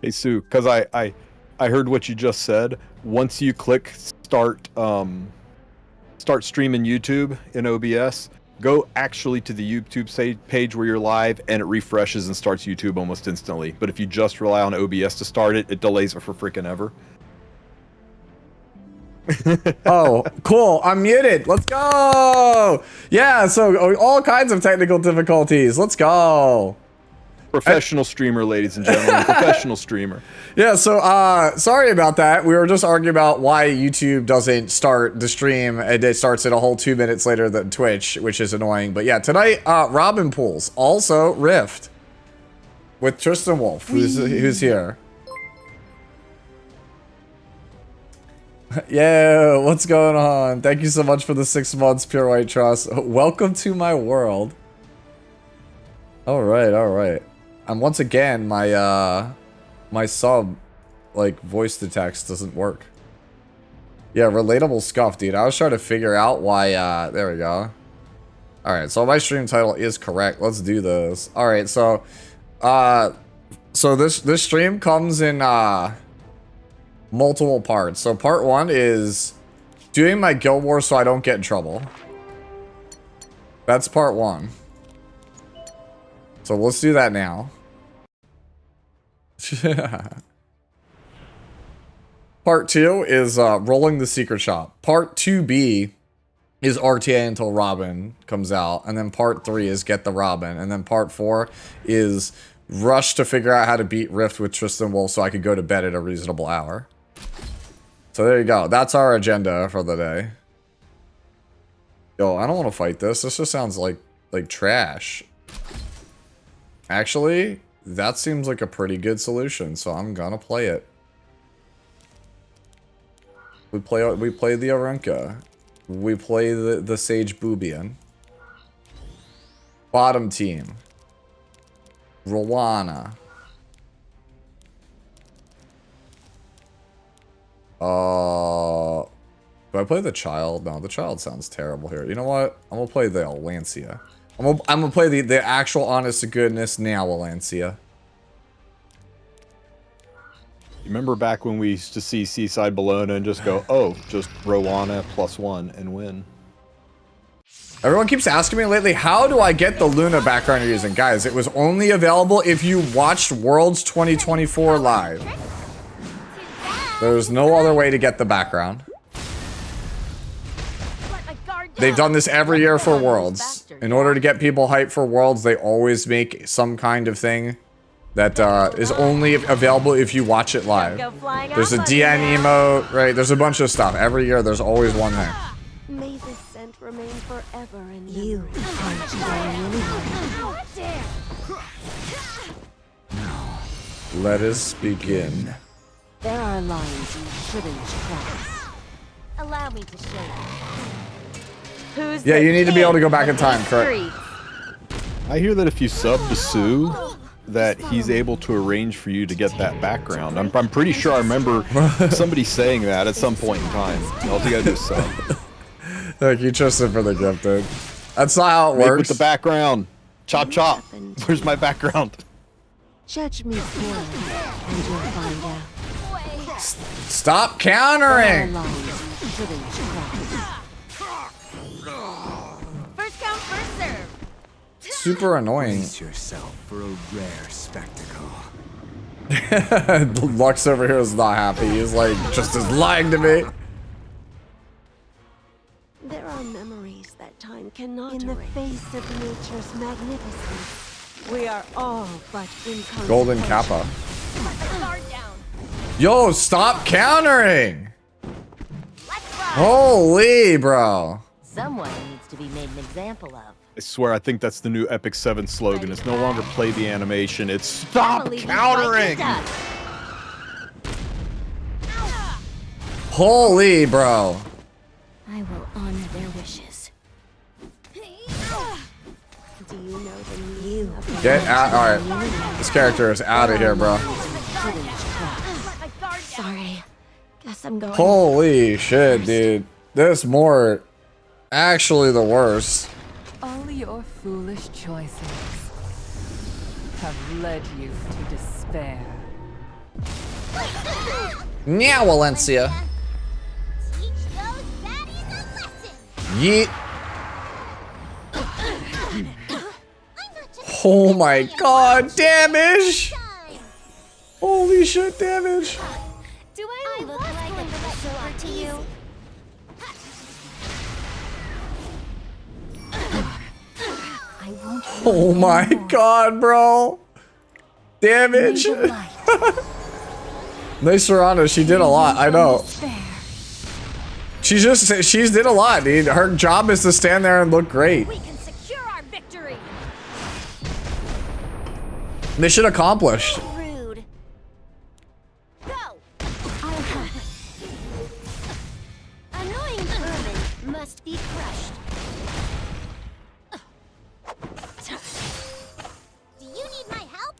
Hey Sue, because I heard what you just said. Once you click start streaming YouTube in OBS, go actually to the YouTube page where you're live, and it refreshes and starts YouTube almost instantly. But if you just rely on OBS to start it, it delays it for freaking ever. Oh, cool. I'm muted. Let's go. Yeah, so all kinds of technical difficulties. Let's go. Professional streamer, ladies and gentlemen. Professional streamer. Yeah, so sorry about that. We were just arguing about why YouTube doesn't start the stream, and it starts it a whole 2 minutes later than Twitch, which is annoying. But yeah, tonight, Robin Pools, also Rift, with Tristen Wolf, who's here. Yeah, what's going on? Thank you so much for the 6 months, Pure White Trust. Welcome to my world. All right. And once again, my my sub, like, voice to text doesn't work. Yeah, relatable scuff, dude. I was trying to figure out why, there we go. All right, so my stream title is correct. Let's do this. All right, so this stream comes in, multiple parts. So part 1 is doing my Guild Wars so I don't get in trouble. That's part 1. So let's do that now. Part 2 is rolling the secret shop. Part 2B is RTA until Robin comes out. And then part 3 is get the Robin. And then part 4 is rush to figure out how to beat Rift with Tristen Wolf so I could go to bed at a reasonable hour. So there you go. That's our agenda for the day. Yo, I don't want to fight this. This just sounds like trash. Actually, that seems like a pretty good solution, so I'm gonna play it. We play the Arenka. We play the Sage Boobian. Bottom team. Rowana. Do I play the child? No, the child sounds terrible here. You know what? I'm gonna play the Alancia. I'm gonna play the actual honest to goodness now Alancia. You remember back when we used to see Seaside Bologna and just go, oh, just Rowana +1 and win. Everyone keeps asking me lately, how do I get the Luna background you're using? Guys, it was only available if you watched Worlds 2024 live. There's no other way to get the background. They've done this every year for Worlds. In order to get people hyped for Worlds, they always make some kind of thing that is only available if you watch it live. There's a DN emote, right? There's a bunch of stuff. Every year, there's always one thing. May this scent remain forever in you. Now, let us begin. There are lines you shouldn't cross. Allow me to show you. Who's Yeah, you need to be able to go back in time, correct? I hear that if you sub to Sue, that he's able to arrange for you to get that background. I'm pretty sure I remember somebody saying that at some point in time. All you gotta do is sub. Thank you, Tristan, for the gift, dude. That's not how it Make works. with the background. Chop chop. Where's my background? Judge me for it, and you'll find out. Stop countering! First come, first serve. Super annoying. Brace yourself for a rare spectacle. Lux over here is not happy. He's like, just is lying to me. There are memories that time cannot erase. In the face of nature's magnificence, we are all but inconsequential. Golden Kappa. Yo, stop countering! Holy, bro. Someone needs to be made an example of. I swear, I think that's the new Epic 7 slogan. It's no longer play the animation, it's stop countering! Holy, bro. I will honor their wishes. Do you know the meaning of Get out. Alright. This character is out of here, bro. Sorry. Guess I'm going. Holy shit, dude. This Mort actually the worst. All your foolish choices have led you to despair. Meow, Valencia. Teach those baddies a lesson. Yeet. I'm not just Oh my god, damage! time. Holy shit, damage! Do I look like a pushover to you? I won't. Oh my god, bro! Damage! Nice Serrano, she did a lot, I know. She's did a lot, dude. Her job is to stand there and look great. We can secure our victory. Mission accomplished. Rude. Go. I'll help. Annoying vermin must be crushed. Do you need my help?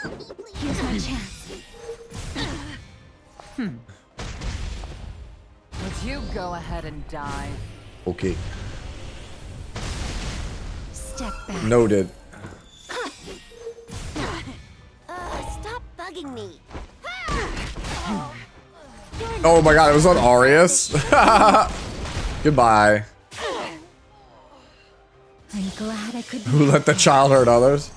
Help me, please. Here's my chance. Would you go ahead and die? Okay. Step back. Noted. Stop bugging me. Oh my god, it was on Arius? Goodbye. I'm glad I could. Who let the child hurt others?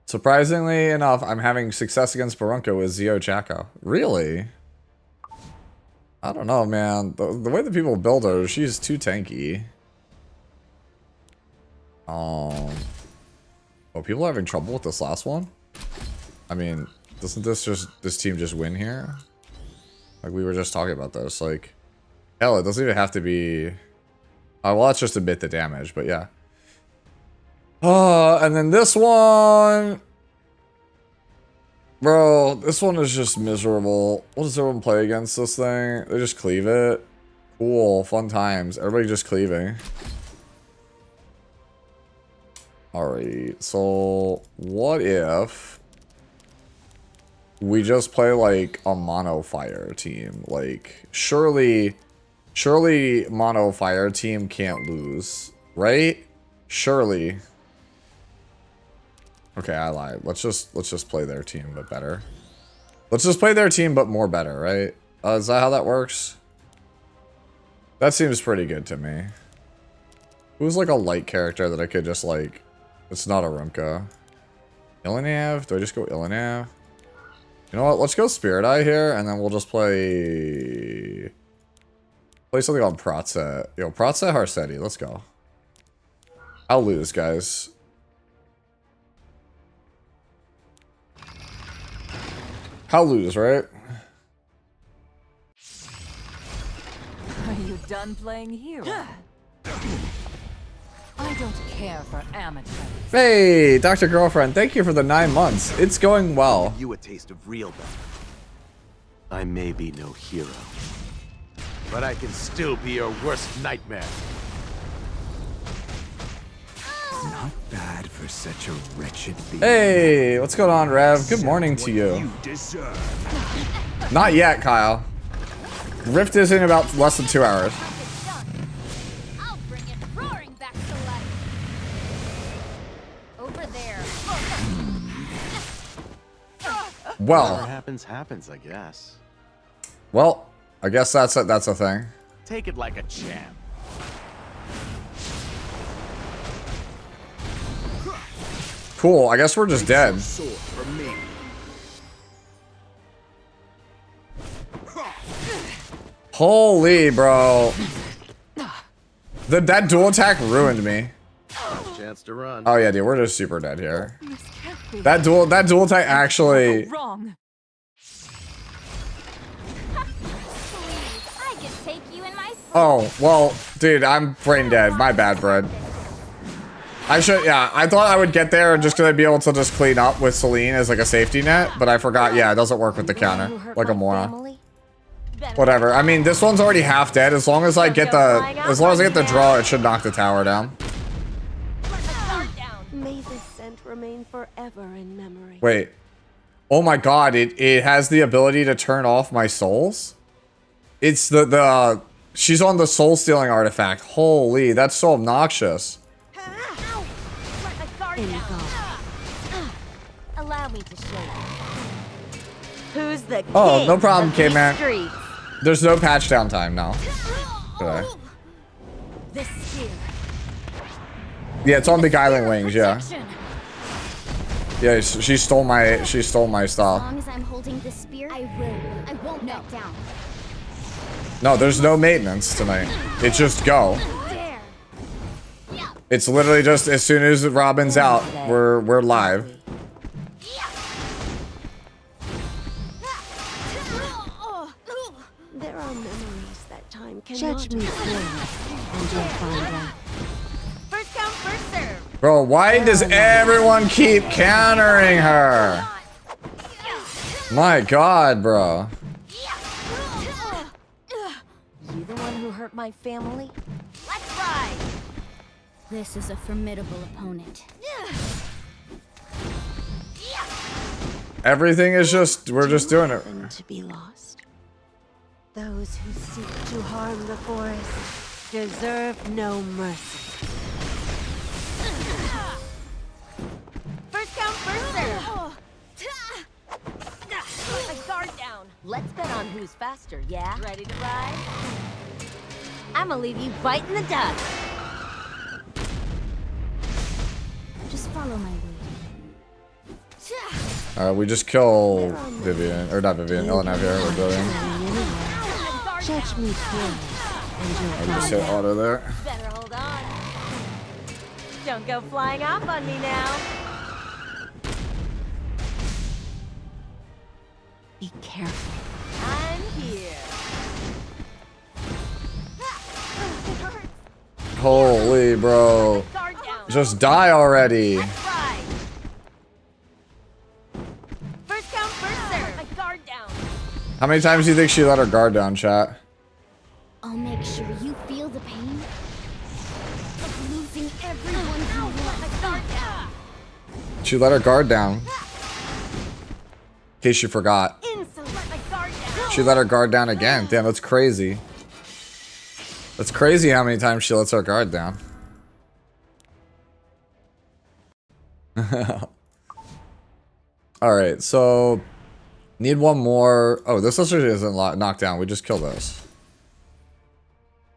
Surprisingly enough, I'm having success against Barunco with Zio Chaco. Really? I don't know, man. The way that people build her, she's too tanky. Oh, people are having trouble with this last one? I mean, doesn't this team just win here? Like, we were just talking about this. Like, hell, it doesn't even have to be... well, let's just admit the damage, but yeah. And then this one... Bro, this one is just miserable. What does everyone play against this thing? They just cleave it? Cool, fun times. Everybody just cleaving. Alright, so... What if... we just play, like, a mono fire team? Like, surely mono fire team can't lose, right? Surely. Okay, I lied. Let's just play their team, but better. Let's just play their team, but more better, right? Is that how that works? That seems pretty good to me. Who's like a light character that I could just like... It's not a Rumka. Ilinav? Do I just go Ilinav? You know what? Let's go Spirit Eye here, and then we'll just play something on Protset. Yo, Protset Harsetti. Let's go. I'll lose, guys. I'll lose, right? Are you done playing hero? I don't care for amateurs. Hey, Dr. Girlfriend, thank you for the 9 months. It's going well. You a taste of real battle. I may be no hero, but I can still be your worst nightmare. Not bad for such a wretched being. Hey, what's going on, Rev? Good morning to you. You deserve. Not yet, Kyle. Rift is in about less than 2 hours. I'll bring it roaring back to life. Over there. Well, Whatever happens, happens, I guess. well, I guess that's a thing. Take it like a champ. Cool, I guess we're just dead. Sword for me. Holy, bro. That dual attack ruined me. Chance to run. Oh yeah, dude, we're just super dead here. This can't be. That dual attack actually... Wrong. Please, I can take you in my sleep. Oh, well, dude, I'm brain dead. My bad, bud. I should, yeah, I thought I would get there just because I'd be able to just clean up with Celine as like a safety net, but I forgot, yeah, it doesn't work with the counter. Like a moron. Whatever. I mean, this one's already half dead. As long as I get the draw, it should knock the tower down. May this scent remain forever in memory. Wait. Oh my god, it has the ability to turn off my souls? It's she's on the soul stealing artifact. Holy, that's so obnoxious. Let my guard down. A Allow me to show you. Who's the Oh, king no problem, of these K-Man. streets? There's no patch downtime now. Okay. This spear. Yeah, it's on Beguiling Wings, yeah. Protection. Yeah, she stole my As style. long as I'm holding this spear, I will. I won't back down. No, there's no maintenance tonight. It's just go. There. It's literally just as soon as Robin's out, we're live. There are memories that time cannot judge me clearly, and you'll find out. First come, first serve. Bro, why does everyone keep countering her? My god, bro. You the one who hurt my family? Let's ride. This is a formidable opponent. Everything is just, we're just doing it. Nothing to be lost. Those who seek to harm the forest deserve no mercy. First come, first serve. My guard down. Let's bet on who's faster, yeah? Ready to ride? I'ma leave you biting the dust. Just follow my lead. Alright, we just kill Vivian, or not Vivian, Elenav here, we're building. Judge me clearly, and you'll I just hit auto there. better hold on. Don't go flying off on me now. Be careful. I'm here. It hurts. Holy bro. Guard down. Just die already. Ride. First come, first serve. My guard down. How many times do you think she let her guard down, chat? I'll make sure you feel the pain of losing everyone you love. My guard down. She let her guard down. In case you forgot. Insolent. Let my guard down. She let her guard down again. Damn, that's crazy. That's crazy how many times she lets her guard down. Alright, so... Need one more... Oh, this lizard isn't knocked down. We just kill this.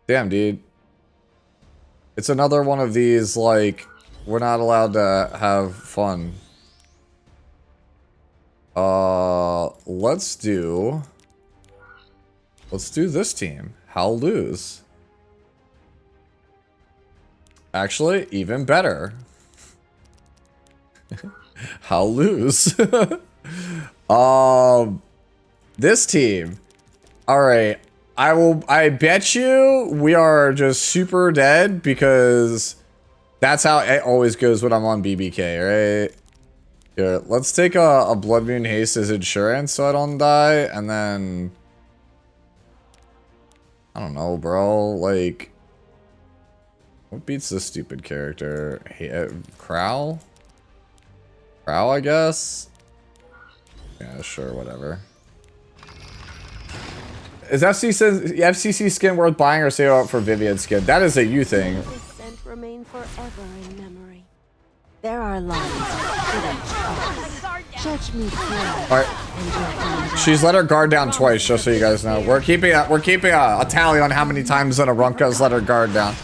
Damn, dude. It's another one of these, like... We're not allowed to have fun. Let's do this team. How'll lose? Actually, even better. How'll lose? This team. Alright. I bet you we are just super dead because that's how it always goes when I'm on BBK, right? Here, let's take a Blood Moon Haste as insurance so I don't die, and then... I don't know, bro, like... What beats this stupid character? Crow? Crow, I guess? Yeah, sure, whatever. Is FCC skin worth buying or save up for Vivian skin? That is a you thing. This scent remain forever in memory. There are lines that judge me clearly. Alright. She's let her guard down twice, just so you guys know. We're keeping a tally on how many times that Arunka's let her guard down.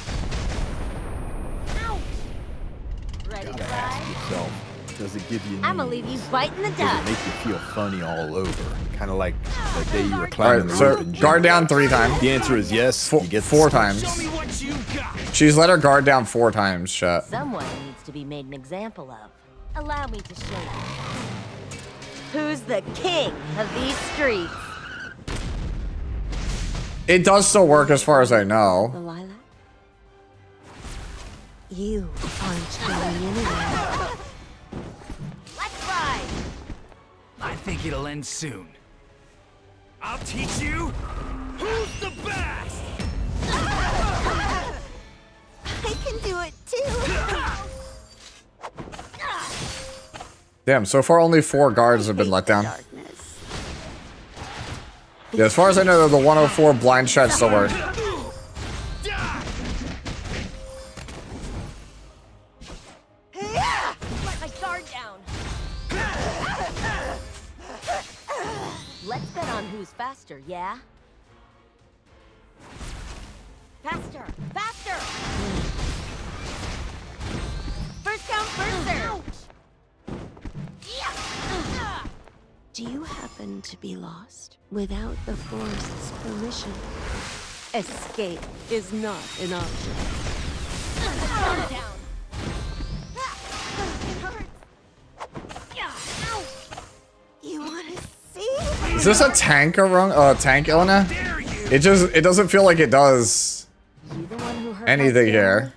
Ready to Ask ride? yourself, does it give you I'ma knees? leave you biting the Does it dust. make you feel funny all over? Kind of like the day you were climbing Alright, the so rope in gym guard down class. 3 times. The answer is yes. You get the 4 skills. times. She's let her guard down 4 times, chat. Someone needs to be made an example of. Allow me to show you. Who's the king of these streets? It does still work as far as I The know. lilac? You aren't going anywhere. Let's ride. I think it'll end soon. I'll teach you who's the best! I can do it too. Damn, so far only 4 guards have been let down. Yeah, as far as I know, the 104 blind strat still works. Let my guard down. Let's bet on who's faster, yeah? Faster! Faster! First come, first serve! Do you happen to be lost without the forest's permission? Escape is not an option. Down. It hurts. You want to see? Is this a tank tank, Elena? It doesn't feel like it does You the one who hurt anything my here.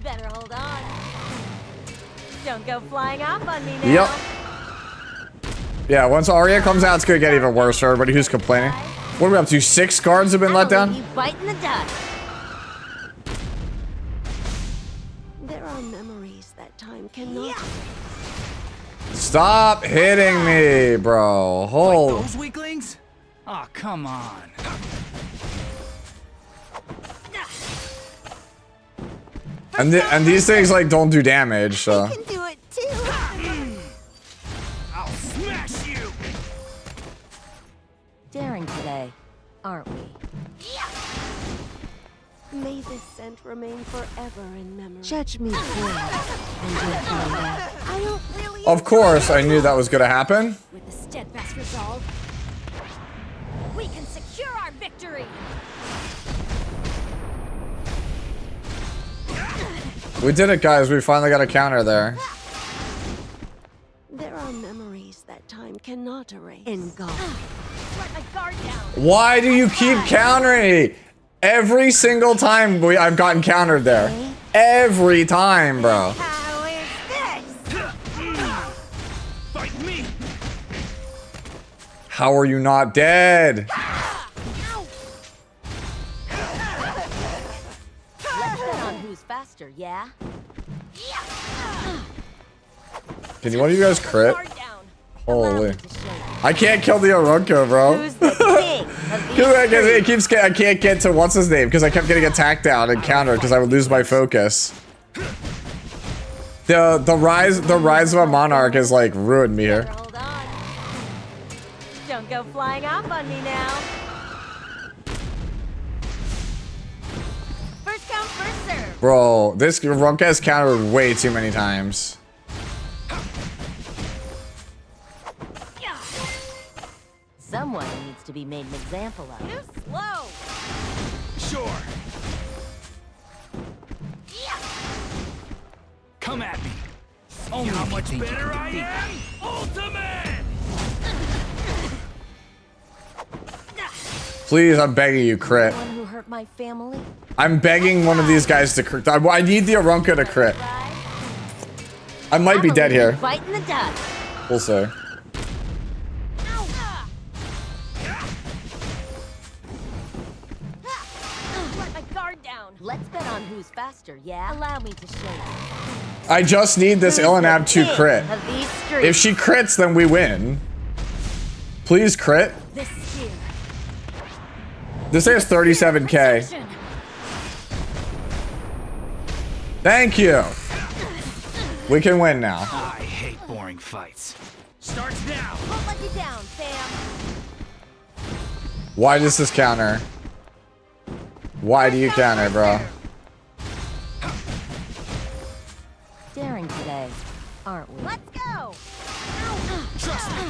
Better hold on. Don't go flying off on me now. Yep. Yeah, once Arya comes out, it's gonna get even worse for everybody who's complaining. What are we up to? 6 guards have been let down? You bite in the dust. There are memories that time cannot. Stop hitting me, bro. Hold. Those weaklings? Oh, come on. And these things like don't do damage, so. Can do it too. I'll smash you! Daring today, aren't we? May this scent remain forever in memory. Judge me for it, and you'll find out. I don't really. Of course, I knew that was gonna happen. With a steadfast resolve, we can secure our victory. We did it, guys. We finally got a counter there. There are memories that time cannot erase. Engulf. Let my guard down. Why do you keep countering? Every single time I've gotten countered there. Every time, bro. How is this? Fight me! How are you not dead? Let's bet on who's faster, yeah? Can one of you guys crit? Guard down. Holy. I can't kill the Arunco, bro. Who's the king of these I can't get to what's his name because I kept getting attacked down and countered because I would lose my focus. The rise of a monarch has like ruined me here. Hold on. Don't go flying off on me now. First come, first serve. Bro, this Arunco has countered way too many times. Someone needs to be made an example of. Too slow. Sure. Come at me. Only how much better I am? Ultimate! Please, I'm begging you, crit. One who hurt my family. I'm begging one of these guys to crit. I need the Arunco to crit. I might be dead here. Bite in the dust. We'll see. Let my guard down. Let's bet on who's faster, yeah? Allow me to show you. I just need this Ilinab to crit. Of these If streets. she crits, then we win. Please crit. This spear. This has 37k. Thank you. We can win now. I hate boring fights. Starts now. Won't let you down, Sam. Why does this counter? Why do you counter, bro? Daring today, aren't we? Let's go. Trust me.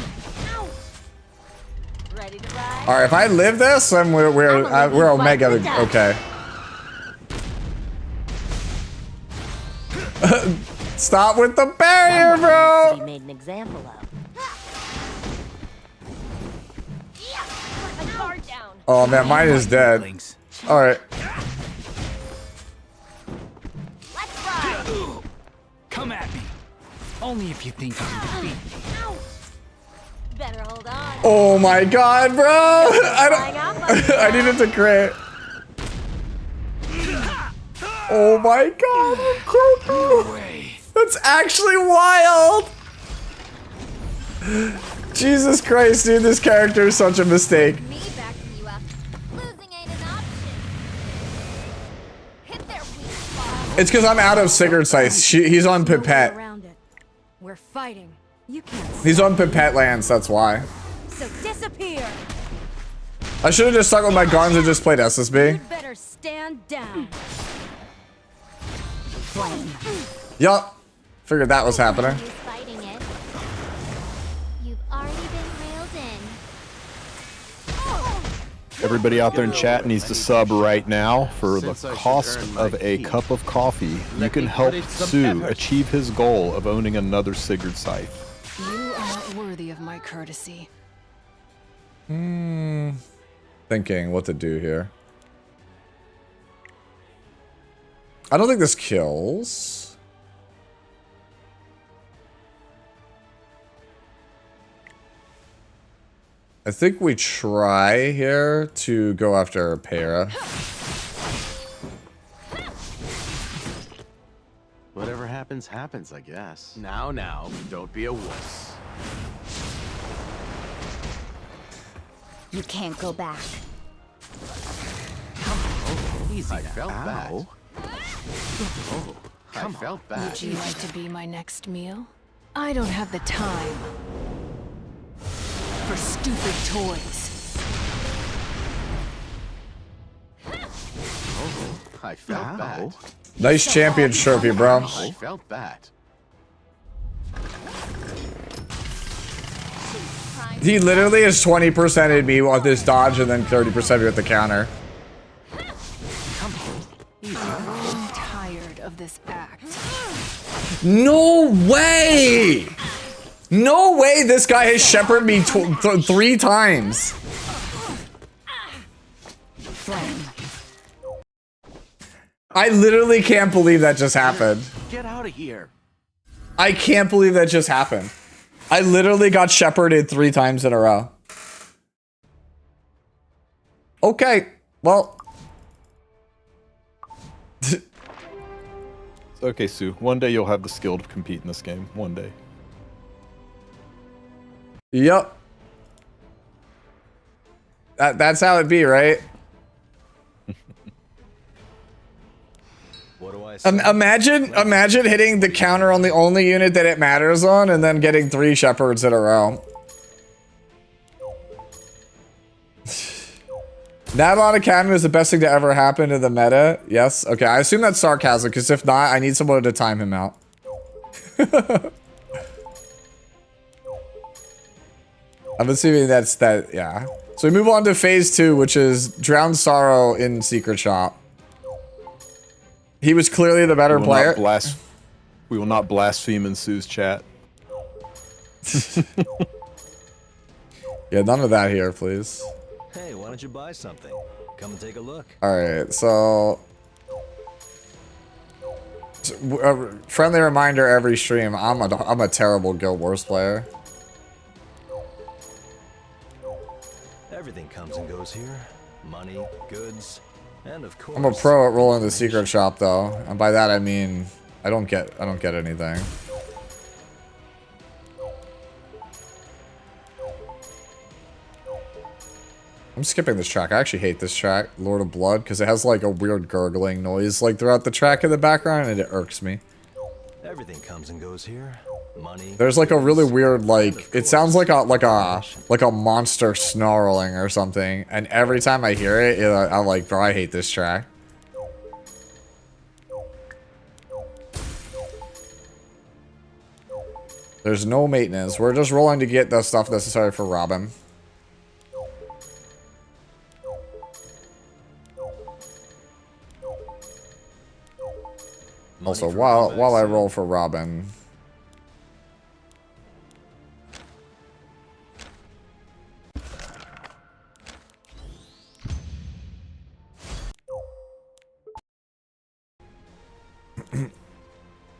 Ready to ride? All right, if I live this, then we're Omega. Okay. Stop with the barrier, Someone needs to bro. be made an example of. Let my guard down. Oh man, mine is dead. Weaklings. All right. Let's ride. Come at me. Only if you think you can defeat me. Better hold on. Oh my god, bro. I needed to crit. Oh my god, I'm crit. Way. That's actually wild. Jesus Christ, dude, this character is such a mistake. Me backing you up. Losing ain't an option. Hit their weak spot. It's because I'm out of Sigurd's sights. He's on Pipette. Around it. We're fighting. You can't. He's on Pipette lands, that's why. So disappear. I should have just stuck with my guns and just played SSB. You'd better stand down. Flame. Yup. Figured that was happening. Who's fighting it? You've already been railed in. Everybody out there in chat needs to sub right now for the Since I should cost earn my of a keep, cup of coffee. You let can me help put in some Sue effort. achieve his goal of owning another Sigurd scythe. You are not worthy of my courtesy. Thinking what to do here. I don't think this kills. I think we try here to go after Para. Whatever happens, happens, I guess. Now, don't be a wuss. You can't go back. Easy I felt that. Oh, I felt that. Would you like to be my next meal? I don't have the time for stupid toys. I felt that. Nice champion trophy, bro. I felt that. He literally is 20%ed me with this dodge and then 30% me with the counter. I'm tired of this act. No way! No way this guy has shepherded me 3 times. Flame. I literally can't believe that just happened. Get out of here. I can't believe that just happened. I literally got shepherded 3 times in a row. Okay, well. It's okay, Sue. One day you'll have the skill to compete in this game. One day. Yep. That's how it be, right? What do I say? Imagine hitting the counter on the only unit that it matters on and then getting 3 shepherds in a row. Navon Academy is the best thing to ever happen to the meta. Yes. Okay, I assume that's sarcasm, because if not, I need someone to time him out. I'm assuming that's that, yeah. So we move on to phase 2, which is Drowned Sorrow in Secret Shop. He was clearly the better player. We will not blaspheme in Sue's chat. Yeah, none of that here, please. Hey, why don't you buy something? Come and take a look. Alright, so... A friendly reminder every stream, I'm a terrible Guild Wars player. Everything comes and goes here. Money, goods, and of course... I'm a pro at rolling the secret shop though, and by that I mean I don't get anything. I'm skipping this track. I actually hate this track, Lord of Blood, because it has like a weird gurgling noise like throughout the track in the background, and it irks me. Everything comes and goes here. Money. There's like a really weird like it sounds like a monster snarling or something, and every time I hear it, I'm like, bro, I hate this track. There's no maintenance. We're just rolling to get the stuff necessary for Robin. Also, while I roll for Robin.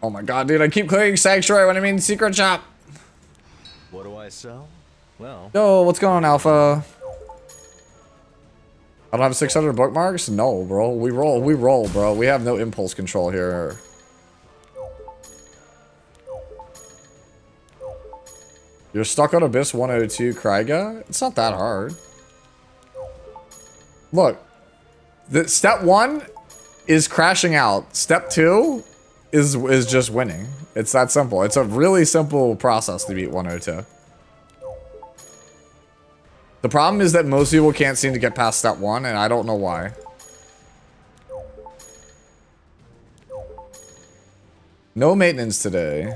Oh my god, dude, I keep clicking Sanctuary when I mean Secret Shop. What do I sell? Well... Yo, what's going on, Alpha? I don't have 600 bookmarks? No, bro. We roll, bro. We have no impulse control here. You're stuck on Abyss 102, Kryga? It's not that hard. Look. Step 1 is crashing out. Step 2 is just winning. It's that simple. It's a really simple process to beat 102. The problem is that most people can't seem to get past step 1, and I don't know why. No maintenance today.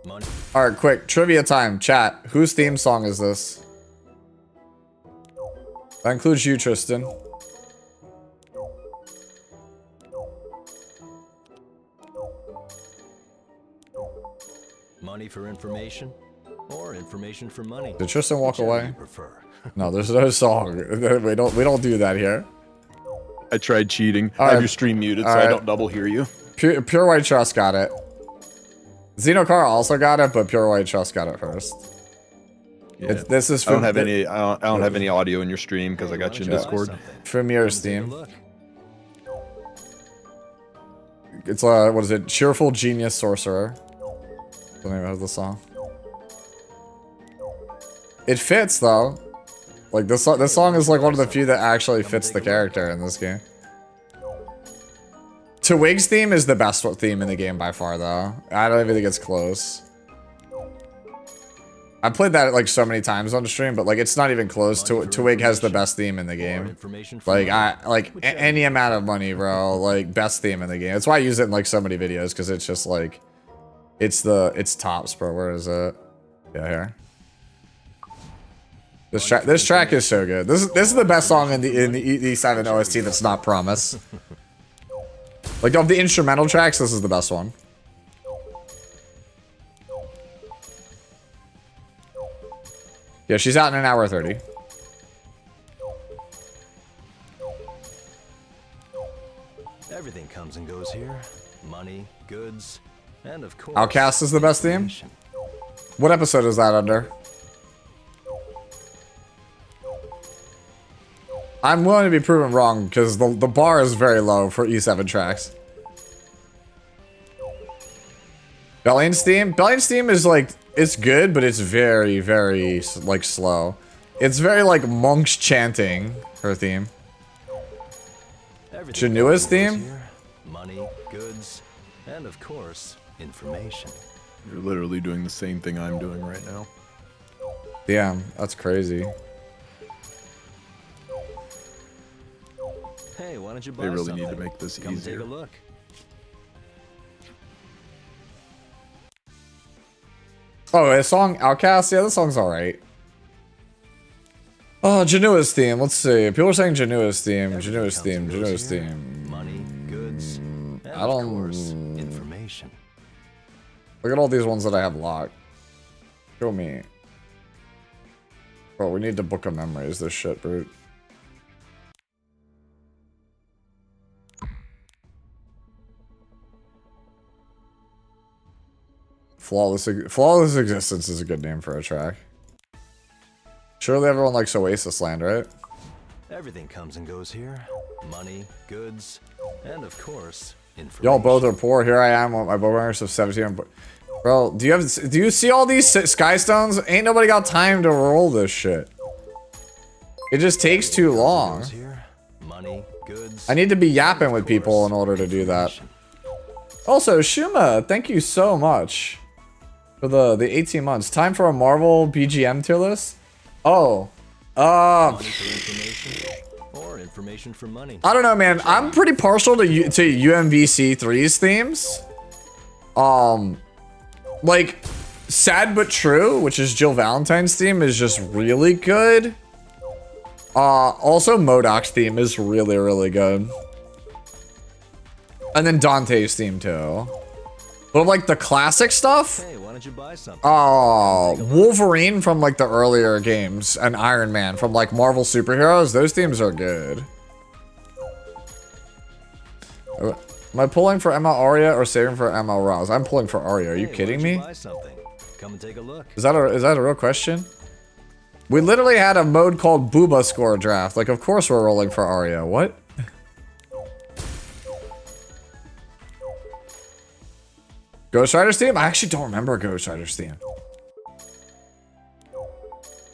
Money. Alright, quick. Trivia time. Chat. Whose theme song is this? That includes you, Tristan. Money for information, or information for money. Did Tristan walk Whichever away? you prefer. No, there's no song. We don't do that here. I tried cheating. I Alright. have your stream muted so I Alright. don't double hear you. Pure White Trust got it. Xenocar also got it, but Pure White Trust got it first. Yeah. This is I don't from, have any. I don't have any audio in your stream because I got you in Why don't Discord. buy something? from your Take a Steam. look. It's what is it? Cheerful Genius Sorcerer. The name of the song. It fits though. Like this song is like one of the few that actually fits the character in this game. Twig's theme is the best theme in the game by far though. I don't even think it's close. I played that like so many times on the stream, but like it's not even close. Twig has the best theme in the Or game. information for Like money. any amount of money, bro. Like best theme in the game. That's why I use it in like so many videos because it's just like, it's tops, bro. Where is it? Yeah, here. This track is so good. This is the best song in the E7 OST that's not Promise. Like of the instrumental tracks, this is the best one. Yeah, she's out in an hour 30. Everything comes and goes here. Money, goods, and of course. Outcast is the best theme? information. What episode is that under? I'm willing to be proven wrong because the bar is very low for E7 tracks. Bellion's theme? Bellion's theme is like, it's good, but it's very, very like slow. It's very like monks chanting, her theme. Everything Janua's comes and goes theme? here. Money, goods, and of course, information. You're literally doing the same thing I'm doing right now. Damn, that's crazy. Hey, why don't you buy They really something? need to make this Come easier. take a look. Oh, a song Outcast? Yeah, this song's alright. Oh, Janua's theme. Let's see. People are saying Janua's theme. Everything Janua's comes theme. and goes Janua's here. theme. Money, goods, and I of don't- course, information. Look at all these ones that I have locked. Show me. Bro, we need to book a memories, this shit, brute. Flawless Existence is a good name for a track. Surely everyone likes Oasis Land, right? Everything comes and goes here. Money, goods, and of course, information. Y'all both are poor. Here I am with my bow runners of 17. Bro, do you see all these sky stones? Ain't nobody got time to roll this shit. It just takes too long. Goes here. Money, goods, I need to be yapping and with of people course, in order to do that. information. Also, Shuma, thank you so much for the 18 months. Time for a Marvel BGM tier list? Oh. Money for information, or information for money. I don't know, man. I'm pretty partial to UMVC3's themes. Like, Sad But True, which is Jill Valentine's theme, is just really good. Also, MODOK's theme is really, really good. And then Dante's theme, too. But, like, the classic stuff? Hey, why don't you buy something? Oh, Wolverine from, like, the earlier games, and Iron Man from, like, Marvel superheroes. Those themes are good. Am I pulling for ML Arya or saving for ML Rouse? I'm pulling for Arya. Are you Hey, why kidding don't you me? buy something? Come and take a look. Is that a real question? We literally had a mode called Booba Score Draft. Like, of course we're rolling for Arya. What? Ghost Rider's theme? I actually don't remember Ghost Rider's theme.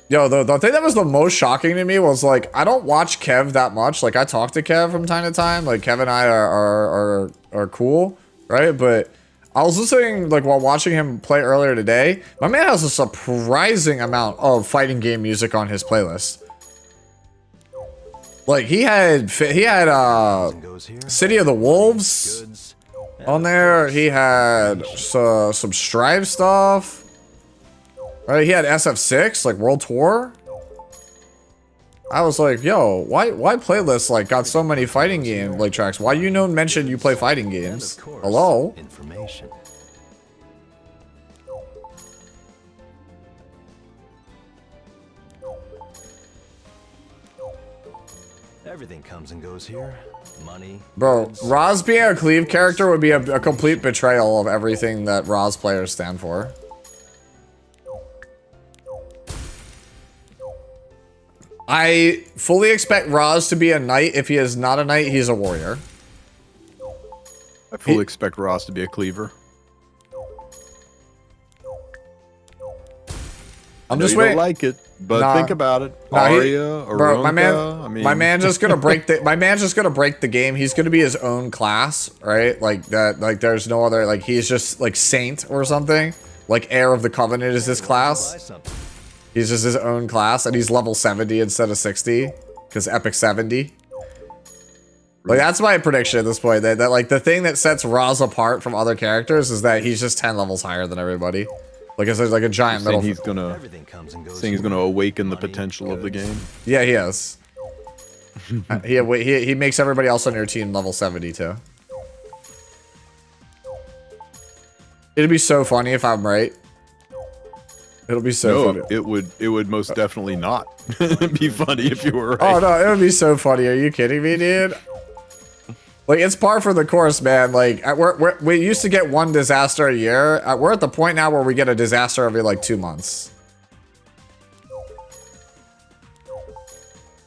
Yo, the thing that was the most shocking to me was, like, I don't watch Kev that much. Like, I talk to Kev from time to time. Like, Kev and I are cool, right? But I was listening, like, while watching him play earlier today. My man has a surprising amount of fighting game music on his playlist. Like, he had City of the Wolves on there. He had some Strive stuff. Right, he had SF6, like World Tour. I was like, yo, why playlists like got so many fighting game like tracks? Why you don't mention you play fighting games? Hello? Information. Everything comes and goes here. Money. Bro, goods, Roz being a Cleave character would be a complete betrayal of everything that Roz players stand for. I fully expect Roz to be a knight. If he is not a knight, he's a warrior. I fully expect Ross to be a cleaver. I'm I know just you don't waiting. like it, but Nah. think about it. Nah, he- Arya, Bro, my man, Aronka, I mean, my man's just gonna break the. My man's just gonna break the game. He's gonna be his own class, right? Like that. Like there's no other. Like he's just like Saint or something. Like Heir of the Covenant is his buy class. something. He's just his own class, and he's level 70 instead of 60, because Epic 70. Like that's my prediction at this point. That like the thing that sets Roz apart from other characters is that he's just 10 levels higher than everybody. Like it's like a giant saying middle. he's gonna Everything comes and goes. saying he's here. gonna awaken the Money, potential of the goods. game. Yeah, he is. He makes everybody else on your team level 70 too. It'd be so funny if I'm right. It'll be so No, funny. it would most definitely not be funny if you were right. Oh no, it would be so funny. Are you kidding me, dude? Like it's par for the course, man. Like we used to get one disaster a year. We're at the point now where we get a disaster every like 2 months.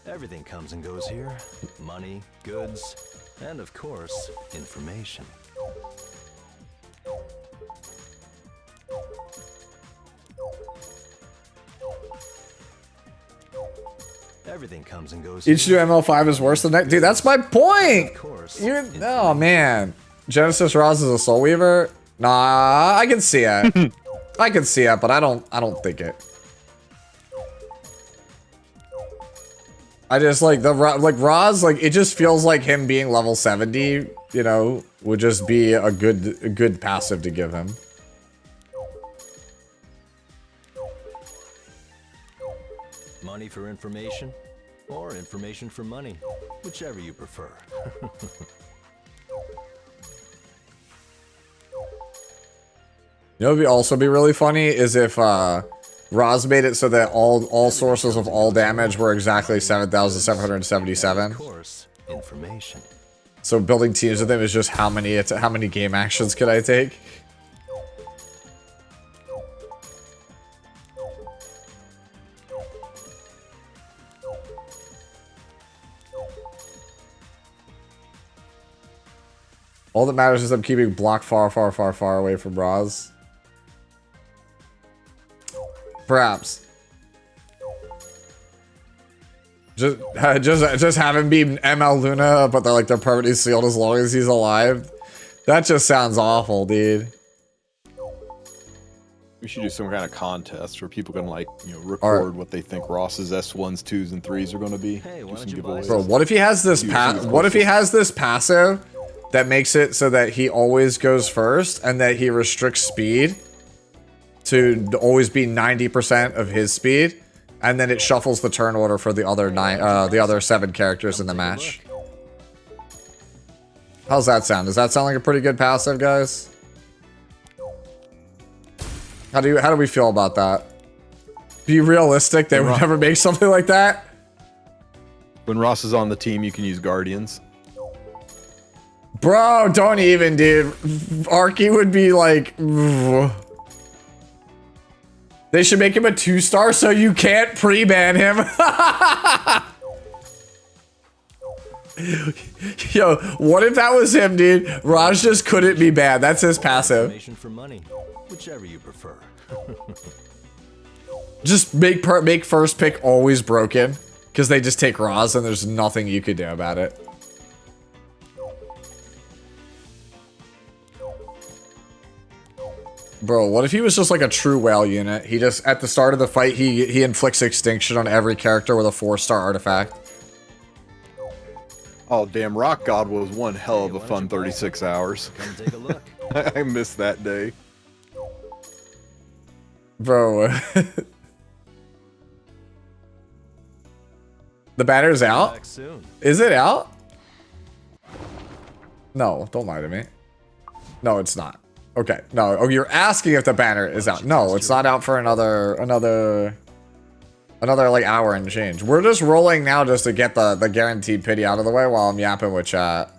Everything comes and goes here. Money, goods, and of course, information. Everything comes and goes Each new here. ML5 is worse than that. Dude, that's my point. Of course. Oh man. Genesis Roz is a Soul Weaver? Nah, I can see it. I can see it, but I don't think it. I just like like Roz, like it just feels like him being level 70, you know, would just be a good passive to give him. Money for information, or information for money, whichever you prefer. You know what would also be really funny is if Roz made it so that all sources of all damage were exactly 7,777. Of course, information. So building teams with him is just how many game actions could I take? All that matters is I'm keeping block far away from Roz. Perhaps. Just have him be ML Luna, but they're permanently sealed as long as he's alive. That just sounds awful, dude. We should do some kind of contest where people can like, you know, record what they think Ross's S1s, 2s, and 3s are gonna be. Hey, why Do some don't you buy giveaways. Bro, what if he has this passive that makes it so that he always goes first and that he restricts speed to always be 90% of his speed, and then it shuffles the turn order for the other 7 characters in the match. How's that sound? Does that sound like a pretty good passive, guys? How do we feel about that? Be realistic, they would never make something like that. When Ross is on the team, you can use Guardians. Bro, don't even, dude. Arky would be like... They should make him a 2-star so you can't pre-ban him. Yo, what if that was him, dude? Raj just couldn't be bad. That's his passive. Information for money, whichever you prefer. Just make first pick always broken, because they just take Roz and there's nothing you could do about it. Bro, what if he was just like a true whale unit? He just, at the start of the fight, he inflicts extinction on every character with a 4-star artifact. Oh, damn, Rock God was one hell of a fun 36 hours. Come take a look. I missed that day. Bro. The banner's out? Back soon. Is it out? No, don't lie to me. No, it's not. Okay, no. Oh, you're asking if the banner is out. No, it's not out for another like hour and change. We're just rolling now just to get the guaranteed pity out of the way while I'm yapping with chat.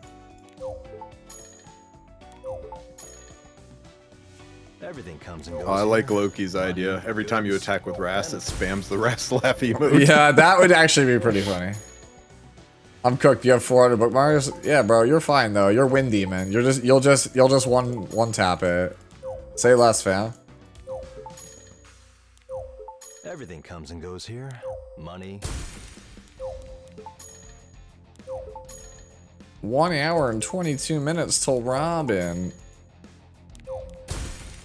Everything comes and goes. Oh, I like Loki's idea. Every time you attack with Rast, it spams the Rast laugh emote. Yeah, that would actually be pretty funny. I'm cooked. You have 400 bookmarks. Yeah, bro, you're fine though. You're Wind Demon. You'll just one tap it. Say less, fam. Everything comes and goes here. Money. 1 hour and 22 minutes till Robin.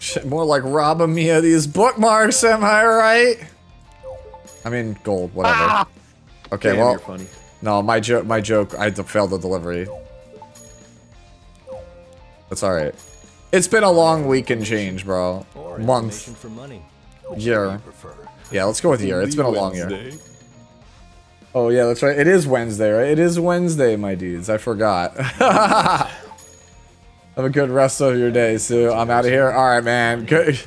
Shit, more like robbing me of these bookmarks, am I right? I mean, gold, whatever. Ah! Okay, Damn, well, you're funny. no, my joke, I failed the delivery. That's alright. It's been a long week and change, bro. Or Month, information for money. year. Prefer. Yeah, let's go with year. It's been a long year. Wednesday. Oh yeah, that's right. It is Wednesday, right? It is Wednesday, my dudes. I forgot. Have a good rest of your day, Sue. I'm out of here. All right, man. Good,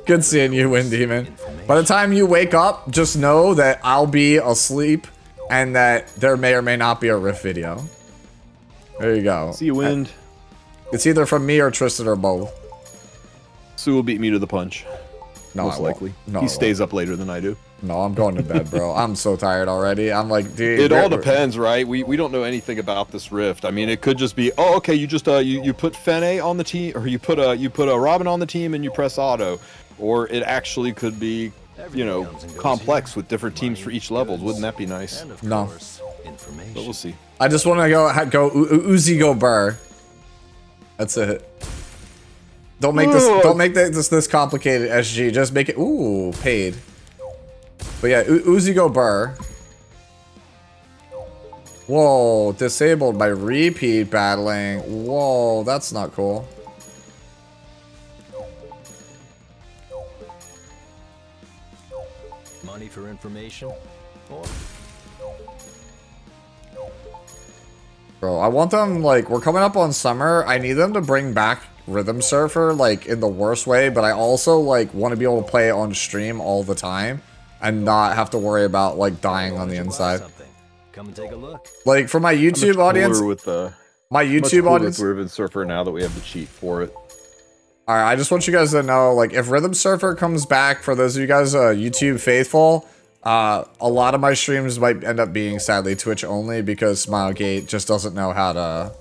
good seeing you, Wind Demon. By the time you wake up, just know that I'll be asleep and that there may or may not be a Rift video. There you go. See you, Wind. It's either from me or Tristan or both. Sue will beat me to the punch. No, Most I won't. likely. No, I He won't. stays up later than I do. No, I'm going to bed, bro. I'm so tired already. I'm like, dude. It all depends, right? We don't know anything about this rift. I mean, it could just be, oh, okay, you just you put Fene on the team, or you put a Robin on the team and you press auto, or it actually could be, you know, complex with different teams for each level. Wouldn't that be nice? And of No. course, information. But we'll see. I just want to go Uzi go burr. That's it. Don't make this complicated, SG. Just make it paid. But yeah, Uzi go burr. Whoa, disabled by repeat battling. Whoa, that's not cool. Money for information. Or Bro, I want them, like, we're coming up on summer. I need them to bring back Rhythm Surfer, like, in the worst way, but I also, like, want to be able to play it on stream all the time and not have to worry about, like, dying on the inside. something. Come and take a look. Like, for my YouTube audience, With the my YouTube audience, with Riven Surfer now that we have the cheat for it. alright, I just want you guys to know, like, if Rhythm Surfer comes back, for those of you guys YouTube faithful, a lot of my streams might end up being, sadly, Twitch only, because Smilegate just doesn't know how to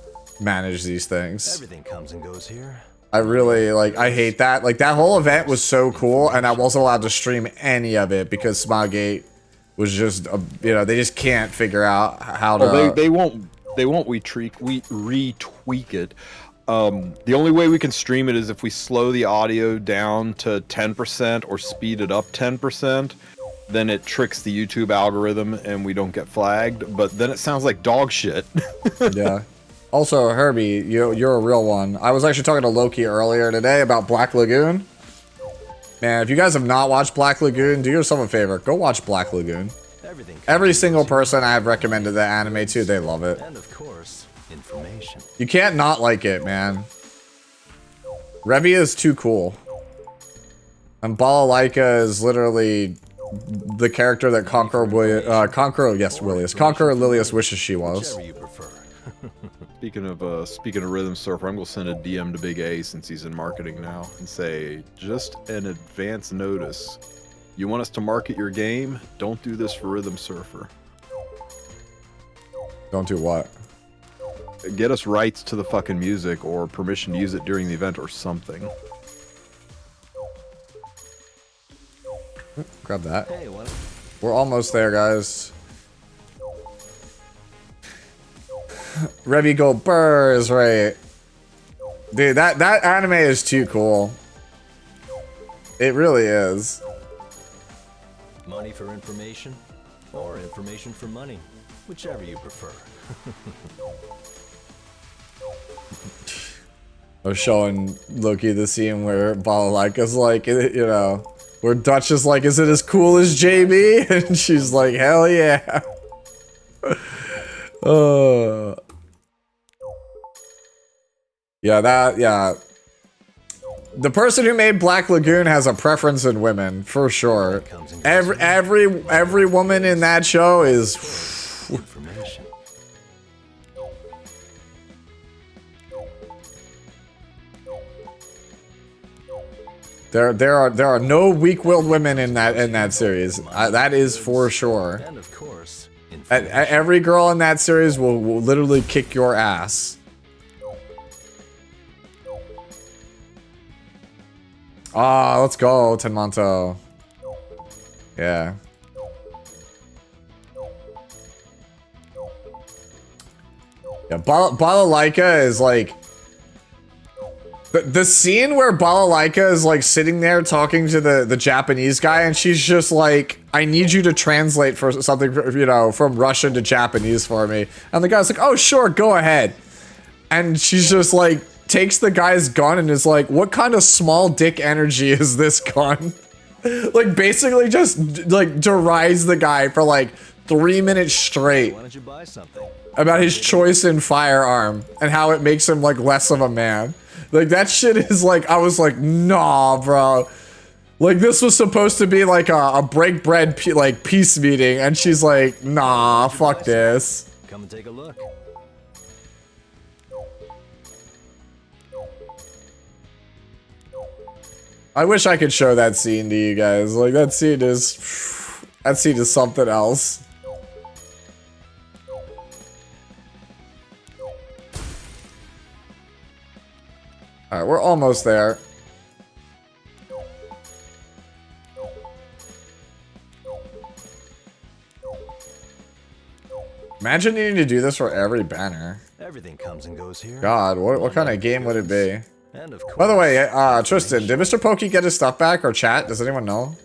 manage these things. Everything comes and goes here. I really, like, I hate that. Like, that whole event was so cool, and I wasn't allowed to stream any of it because Smilegate was just, you know, they just can't figure out how to... Well, they won't retweak it. The only way we can stream it is if we slow the audio down to 10% or speed it up 10%. Then it tricks the YouTube algorithm and we don't get flagged. But then it sounds like dog shit. Yeah. Also, Herbie, you're a real one. I was actually talking to Loki earlier today about Black Lagoon. Man, if you guys have not watched Black Lagoon, do yourself a favor. Go watch Black Lagoon. Everything comes Every and single goes here. person I've recommended the anime to, they love it. And of course, information. You can't not like it, man. Revy is too cool. And Balalaika is literally the character that Conqueror Lilius wishes she was. Whichever you prefer. Speaking of Rhythm Surfer, I'm gonna send a DM to Big A since he's in marketing now and say, just an advance notice. You want us to market your game? Don't do this for Rhythm Surfer. Don't do what? Get us rights to the fucking music or permission to use it during the event or something. Grab that. Hey, what? We're almost there, guys. Revy go burr is right. Dude, that anime is too cool. It really is. Money for information, or information for money, whichever you prefer. I was showing Loki the scene where Balalaika's like, you know, where Dutch is like, is it as cool as JB? And she's like, hell yeah. Yeah. The person who made Black Lagoon has a preference in women, for sure. Every woman in that show is... Information. There are no weak-willed women in that series. That is for sure. And of course, Every girl in that series will literally kick your ass. Ah, let's go, Tenmonto. Yeah. Yeah, Balalaika is like... The scene where Balalaika is like sitting there talking to the Japanese guy and she's just like, I need you to translate for something, you know, from Russian to Japanese for me. And the guy's like, oh, sure, go ahead. And she's just like, takes the guy's gun and is like, what kind of small dick energy is this gun? Like, basically just, like, derides the guy for, like, 3 minutes straight. why don't you buy something? About his choice in firearm and how it makes him, like, less of a man. Like, that shit is, like, I was like, nah, bro. Like, this was supposed to be, like, a break bread, peace meeting, and she's like, nah, fuck this. Come and take a look. I wish I could show that scene to you guys. Like, that scene is something else. Alright, we're almost there. Imagine needing to do this for every banner. Everything comes and goes here. God, what kind of game would it be? And of course, By the way, Tristan, did Mr. Pokey get his stuff back or chat? Does anyone know?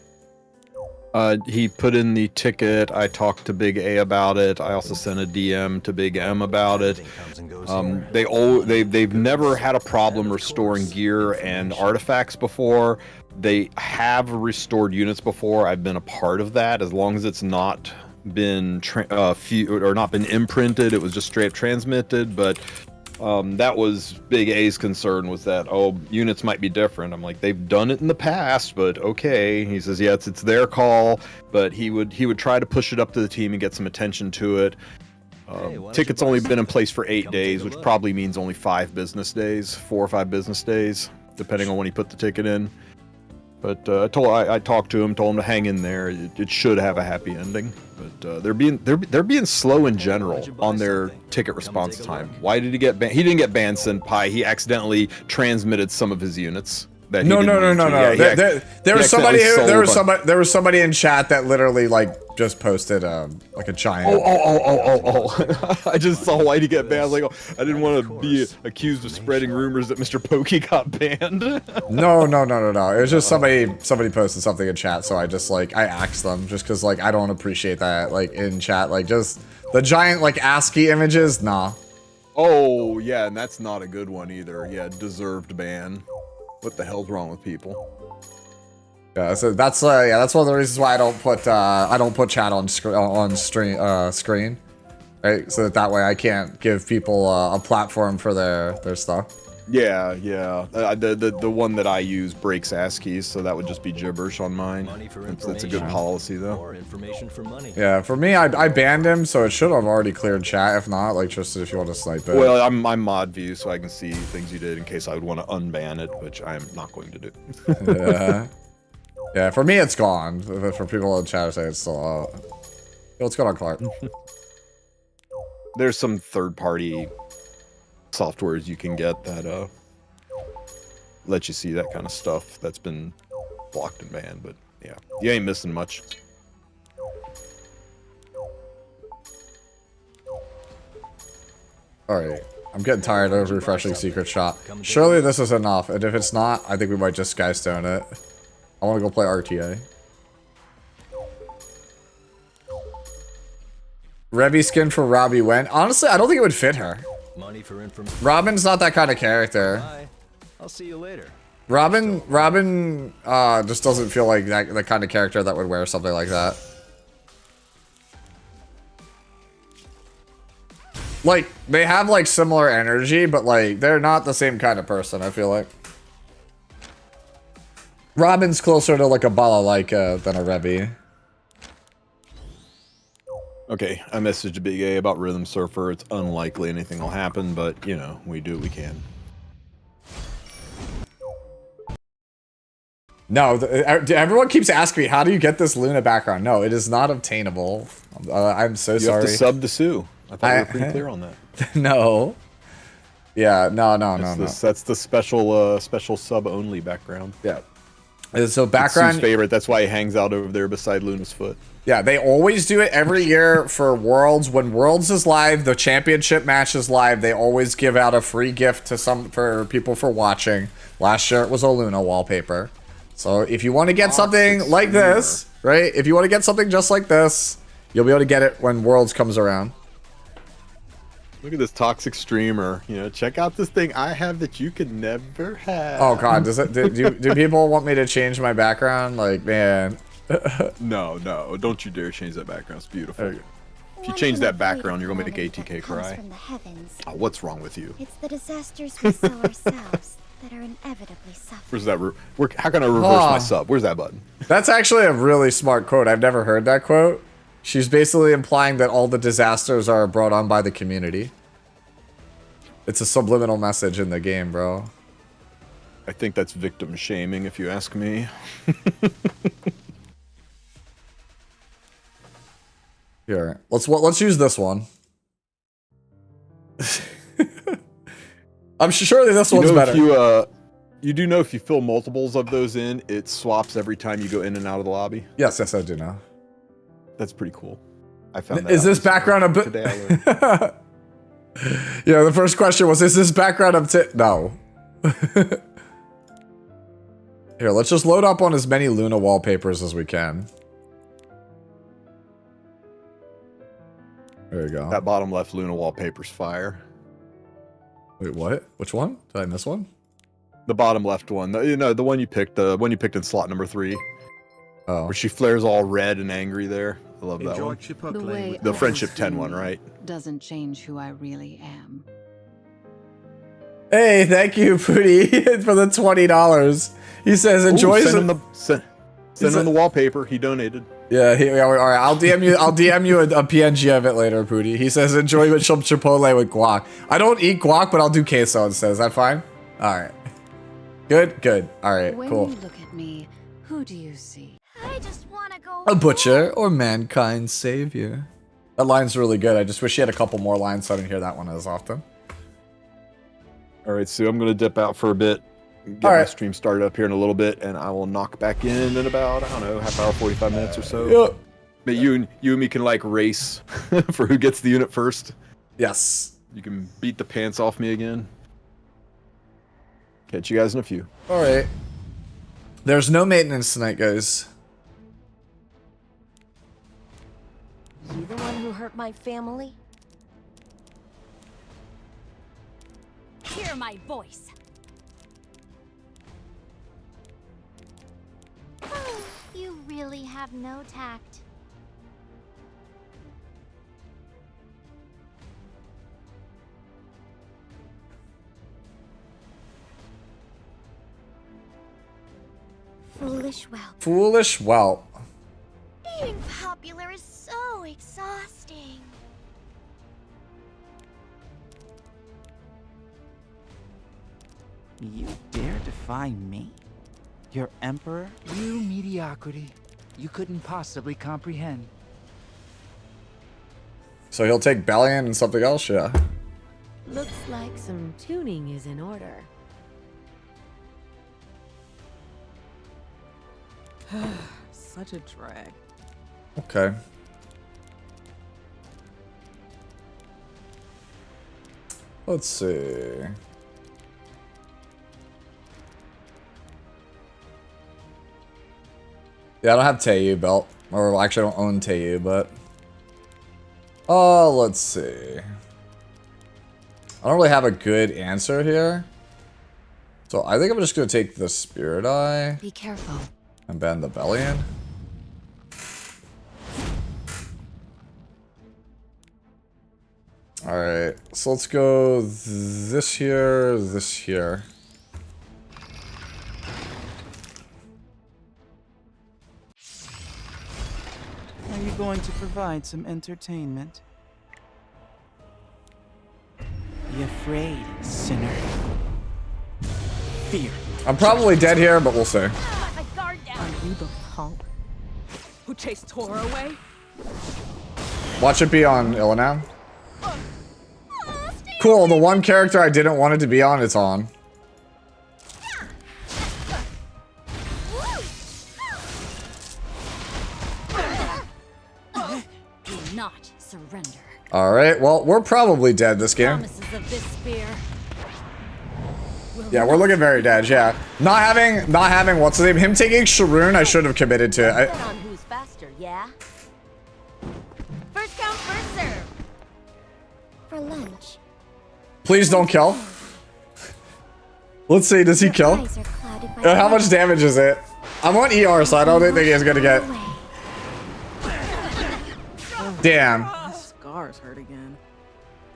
He put in the ticket. I talked to Big A about it. I also sent a DM to Big M about it. everything comes and goes here. They've never had a problem restoring gear and artifacts before. They have restored units before. I've been a part of that. As long as it's not been not been imprinted, it was just straight up transmitted. But that was Big A's concern, was that, oh, units might be different. I'm like, they've done it in the past, but okay. He says, yeah, it's their call, but he would try to push it up to the team and get some attention to it. Ticket's only been in place for 8 days, which probably means only 5 business days, 4 or 5 business days, depending on when he put the ticket in. But I talked to him, told him to hang in there. It should have a happy ending. But they're being slow in general on their ticket response time. Why did he get banned? He didn't get banned, Senpai. He accidentally transmitted some of his units. No. Yeah, there was somebody in chat that literally like just posted like a giant. Oh! I just saw why he get banned. I was like, oh, I didn't want to be accused of spreading rumors that Mr. Pokey got banned. No. It was just somebody posted something in chat, so I just like I axed them just because like I don't appreciate that like in chat, like just the giant like ASCII images. Nah. Oh yeah, and that's not a good one either. Yeah, deserved ban. What the hell's wrong with people? Yeah, so that's one of the reasons why I don't put chat on screen, right? So that way I can't give people a platform for their stuff. Yeah. The one that I use breaks ASCII, so that would just be gibberish on mine. That's a good policy though. More information for money. Yeah, for me, I banned him, so it should have already cleared chat. If not, like just if you want to snipe it. Well, I'm mod view, so I can see things you did in case I would want to unban it, which I am not going to do. Yeah, for me it's gone. For people in chat, say it's still out. What's going on, Clark? There's some third-party softwares you can get that let you see that kind of stuff that's been blocked and banned, but yeah, you ain't missing much. Alright, I'm getting tired of refreshing Secret Shop. Surely this is enough, and if it's not, I think we might just Skystone it. I want to go play RTA. Revy skin for Robbie when? Honestly, I don't think it would fit her. Money for information. Robin's not that kind of character. Bye. I'll see you later. Robin just doesn't feel like that the kind of character that would wear something like that. Like, they have like similar energy, but like they're not the same kind of person, I feel like. Robin's closer to like a balalaika than a Revy. Okay, I messaged Big A about Rhythm Surfer. It's unlikely anything will happen, but you know, we do what we can. No, everyone keeps asking me, how do you get this Luna background? No, it is not obtainable. I'm so sorry. You have to sub to Sue. I thought we were pretty clear on that. No. Yeah, no. That's the special special sub only background. Yeah. So background. It's Sue's favorite. That's why he hangs out over there beside Luna's foot. Yeah, they always do it every year for Worlds. When Worlds is live, the championship match is live. They always give out a free gift to for people for watching. Last year it was a Luna wallpaper. So if you want to get something like this, right? If you want to get something just like this, you'll be able to get it when Worlds comes around. Look at this toxic streamer. You know, check out this thing I have that you could never have. Oh God, do people want me to change my background? Like, man. No, don't you dare change that background. It's beautiful. If you change that background, you're gonna make ATK cry. Oh, what's wrong with you? It's the disasters we sow ourselves that are inevitably suffering. Where's that? How can I reverse my sub? Where's that button? That's actually a really smart quote. I've never heard that quote. She's basically implying that all the disasters are brought on by the community. It's a subliminal message in the game, bro. I think that's victim shaming, if you ask me. Here, let's use this one. I'm sure that this one's better. You do know if you fill multiples of those in, it swaps every time you go in and out of the lobby. Yes, I do know. That's pretty cool. I found that. Is this background a bit? Today I learned. Yeah, the first question was, is this background of no. Here, let's just load up on as many Luna wallpapers as we can. There you go. That bottom left Luna wallpaper's fire. Wait, what? Which one? Did I miss one? The bottom left one. The one you picked. The one you picked in slot number 3. Oh. Where she flares all red and angry there. I love that one. The Friendship 10 one, right? Doesn't change who I really am. Hey, thank you, Pooty, for the $20. He says, enjoy. Send him the wallpaper. He donated. Yeah, all right. I'll DM you a PNG of it later, Pooty. He says, enjoy with Chipotle with guac. I don't eat guac, but I'll do queso instead. Is that fine? All right. Good. All right, cool. When you look at me, who do you see? I just want to go. A butcher or mankind's savior. That line's really good. I just wish she had a couple more lines so I didn't hear that one as often. All right, Sue, I'm going to dip out for a bit. Get my stream started up here in a little bit, and I will knock back in about, I don't know, half hour, 45 minutes or so. Yep. But you and me can, like, race for who gets the unit first. Yes. You can beat the pants off me again. Catch you guys in a few. All right. There's no maintenance tonight, guys. You the one who hurt my family? Hear my voice. You really have no tact. Foolish whelp. Foolish whelp. Being popular is so exhausting. You dare defy me? Your emperor? You mediocrity. You couldn't possibly comprehend. So he'll take Bellion and something else, yeah. Looks like some tuning is in order. Such a drag. Okay. Let's see. Yeah, I don't have Teiyu belt. Or actually, I don't own Teiyu, but... let's see. I don't really have a good answer here. So I think I'm just going to take the Spirit Eye. Be careful. And ban the Bellion. Alright, so let's go this here, this here. Are you going to provide some entertainment? Be afraid, sinner. Fear. I'm probably dead here, but we'll see. Are you the punk who chased Tora away? Watch it be on Illinam. Cool, the one character I didn't want it to be on, it's on. Do not surrender. Alright, well, we're probably dead this game. Promises of this spear. Yeah, we're looking very dead, yeah. Not having what's his name? Him taking Sharoon, I should have committed to it. Bet on who's faster, yeah? First come, first serve. For lunch. Please don't kill. Let's see, does he kill? Eyes are clouded by How much damage is it? I'm on ER, so I don't think he's gonna get... Damn. My scars hurt again.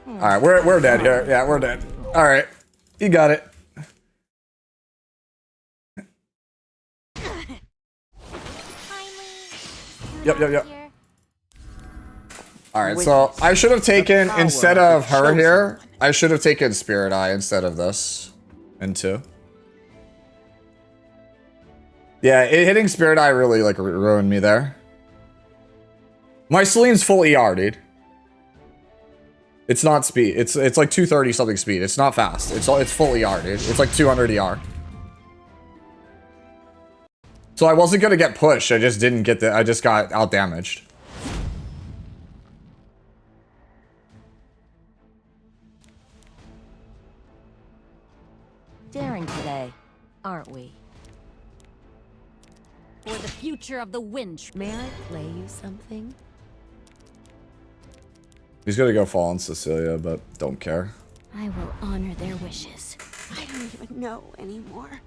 Alright, we're dead here. Yeah, we're dead. Alright. You got it. Yep. Alright, so I should have taken, instead of her here, I should have taken Spirit Eye instead of this. And 2. Yeah, hitting Spirit Eye really, like, ruined me there. My Celine's full ER, dude. It's not speed. It's like 230 something speed. It's not fast. It's full ER, dude. It's like 200 ER. So I wasn't gonna get pushed. I just didn't get the. I just got out damaged. Daring today, aren't we? For the future of the winch. May I play you something? He's gonna go fall on Cecilia, but don't care. I will honor their wishes. I don't even know anymore.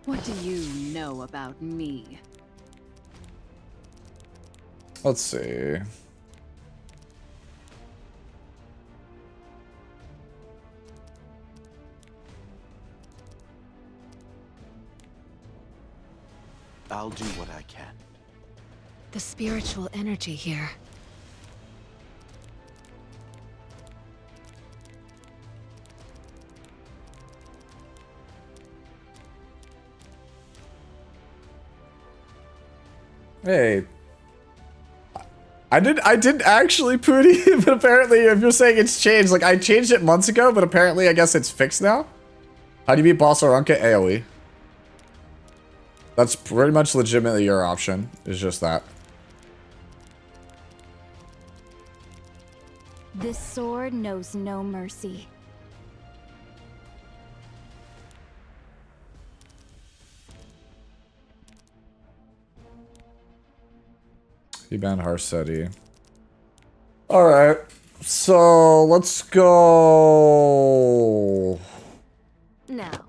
What do you know about me? Let's see. I'll do what I can. The spiritual energy here. Hey. I did actually, Pooty, but apparently if you're saying it's changed, like I changed it months ago, but apparently I guess it's fixed now. How do you beat Boss Arunca? AoE. That's pretty much legitimately your option, is just that. This sword knows no mercy. He banned Harsetti. Alright. So let's go. Now,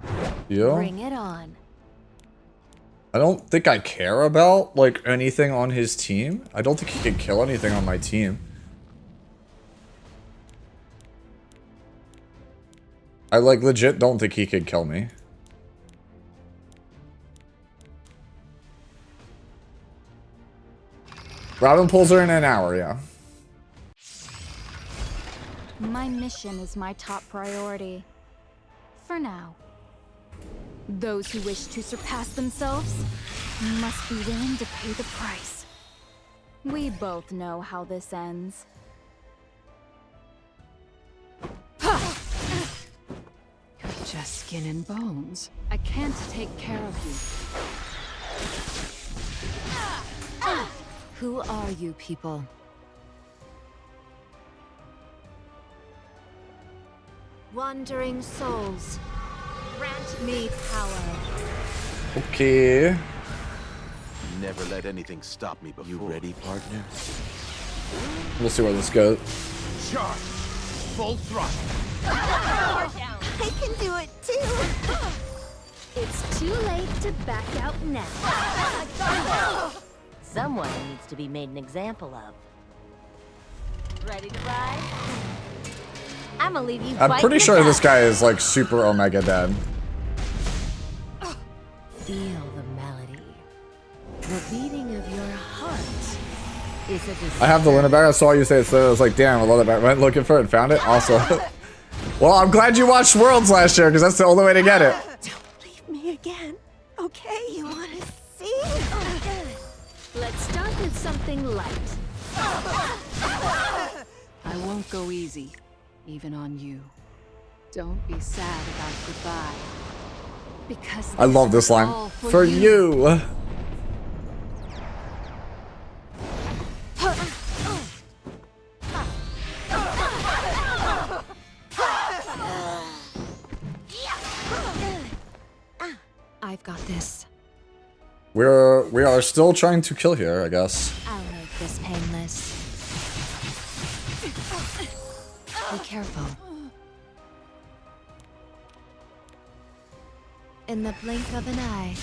Yeah. bring it on. I don't think I care about like anything on his team. I don't think he can kill anything on my team. I like legit don't think he could kill me. Robin pulls her in an hour, yeah. My mission is my top priority. For now. Those who wish to surpass themselves must be willing to pay the price. We both know how this ends. You're just skin and bones. I can't take care of you. Who are you people? Wandering souls, grant me power. Okay. Never let anything stop me before. You ready, partner? We'll see where this goes. Charge! Full throttle! I can do it too. It's too late to back out now. Someone needs to be made an example of. Ready to ride? I'm gonna leave you. I'm pretty sure this guy is like super Omega dead. Feel the melody. The beating of your heart is a desire. I have the Luna bag. I saw you say it, so I was like, damn, I love that bag. Went looking for it and found it. Also, well, I'm glad you watched Worlds last year because that's the only way to get it. Don't leave me again, okay? You wanna see? Let's start with something light. I won't go easy, even on you. Don't be sad about goodbye. Because I love this line. all For you. I've got this. We are still trying to kill here, I guess. I'll make this painless. Be careful. In the blink of an eye.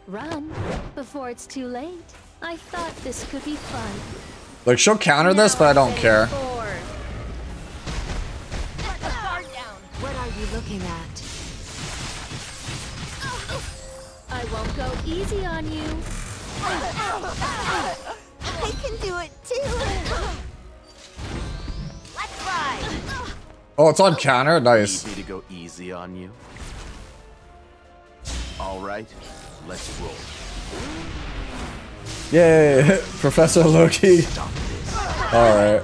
Run before it's too late. I thought this could be fun. Like, she'll counter this, but I don't care. Let the guard down. What are you looking at? I won't go easy on you. I can do it too. Let's ride. Oh, it's on counter? Nice. Easy to go easy on you. All right, let's roll. Yay, Professor Loki. Alright.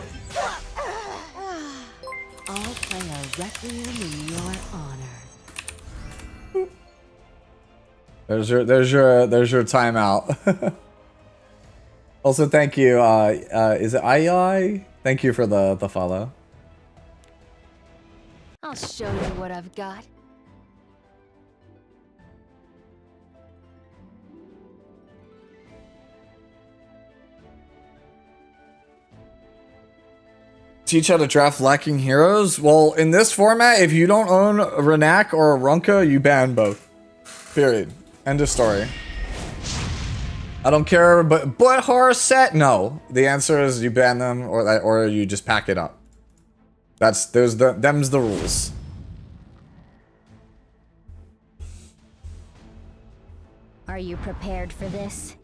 I'll play a requiem in your honor. There's your timeout. Also, thank you. Is it II? Thank you for the follow. I'll show you what I've got. Teach how to draft lacking heroes? Well, in this format, if you don't own a Renak or a Runka, you ban both. Period. End of story. I don't care, but horror set? No. The answer is you ban them or you just pack it up. Them's the rules. Are you prepared for this?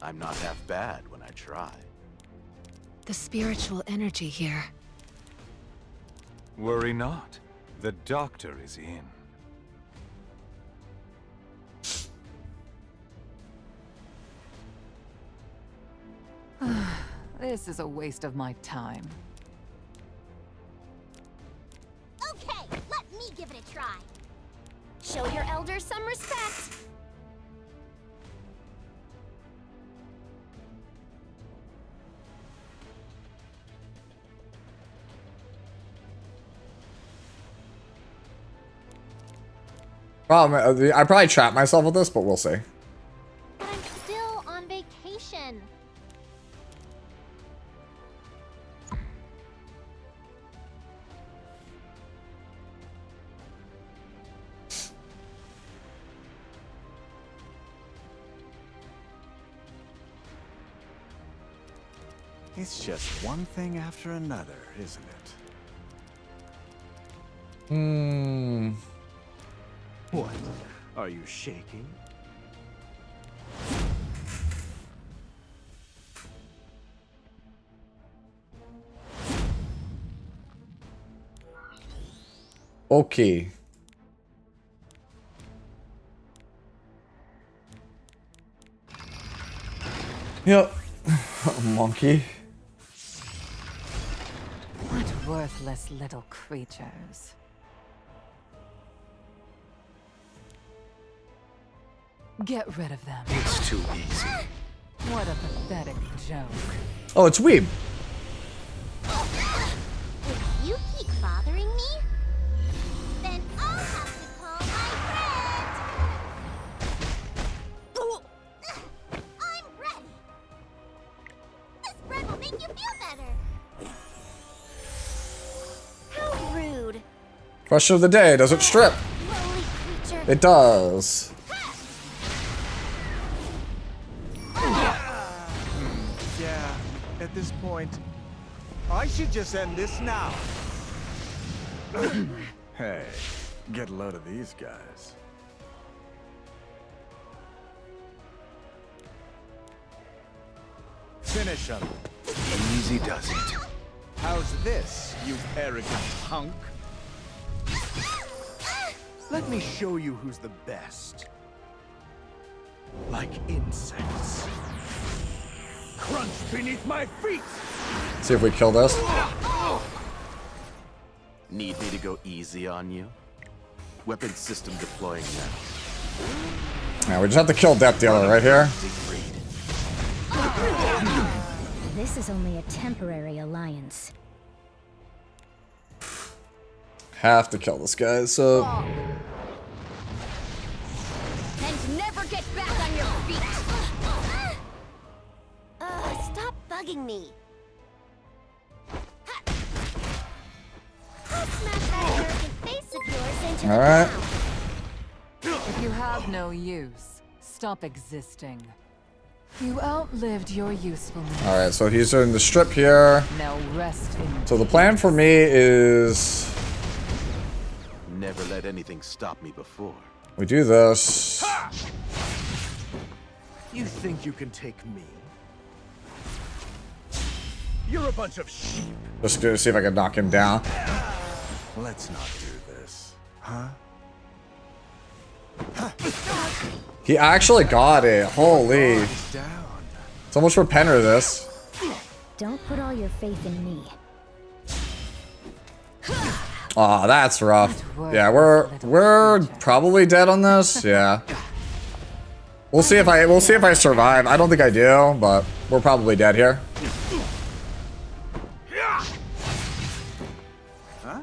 I'm not half bad when I try. The spiritual energy here. Worry not. The doctor is in. This is a waste of my time. Okay, let me give it a try. Show your elders some respect. Problem, I probably trap myself with this, but we'll see. I'm still on vacation. It's just one thing after another, isn't it? Hmm. What? Are you shaking? Okay. Yep. Monkey. What worthless little creatures. Get rid of them. It's too easy. What a pathetic joke. Oh, it's Weeb. If you keep bothering me, then I'll have to call my friend. I'm ready. This bread will make you feel better. How rude. Question of the day, does it strip? Lowly creature. It does. Yeah, at this point, I should just end this now. Hey, get a load of these guys. Finish them. Easy does it. How's this, you arrogant punk? Let me show you who's the best. Like insects. Crunch beneath my feet! See if we kill this. Need me to go easy on you? Weapon system deploying now. Yeah, we just have to kill Death Dealer right here. This is only a temporary alliance. Have to kill this guy, so... And never get back on your feet! Stop bugging me. I'll smash that arrogant face of yours into the Alright. ground. If you have no use, stop existing. You outlived your usefulness. Alright, so he's in the strip here. Now rest in So the plan for me is... Never let anything stop me before. we do this. You think you can take me? You're a bunch of sheep. Just gonna see if I can knock him down. Let's not do this, huh? He actually got it. Holy. Down. So much for Penner this. Don't put all your faith in me. Aw, that's rough. Yeah, we're probably dead on this. Yeah. We'll see if I survive. I don't think I do, but we're probably dead here. Huh?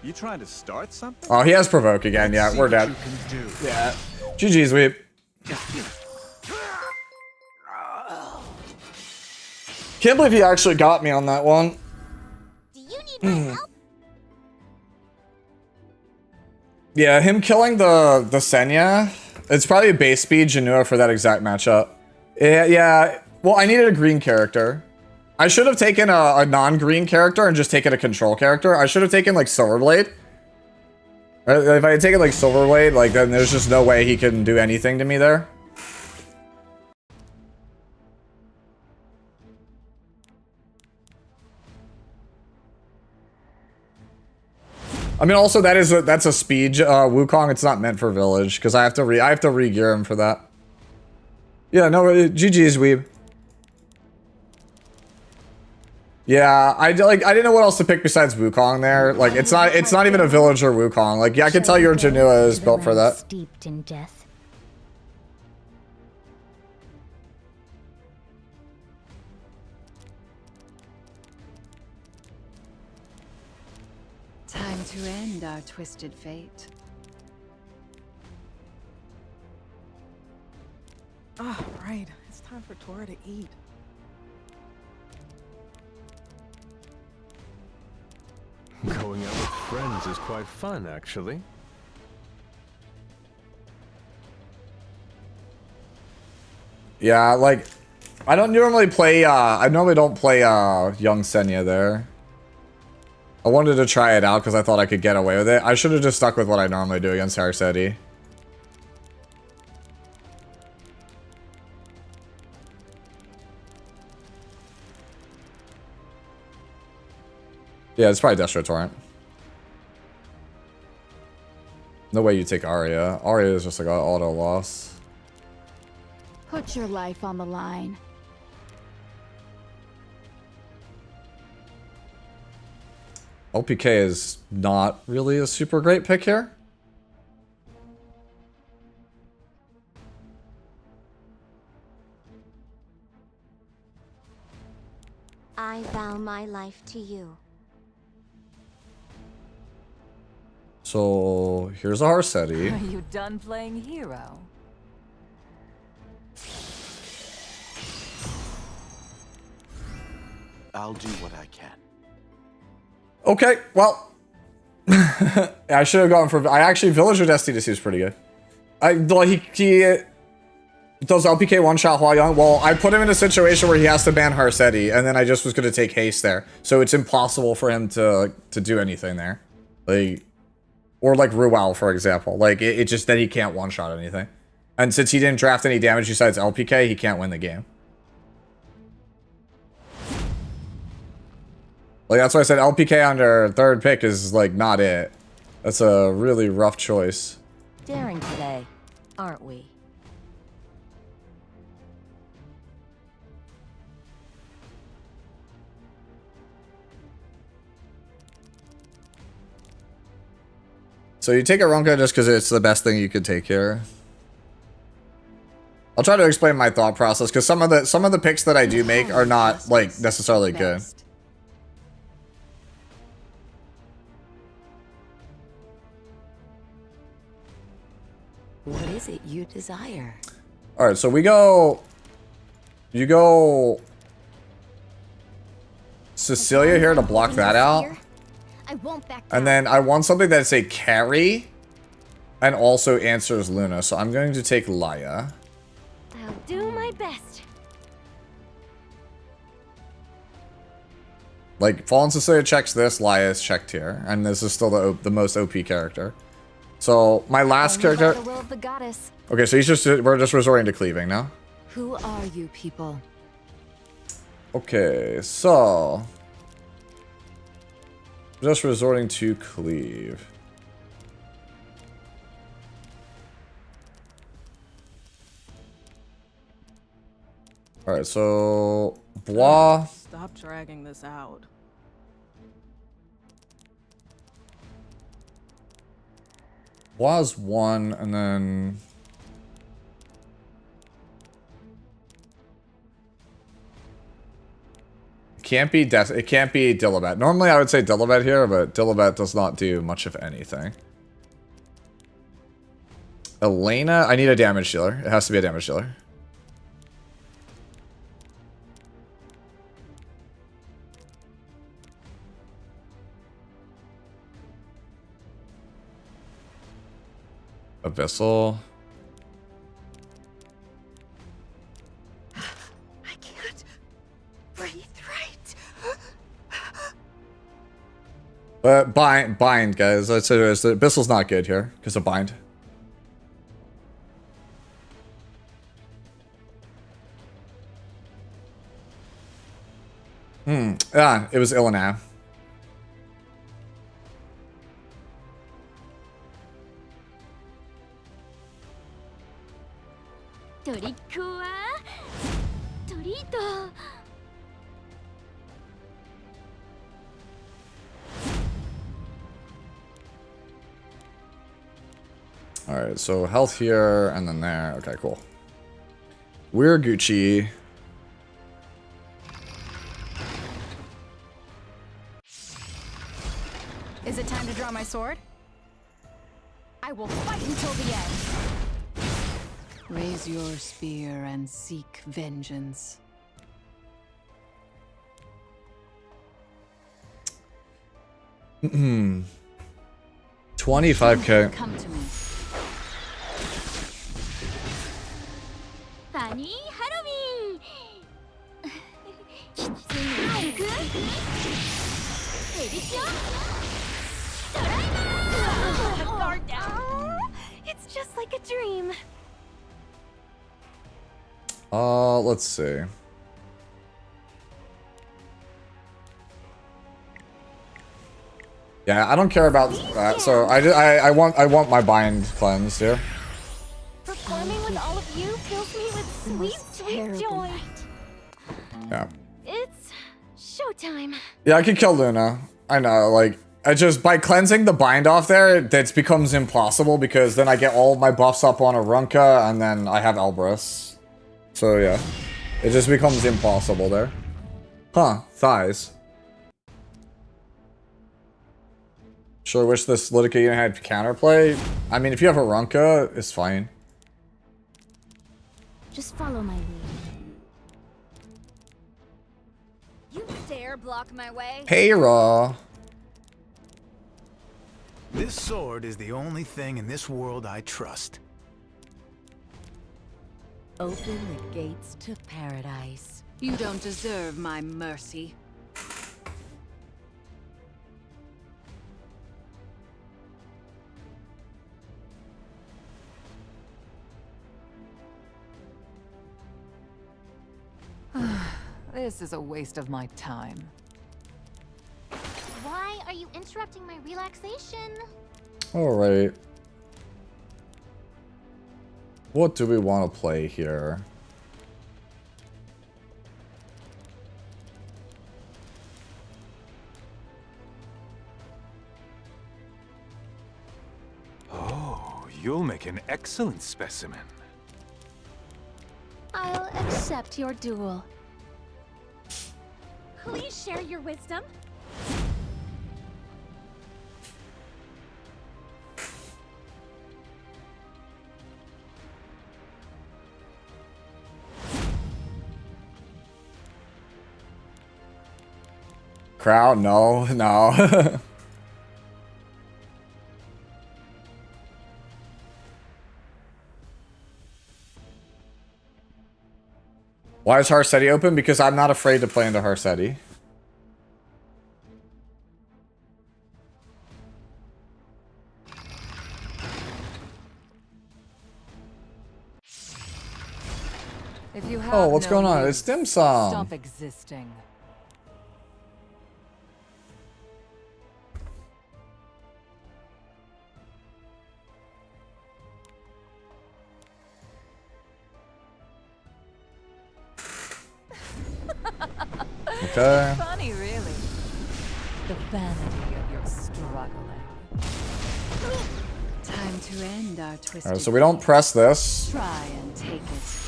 You trying to start something? Oh, he has provoke again. Yeah, we're dead. Yeah. GG's, Weep. Can't believe he actually got me on that one. Do you need my help? Yeah, him killing the Senya. It's probably a base speed Janua for that exact matchup. Yeah. Well, I needed a green character. I should have taken a non-green character and just taken a control character. I should have taken like Silverblade. If I had taken like Silverblade, like then there's just no way he can do anything to me there. I mean, also that's a speed Wukong. It's not meant for village because I have to re-gear him for that. Yeah, no, GG's Weeb. Yeah, I didn't know what else to pick besides Wukong there. Like it's not even a villager Wukong. Like yeah, I can tell your Janua is built for that. Steeped in death. Time to end our twisted fate. Oh, right. It's time for Tora to eat. Going out with friends is quite fun, actually. Yeah, like I normally don't play young Senya there. I wanted to try it out because I thought I could get away with it. I should have just stuck with what I normally do against Harseti. Yeah, it's probably Destro Torrent. No way you take Arya. Arya is just like an auto loss. Put your life on the line. LPK is not really a super great pick here. my life to you. So here's a Harsetti. Are you done playing hero? I'll do what I can. Okay, well. I should have gone for... I actually... Villager Destiny seems pretty good. He does LPK one-shot Hua Young. Well, I put him in a situation where he has to ban Harsetti, and then I just was going to take haste there. So it's impossible for him to do anything there. Like... Or like Rual, for example. Like, it just that he can't one-shot anything. And since he didn't draft any damage besides LPK, he can't win the game. Like, that's why I said LPK under third pick is, like, not it. That's a really rough choice. Daring today, aren't we? So you take a Ronka just because it's the best thing you could take here. I'll try to explain my thought process because some of the picks that I do make are not like necessarily good. What is it you desire? All right, so we go. You go. Cecilia here to block that out. I won't back And then I want something that's a carry and also answers Luna. So I'm going to take Laya. I'll do my best. Like, Fallen Cecilia checks this, Laya is checked here. And this is still the most OP character. So, my last character... The will of the goddess. Okay, so we're just resorting to cleaving now. Who are you people? Okay, so... Just resorting to cleave. Alright, so... Bois... Stop dragging this out. Was one, and then... It can't be Dillabat. Normally I would say Dillabat here, but Dillabat does not do much of anything. Elena, I need a damage dealer. It has to be a damage dealer. Abyssal. I can't breathe right. But bind, guys. I'd say the Abyssal's not good here because of bind. Yeah, it was Ilana. Alright, so health here and then there. Okay, cool. We're Gucci. Is it time to draw my sword? I will fight until the end. Raise your spear and seek vengeance. Hmm. 25k. Come to me. Funny Halloween. Guard down. It's just like a dream. Let's see. Yeah, I don't care about that. So I want my bind cleansed here. Performing with all of you fills me with sweet joy. Yeah. It's showtime. Yeah, I can kill Luna. I know, like, I just, by cleansing the bind off there, that becomes impossible because then I get all of my buffs up on a Runka and then I have Elbrus. So yeah, it just becomes impossible there. Huh, thighs. Sure wish this Litica unit had counterplay. I mean, if you have a Runka, it's fine. Just follow my lead. You dare block my way? Hey, Raw. This sword is the only thing in this world I trust. Open the gates to paradise. You don't deserve my mercy. This is a waste of my time. Why are you interrupting my relaxation? Alright. What do we want to play here? Oh, you'll make an excellent specimen. I'll accept your duel. Please share your wisdom. Crowd? No, no. Why is Harsetti open? Because I'm not afraid to play into Harsetti. If you have Oh, what's no going on? use, It's dim sum. Stop existing. Okay. Funny, really. The vanity of your struggling. Time to end our twisted. Alright, so we don't press this. Try and take it.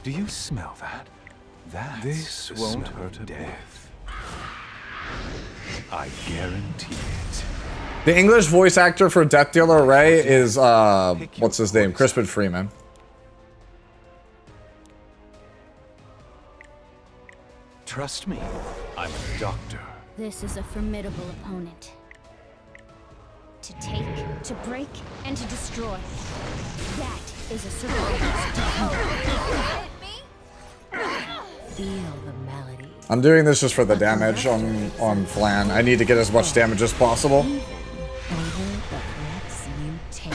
Do you smell that? This won't hurt a death. I guarantee it. The English voice actor for Death Dealer Ray is, what's his name? Crispin Freeman. Trust me, I'm a doctor. This is a formidable opponent. To take, to break, and to destroy. That is a survivor's Feel the malady. I'm doing this just for the damage on Flan. I need to get as much damage as possible. Over the breaths you take.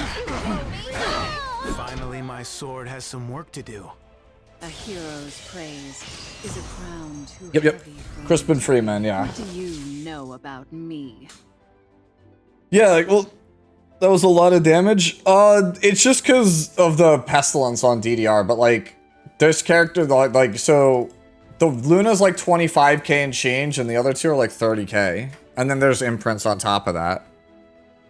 Finally, my sword has some work to do. A hero's praise is a crown too Yep, yep. heavy for Crispin me. Freeman, yeah. What do you know about me? Yeah, like, well, that was a lot of damage. It's just because of the pestilence on DDR, but like, this character, like, so the Luna's like 25k and change, and the other two are like 30k, and then there's imprints on top of that.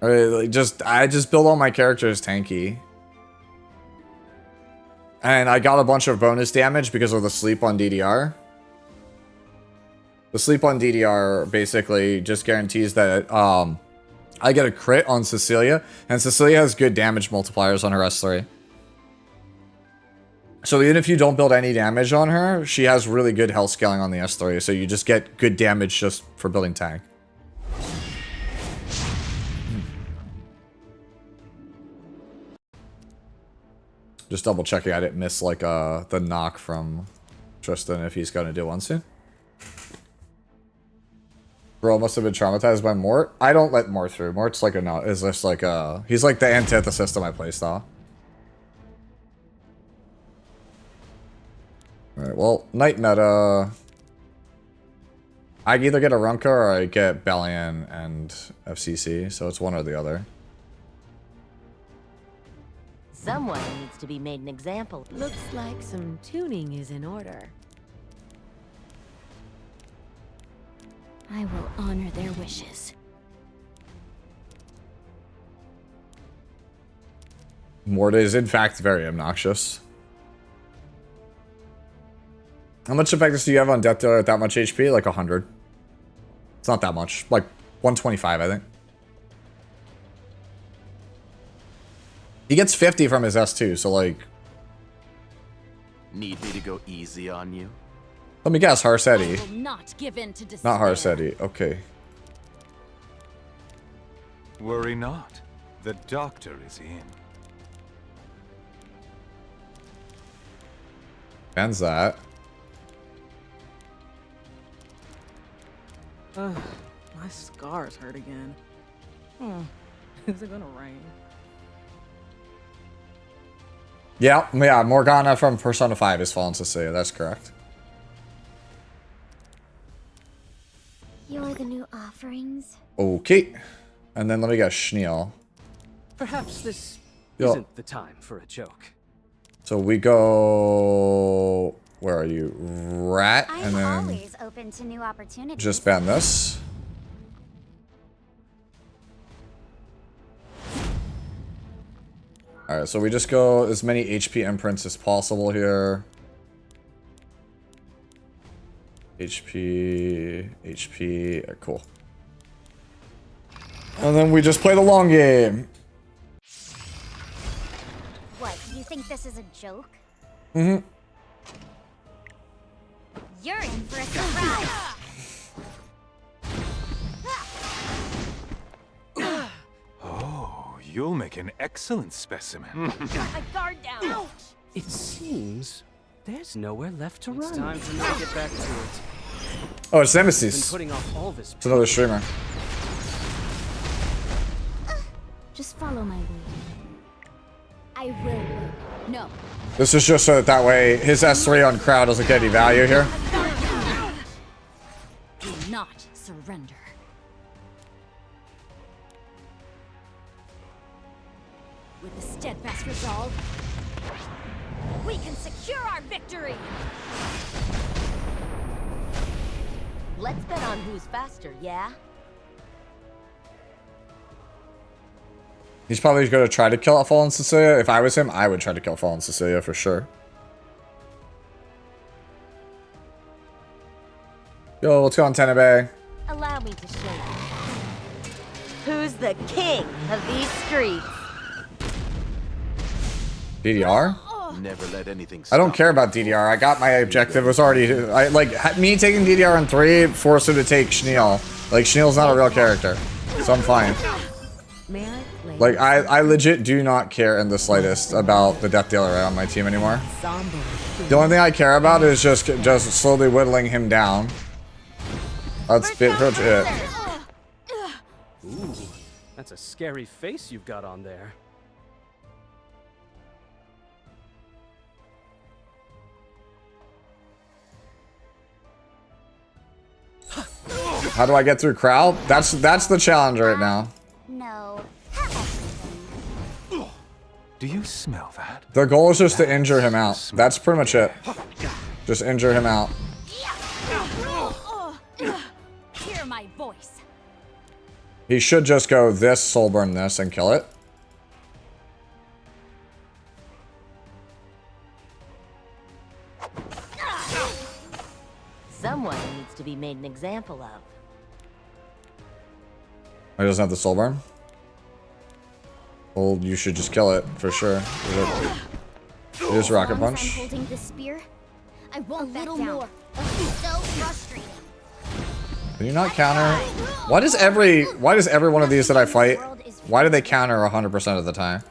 Like, I just build all my characters tanky. And I got a bunch of bonus damage because of the sleep on DDR. The sleep on DDR basically just guarantees that I get a crit on Cecilia, and Cecilia has good damage multipliers on her S3. So even if you don't build any damage on her, she has really good health scaling on the S3, so you just get good damage just for building tank. Just double checking I didn't miss like the knock from Tristen if he's gonna do one soon. Bro must have been traumatized by Mort. I don't let Mort through. Mort's like is just like he's like the antithesis to my playstyle. Alright, well, night meta. I either get a Runka or I get Bellion and FCC, so it's one or the other. Someone needs to be made an example. Looks like some tuning is in order. I will honor their wishes. Mort is in fact very obnoxious. How much effectiveness do you have on Death Dealer at that much HP? Like 100. It's not that much. Like 125, I think. He gets 50 from his S2, so like... Need me to go easy on you? Let me guess, Harsetti. I will not give in to despair. Not Harsetti, okay. Worry not. The doctor is in. Ends that. My scars hurt again. Is it gonna rain? Yeah, Morgana from Persona 5 is Fallen Cecilia, that's correct. You're the new offerings. Okay. And then let me guess, Schneal. Perhaps this Yo. isn't the time for a joke. So we go... Where are you? Rat, and I'm then always open to new opportunities. just ban this. Alright, so we just go as many HP imprints as possible here. HP, cool. And then we just play the long game. What, you think this is a joke? Mm-hmm. You're in for a surprise. Oh, you'll make an excellent specimen. Got my guard down. It seems there's nowhere left to run. It's time for me to get back to it. Oh, it's Been Nemesis. putting off all this. It's another streamer. Just follow my lead. I will win. No. This is just so that way his S3 on crowd doesn't get any value here. Do not surrender. With a steadfast resolve, we can secure our victory. Let's bet on who's faster, yeah? He's probably going to try to kill Fallen Cecilia. If I was him, I would try to kill Fallen Cecilia for sure. Yo, what's going on, Tenebe? Allow me to show you. Who's the king of these streets? DDR? Never let anything I don't stop care about DDR. I got my objective. It was already... me taking DDR in 3 forced him to take Schneal. Like, Schneal's not a real character. So I'm fine. Like, I legit do not care in the slightest about the Death Dealer on my team anymore. The only thing I care about is just slowly whittling him down. That's pretty much it. Ooh, that's a scary face you've got on there. How do I get through crowd? That's the challenge right now. No. Do you smell that? The goal is just to injure him out. That's pretty much it. Just injure him out. Hear my voice. He should just go this, soulburn this, and kill it. Someone needs to be made an example of. He doesn't have the soulburn? Well, you should just kill it, for sure. You just rocket As long as punch. I'm holding the spear, I won't back down. More. So frustrating. Can you not counter? Why does every one of these that I fight, why do they counter 100% of the time?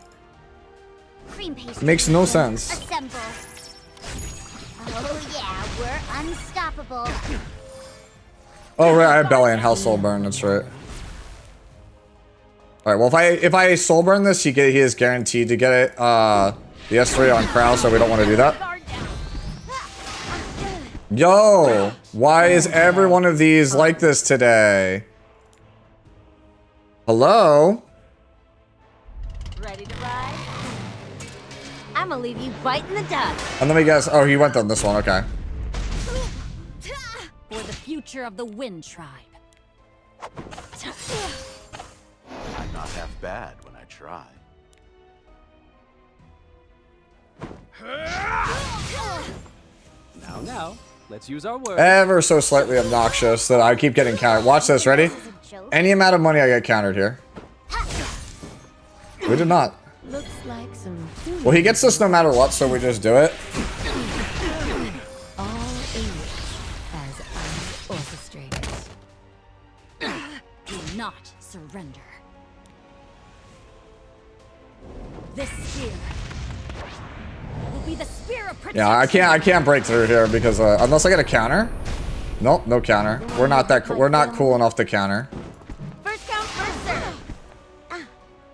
Cream paste. Makes no sense. Assemble. Oh yeah, we're unstoppable. Oh right, I have belly and hell soulburn, that's right. Alright, well if I soulburn this, he is guaranteed to get it the S3 on Crow, so we don't want to do that. Yo! Why is every one of these like this today? Hello? Ready to ride? I'm gonna leave you biting the dust. And let me guess. Oh, he went on this one. Okay. For the future of the Wind Tribe. I'm not half bad when I try. Now, Let's use our words. Ever so slightly obnoxious that I keep getting countered. Watch this, ready? Any amount of money I get countered here. We did not. Looks like some. Well, he gets this no matter what, so we just do it. All English as unorchestrated. Do not surrender. This spear will be the spear of protection. Yeah, I can't break through here because unless I get a counter. Nope, no counter. We're not cool enough to counter. First come, first serve.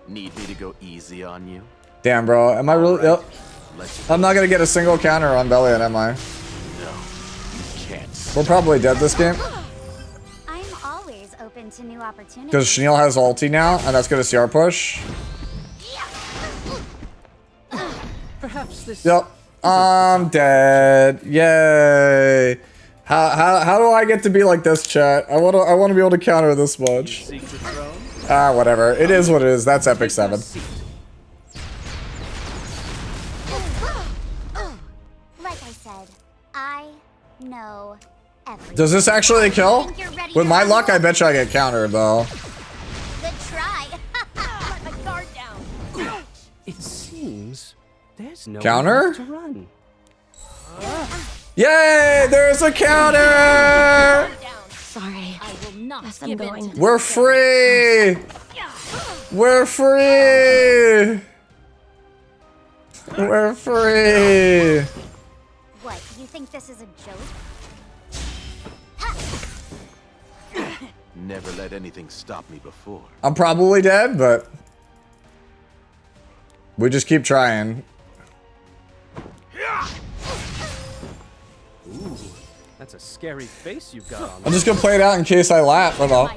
Need me to go easy on you? Damn, bro. Am I really? Yep. I'm not gonna get a single counter on Bellion, am I? No, you can't. We're probably dead this game. I'm always open to new opportunities. Because Chenille has ulti now, and that's gonna CR push. Perhaps this. Yep. I'm dead. Yay. How do I get to be like this, chat? I wanna be able to counter this much. Ah, whatever. It is what it is. That's Epic 7. Like I said, I know everything. Does this actually kill? With my luck, I bet you I get countered though. Good try. Let my guard down. It seems there's no Counter? to run. Yay! There's a counter! Sorry, I will not Yes, I'm give going. in to We're free! We're free! We're free! What, you think this is a joke? Never let anything stop me before. I'm probably dead, but we just keep trying. Ooh, that's a scary face you've got on. I'm just gonna play it out in case I laugh. Or no.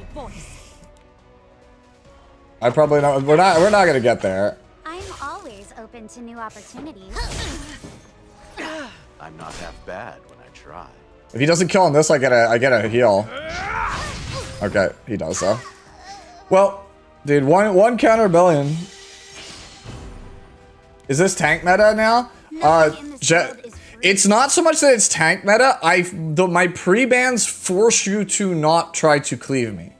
I probably not. We're not gonna get there. I'm always open to new opportunities. I'm not half bad when I try. If he doesn't kill on this, I get a heal. Okay, he does though. Well, dude, one counter billion. Is this tank meta now? It's not so much that it's tank meta. My pre-bans force you to not try to cleave me.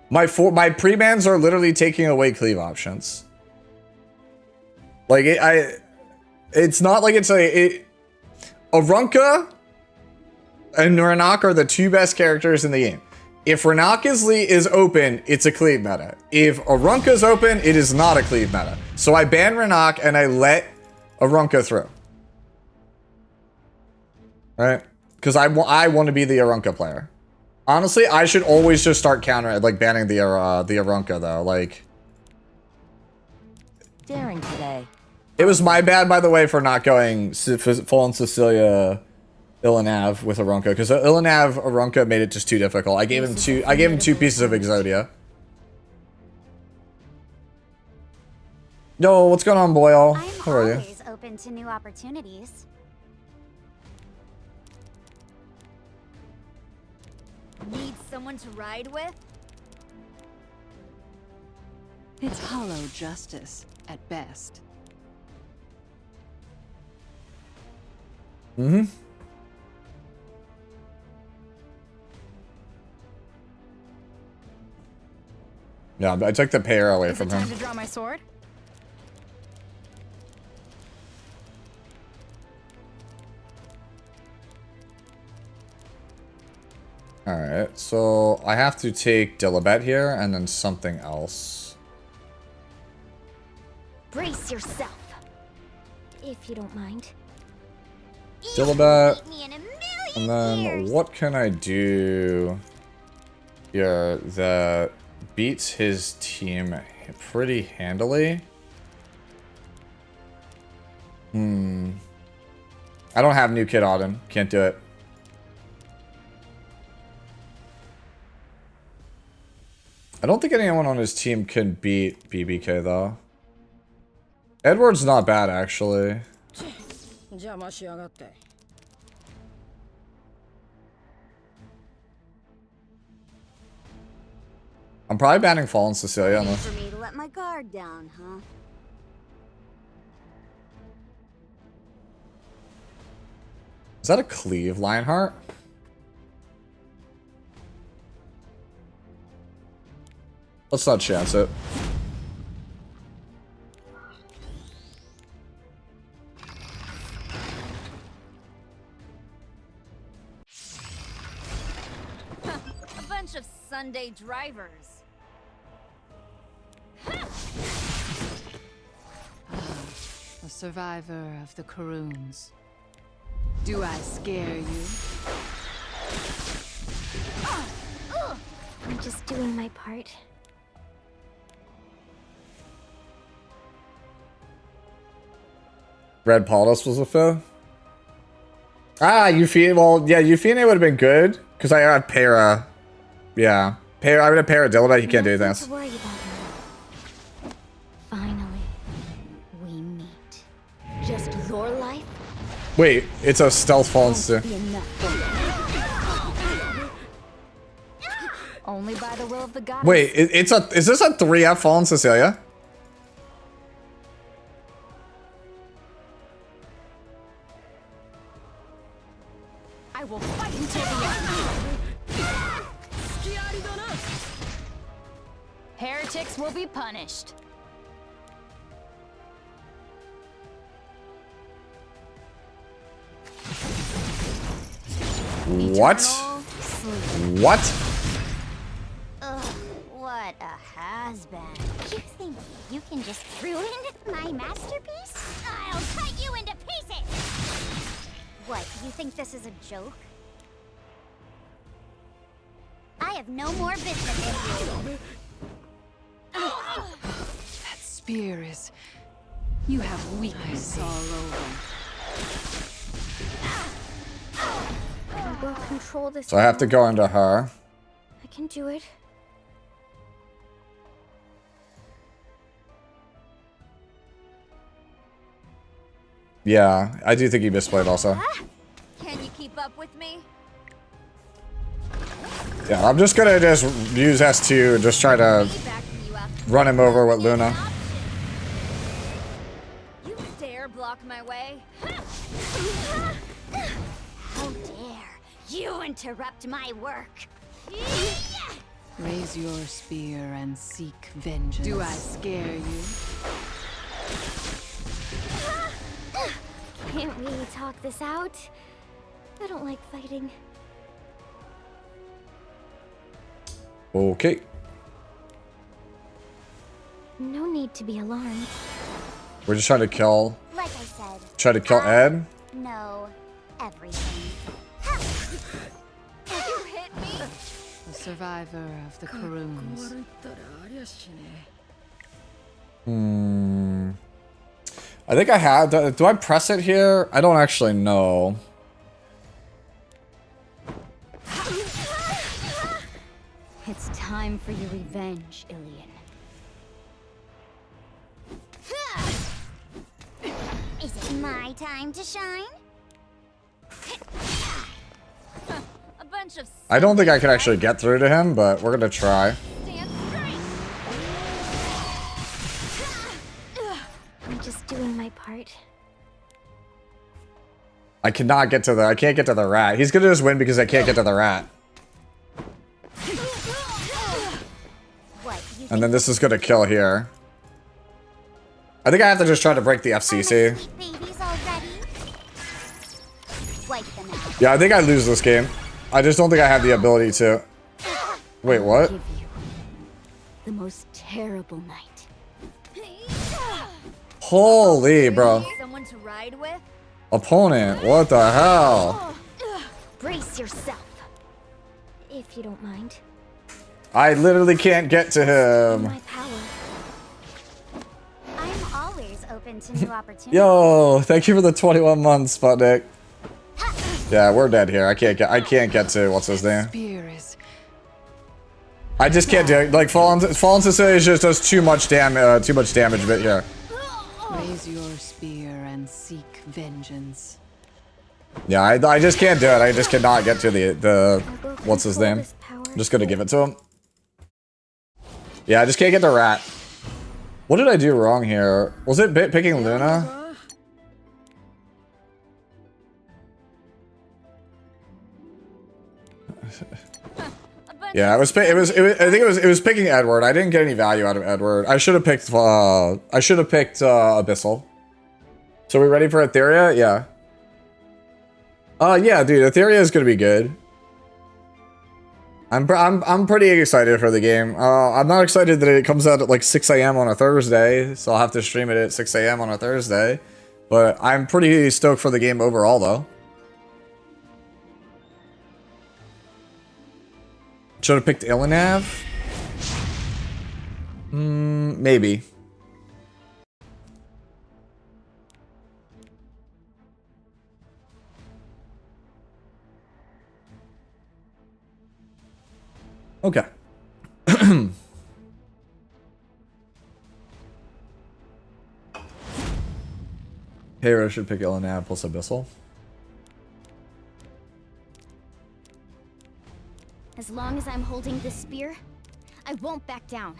My pre-bans are literally taking away cleave options. Like it's not like it's Arunca and Renak are the two best characters in the game. If Renak is open, it's a cleave meta. If Arunca's open, it is not a cleave meta. So I ban Renak and I let Arunca through. Right? Because I want to be the Arunca player. Honestly, I should always just start countering, like banning the Arunca though. Like, Daring today. it was my bad, by the way, for not going Fallen Cecilia Illinav with Arunca, because Illinav Arunca made it just too difficult. I gave him two pieces of Exodia. Yo, what's going on, Boyle? How are you? I'm always open to new opportunities. Need someone to ride with? It's hollow justice, at best. Mm-hmm. Yeah, but I took the pair away from him. Time to draw my sword? Alright, so I have to take Dilibet here and then something else. Brace yourself, if you don't mind. Dilibet. And then what can I do here that beats his team pretty handily? I don't have new Kid Auden. Can't do it. I don't think anyone on his team can beat BBK though. Edward's not bad actually. I'm probably banning Fallen Cecilia unless... For me to let my guard down, huh? Is that a cleave, Lionheart? Let's not chance it. A bunch of Sunday drivers. A survivor of the Karoons. Do I scare you? I'm just doing my part. Red Paulus was a foe? Ah, Euphine. Well, yeah, Euphine would have been good. Because I got Para. Yeah. I would have Para Dilla, but he can't do this. To worry about now. Finally, we meet. Just your life Wait, it's a stealth falls too. be enough. Only by the will of the goddess. Wait, is this a 3F fallen Cecilia? I will fight until the end. Heretics will be punished. What? What? Ugh, what a has-been. You think you can just ruin my masterpiece? I'll cut you into pieces! What, you think this is a joke? I have no more business with you. That spear is... You have weakness all over. I will control this. So I have to go into her. I can do it. Yeah, I do think he misplayed also. Can you keep up with me? Yeah, I'm just gonna use S2 and just try to run him over with Luna. You dare block my way? How dare you interrupt my work? Raise your spear and seek vengeance. Do I scare you? Can't we talk this out? I don't like fighting. Okay. No need to be alarmed. We're just trying to kill. Like I said. Try to kill Ed. No, everything. You hit me? A survivor of the Karoons. I think I have. Do I press it here? I don't actually know. It's time for your revenge, Ilian. Is it my time to shine? A bunch of I don't think I can actually get through to him, but we're gonna try. I'm just doing my part. I cannot get to the. I can't get to the rat. He's gonna just win because I can't get to the rat. And then this is gonna kill here. I think I have to just try to break the FCC. babies already. Wipe them out. Yeah, I think I lose this game. I just don't think I have the ability to. Wait, what? Give you the most terrible night. Holy, bro. Someone to ride with? Opponent, what the hell? Brace yourself, if you don't mind. I literally can't get to him. My power. I'm always open to new opportunities. Yo, thank you for the 21 months, Sputnik. Yeah, we're dead here. I can't get to what's his name. I just can't do it. Like Fallen Cecilia just does too much damage bit here. Raise your spear and seek vengeance. Yeah, I just can't do it. I just cannot get to the what's his name. I'm just gonna give it to him. Yeah, I just can't get the rat. What did I do wrong here? Was it picking Luna? Yeah, it was. I think it was picking Edward. I didn't get any value out of Edward. I should have picked. Abyssal. So we ready for Etheria? Yeah. Yeah, dude. Etheria is gonna be good. I'm pretty excited for the game. I'm not excited that it comes out at like 6 a.m. on a Thursday, so I'll have to stream it at 6 a.m. on a Thursday. But I'm pretty stoked for the game overall, though. Should have picked Ilinav? Maybe. Okay. Hero should pick Ilinav plus Abyssal. As long as I'm holding this spear, I won't back down.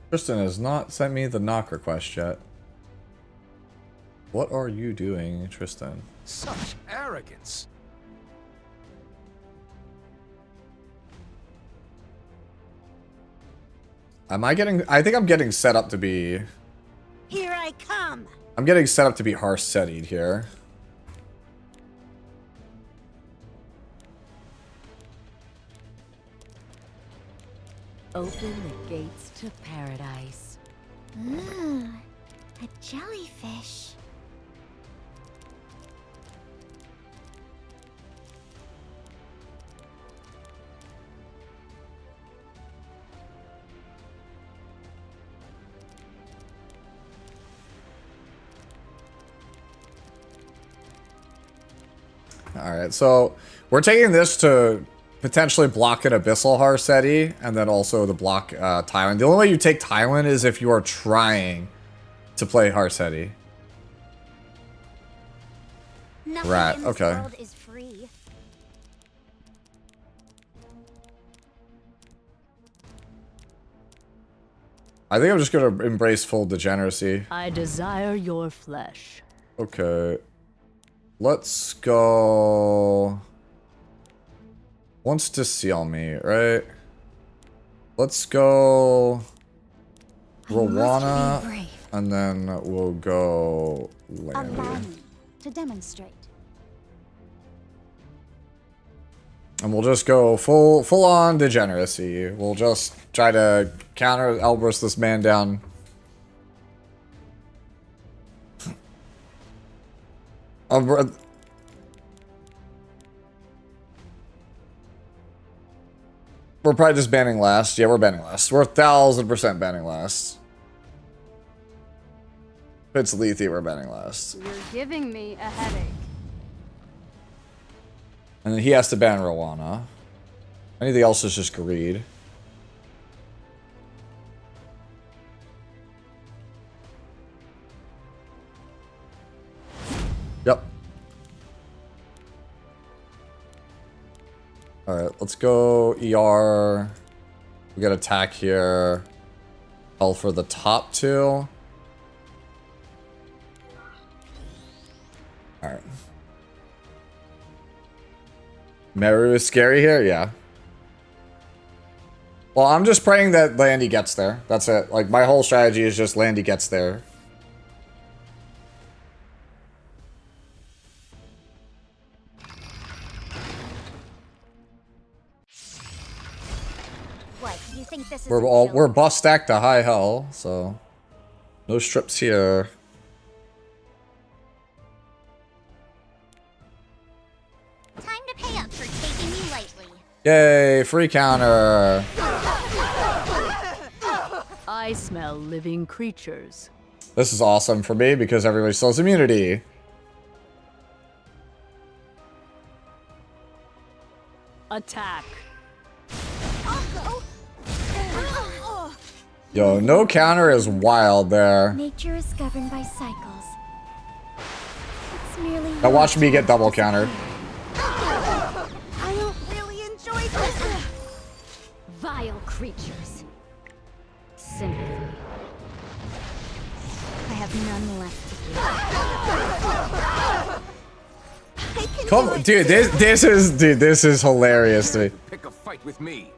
Tristen has not sent me the knock request yet. What are you doing, Tristen? Such arrogance. I think I'm getting set up to be... Here I come. I'm getting set up to be Harseti'd here. Open the gates to paradise. Ooh, a jellyfish. Alright, so we're taking this to potentially block an Abyssal Harseti, and then also to block Tywin. The only way you take Tywin is if you are trying to play Harseti. Nothing Right, in this okay. world is free. I think I'm just gonna embrace full degeneracy. I desire your flesh. Okay. Let's go... Wants to seal me, right? Let's go... Rowana, and then we'll go... Allow Landy. me to demonstrate. And we'll just go full on degeneracy. We'll just try to counter Elbrus this man down. We're probably just banning last. Yeah, we're banning last. We're 1000% banning last. If it's Lethe, we're banning last. You're giving me a headache. And then he has to ban Rowana. Anything else is just greed. Yep. Alright, let's go ER. We got attack here. Hell for the top two. Alright. Meru is scary here? Yeah. Well, I'm just praying that Landy gets there. That's it. Like, my whole strategy is just Landy gets there. What, you think this is We're buff stacked to high hell, so no strips here. time to pay up for taking me lightly? Yay, free counter. I smell living creatures. This is awesome for me because everybody still has immunity. Attack. Yo, no counter is wild there. Nature is governed by cycles. It's merely Now watch me get double countered. I don't really enjoy this. vile creatures. Sympathy. I have none left to give. I can Come, dude, this is hilarious to me. Pick a fight with me.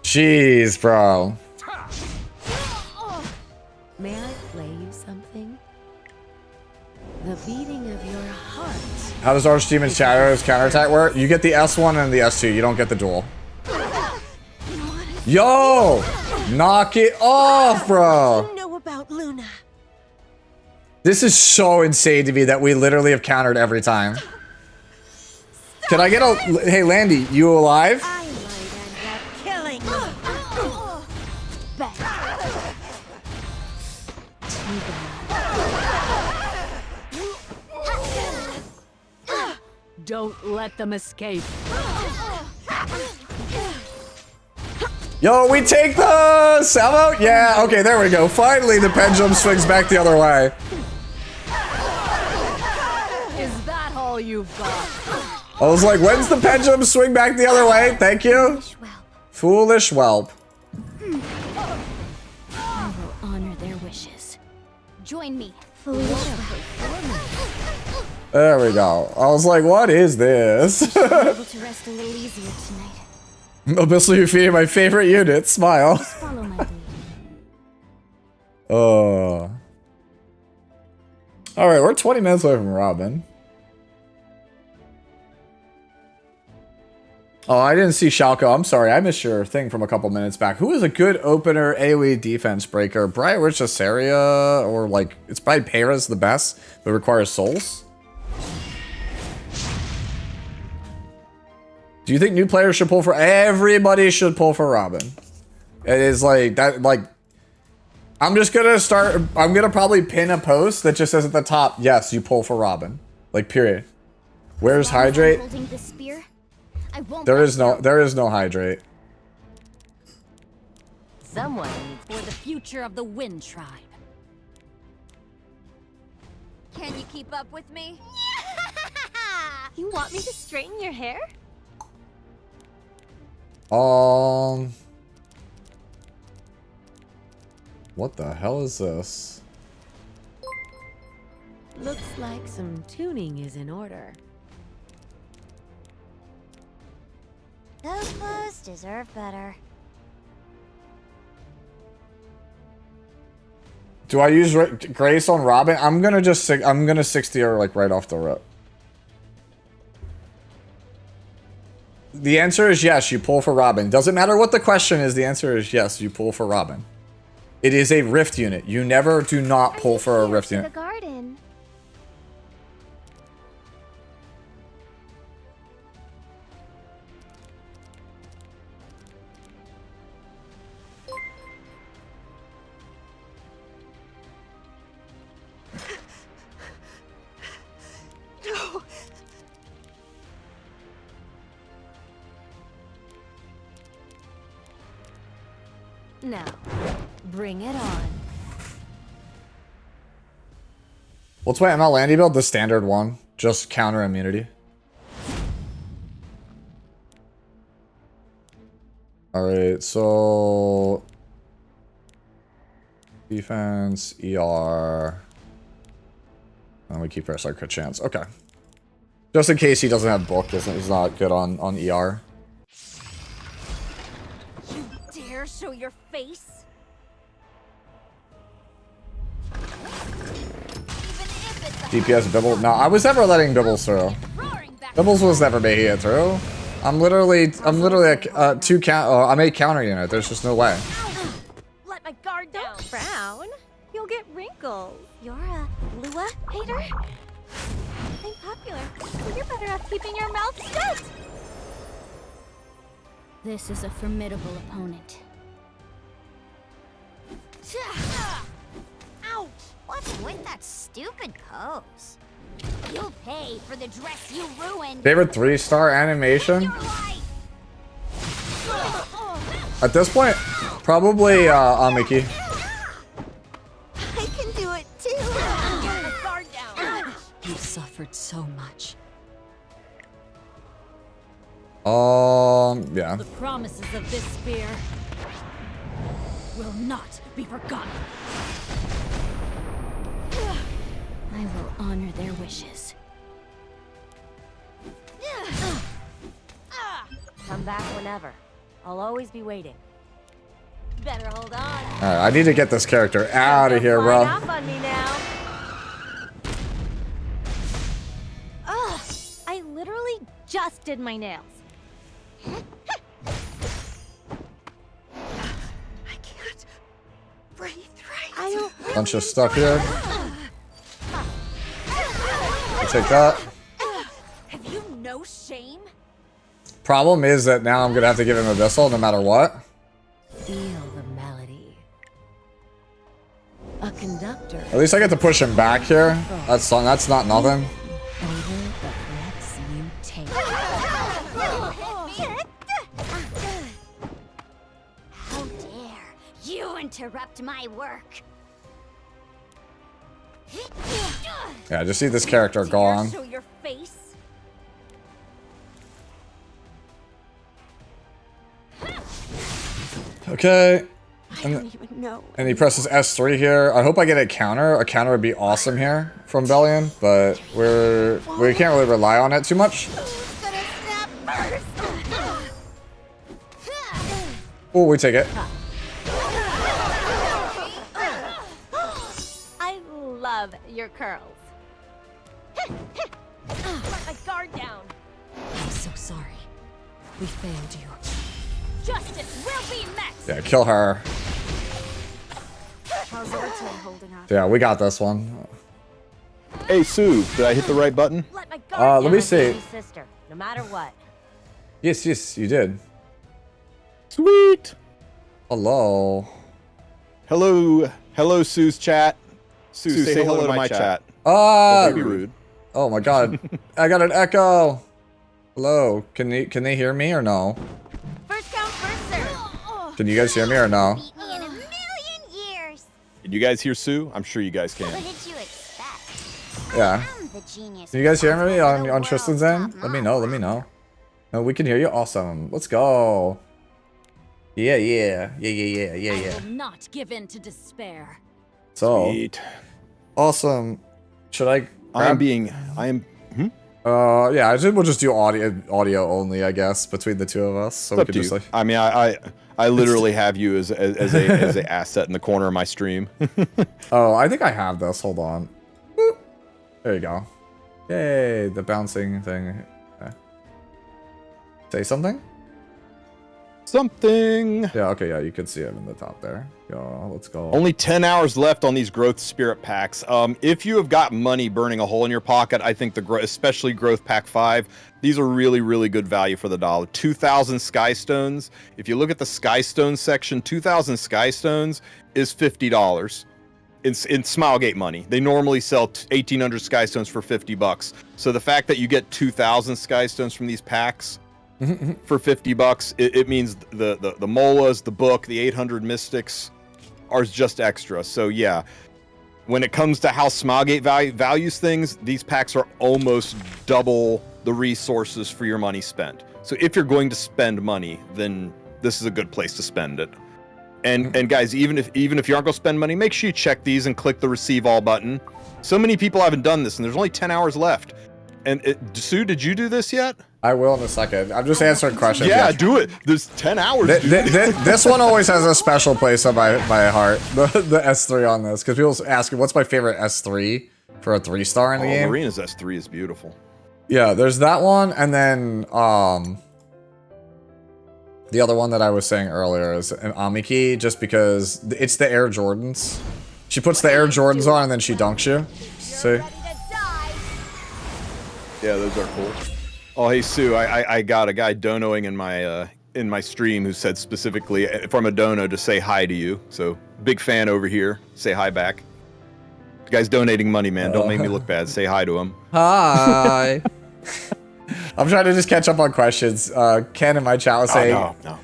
Jeez, bro. May I play you something? The beating of your heart. How does Archdemon's Shadow's counterattack work? You get the S1 and the S2. You don't get the duel. Yo! Knock it off, bro. Know about Luna. This is so insane to me that we literally have countered every time. Can I get a... Hey, Landy, you alive? I might end up killing you. Don't let them escape. Yo, we take the salvo? Yeah, okay, there we go. Finally, the pendulum swings back the other way. Is that all you've got? I was like, when's the pendulum swing back the other way? Thank you. Foolish whelp. I will honor their wishes. Join me, foolish. There we go. I was like, what is this? Be able to rest a little easier tonight. Obviously, you're feeding my favorite unit. Smile. Just follow my lead. Oh. Alright, we're 20 minutes away from Robin. Oh, I didn't see Shalco. I'm sorry. I missed your thing from a couple minutes back. Who is a good opener AoE defense breaker? Bright Witch Asaria, or like, it's probably Para's the best, but requires souls. Do you think new players should pull for... Everybody should pull for Robin. It is like, that, like... I'm just gonna start... I'm gonna probably pin a post that just says at the top, yes, you pull for Robin. Like, period. Where's Hydrate? Holding the spear, I won't There is no Hydrate. Someone needs for the future of the Wind Tribe. Can you keep up with me? You want me to straighten your hair? What the hell is this? Looks like some tuning is in order. Those clothes deserve better. Do I use Grace on Robin? I'm gonna 60 her like right off the rip. The answer is yes, you pull for Robin. Doesn't matter what the question is, the answer is yes, you pull for Robin. It is a Rift unit. You never do not pull for a Rift unit. The garden. No. Now, bring it on. What's my ML Landy build? The standard one. Just counter immunity. Alright, so... Defense, ER... And we keep press our crit chance. Okay. Just in case he doesn't have book, he's not good on ER. You dare show your face? DPS Bibble. No, I was never letting Bibbles through. Bibbles was never making it through. I'm literally I'm a counter unit. There's just no way. Let my guard down. Don't frown. You'll get wrinkles. You're a Lua hater? I'm popular, so you're better off keeping your mouth shut. This is a formidable opponent. Ouch! What's with that stupid pose? You'll pay for the dress you ruined. Favorite 3-star animation? At this point, probably Amiki. I can do it too. Get the guard down. You suffered so much. Yeah. The promises of this spear will not be forgotten. I will honor their wishes. Come back whenever. I'll always be waiting. Better hold on. Alright, I need to get this character out of here, bro. Off on me now. Ugh, I literally just did my nails. I can't breathe right. I don't really Bunch of stuff here. I'll take that. Have you no shame? Problem is that now I'm gonna have to give him Abyssal no matter what. Feel the melody. A conductor. At least I get to push him back here. That's not nothing. Over the breaths you take. How dare you interrupt my work? Yeah, I just see this character gone. Show your face. Okay. I don't even know. And he presses S3 here. I hope I get a counter. A counter would be awesome here from Bellion, but we can't really rely on it too much. Oh, we take it. I love your curls. Let my guard down. I'm so sorry. We failed you. Justice will be met. Yeah, kill her. How's Orton holding up? Yeah, we got this one. Hey, Sue, did I hit the right button? Let my guard Let me down, see. baby sister, no matter what. Yes, you did. Sweet. Hello. Hello, Sue's chat. Sue, say hello to my chat. Don't be rude. Oh my god. I got an echo. Hello. Can they hear me or no? First come, first serve. Can you guys hear me or no? Beat me in a million years. Did you guys hear Sue? I'm sure you guys can. What did you expect? Yeah. I'm the genius. Can you guys hear me responsible on for the Tristan's world's end? top Let me model. know. No, we can hear you. Awesome. Let's go. Yeah. I will not give in to despair. So Sweet. awesome. Should I? I am. Yeah. I think we'll just do audio only, I guess, between the two of us. So It's we up can to just you. like. I mean, I literally have you as a asset in the corner of my stream. Oh, I think I have this. Hold on. Boop. There you go. Yay, the bouncing thing. Okay. Say something? Something. Yeah, okay, yeah, you can see it in the top there. Yo, let's go. Only 10 hours left on these growth spirit packs. If you have got money burning a hole in your pocket, I think especially growth pack 5, these are really, really good value for the dollar. 2,000 sky stones. If you look at the sky stones section, 2,000 sky stones is $50. In Smilegate money. They normally sell 1,800 sky stones for $50. So the fact that you get 2,000 sky stones from these packs for $50, it means the Molas, the book, the 800 mystics are just extra. So yeah, when it comes to how Smilegate values things, these packs are almost double the resources for your money spent. So if you're going to spend money, then this is a good place to spend it. And guys, even if you aren't going to spend money, make sure you check these and click the receive all button. So many people haven't done this, and there's only 10 hours left. And Sue, did you do this yet? I will in a second. I'm just answering questions. Yeah, do it. There's 10 hours. This one always has a special place on my heart. The S3 on this, because people ask me, what's my favorite S3 for a 3-star in the game? Marina's S3 is beautiful. Yeah, there's that one, and then the other one that I was saying earlier is an Amiki, just because it's the Air Jordans. She puts the Air Jordans on and then she dunks you. See? Yeah, those are cool. Oh, hey Sue, I got a guy donoing in my stream who said specifically from a dono to say hi to you. So big fan over here. Say hi back. The guy's donating money, man. Don't make me look bad. Say hi to him. Hi. I'm trying to just catch up on questions. Ken in my chat was saying. No.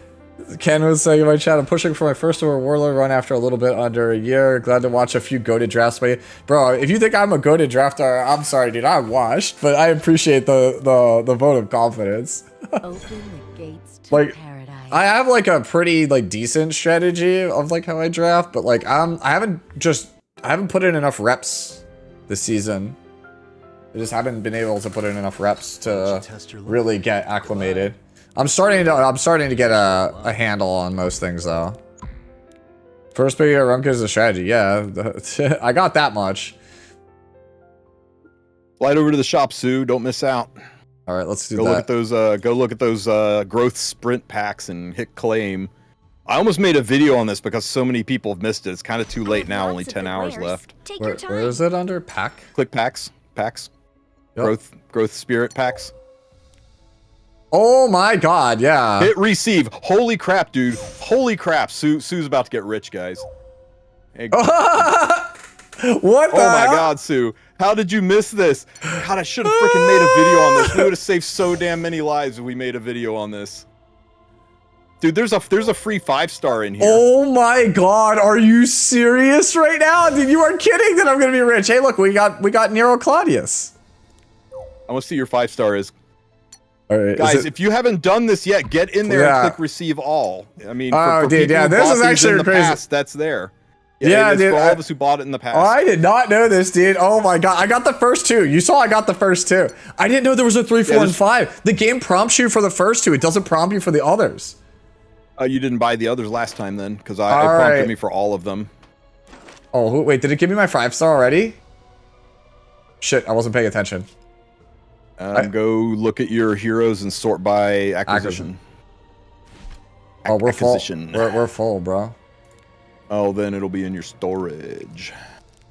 Ken was saying in my chat, I'm pushing for my first ever Warlord run after a little bit under a year. Glad to watch a few goated drafts. Bro, if you think I'm a goated drafter, I'm sorry, dude. I'm washed, but I appreciate the vote of confidence. Open the gates to Like, paradise. I have like a pretty like decent strategy of like how I draft, but like I haven't put in enough reps this season. I just haven't been able to put in enough reps to really get acclimated. I'm starting to get a handle on most things though. First big Rumka is a strategy. Yeah, I got that much. Slide over to the shop, Sue. Don't miss out. All right, let's do that. Go look at those growth sprint packs and hit claim. I almost made a video on this because so many people have missed it. It's kind of too late now. Only 10 hours left. Where is it under pack? Click packs. Packs. Yep. Growth spirit packs. Oh my god, yeah. Hit receive. Holy crap, dude. Holy crap. Sue's about to get rich, guys. Hey, what the Oh my god, Sue. How did you miss this? God, I should have freaking made a video on this. We would have saved so damn many lives if we made a video on this. Dude, there's a free 5-star in here. Oh my god, are you serious right now? Dude, you are kidding that I'm gonna be rich. Hey, look, we got Nero Claudius. I want to see your 5-star is. All right, guys, if you haven't done this yet, get in there and click receive all. I mean, for dude, people who this bought is these actually in the crazy. past, that's there. Yeah, dude, for all of us who bought it in the past. Oh, I did not know this, dude. Oh my god, I got the first two. You saw I got the first two. I didn't know there was a 3, 4, and 5. The game prompts you for the first two. It doesn't prompt you for the others. You didn't buy the others last time then, because it prompted me for all of them. Oh, wait, did it give me my 5-star already? Shit, I wasn't paying attention. Go look at your heroes and sort by acquisition. Oh, we're full. We're full, bro. Oh, then it'll be in your storage.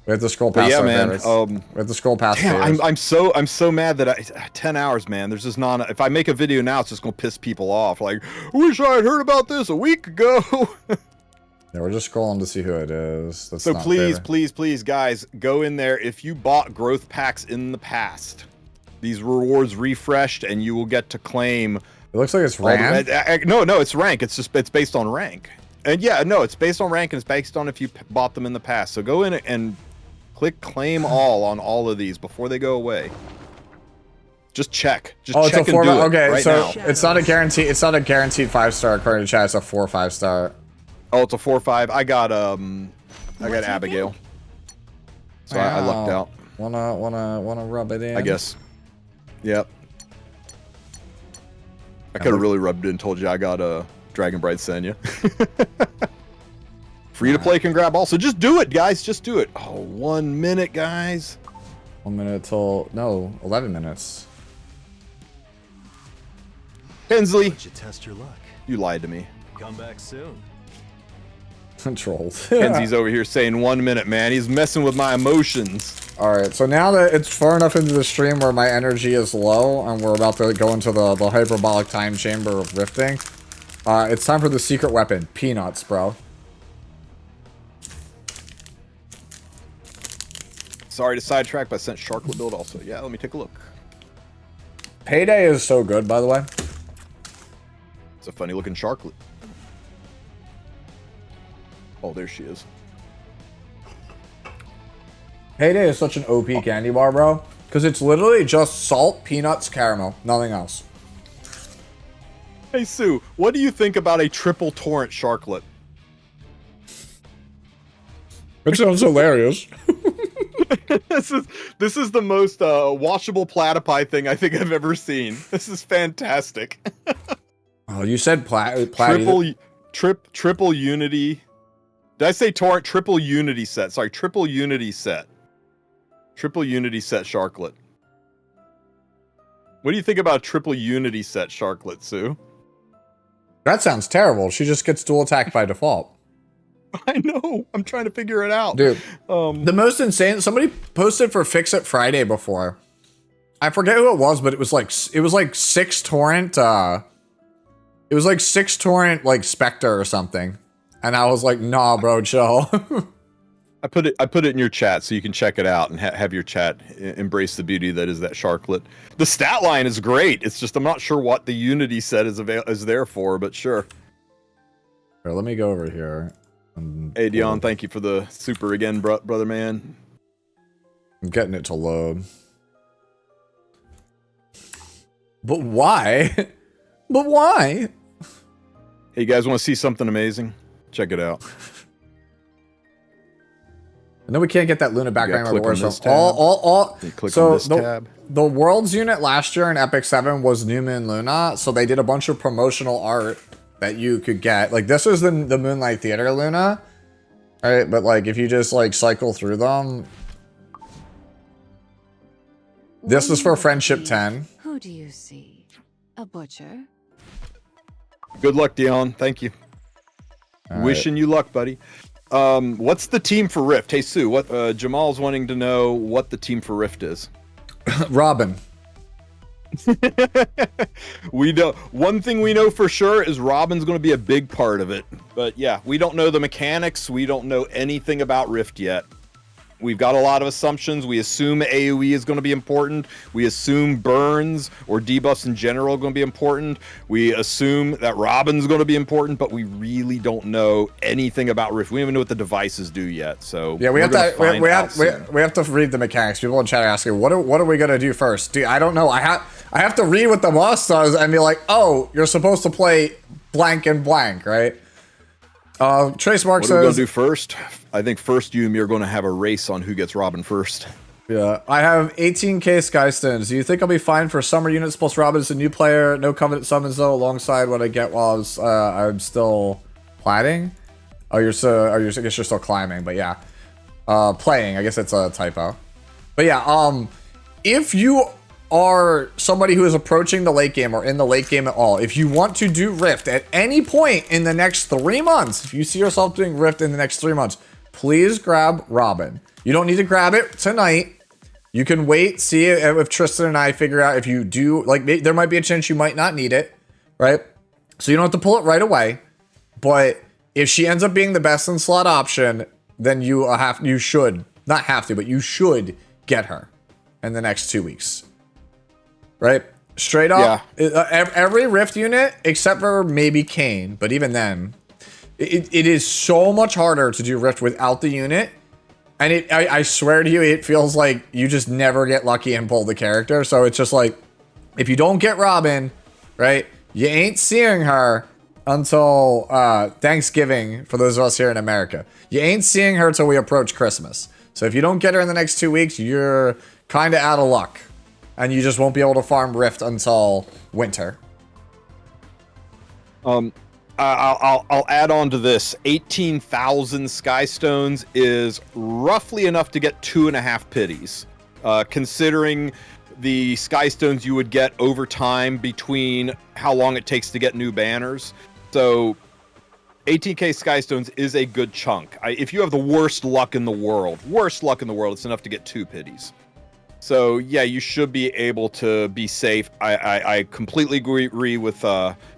We have to scroll past. Yeah, man. We have to scroll past. Damn, I'm so mad that 10 hours, man. There's just not. If I make a video now, it's just gonna piss people off. Like, wish I had heard about this a week ago. Yeah, we're just scrolling to see who it is. That's so please, guys, go in there. If you bought growth packs in the past, these rewards refreshed, and you will get to claim. It looks like it's rank. No, it's rank. It's based on rank. And yeah, no, it's based on rank, and it's based on if you bought them in the past. So go in and click claim all on all of these before they go away. Just check. Just check and do it right now. It's not a guarantee. It's not a guaranteed 5-star according to chat. It's a 4 5-star. Oh, it's a 4 5. I got Abigail. So I lucked out. Wanna rub it in? I guess. Yep. I could have really rubbed it and told you I got Dragon Bride Senya. Free to play can grab also. Just do it, guys. Just do it. Oh, 1 minute, guys. 1 minute till 11 minutes. Hensley, you test your luck. You lied to me. Come back soon. Trolled. Kenzie's over here saying 1 minute, man. He's messing with my emotions. Alright, so now that it's far enough into the stream where my energy is low and we're about to go into the hyperbolic time chamber of rifting, it's time for the secret weapon. Peanuts, bro. Sorry to sidetrack, but I sent Sharklet build also. Yeah, let me take a look. Payday is so good, by the way. It's a funny looking Sharklet. Oh, there she is. Payday is such an OP candy bar, bro. Because it's literally just salt, peanuts, caramel. Nothing else. Hey, Sue, what do you think about a triple torrent Sharklet? It sounds hilarious. This is the most watchable platypi thing I think I've ever seen. This is fantastic. Oh, you said triple unity. Did I say torrent? Triple unity set. Sorry, triple unity set. Triple unity set Sharklet. What do you think about triple unity set Sharklet, Sue? That sounds terrible. She just gets dual attack by default. I know. I'm trying to figure it out. Dude, the most insane, somebody posted for Fix It Friday before. I forget who it was, but it was like 6 torrent, it was like 6 torrent, like Spectre or something. And I was like, nah, bro, chill. I put it in your chat so you can check it out and have your chat embrace the beauty that is that Sharklet. The stat line is great. It's just I'm not sure what the Unity set is there for, but sure. Here, let me go over here. Hey Dion, thank you for the super again, brother man. I'm getting it to load. But why? But why? Hey, you guys want to see something amazing? Check it out. And then we can't get that Luna back You gotta anymore. click on So this tab. You click on this tab. The Worlds unit last year in Epic 7 was New Moon Luna, so they did a bunch of promotional art that you could get. Like, this is the Moonlight Theater Luna, right? But, like, if you just, like, cycle through them... This is for Friendship 10. Who do you see? A butcher? Good luck, Dion. Thank you. Wishing you luck, buddy. What's the team for Rift? Hey, Sue, what Jamal's wanting to know what the team for Rift is. Robin. We know one thing we know for sure is Robin's going to be a big part of it. But yeah, we don't know the mechanics. We don't know anything about Rift yet. We've got a lot of assumptions. We assume AoE is going to be important. We assume burns or debuffs in general are going to be important. We assume that Robin's going to be important, but we really don't know anything about Rift. We don't even know what the devices do yet. So yeah, we have to read the mechanics. People in chat are asking, what are we going to do first? Dude, I don't know. I have to read what the boss does and be like, oh, you're supposed to play blank and blank, right? Trace Mark says... What are we going to do first? I think first you and me are going to have a race on who gets Robin first. Yeah, I have 18k Skystones. Do you think I'll be fine for summer units plus Robin as a new player? No Covenant summons though, alongside what I get while I'm still plating? Oh, I guess you're still climbing, but yeah. Playing, I guess it's a typo. But yeah, if you are somebody who is approaching the late game or in the late game at all, if you want to do Rift at any point in the next 3 months, if you see yourself doing Rift in the next 3 months, please grab Robin. You don't need to grab it tonight. You can wait, see if Tristen and I figure out if you do, like, there might be a chance you might not need it, right? So you don't have to pull it right away. But if she ends up being the best in slot option, then you should, not have to, but you should get her in the next 2 weeks. Right? Straight up, every Rift unit, except for maybe Kane, but even then, it is so much harder to do Rift without the unit. And I swear to you, it feels like you just never get lucky and pull the character. So it's just like, if you don't get Robin, right, you ain't seeing her until Thanksgiving for those of us here in America. You ain't seeing her till we approach Christmas. So if you don't get her in the next 2 weeks, you're kind of out of luck. And you just won't be able to farm Rift until winter. I'll add on to this. 18,000 Skystones is roughly enough to get 2.5 pities. Considering the Skystones you would get over time between how long it takes to get new banners. So 18k Skystones is a good chunk. If you have the worst luck in the world, it's enough to get 2 pities. So yeah, you should be able to be safe. I completely agree with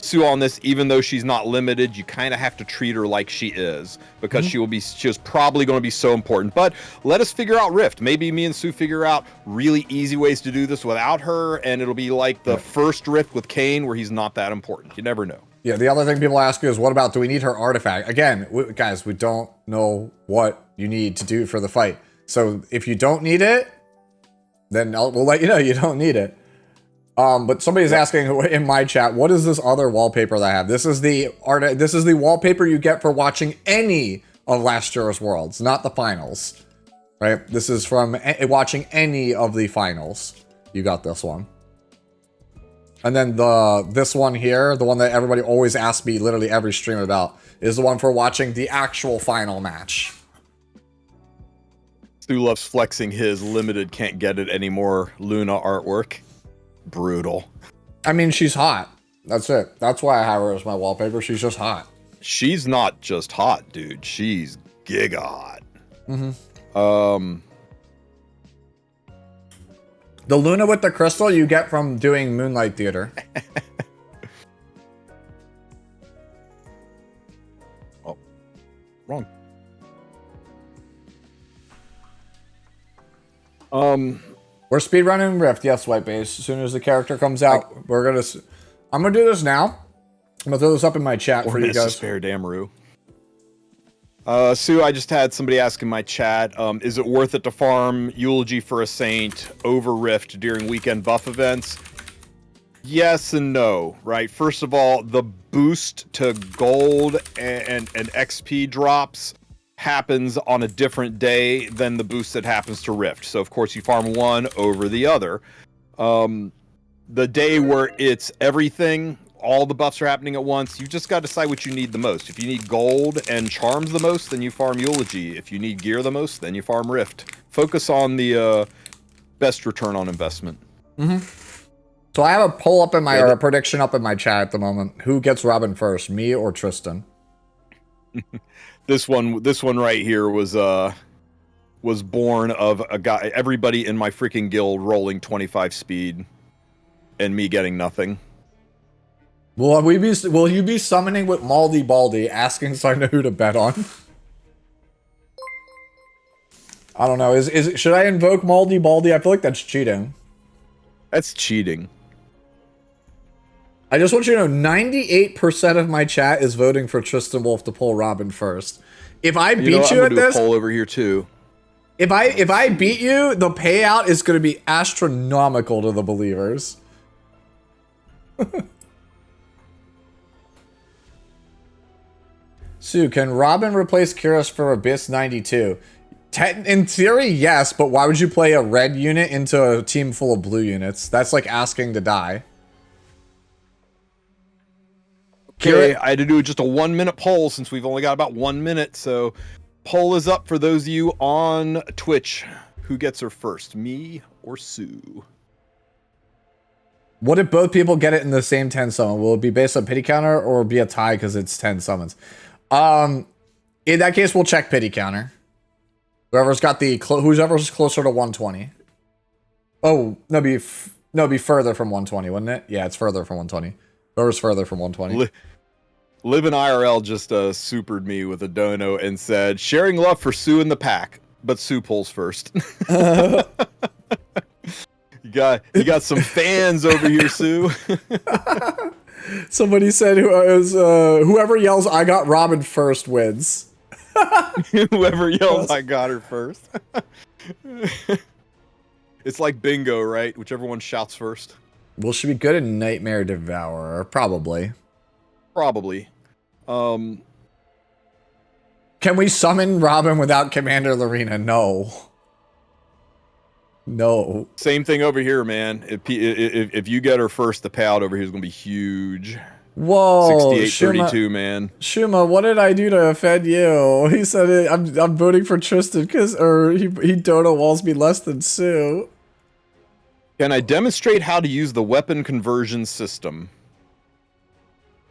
Sue on this. Even though she's not limited, you kind of have to treat her like she is, because she's probably going to be so important. But let us figure out Rift. Maybe me and Sue figure out really easy ways to do this without her, and it'll be like the first Rift with Kane, where he's not that important. You never know. Yeah, the other thing people ask is, what about, do we need her artifact? Again, guys, we don't know what you need to do for the fight. So if you don't need it, then we'll let you know you don't need it. But somebody's asking in my chat, what is this other wallpaper that I have? This is the wallpaper you get for watching any of last year's Worlds, not the finals. Right? This is from watching any of the finals. You got this one. And then this one here, the one that everybody always asks me literally every stream about, is the one for watching the actual final match. Stu loves flexing his limited can't get it anymore Luna artwork. Brutal. I mean, she's hot. That's it. That's why I have her as my wallpaper. She's just hot. She's not just hot, dude. She's giga hot. The Luna with the crystal you get from doing Moonlight Theater. Oh, wrong. We're speedrunning Rift, yes, White Base. As soon as the character comes out, I'm gonna do this now. I'm gonna throw this up in my chat for you guys. Spare Damaru. Sue, I just had somebody ask in my chat, is it worth it to farm Eulogy for a Saint over Rift during weekend buff events? Yes and no, right? First of all, the boost to gold and XP drops happens on a different day than the boost that happens to Rift. So of course you farm one over the other. The day where it's everything, all the buffs are happening at once, you just got to decide what you need the most. If you need gold and charms the most, then you farm Eulogy. If you need gear the most, then you farm Rift. Focus on the best return on investment. So I have a poll up in my, or a prediction up in my chat at the moment. Who gets Robin first, me or Tristen? This one right here was born of a guy, everybody in my freaking guild rolling 25 speed, and me getting nothing. Will you be summoning with Maldy Baldy, asking so I know who to bet on? I don't know. Should I invoke Maldy Baldy? I feel like that's cheating. That's cheating. I just want you to know, 98% of my chat is voting for Tristen Wolf to pull Robin first. If I beat you at this, poll over here too. If I beat you, the payout is going to be astronomical to the believers. Sue, can Robin replace Kyrus for Abyss 92? In theory, yes, but why would you play a red unit into a team full of blue units? That's like asking to die. Okay, I had to do just a 1 minute poll since we've only got about 1 minute, so poll is up for those of you on Twitch. Who gets her first, me or Sue? What if both people get it in the same 10 summon? Will it be based on pity counter or be a tie because it's 10 summons? In that case, we'll check pity counter. Whoever's got whoever's closer to 120. Oh, no, be further from 120, wouldn't it? Yeah, it's further from 120. Whoever's further from 120. Live in IRL just supered me with a dono and said, sharing love for Sue in the pack, but Sue pulls first. You got some fans over here, Sue. Somebody said whoever yells I got Robin first wins. Whoever yells I got her first. It's like bingo, right? Whichever one shouts first. Well, should be good in Nightmare Devourer, probably. Probably. Can we summon Robin without Commander Lorena? No. No. Same thing over here, man. If you get her first, the payout over here is going to be huge. Whoa. 68-32, man. Shuma, what did I do to offend you? He said I'm voting for Tristen because he dono walls me less than Sue. Can I demonstrate how to use the weapon conversion system?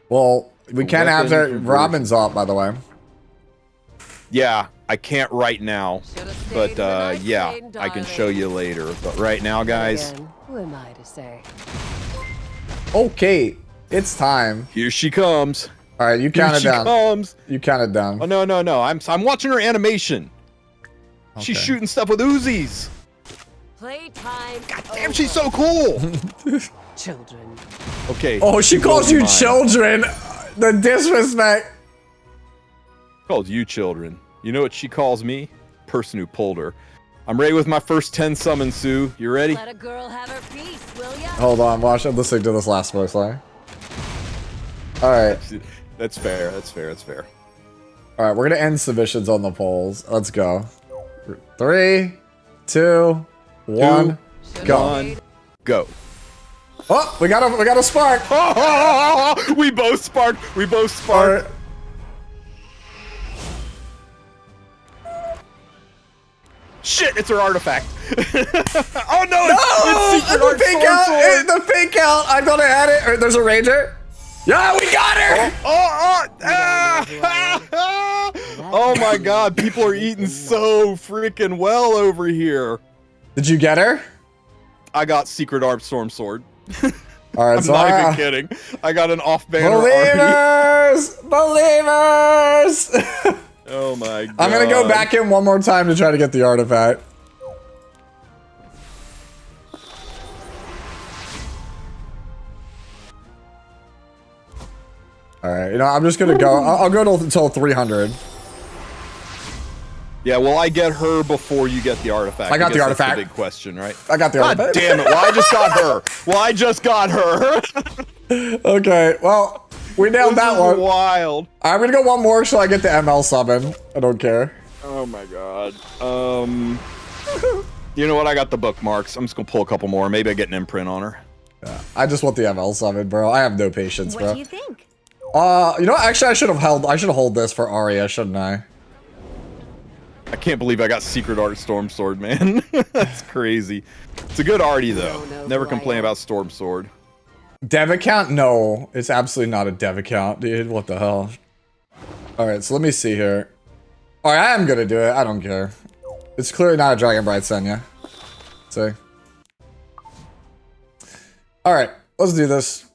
Well, we can't have that. Robin's up, by the way. Yeah, I can't right now. But yeah, I can show you later. But right now, guys. Who am I to say? Okay, it's time. Here she comes. All right, you count it down. Here she comes. You count it down. Oh no! I'm watching her animation. Okay. She's shooting stuff with Uzis. Playtime. God damn, she's so cool. Children. Okay. Oh, she calls you children. The disrespect. Called you children. You know what she calls me? Person who pulled her. I'm ready with my first 10 summons, Sue. You ready? Let a girl have her piece, will ya? Hold on, watch. I'm listening to this last voice line. All right. That's fair. That's fair. That's fair. All right, we're gonna end submissions on the polls. Let's go. 3, 2, 1, go. Go. Oh, we got a spark. We both sparked. We both sparked. Shit, it's her artifact. Oh no! It's Secret Art Sword. The fake out. I'm gonna add it. There's a ranger. Yeah, we got her. Oh my god, people are eating so freaking well over here. Did you get her? I got Secret Art Storm Sword. All right, I'm not even kidding. I got an off-banner Believers! Believers! Oh my god. I'm gonna go back in one more time to try to get the artifact. Alright, you know, I'm just gonna go. I'll go until 300. Yeah, will I get her before you get the artifact? I got the artifact. That's the big question, right? I got the artifact. God damn it, well I just got her. Well, I just got her. Okay, well, We nailed that one. Wild. I'm gonna go one more so I get the ML summon. I don't care. Oh my god. You know what? I got the bookmarks. I'm just gonna pull a couple more. Maybe I get an imprint on her. Yeah, I just want the ML summon, bro. I have no patience, bro. What do you think? You know, actually, I should have held this for Arya, shouldn't I? I can't believe I got Secret Art Storm Sword, man. That's crazy. It's a good arty though. Never complain about Storm Sword. Dev account? No, it's absolutely not a dev account, dude. What the hell? All right, so let me see here. All right, I am gonna do it. I don't care. It's clearly not a Dragon Bride Senya. See. All right, let's do this.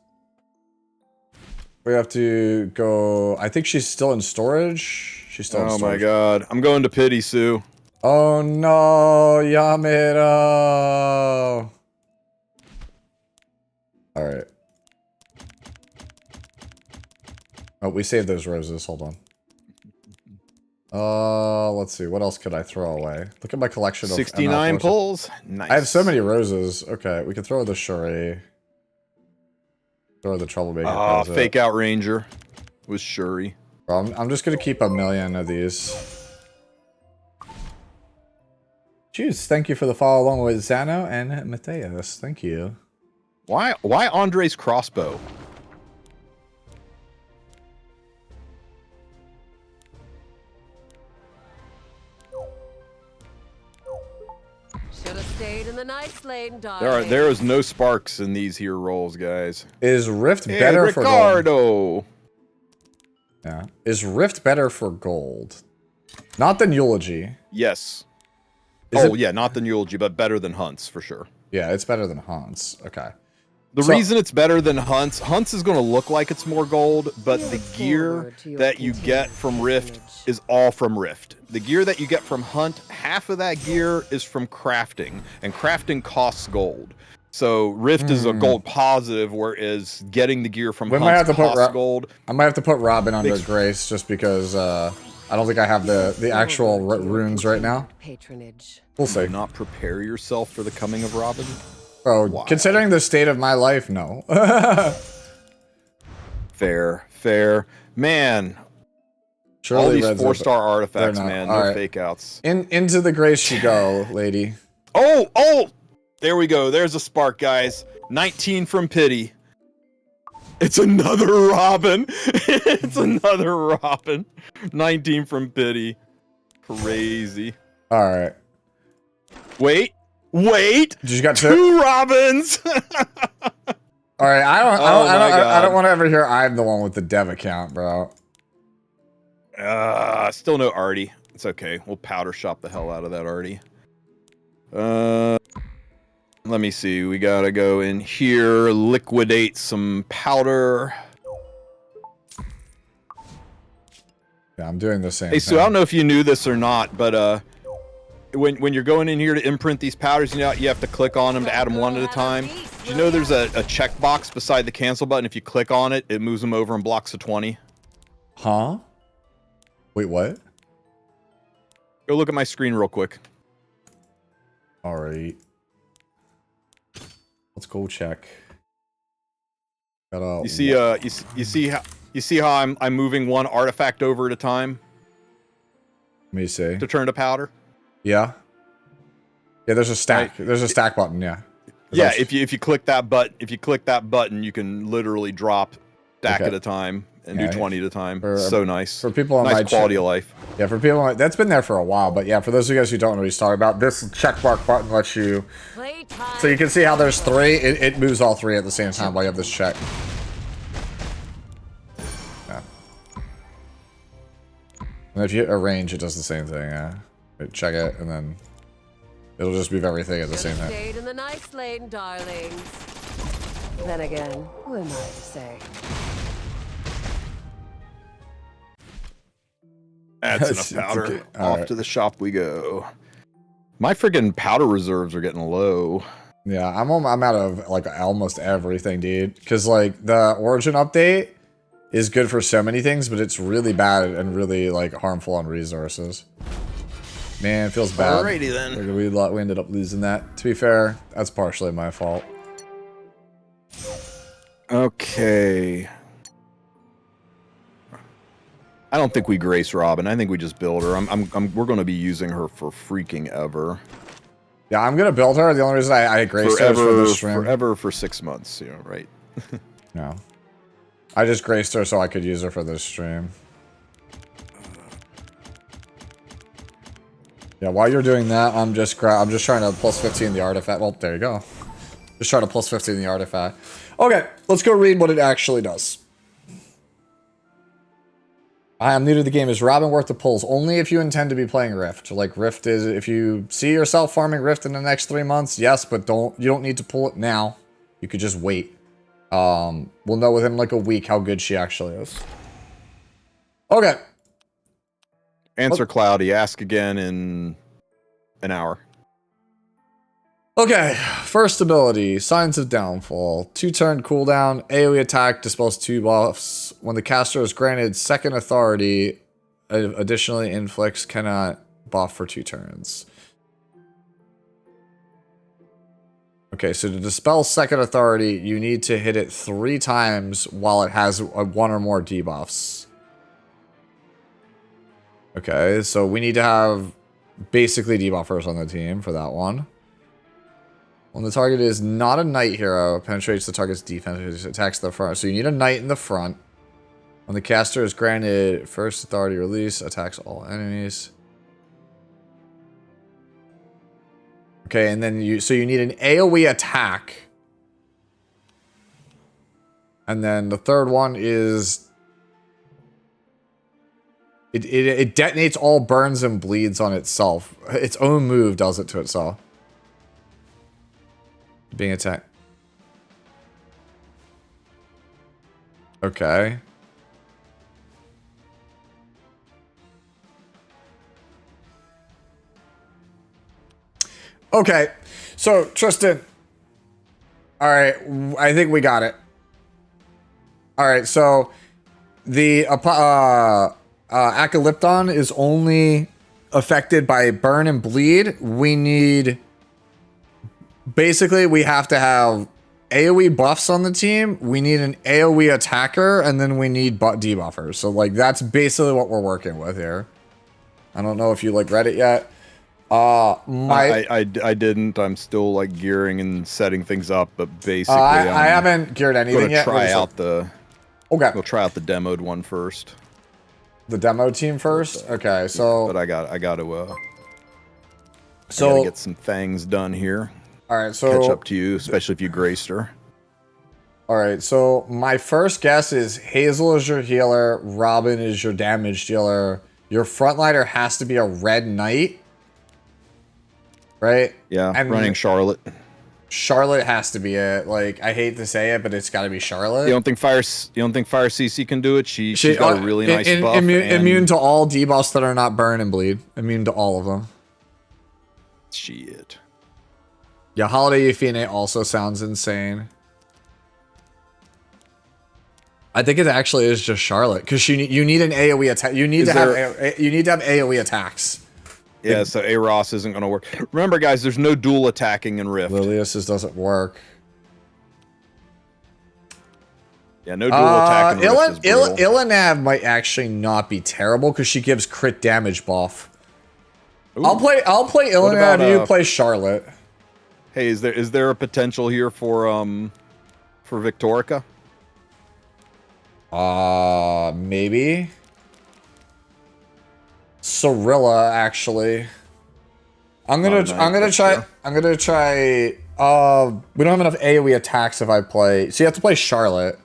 We have to go. I think she's still in storage. She's still in storage. Oh my god. I'm going to pity, Sue. Oh no, Yamiro. All right. Oh, we saved those roses. Hold on. Let's see. What else could I throw away? Look at my collection of 69 ML pulls. Nice. I have so many roses. Okay, we can throw the Shuri. Throw the Troublemaker. Ah, fake out Ranger with Shuri. Bro, I'm just gonna keep 1,000,000 of these. Jeez, thank you for the follow along with Zano and Mateus. Thank you. Why Andre's crossbow? Should have stayed in the nice lane, darling. There is no sparks in these here rolls, guys. Is Rift better for gold? Yeah. Is Rift better for gold? Not than Eulogy. Yes. Is yeah, not than Eulogy, but better than Hunts for sure. Yeah, it's better than Hunts. Okay. The reason it's better than Hunts is going to look like it's more gold, but the gear that you get from Rift is all from Rift. The gear that you get from Hunt, half of that gear is from crafting, and crafting costs gold. So Rift is a gold positive, whereas getting the gear from Hunt costs gold. I might have to put Robin under Grace just because I don't think I have the actual runes right now. Patronage. We'll see. Not prepare yourself for the coming of Robin. Oh, considering the state of my life, no. Fair. Man. Surely all these Red's 4-star artifacts, man. No fake outs. Into the grace you go, lady. Oh! There we go. There's a spark, guys. 19 from Pity. It's another Robin. It's another Robin. 19 from Pity. Crazy. All right. Wait. You got two Robins. All right. I don't want to ever hear I'm the one with the dev account, bro. Still no Artie. It's okay. We'll powder shop the hell out of that Artie. Let me see. We gotta go in here, liquidate some powder. Yeah, I'm doing the same. Hey, Sue, I don't know if you knew this or not, but when you're going in here to imprint these powders, you have to click on them to add them one at a time. Did you know there's a checkbox beside the cancel button? If you click on it, it moves them over and blocks the 20. Huh? Wait, what? Go look at my screen real quick. All right. Let's go check. You see how I'm moving one artifact over at a time? Let me see. To turn to powder? Yeah. Yeah, there's a stack. There's a stack button, yeah. Yeah, if you click that button, you can literally drop stack at a time and do 20 at a time. So nice. For people on nice quality of life. Yeah, for people that's been there for a while, but yeah, for those of you guys who don't know what he's talking about, this checkmark button lets you so you can see how there's 3, it moves all 3 at the same time while you have this check. Yeah. And if you arrange, it does the same thing, yeah. Check it and then it'll just move everything at the same time. Stayed in the nice lane, darlings. Then again, who am I to say? That's enough powder. Okay. Off to the shop we go. My friggin' powder reserves are getting low. Yeah, I'm out of like almost everything, dude. Because like the Origin update is good for so many things, but it's really bad and really like harmful on resources. Man, it feels bad. Alrighty then. We ended up losing that. To be fair, that's partially my fault. Okay. I don't think we grace Robin. I think we just build her. We're going to be using her for freaking ever. Yeah, I'm gonna build her. The only reason I graced her is for this stream. Forever for 6 months, right? No. I just graced her so I could use her for this stream. Yeah, while you're doing that, I'm just trying to plus 15 the artifact. Well, there you go. Just trying to plus 15 the artifact. Okay, let's go read what it actually does. Hi, I'm new to the game. Is Robin worth the pulls? Only if you intend to be playing Rift. Like, Rift is... If you see yourself farming Rift in the next 3 months, yes, but you don't need to pull it now. You could just wait. We'll know within, like, a week how good she actually is. Okay. Answer cloudy. Ask again in an hour. Okay, first ability, Signs of Downfall. 2-turn cooldown, AoE attack, dispels 2 buffs. When the caster is granted second authority, additionally inflicts cannot buff for 2 turns. Okay, so to dispel second authority, you need to hit it 3 times while it has 1 or more debuffs. Okay, so we need to have basically debuffers on the team for that one. When the target is not a knight hero, penetrates the target's defense, attacks the front. So you need a knight in the front. When the caster is granted first authority release, attacks all enemies. Okay, and then you need an AoE attack. And then the third one is it detonates all burns and bleeds on itself. Its own move does it to itself. Being attacked. Okay. Okay. So, Tristen. Alright. I think we got it. Alright, so the Acalypton is only affected by burn and bleed. We need... Basically, we have to have AoE buffs on the team. We need an AoE attacker, and then we need debuffers. So, like, that's basically what we're working with here. I don't know if you, like, read it yet. I didn't. I'm still, like, gearing and setting things up, but basically... I haven't geared anything yet. Try out the... Okay. We'll try out the demoed one first. The demo team first? Okay, so... But I got to get some things done here. Alright, so... Catch up to you, especially if you graced her. Alright, so my first guess is Hazel is your healer, Robin is your damage dealer. Your frontliner has to be a red knight. Right? Yeah, and running Charlotte. Charlotte has to be it. Like, I hate to say it, but it's got to be Charlotte. You don't think Fire CC can do it? She's got a really nice buff. Immune to all debuffs that are not burn and bleed. Immune to all of them. Shit. Yeah, Holiday Euphine also sounds insane. I think it actually is just Charlotte because you need an AoE attack. You need to have AoE attacks. Yeah, so A-Ross isn't going to work. Remember, guys, there's no dual attacking in Rift. Lilius's doesn't work. Yeah, no dual attacking in Rift is brutal. Ilanav might actually not be terrible because she gives crit damage buff. Ooh. I'll play Ilanav, you play Charlotte. Hey, is there a potential here for Victorica? Maybe. Cirilla, actually. I'm gonna try. We don't have enough AoE attacks if I play. So you have to play Charlotte.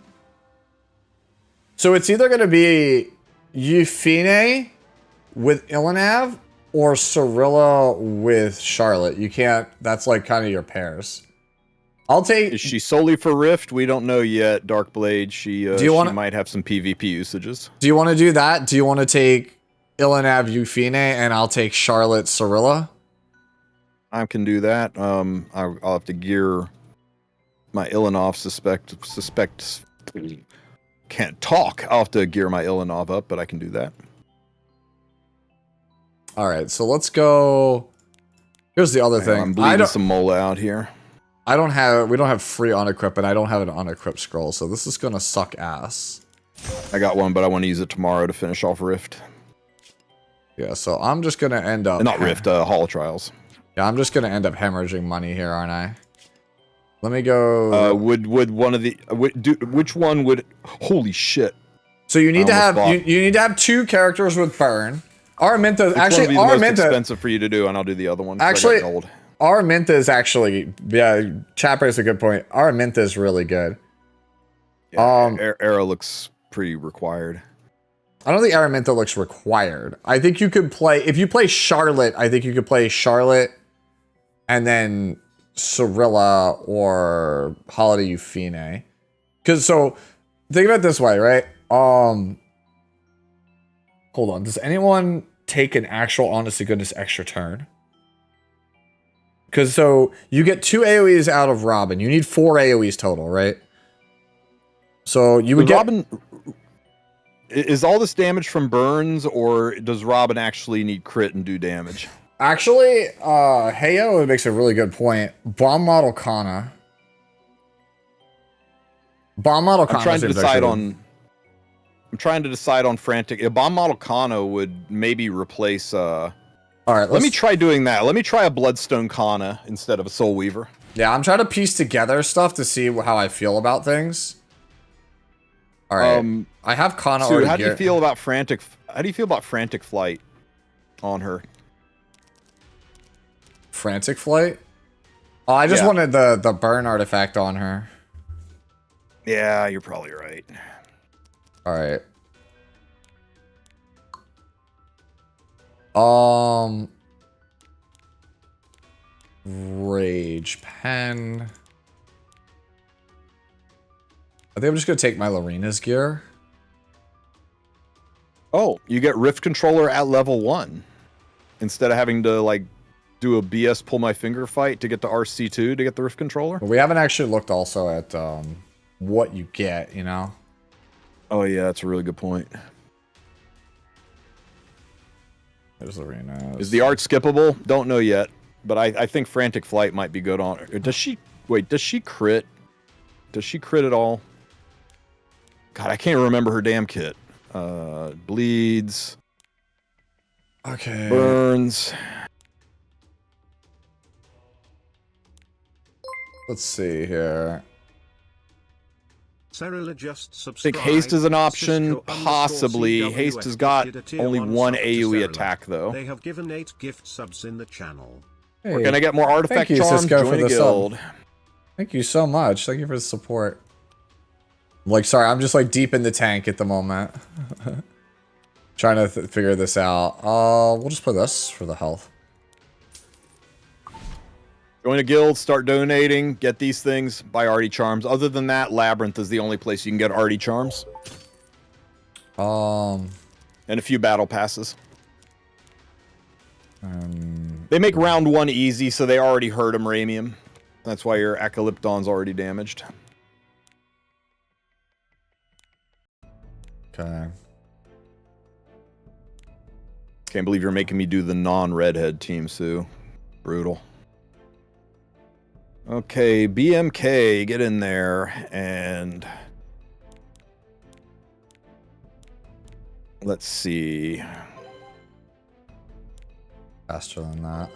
So it's either gonna be Euphine with Ilanav or Cirilla with Charlotte. You can't. That's like kind of your pairs. I'll take. Is she solely for Rift? We don't know yet. Darkblade. She might have some PvP usages. Do you want to do that? Do you want to take Ilanav Euphine and I'll take Charlotte Cirilla? I can do that. I'll have to gear my Ilanov suspect can't talk. I'll have to gear my Ilanov up, but I can do that. All right, so let's go. Here's the other thing. I'm bleeding some Mola out here. We don't have free unequip, and I don't have an unequip scroll, so this is gonna suck ass. I got one, but I want to use it tomorrow to finish off Rift. Yeah, so I'm just gonna end up... Not Rift, Hall Trials. Yeah, I'm just gonna end up hemorrhaging money here, aren't I? Let me go... Would one of the... which one would... Holy shit. So you need to have... You need to have 2 characters with burn. Araminta... Actually, Araminta... One would be the most expensive for you to do, and I'll do the other one. Actually, Araminta is actually... Yeah, Chapper is a good point. Araminta is really good. Yeah, Arrow looks pretty required. I don't think Araminta looks required. I think you could play... If you play Charlotte, I think you could play Charlotte and then Cirilla or Holiday Euphine. Because, so, think about it this way, right? Hold on. Does anyone take an actual honest to goodness extra turn? Because, so, you get 2 AoEs out of Robin. You need 4 AoEs total, right? So, you would get... Robin... Is all this damage from burns, or does Robin actually need crit and do damage? Actually, Heyo makes a really good point. Bomb model Kana. Bomb model Kana. I'm trying to decide on frantic. A bomb model Kana would maybe replace. All right, let me try doing that. Let me try a Bloodstone Kana instead of a Soul Weaver. Yeah, I'm trying to piece together stuff to see how I feel about things. All right, I have Kana already. How do you feel about frantic? How do you feel about frantic flight on her? Frantic flight? Oh, I just wanted the burn artifact on her. Yeah, you're probably right. All right. Rage Pen. I think I'm just gonna take my Lorena's gear. Oh, you get Rift Controller at level 1 instead of having to like do a BS pull my finger fight to get the RC2 to get the Rift Controller. We haven't actually looked also at what you get, you know. Oh yeah, that's a really good point. There's Lorena. Is the art skippable? Don't know yet, but I think Frantic Flight might be good on her. Does she? Wait, does she crit? Does she crit at all? God, I can't remember her damn kit. Bleeds. Okay. Burns. Let's see here. I think haste is an option, possibly. Haste has got only 1 AoE attack, though. They have given 8 gift subs in the channel. Hey, we're gonna get more artifact charms. Join a guild. Thank you so much. Thank you for the support. Like, sorry, I'm just like deep in the tank at the moment. Trying to figure this out. We'll just put this for the health. Join a guild, start donating, get these things, buy Artie Charms. Other than that, Labyrinth is the only place you can get Artie Charms. And a few battle passes. They make round 1 easy, so they already hurt him, Ramium. That's why your Acalypton's already damaged. Okay. Can't believe you're making me do the non-redhead team, Sue. Brutal. Okay, BMK, get in there, and... let's see. Faster than that.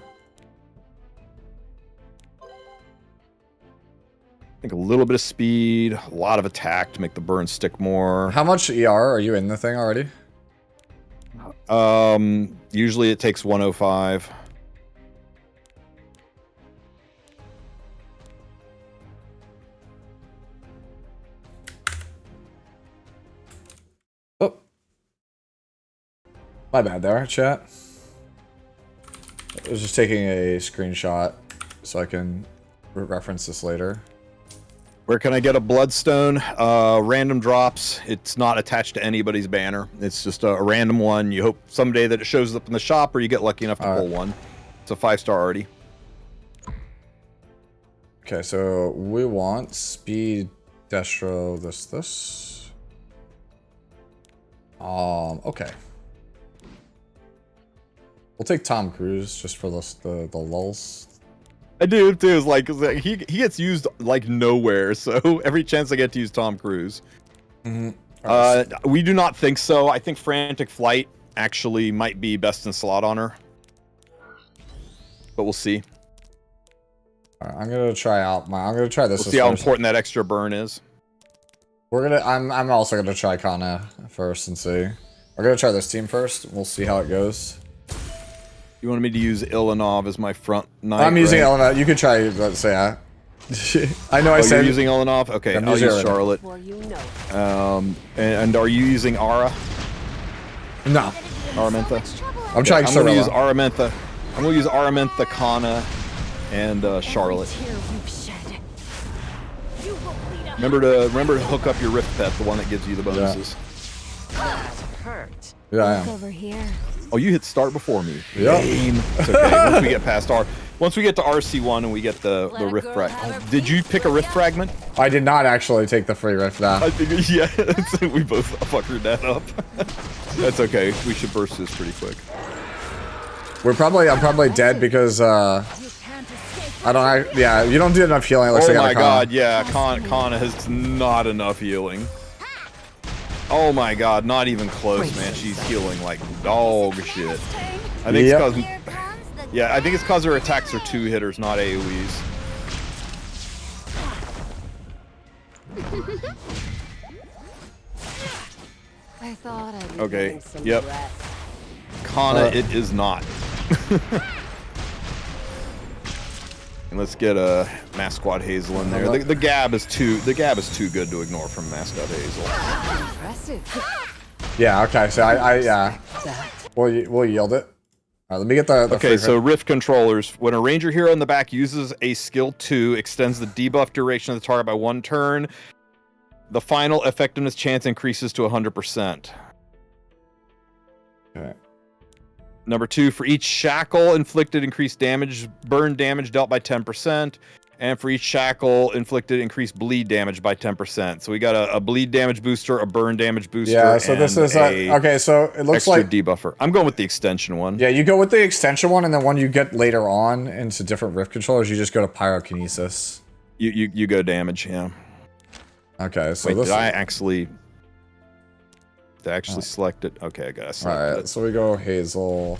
I think a little bit of speed, a lot of attack to make the burn stick more. How much ER are you in the thing already? Usually it takes 105. Oh. My bad there, chat. I was just taking a screenshot so I can reference this later. Where can I get a Bloodstone? Random drops. It's not attached to anybody's banner. It's just a random one. You hope someday that it shows up in the shop, or you get lucky enough to pull one. It's a 5-star already. Okay, so we want speed, Destro, this. Okay. We'll take Tom Cruise just for the lulz. I do too. It's like he gets used like nowhere, so every chance I get to use Tom Cruise. Mm-hmm. We do not think so. I think Frantic Flight actually might be best in slot on her. But we'll see. Alright, I'm gonna try out my. I'm gonna try this. We'll see how important that extra burn is. We're gonna. I'm also gonna try Kana first and see. We're gonna try this team first. We'll see how it goes. You wanted me to use Ilanov as my front knight? I'm using Ilanov. You could try. Let's say I know I said you're using Ilanov. Okay, I'll use Charlotte. And are you using Ara? No. Aramentha. I'm trying. I'm gonna use Aramentha. I'm gonna use Aramentha, Kana, and Charlotte. Remember to hook up your Rift Pet, the one that gives you the bonuses. Hurt. Yeah, I am. Over here. Oh, you hit start before me. Yep. It's okay. Once we get past once we get to RC1 and we get the Rift Frag. Did you pick a Rift Fragment? I did not actually take the free Rift. Now. I think yeah. We both fuckered that up. That's okay. We should burst this pretty quick. I'm probably dead because yeah, you don't do enough healing. It looks oh like my god, yeah, Kana has not enough healing. Oh my god, not even close, man. She's healing like dog shit. I think it's cause I think it's cause her attacks are 2-hitters, not AoEs. I thought I'd be okay, getting some yep. rest. Kana, it is not. And let's get a Masquad Hazel in there. The Gab is too good to ignore from Mascot Hazel. Impressive. Yeah. Okay. So yeah. We'll yield it. All right. Let me get the okay. So Rift controllers. When a Ranger hero in the back uses a skill 2, extends the debuff duration of the target by 1 turn. The final effectiveness chance increases to 100%. Okay. Number 2, for each shackle inflicted, increased damage, burn damage dealt by 10%, and for each shackle inflicted, increased bleed damage by 10%. So we got a bleed damage booster, a burn damage booster. Yeah. So this is okay. So it looks extra like debuffer. I'm going with the extension one. Yeah, you go with the extension one, and then when you get later on into different Rift controllers, you just go to pyrokinesis. You go damage. Yeah. Okay. So wait, this did I actually select it? Okay, I gotta select all right. it. So we go Hazel.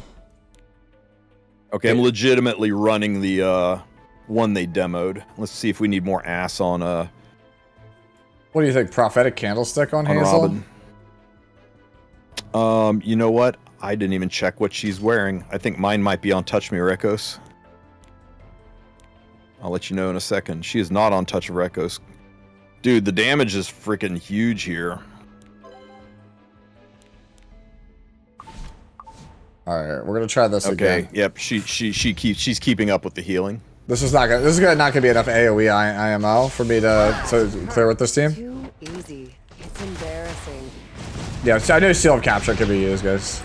Okay, I'm legitimately running the one they demoed. Let's see if we need more ass on What do you think? Prophetic Candlestick on Hazel? Robin. You know what? I didn't even check what she's wearing. I think mine might be on Touch Me Rekos. I'll let you know in a second. She is not on Touch of Rekos. Dude, the damage is freaking huge here. All right, we're gonna try this again. Okay. Yep. She's keeping up with the healing. This is not gonna be enough AOE IMO for me to clear with this team. Too easy. It's embarrassing. Yeah, I know Seal of Capture can be used, guys.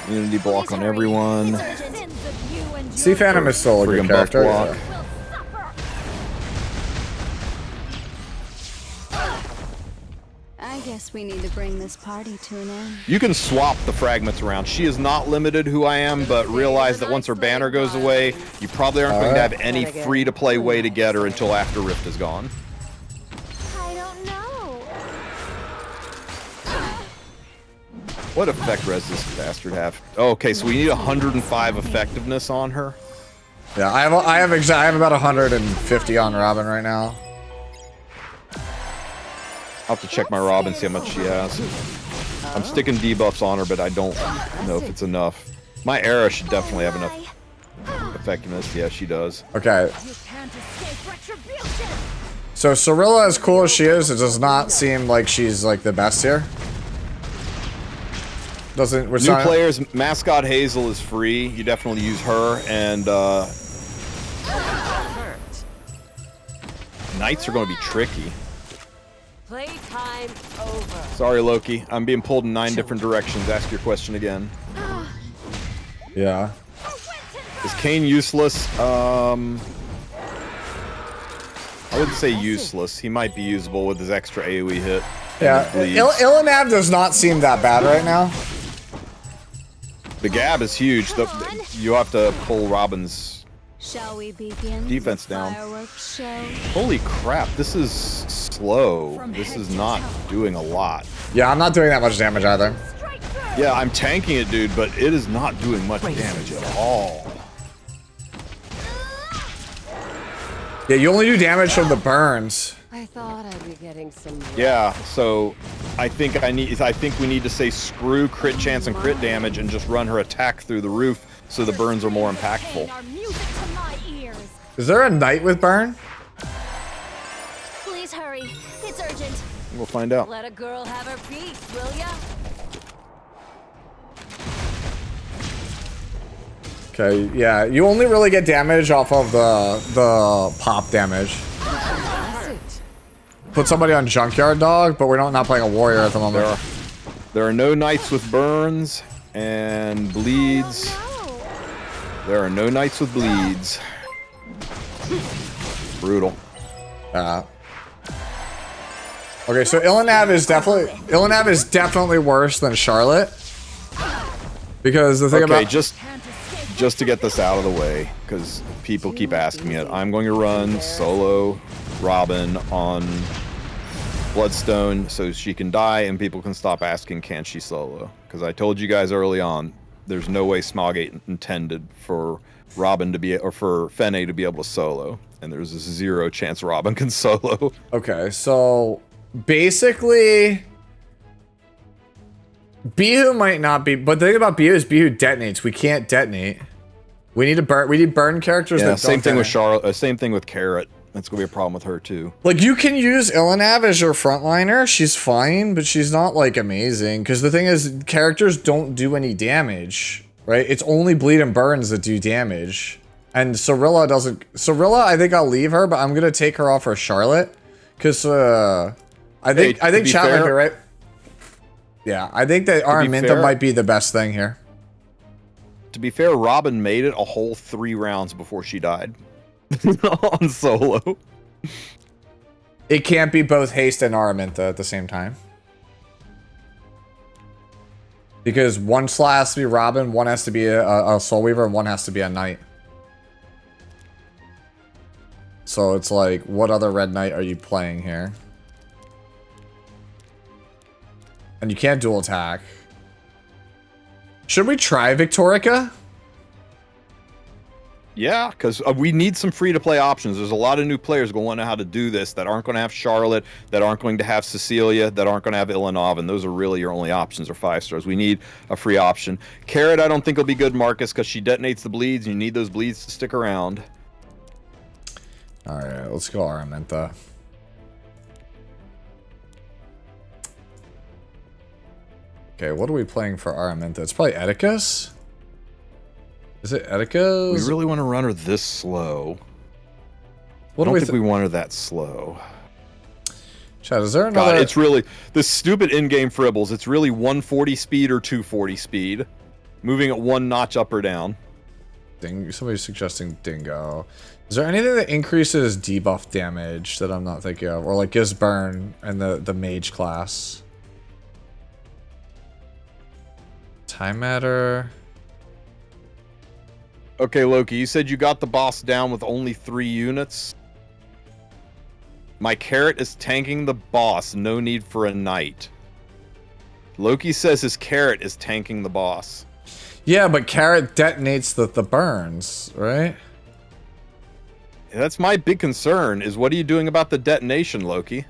Immunity block on everyone. Sea Phantom is still a good character. Yeah. I guess we need to bring this party to an end. You can swap the fragments around. She is not limited who I am, but realize that once her banner goes away, you probably aren't going to have any free-to-play way to get her until after Rift is gone. I don't know. What effect res this bastard have? Oh, okay, so we need 105 effectiveness on her. Yeah, I have about 150 on Robin right now. I'll have to check my Robin, see how much she has. I'm sticking debuffs on her, but I don't know if it's enough. My Era should definitely have enough effectiveness. Yeah, she does. Okay. So Cirilla, as cool as she is, it does not seem like she's like the best here. New players, Mascot Hazel is free. You definitely use her, and Knights are going to be tricky. Playtime over. Sorry, Loki. I'm being pulled in 9 different directions. Ask your question again. Yeah. Is Kane useless? I wouldn't say useless. He might be usable with his extra AoE hit. Yeah. Ilanav does not seem that bad right now. The Gab is huge. You have to pull Robin's Shall we begin defense down. Fireworks show? Holy crap, this is slow. This is not doing a lot. Yeah, I'm not doing that much damage either. Yeah, I'm tanking it, dude, but it is not doing much damage at all. Yeah, you only do damage from the burns. I thought I'd be getting some. Yeah, so I think we need to say screw crit chance and crit damage and just run her attack through the roof so the burns are more impactful. Is there a knight with burn? Please hurry. It's urgent. We'll find out. Let a girl have her piece, will ya? Okay, yeah, you only really get damage off of the pop damage. Put somebody on Junkyard Dog, but we're not playing a warrior at the moment. There are no knights with burns and bleeds. There are no knights with bleeds. Brutal. Yeah. Okay, so Ilanav is definitely worse than Charlotte. Because the thing about just to get this out of the way, because people keep asking me it, I'm going to run solo Robin on Bloodstone so she can die and people can stop asking, can she solo? Because I told you guys early on, there's no way Smaugate intended for Robin to be, or for Fene to be able to solo, and there's a 0 chance Robin can solo. Okay, so basically Bihu might not be, but the thing about Bihu is Bihu detonates. We can't detonate. We need burn characters that don't same thing with detonate. Charlotte, same thing with Carrot. That's gonna be a problem with her too. Like, you can use Ilanav as your frontliner. She's fine, but she's not, like, amazing. Because the thing is, characters don't do any damage, right? It's only bleed and burns that do damage. And Cirilla doesn't... Cirilla, I think I'll leave her, but I'm going to take her off for Charlotte. Because, I think chat might be right. Yeah, I think that Araminta might be the best thing here. To be fair, Robin made it a whole 3 rounds before she died. On solo. It can't be both Haste and Araminta at the same time. Because one slot has to be Robin, one has to be a Soul Weaver, and one has to be a Knight. So it's like, what other Red Knight are you playing here? And you can't dual attack. Should we try Victorica? Yeah, because we need some free-to-play options. There's a lot of new players going to know how to do this that aren't going to have Charlotte, that aren't going to have Cecilia, that aren't going to have Ilanav, and those are really your only options are 5 stars. We need a free option. Carrot, I don't think will be good, Marcus, because she detonates the bleeds, and you need those bleeds to stick around. Alright, let's go Araminta. Okay, what are we playing for Araminta? It's probably Edicus? Is it Edicus? We really want to run her this slow. What I do don't we think we want her that slow. Chad, is there another... God, it's really... The stupid in-game fribbles. It's really 140 speed or 240 speed. Moving it 1 notch up or down. Somebody's suggesting Dingo. Is there anything that increases debuff damage that I'm not thinking of? Or like gives burn and the mage class? Time Matter... Okay, Loki, you said you got the boss down with only 3 units. My Carrot is tanking the boss, no need for a knight. Loki says his Carrot is tanking the boss. Yeah, but Carrot detonates the burns, right? That's my big concern, is what are you doing about the detonation, Loki?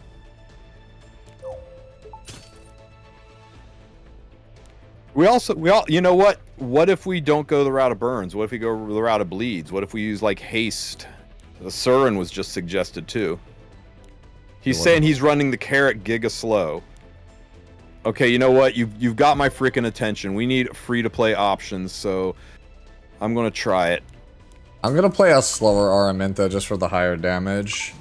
We all, you know what? What if we don't go the route of burns? What if we go the route of bleeds? What if we use like haste? The Surin was just suggested too. He's saying he's running the Carrot Giga slow. Okay, you know what? You've got my freaking attention. We need free-to-play options, so I'm gonna try it. I'm gonna play a slower Araminta just for the higher damage.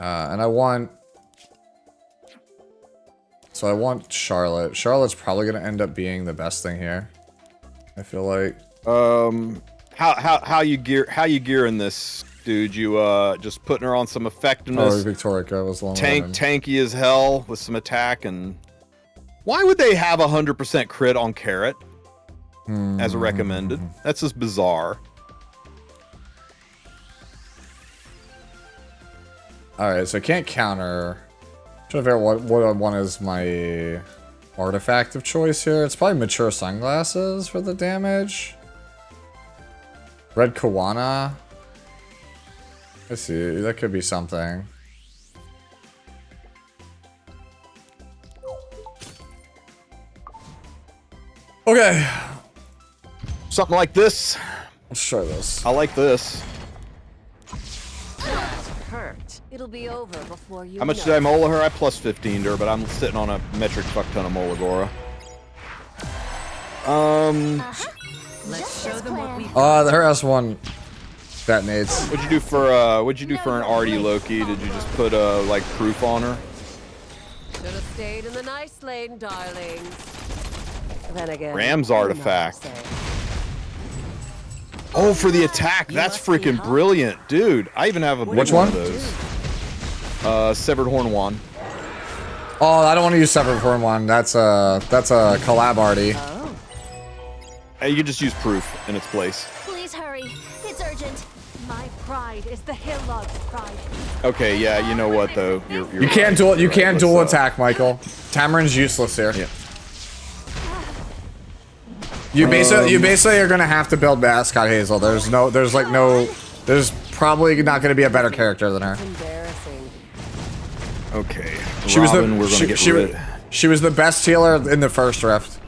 And I want... So I want Charlotte. Charlotte's probably gonna end up being the best thing here. I feel like. How you gearing this, dude? You just putting her on some effectiveness. Oh, Victorica was long. Tanky as hell with some attack, and why would they have 100% crit on Carrot as a recommended? That's just bizarre. Alright, so I can't counter. Trying to figure out what I want as my artifact of choice here. It's probably mature sunglasses for the damage. Red Kawana. I see, that could be something. Okay. Something like this. Let's try this. I like this. Hurt. It'll be over before you How much know. did I mola her? I plus 15'd her, but I'm sitting on a metric fuck ton of Molagora. Let's show them what we Her S1 detonates. What'd you do for an Artie Loki? Did you just put like proof on her? Should have stayed in the nice lane, darlings. Then again, Ram's I'm not artifact. saying. Oh, for the attack. That's freaking brilliant, dude. I even have a big Which one one? of those. Severed Horn Wand. Oh, I don't want to use Severed Horn one. That's a collab arty. You can just use proof in its place. Please hurry. It's urgent. My pride is the Hillog's pride. Okay, yeah, you know what though? You're You can't right. dual. You You're right. can't Let's, dual attack, Michael. Tamarin's useless here. Yeah. You basically are gonna have to build Mascot Hazel. There's probably not gonna be a better character than her. Embarrassing. Okay. She was Robin, we're gonna get rid. she was the best healer in the first rift.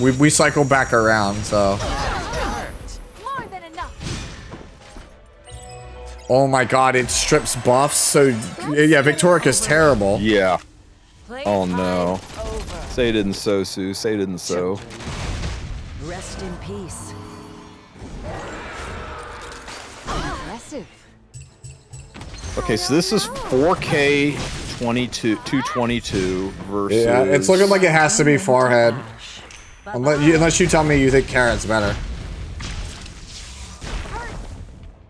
We cycled back around, so. More than enough. Oh my god, it strips buffs. So yeah, Victoric is terrible. Yeah. Oh no. Say it didn't so, Sue. Say it didn't so. Rest in peace. Impressive. Oh, Okay, so this is 4K 222 versus. Yeah, it's looking like it has to be forehead. Unless you tell me you think Carrot's better.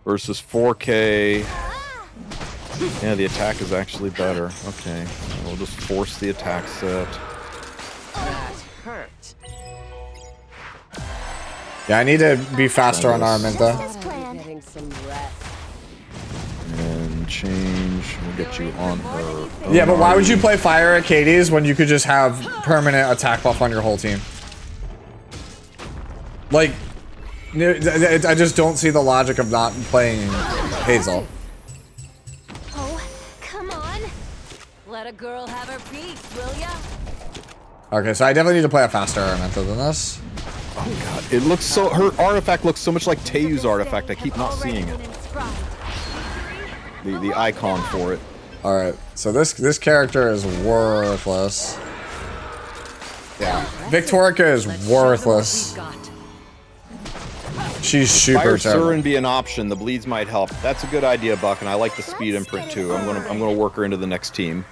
Versus 4K. Yeah, the attack is actually better. Okay, we'll just force the attack set. That hurt. Yeah, I need to be faster on Araminta. Getting some rest. And change. We'll get you on her. Yeah, but why would you play Fire at Katie's when you could just have permanent attack buff on your whole team? Like, I just don't see the logic of not playing Hazel. Oh, come on. Let a girl have her piece, will ya? Okay, so I definitely need to play a faster Araminta than this. Oh god, it looks so. Her artifact looks so much like Teyu's artifact. I keep not seeing it. The icon for it. All right, so this character is worthless. Yeah, Victorica is worthless. She's super Fire terrible. Surin be an option. The bleeds might help. That's a good idea, Buck, and I like the speed imprint too. I'm gonna work her into the next team.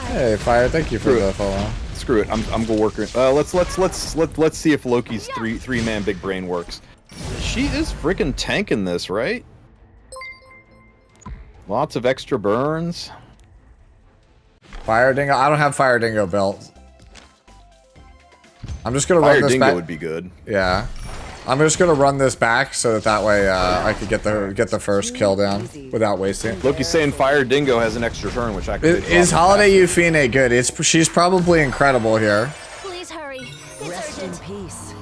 Hey, Fire, thank you for the follow. Screw it. I'm gonna work her. Let's see if Loki's three-man big brain works. She is freaking tanking this, right? Lots of extra burns. Fire Dingo. I don't have Fire Dingo built. I'm just gonna run Fire this Dingo back. would be good. Yeah, I'm just gonna run this back so that way I could get the first kill down without wasting. Loki's saying Fire Dingo has an extra turn, which I could. Is Holiday Euphine good? She's probably incredible here. Please hurry. It's Rest in urgent. peace.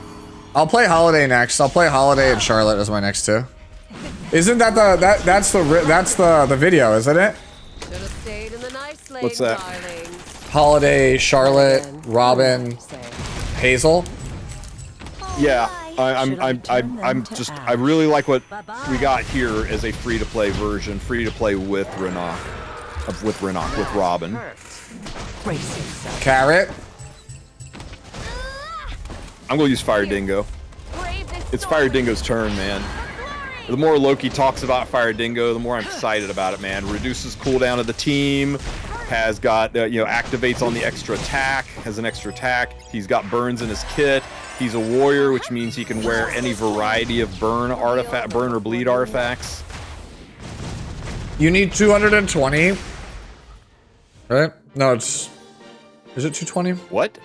I'll play Holiday next. I'll play Holiday and Charlotte as my next two. Isn't that that's the video, isn't it? Should have stayed in the nice lane, What's that? darlings. Holiday, Charlotte, Robin, Hazel. Yeah, I really like what we got here as a free-to-play version, free-to-play with Renok, with Robin. Carrot. I'm gonna use Fire Dingo. It's Fire Dingo's turn, man. The more Loki talks about Fire Dingo, the more I'm excited about it, man. Reduces cooldown of the team, has got, activates on the extra attack, has an extra attack. He's got burns in his kit. He's a warrior, which means he can wear any variety of burn or bleed artifacts. You need 220. Right? No, is it 220? What?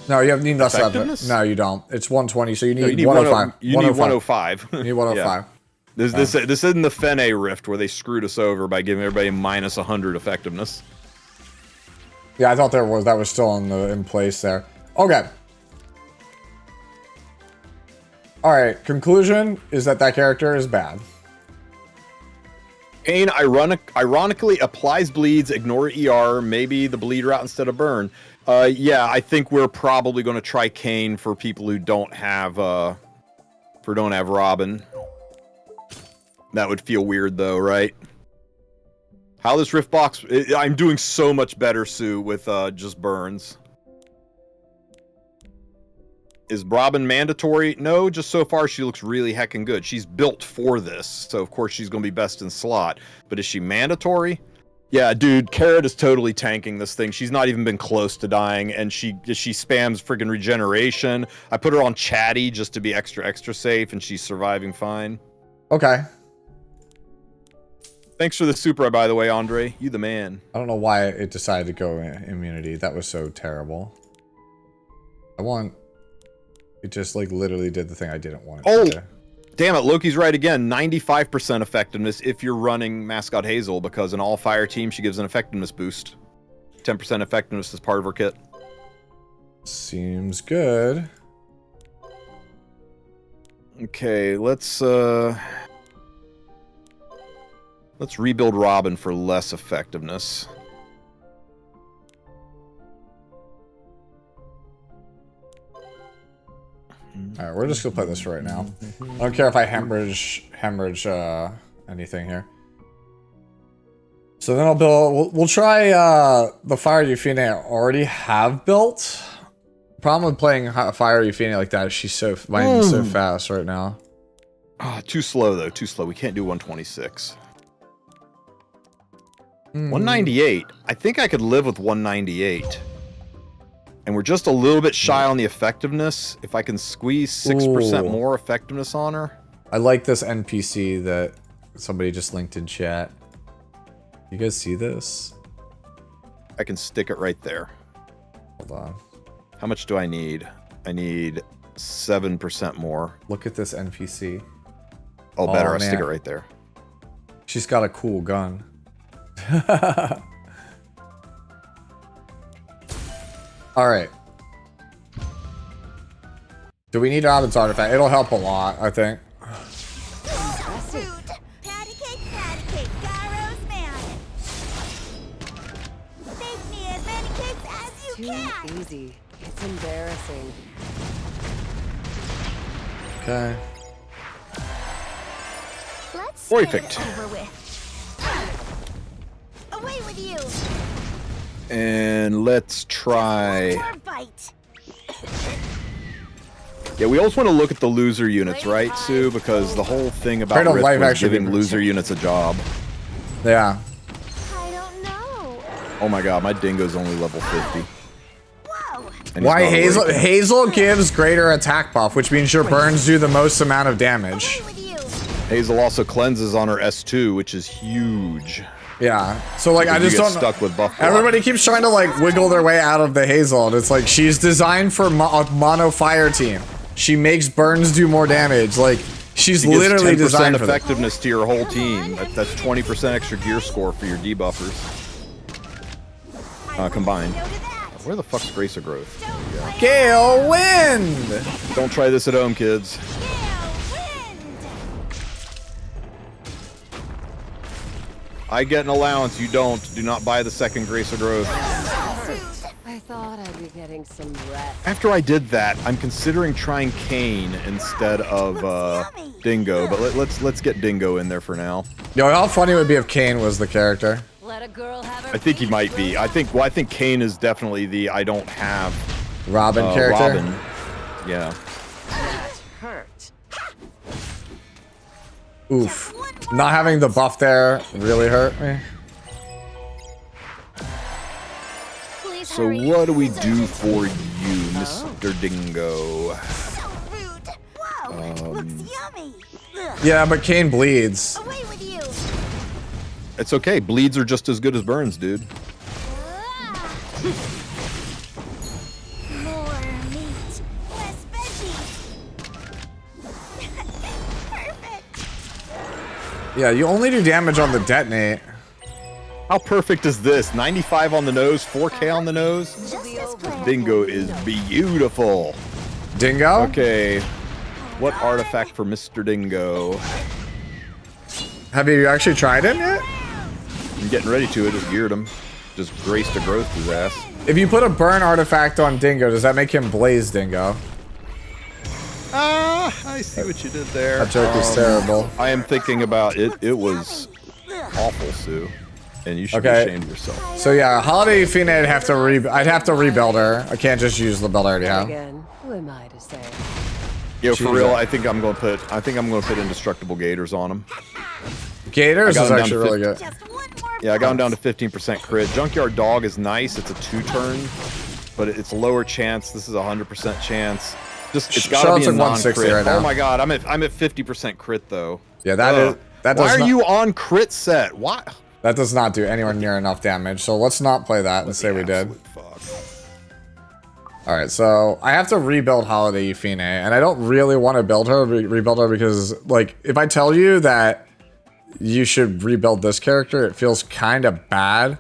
No, you need less than that. Effectiveness? No, you don't. It's 120, so you need, No, you need 105. You need 105. You need 105. This isn't the Fene Rift where they screwed us over by giving everybody minus 100 effectiveness. Yeah, I thought that was still in place there. Okay. All right. Conclusion is that character is bad. Kain ironically applies bleeds, ignore ER, maybe the bleed route instead of burn. Yeah, I think we're probably going to try Kain for people who don't have Robin. That would feel weird though, right? How this Rift Box... I'm doing so much better, Sue, with just burns. Is Robin mandatory? No, just so far she looks really heckin' good. She's built for this, so of course she's going to be best in slot. But is she mandatory? Yeah, dude, Carrot is totally tanking this thing. She's not even been close to dying, and she spams friggin' regeneration. I put her on Chatty just to be extra safe, and she's surviving fine. Okay. Thanks for the super, by the way, Andre. You the man. I don't know why it decided to go immunity. That was so terrible. It just, like, literally did the thing I didn't want it to do. Damn it, Loki's right again. 95% effectiveness if you're running Mascot Hazel, because in all fire teams, she gives an effectiveness boost. 10% effectiveness is part of her kit. Seems good. Okay, let's rebuild Robin for less effectiveness. Alright, we're just gonna play this right now. I don't care if I hemorrhage anything here. So then I'll build... We'll try the Fire Euphine I already have built. Problem with playing Fire Euphine like that is she's so fast right now. Too slow though, too slow. We can't do 126. 198. I think I could live with 198. And we're just a little bit shy on the effectiveness. If I can squeeze 6% more effectiveness on her. I like this NPC that somebody just linked in chat. You guys see this? I can stick it right there. Hold on. How much do I need? I need 7% more. Look at this NPC. Oh, better. I'll stick it right there. She's got a cool gun. Alright. Do we need Robin's artifact? It'll help a lot, I think. Patty cake, Gyro's man. Bake me as many cakes as you can. Too easy. It's embarrassing. Okay. Let's Perfect. get it over with. Away with you. And let's try... Your bite. Yeah, we also want to look at the loser units, right, Sue? Because the whole thing about Rift was giving loser units a job. Yeah. I don't know. Oh my god, my dingo's only level 50. Why Hazel gives greater attack buff, which means your burns do the most amount of damage. Hazel also cleanses on her S2, which is huge. Yeah. So like I just don't stuck with buff. Everybody keeps trying to like wiggle their way out of the Hazel, and it's like she's designed for a mono fire team. She makes burns do more damage. Like she's literally designed for effectiveness to your whole team. That's 20% extra gear score for your debuffers. Combined. Where the fuck's Grace of Growth? Gale Wind! Don't try this at home, kids. I get an allowance, you don't. Do not buy the second Grace of Growth. I thought I'd be getting some rest. After I did that, I'm considering trying Kain instead of Dingo, but let's get Dingo in there for now. Yo, how funny it would be if Kain was the character. Let a girl have her I think he might be. I think Kain is definitely the I don't have Robin character. Robin. Yeah. That hurt. Oof. Not having the buff there really hurt me. So what do we do for you, Mr. Dingo? Yeah, but Kain bleeds. It's okay. Bleeds are just as good as burns, dude. More meat, less veggies. Perfect. Yeah, you only do damage on the detonate. How perfect is this? 95 on the nose, 4K on the nose. Dingo is beautiful. Dingo? Okay. What artifact for Mr. Dingo? Have you actually tried it yet? I'm getting ready to. I just geared him. Just graced a growth his ass. If you put a burn artifact on Dingo, does that make him Blaze Dingo? I see what you did there. That joke is terrible. I am thinking about it. It was awful, Sue. And you should be ashamed of yourself. So yeah, Holiday Fina, I'd have to rebuild her. I can't just use the build I already have. Again, who am I to say? Yo, for real, I think I'm gonna put indestructible gators on him. Gators is actually really good. Yeah, I got him down to 15% crit. Junkyard Dog is nice. It's a 2-turn, but it's a lower chance. This is a 100% chance. Just it's gotta be a non-crit. Right now. Oh my god, I'm at 50% crit though. Yeah, that Why are you on crit set? Why? That does not do anywhere near enough damage. So let's not play that and say we did. All right, so I have to rebuild Holiday Fine, and I don't really want to rebuild her because, like, if I tell you that you should rebuild this character, it feels kind of bad,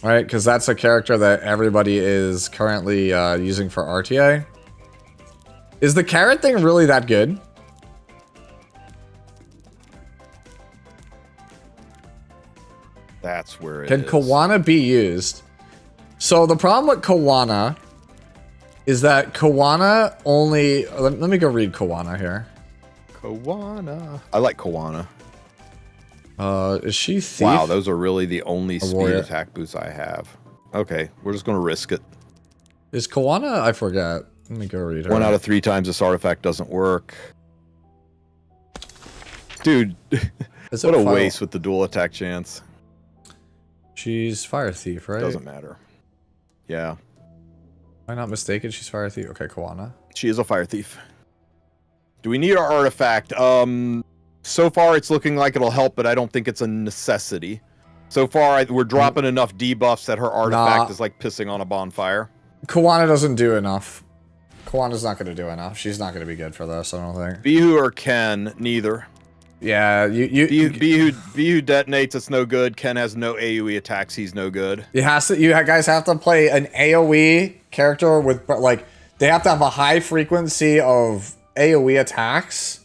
right? Because that's a character that everybody is currently using for RTA. Is the carrot thing really that good? That's where it Can is. Kawana be used? So the problem with Kawana is that Kawana only... Let me go read Kawana here. Kawana. I like Kawana. Is she Thief? Wow, those are really the only speed attack boosts I have. Okay, we're just going to risk it. Is Kawana? I forget. Let me go read her. 1 out of 3 times this artifact doesn't work. Dude, what a waste with the dual attack chance. She's Fire Thief, right? Doesn't matter. Yeah. Am I not mistaken? She's Fire Thief. Okay, Kawana. She is a Fire Thief. Do we need our artifact? So far it's looking like it'll help, but I don't think it's a necessity. So far we're dropping enough debuffs that her artifact is like pissing on a bonfire. Kawana doesn't do enough. Kawana's not going to do enough. She's not going to be good for this, I don't think. Bihu or Ken, neither. Yeah, Bihu detonates, it's no good. Ken has no AoE attacks, he's no good. You guys have to play an AoE character with, like, they have to have a high frequency of AoE attacks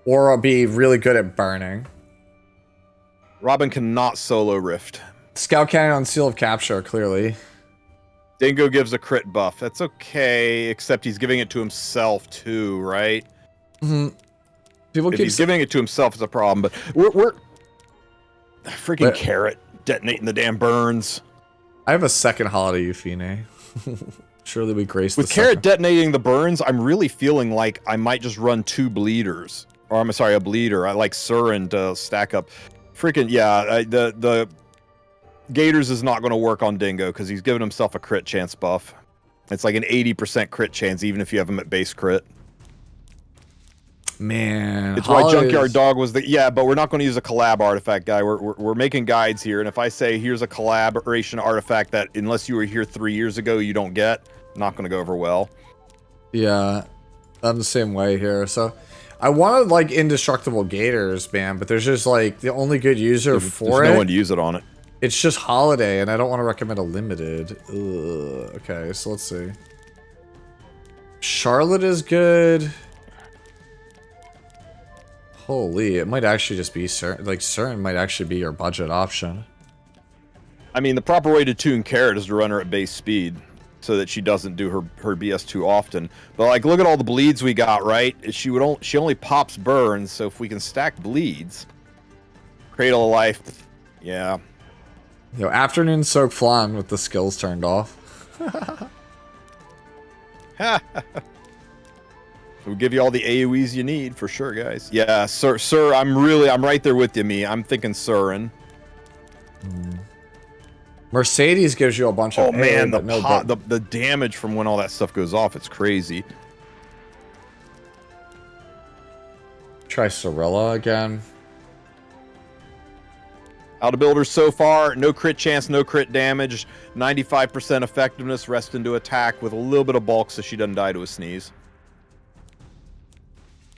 or be really good at burning. Robin cannot solo Rift. Scout Cannon on Seal of Capture, clearly. Dingo gives a crit buff. That's okay, except he's giving it to himself too, right? Mm-hmm. If he's giving it to himself, it's a problem, but we're freaking carrot detonating the damn burns. I have a second Holiday Euphine. Surely we grace with carrot detonating the burns. I'm really feeling like I might just run 2 bleeders, or I'm sorry, a bleeder. I like Surin to stack up. Freaking yeah, the Gators is not going to work on Dingo because he's giving himself a crit chance buff. It's like an 80% crit chance, even if you have him at base crit. Man, it's why Junkyard Dog was the but we're not going to use a collab artifact, guy. We're making guides here, and if I say here's a collaboration artifact that unless you were here 3 years ago you don't get, not going to go over well. Yeah, I'm the same way here. So I wanted like indestructible Gators, man, but there's just like the only good user for it. There's no one to use it on it. It's just Holiday, and I don't want to recommend a limited. Ugh. Okay, so let's see. Charlotte is good. Holy, it might actually just be Surin. Like, Surin might actually be your budget option. I mean, the proper way to tune Carrot is to run her at base speed so that she doesn't do her BS too often. But, like, look at all the bleeds we got, right? She only pops burns, so if we can stack bleeds... Cradle of Life, yeah. Yo, Afternoon Soak Flan with the skills turned off. We'll give you all the AoEs you need for sure, guys. Yeah, sir, I'm right there with you, me. I'm thinking Surin. Mercedes gives you a bunch of. Oh man, the damage from when all that stuff goes off, it's crazy. Try Sorella again. Out of builders so far, no crit chance, no crit damage, 95% effectiveness, rest into attack with a little bit of bulk so she doesn't die to a sneeze.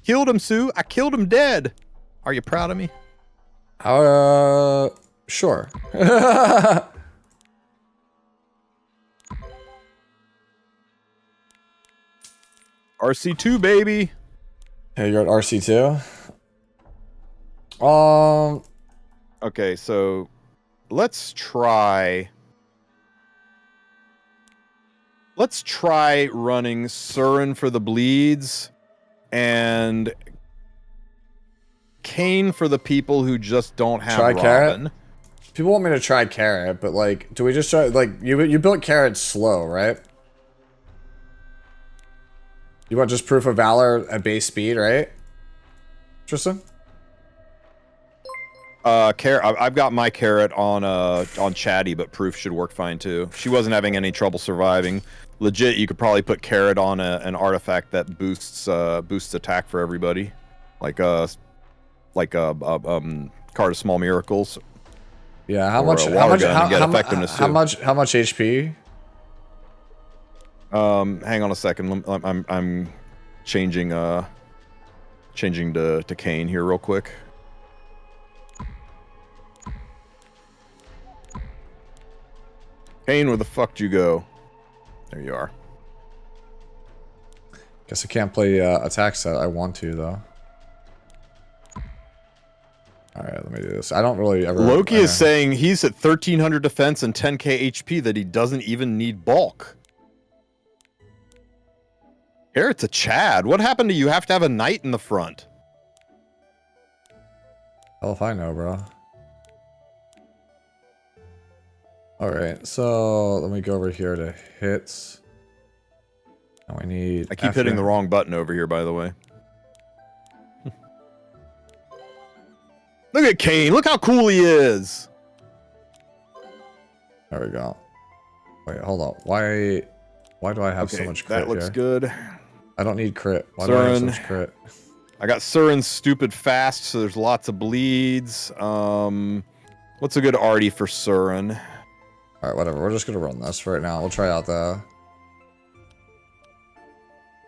Killed him, Sue. I killed him dead. Are you proud of me? Sure. RC2, baby. Hey, you're at RC2? Okay, so let's try running Surin for the bleeds and Kane for the people who just don't have try Robin. Carrot? People want me to try Carrot, but like, do we just try, like, you built Carrot slow, right? You want just Proof of Valor at base speed, right? Tristan? Carrot. I've got my Carrot on Chatty, but Proof should work fine too. She wasn't having any trouble surviving. Legit, you could probably put Carrot on an artifact that boosts attack for everybody, like Card of Small Miracles. Yeah. How much HP? Hang on a second. I'm changing to Kane here real quick. Kane, where the fuck do you go? There you are. Guess I can't play attack set. I want to though. Alright, let me do this. I don't really ever... Loki is saying he's at 1300 defense and 10k HP that he doesn't even need bulk. Here it's a Chad. What happened to you have to have a knight in the front? Hell if I know, bro. Alright, so let me go over here to hits. Now I need... I keep hitting the wrong button over here, by the way. Look at Kane. Look how cool he is. There we go. Wait, hold on. Why do I have so much crit that looks here? good. I don't need crit. Why do I have so much crit? I got Surin's stupid fast, so there's lots of bleeds. What's a good arty for Surin? Alright, whatever. We're just gonna run this right now. We'll try out the...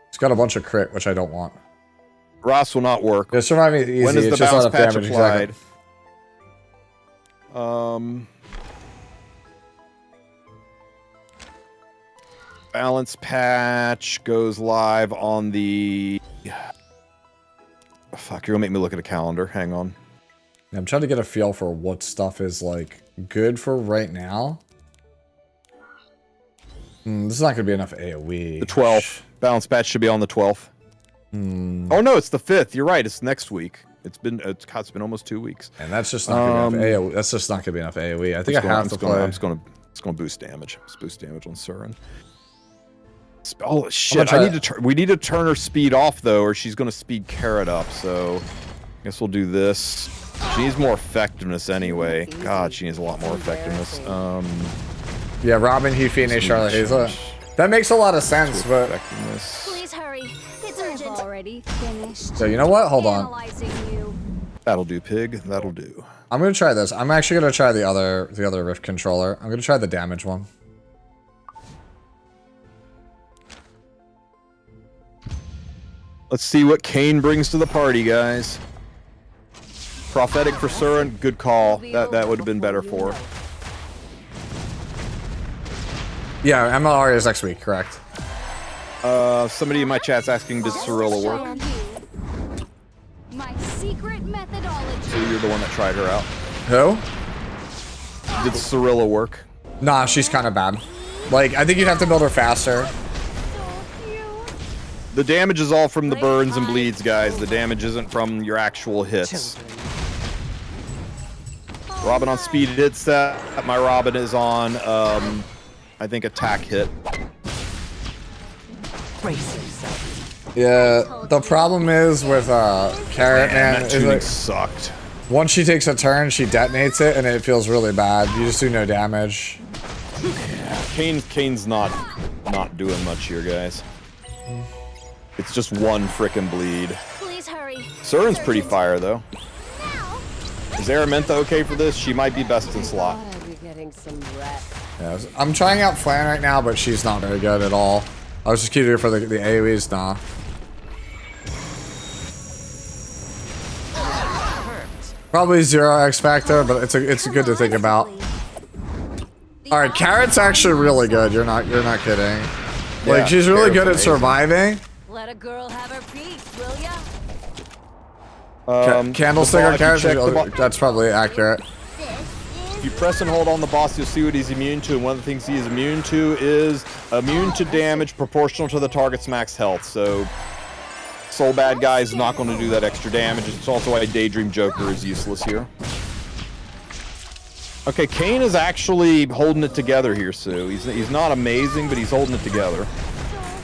It's got a bunch of crit, which I don't want. Ross will not work. Yeah, surviving is easy. When is it's the just bounce not patch damage, applied? Exactly. Balance patch goes live on the... Oh, fuck, you're gonna make me look at a calendar. Hang on. Yeah, I'm trying to get a feel for what stuff is, like, good for right now. This is not gonna be enough AoE. The 12th. Balance patch should be on the 12th. Oh no, it's the 5th. You're right. It's next week. It's been almost 2 weeks. And that's just not gonna be enough AoE. That's just not gonna be enough AoE. I think I have to play. It's gonna boost damage. Let's boost damage on Surin. Oh shit! We need to turn her speed off though, or she's gonna speed Carrot up. So, I guess we'll do this. She needs more effectiveness anyway. God, she needs a lot more effectiveness. Yeah, Robin, Hufine, Charlotte Hazlet. That makes a lot of sense, but... Please hurry. It's urgent. Already finished. So you know what? Hold on. That'll do, pig. That'll do. I'm gonna try this. I'm actually gonna try the other Rift controller. I'm gonna try the damage one. Let's see what Kane brings to the party, guys. Prophetic for Surin, good call. That would have been better for her. Yeah, MLR is next week, correct? Somebody in my chat's asking, does Cirilla work? My secret methodology. So you're the one that tried her out. Who? Did Cirilla work? Nah, she's kind of bad. Like, I think you'd have to build her faster. The damage is all from the burns and bleeds, guys. The damage isn't from your actual hits. Robin on speed hit set. My Robin is on, I think, attack hit. Yeah, the problem is with Carrot, man, that is tuning like, sucked. Once she takes a turn, she detonates it, and it feels really bad. You just do no damage. Kane's not doing much here, guys. It's just one frickin' bleed. Please hurry. Surin's pretty fire, though. Is Araminta okay for this? She might be best in slot. Yeah, I'm trying out Flan right now, but she's not very good at all. I was just keeping her for the AoEs, nah. Probably 0 X factor, but it's good to think about. All right, Carrot's actually really good. You're not kidding. Like Yeah, she's really Carrot's good at amazing. surviving. Let a girl have her piece, will ya? Candlestick on Carrot. check the That's probably accurate. If you press and hold on the boss, you'll see what he's immune to, and one of the things he is immune to is immune to damage proportional to the target's max health. So, Soul Bad Guy is not going to do that extra damage. It's also why Daydream Joker is useless here. Okay, Kane is actually holding it together here, Sue. He's not amazing, but he's holding it together.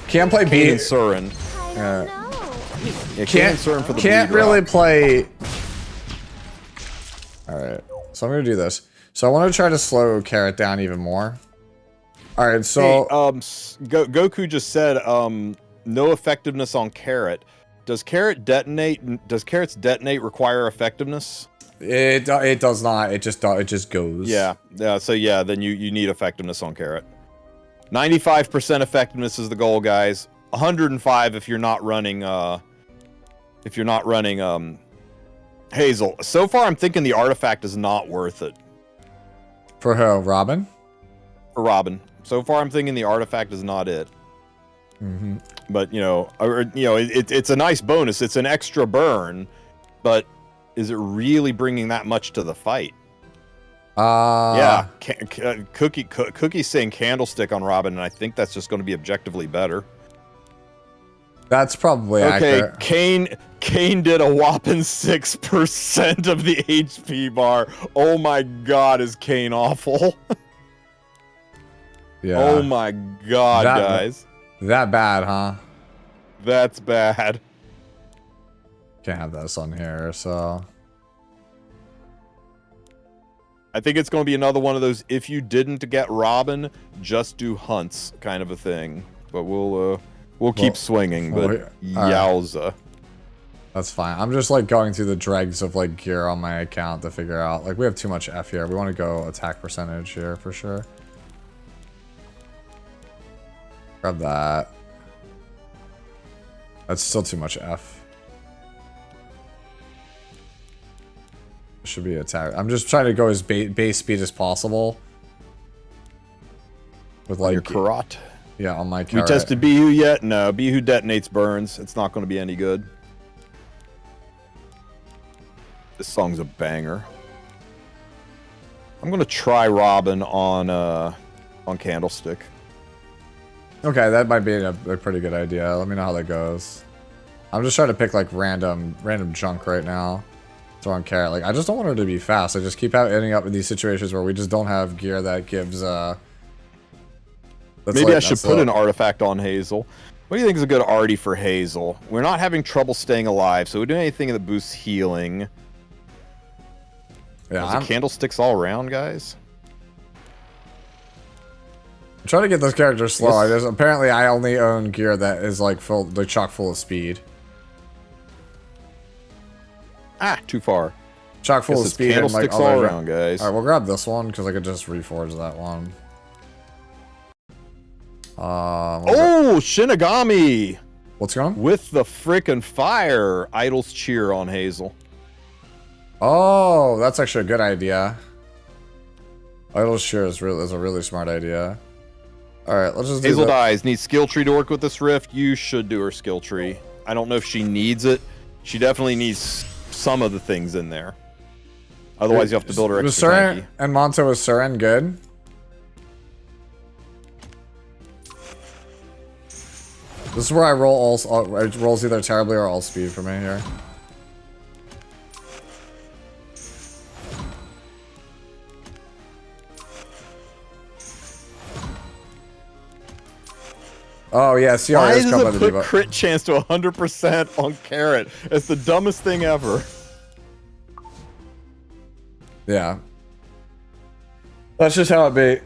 Can't play Kane B. and Surin. Yeah, Kane and Surin for the Can't bleed really route. play. All right, so I'm gonna do this. So I want to try to slow Carrot down even more. All right, so Hey, Goku just said no effectiveness on Carrot. Does Carrot detonate? Does Carrot's detonate require effectiveness? it does not. It just goes. Yeah. So yeah, then you need effectiveness on Carrot. 95% effectiveness is the goal, guys. 105 if you're not running Hazel. So far, I'm thinking the artifact is not worth it. For who? Robin? For Robin. So far, I'm thinking the artifact is not it. Mm-hmm. But it's a nice bonus. It's an extra burn, but is it really bringing that much to the fight? Yeah. Cookie's saying Candlestick on Robin, and I think that's just going to be objectively better. That's probably okay. accurate. Kane did a whopping 6% of the HP bar. Oh my God, is Kane awful? Yeah. Oh my God, guys. That bad, huh? That's bad. Can't have this on here, so. I think it's going to be another one of those, if you didn't get Robin, just do hunts kind of a thing. But we'll keep swinging, but yowza. Right. That's fine. I'm just like going through the dregs of like gear on my account to figure out. Like we have too much F here. We want to go attack percentage here for sure. Grab that. That's still too much F. Should be attack. I'm just trying to go as base speed as possible. With like your Karat. Yeah, on my You Karat. tested Bihu yet? No, Bihu detonates burns. It's not going to be any good. This song's a banger. I'm going to try Robin on Candlestick. Okay, that might be a pretty good idea. Let me know how that goes. I'm just trying to pick like random junk right now. Throw on Carrot. Like I just don't want her to be fast. I just keep ending up in these situations where we just don't have gear that gives Maybe I should put an artifact on Hazel. What do you think is a good arty for Hazel? We're not having trouble staying alive, so we do anything that boosts healing. Yeah, Candlesticks all around, guys. I'm trying to get this character slow. Apparently I only own gear that is like chock full of speed. Too far. Chock full of speed and like Candlesticks all around, guys. All right, we'll grab this one because I could just reforge that one. Oh, Shinigami! What's going on? With the frickin' fire, Idol's Cheer on Hazel. Oh, that's actually a good idea. Idol's Cheer is a really smart idea. All right, let's just do Hazel that. dies. Needs skill tree to work with this rift. You should do her skill tree. I don't know if she needs it. She definitely needs some of the things in there. Otherwise, you have to build her extra tanky. And Monto was Surin good? This is where I roll it rolls either terribly or all speed for me here. Oh yeah, CR Why is come by does the it put debuff. crit chance to 100% on Carrot? It's the dumbest thing ever. Yeah. That's just how it be.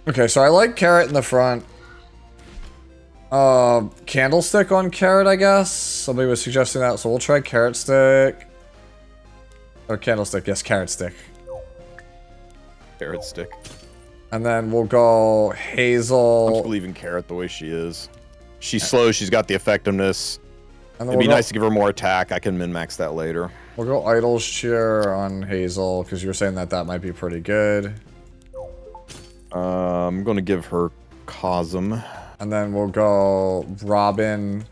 Okay, so I like Carrot in the front. Candlestick on Carrot, I guess. Somebody was suggesting that, so we'll try Carrot Stick. Or Candlestick, yes, Carrot Stick. Carrot Stick. And then we'll go Hazel. I'm just leaving Carrot the way she is. She's slow, she's got the effectiveness. And then It'd be we'll nice to give her more attack. I can min-max that later. We'll go Idol's Cheer on Hazel, because you were saying that that might be pretty good. I'm going to give her Cosm. And then we'll go Robin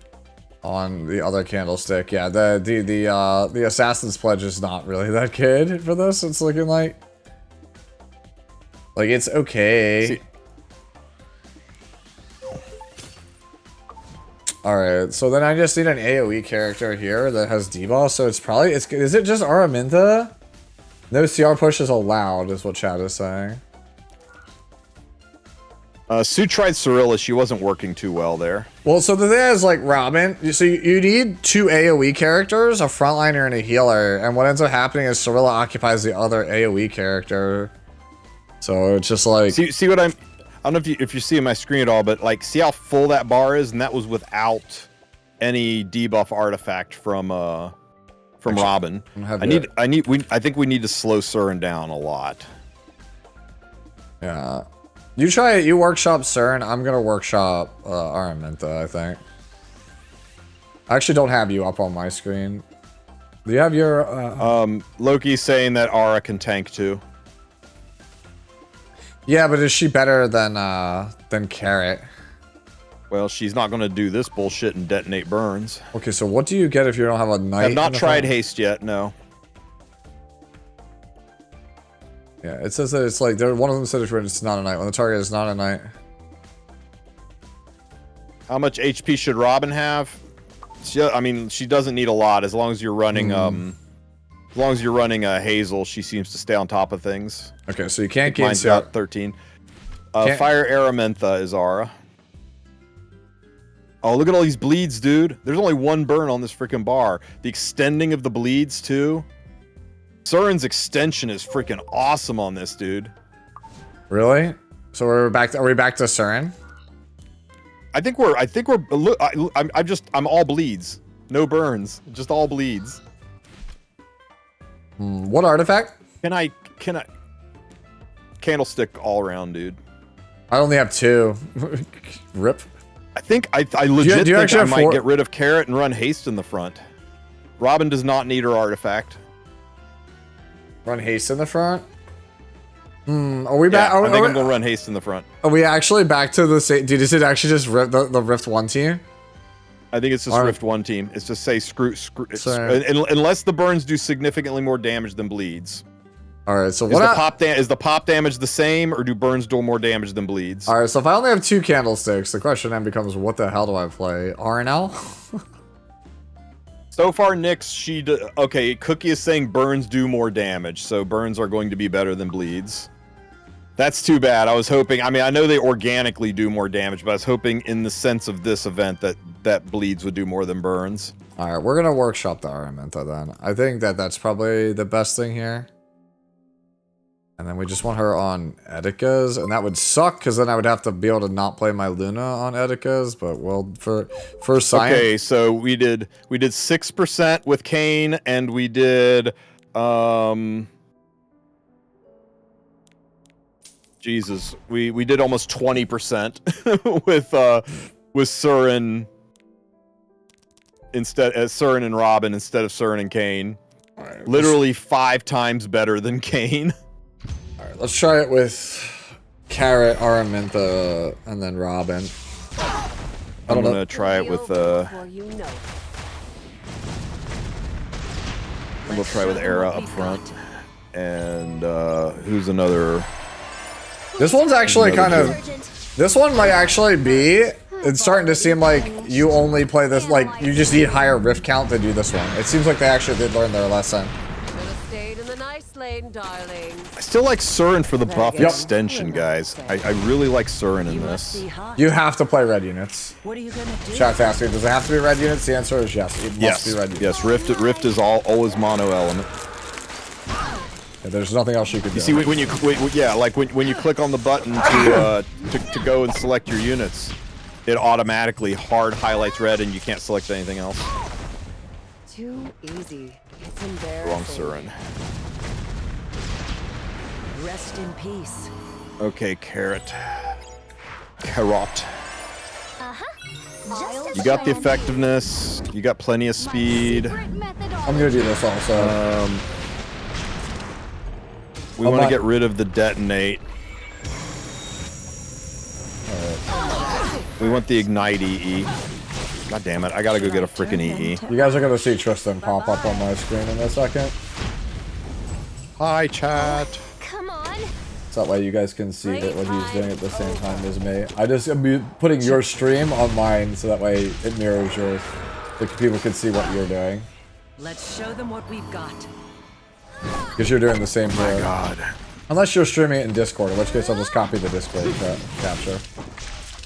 on the other candlestick. Yeah, the Assassin's Pledge is not really that good for this. It's looking like it's okay. See, alright, so then I just need an AoE character here that has debuff, so it's probably, is it just Araminta? No CR push is allowed, is what chat is saying. Sue tried Cirilla, she wasn't working too well there. Well, so the thing is, like, Robin, so you need 2 AoE characters, a frontliner and a healer, and what ends up happening is Cirilla occupies the other AoE character. So it's just like... See what I don't know if you see my screen at all, but like, see how full that bar is, and that was without any debuff artifact from Robin. I think we need to slow Surin down a lot. Yeah. You try it, you workshop Surin, I'm gonna workshop Araminta, I think. I actually don't have you up on my screen. Do you have your Loki's saying that Ara can tank too. Yeah, but is she better than Carrot? Well, she's not going to do this bullshit and detonate burns. Okay, so what do you get if you don't have a knight? I've not tried haste yet, no. Yeah, it says that it's like, one of them said it's not a knight, when the target is not a knight. How much HP should Robin have? I mean, she doesn't need a lot, as long as you're running, as long as you're running a Hazel, she seems to stay on top of things. Okay, so you can't gain mine's got 13. Fire Araminta is Ara. Oh, look at all these bleeds, dude. There's only 1 burn on this freaking bar. The extending of the bleeds, too. Surin's extension is freaking awesome on this, dude. Really? So are we back to Surin? I think we're, look, I'm all bleeds. No burns, just all bleeds. What artifact? Can I candlestick all around, dude. I only have 2. Rip. I think I legit think I might get rid of Carrot and run haste in the front. Robin does not need her artifact. Run haste in the front? Are we back? I think I'm gonna run haste in the front. Are we actually back to the same? Dude, is it actually just the Rift 1 team? I think it's just Rift 1 team. It's just say screw unless the burns do significantly more damage than bleeds. All right, so is the pop damage the same, or do burns do more damage than bleeds? All right, so if I only have 2 candlesticks, the question then becomes, what the hell do I play? RNL? So far, Nyx, okay, Cookie is saying burns do more damage, so burns are going to be better than bleeds. That's too bad. I was hoping, I mean, I know they organically do more damage, but I was hoping in the sense of this event that bleeds would do more than burns. All right, we're going to workshop the Araminta then. I think that's probably the best thing here. And then we just want her on Edika's, and that would suck, because then I would have to be able to not play my Luna on Edika's, but well, for science... Okay, so we did 6% with Kayn, and we did, Jesus, we did almost 20% with Surin Surin and Robin instead of Surin and Kayn. Right, literally 5 times better than Kayn. Alright, let's try it with Carrot, Araminta, and then Robin. I'm gonna try it with I'm gonna try with Era up front. And who's another? This one's actually kind of... This one might actually be... It's starting to seem like you only play this, like, you just need higher rift count to do this one. It seems like they actually did learn their lesson. I still like Surin for the buff extension, guys. I really like Surin in this. You have to play red units. What are you gonna do? Chat's asking, does it have to be red units? The answer is yes. It must be red units. Yes, Rift is always mono element. Yeah, there's nothing else you could do. You see, when you click on the button to go and select your units, it automatically hard highlights red, and you can't select anything else. Too easy. It's embarrassing. Wrong Surin. Rest in peace. Okay, Carrot. You got the effectiveness. You got plenty of speed. I'm gonna do this also. We want to get rid of the detonate. We want the ignite EE. God damn it! I gotta go get a freaking EE. You guys are gonna see Tristen pop up on my screen in a second. Hi, chat. Come on. So that way you guys can see what he's doing at the same time as me. I'm putting your stream on mine so that way it mirrors yours. So people can see what you're doing. Let's show them what we've got. Because you're doing the same here. Oh my god. Unless you're streaming it in Discord, in which case I'll just copy the Discord capture.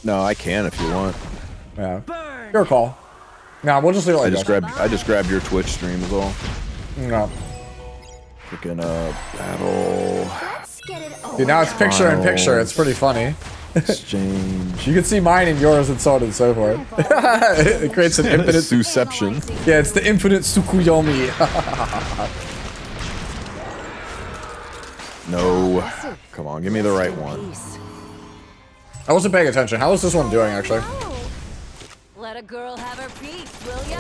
No, I can if you want. Yeah. Your call. Nah, we'll just leave it like I just grabbed your Twitch stream as well. No. Freaking battle. Dude, now it's picture in picture. It's pretty funny. Exchange. You can see mine and yours and so on and so forth. It creates an infinite Suception. Yeah, it's the infinite Tsukuyomi. No. Come on, give me the right one. I wasn't paying attention. How is this one doing, actually? Let a girl have her piece, will ya?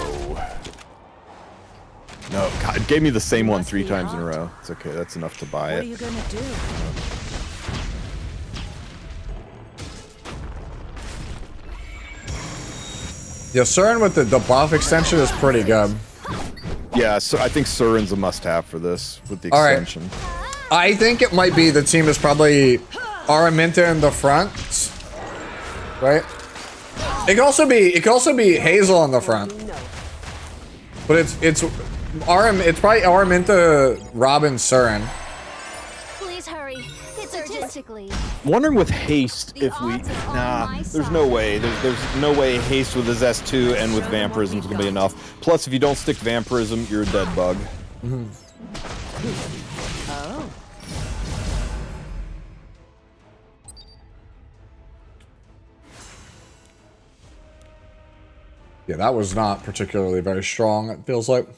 No, God, it gave me the same one 3 times in a row. It's okay, that's enough to buy it. What are you gonna do? Yeah, Surin with the buff extension is pretty good. Yeah, so I think Surin's a must-have for this with the All right. extension. I think it might be the team is probably Araminta in the front, right? It could also be Hazel in the front, but it's probably Araminta, Robin, Surin. Please hurry. It's statistically. Wondering with haste if we there's no way. There's no way haste with his S2 and with vampirism is gonna be enough. Plus, if you don't stick vampirism, you're a dead bug. Mm-hmm. Oh. Yeah, that was not particularly very strong, it feels like.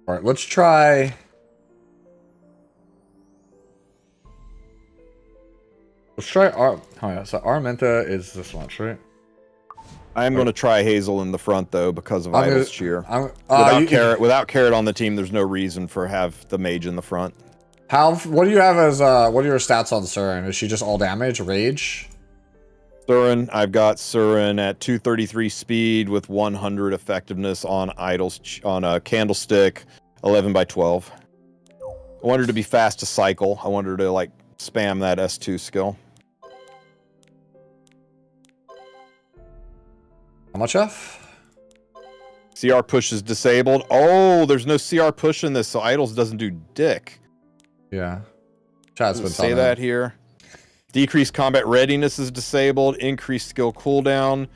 Alright, let's try... Let's try oh yeah, so Araminta is this much, right? I am going to try Hazel in the front though because of Idol's cheer. Without Carrot on the team, there's no reason for have the mage in the front. What do you have as what are your stats on Surin? Is she just all damage, rage? Surin, I've got Surin at 233 speed with 100 effectiveness on Idol's on a candlestick, 11 by 12. I want her to be fast to cycle. I want her to like spam that S2 skill. How much F? CR push is disabled. Oh, there's no CR push in this, so Idols doesn't do dick. Yeah. Chat's been say that here. Decreased combat readiness is disabled. Increased skill cooldown.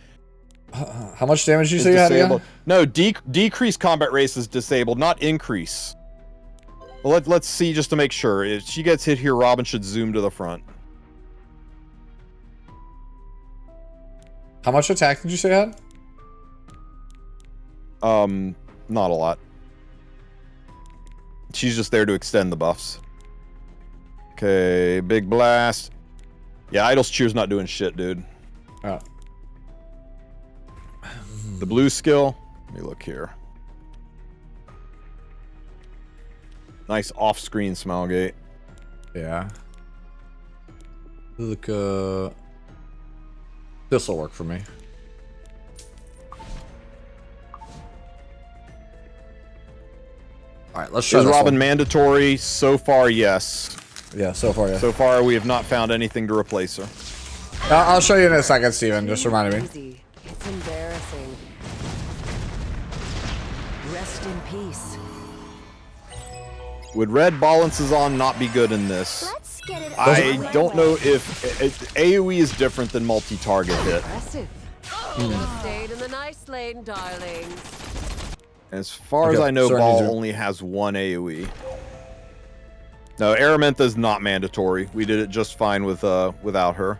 How much damage did you say you had again? No, decreased combat race is disabled, not increase. Well, let's see just to make sure. If she gets hit here, Robin should zoom to the front. How much attack did you say you had? Not a lot. She's just there to extend the buffs. Okay, big blast. Yeah, Idol's Cheer's not doing shit, dude. Oh. The blue skill. Let me look here. Nice off-screen Smilegate. Yeah. Look, this'll work for me. Alright, let's try Is this Robin one. mandatory? So far, yes. Yeah, so far, yeah. So far, we have not found anything to replace her. I'll show you in a second, Steven. Just reminded me. It's embarrassing. Rest in peace. Would red balances on not be good in this? I don't know if AoE is different than multi-target hit. Impressive. Stayed in the nice lane, darlings. As far as I know, Ball only has one AoE. No, Araminta is not mandatory. We did it just fine with without her.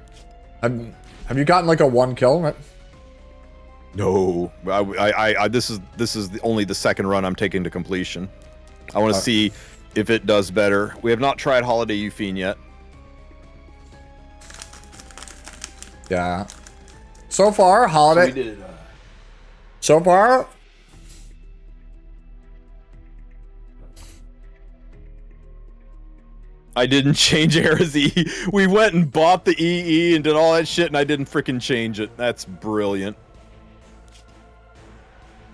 Have you gotten like a 1 kill? Right? No, this is only the second run I'm taking to completion. I want to see if it does better. We have not tried Holiday Euphine yet. Yeah. So far, holiday. So we did, So far. I didn't change Era's E. We went and bought the EE and did all that shit, and I didn't freaking change it. That's brilliant.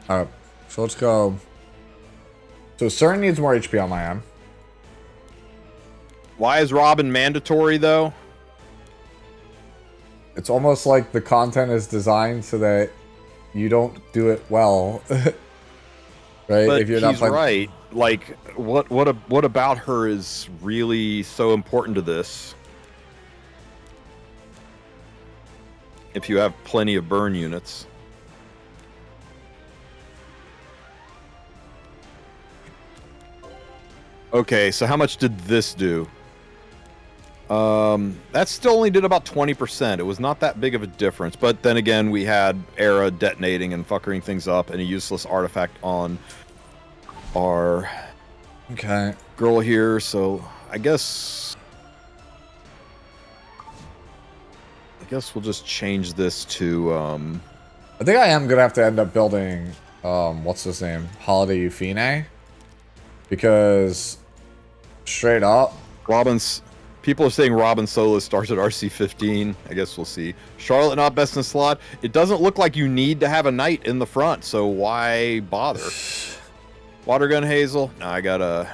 Alright, so let's go. So Cern needs more HP on my end. Why is Robin mandatory, though? It's almost like the content is designed so that you don't do it well. Right? But if you're not he's playing... right. Like, what about her is really so important to this? If you have plenty of burn units. Okay, so how much did this do? That still only did about 20%. It was not that big of a difference. But then again, we had Era detonating and fuckering things up and a useless artifact on our girl here. So I guess we'll just change this to I think I am gonna have to end up building what's his name? Holiday Euphine. Because straight up people are saying Robin solo starts at RC15. I guess we'll see. Charlotte not best in slot. It doesn't look like you need to have a knight in the front, so why bother? Water gun Hazel? No, I got a...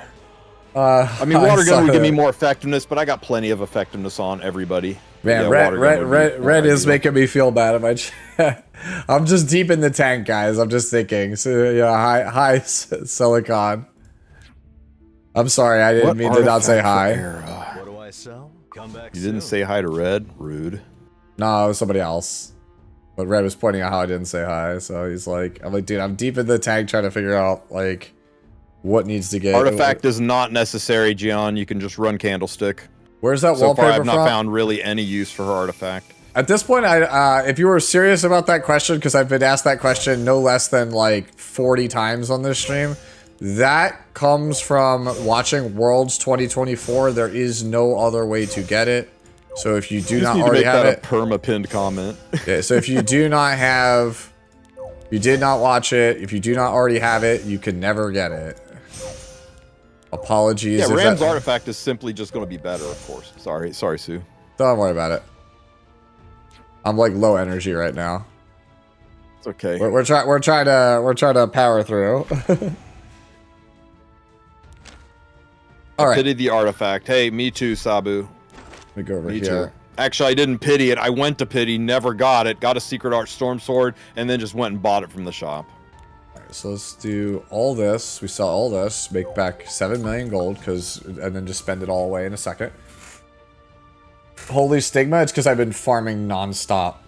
I mean, water gun would give me more effectiveness, but I got plenty of effectiveness on everybody. Man, yeah, red is making me feel bad in my chat. I'm just deep in the tank, guys. I'm just thinking. So, yeah, hi, Silicon. I'm sorry, I didn't mean to not say hi. What do I sell? Come back You didn't say hi to Red? Rude. No, it was somebody else. But Red was pointing out how I didn't say hi, so he's like, I'm like, dude, I'm deep in the tank trying to figure out, like, what needs to get... Artifact is not necessary, Gian. You can just run Candlestick. Where's that so wallpaper far, I've not from? found really any use for her artifact. At this point, if you were serious about that question, because I've been asked that question no less than, like, 40 times on this stream, that comes from watching Worlds 2024. There is no other way to get it. So if you do not already have it... a perma-pinned comment. Yeah, so if you do not have... You did not watch it. If you do not already have it, you can never get it. Apologies. Yeah, Ram's artifact is simply just going to be better, of course. Sorry, Sue. Don't worry about it. I'm like low energy right now. It's okay. We're trying to power through. All right. Pity the artifact. Hey, me too, Sabu. Let me go over me here. Too. Actually, I didn't pity it. I went to pity, never got it. Got a Secret Art Storm Sword, and then just went and bought it from the shop. Alright, so let's do all this. We sell all this, make back 7 million gold, and then just spend it all away in a second. Holy Stigma, it's because I've been farming non-stop.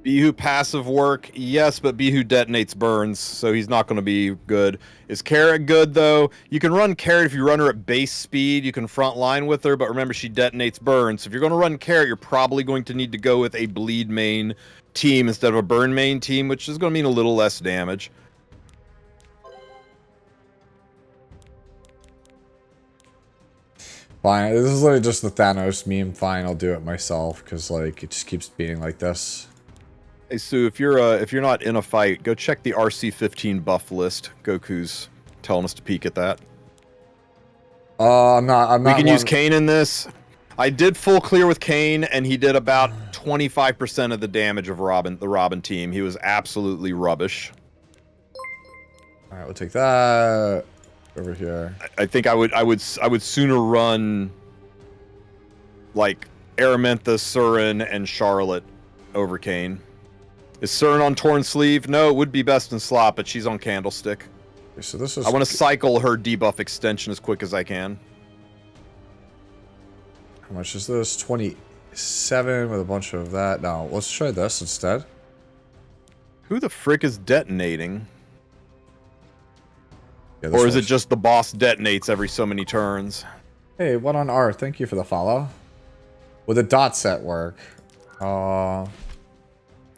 Bihu passive work, yes, but Bihu detonates burns, so he's not going to be good. Is Carrot good, though? You can run Carrot if you run her at base speed. You can front line with her, but remember, she detonates burns. So if you're going to run Carrot, you're probably going to need to go with a bleed main team instead of a burn main team, which is going to mean a little less damage. Fine, this is literally just the Thanos meme. Fine, I'll do it myself, because, like, it just keeps being like this. Hey Sue, if you're not in a fight, go check the RC15 buff list. Goku's telling us to peek at that. I'm not. We can use Kane in this. I did full clear with Kane, and he did about 25% of the damage of the Robin team. He was absolutely rubbish. All right, we'll take that over here. I think I would sooner run like Araminta, Surin, and Charlotte over Kane. Is Surin on Torn Sleeve? No, it would be best in slot, but she's on Candlestick. Okay, so this is... I want to cycle her debuff extension as quick as I can. How much is this? 27 with a bunch of that. No, let's try this instead. Who the frick is detonating? Yeah, or is it just the boss detonates every so many turns? Hey, what on R? Thank you for the follow. Would the dot set work?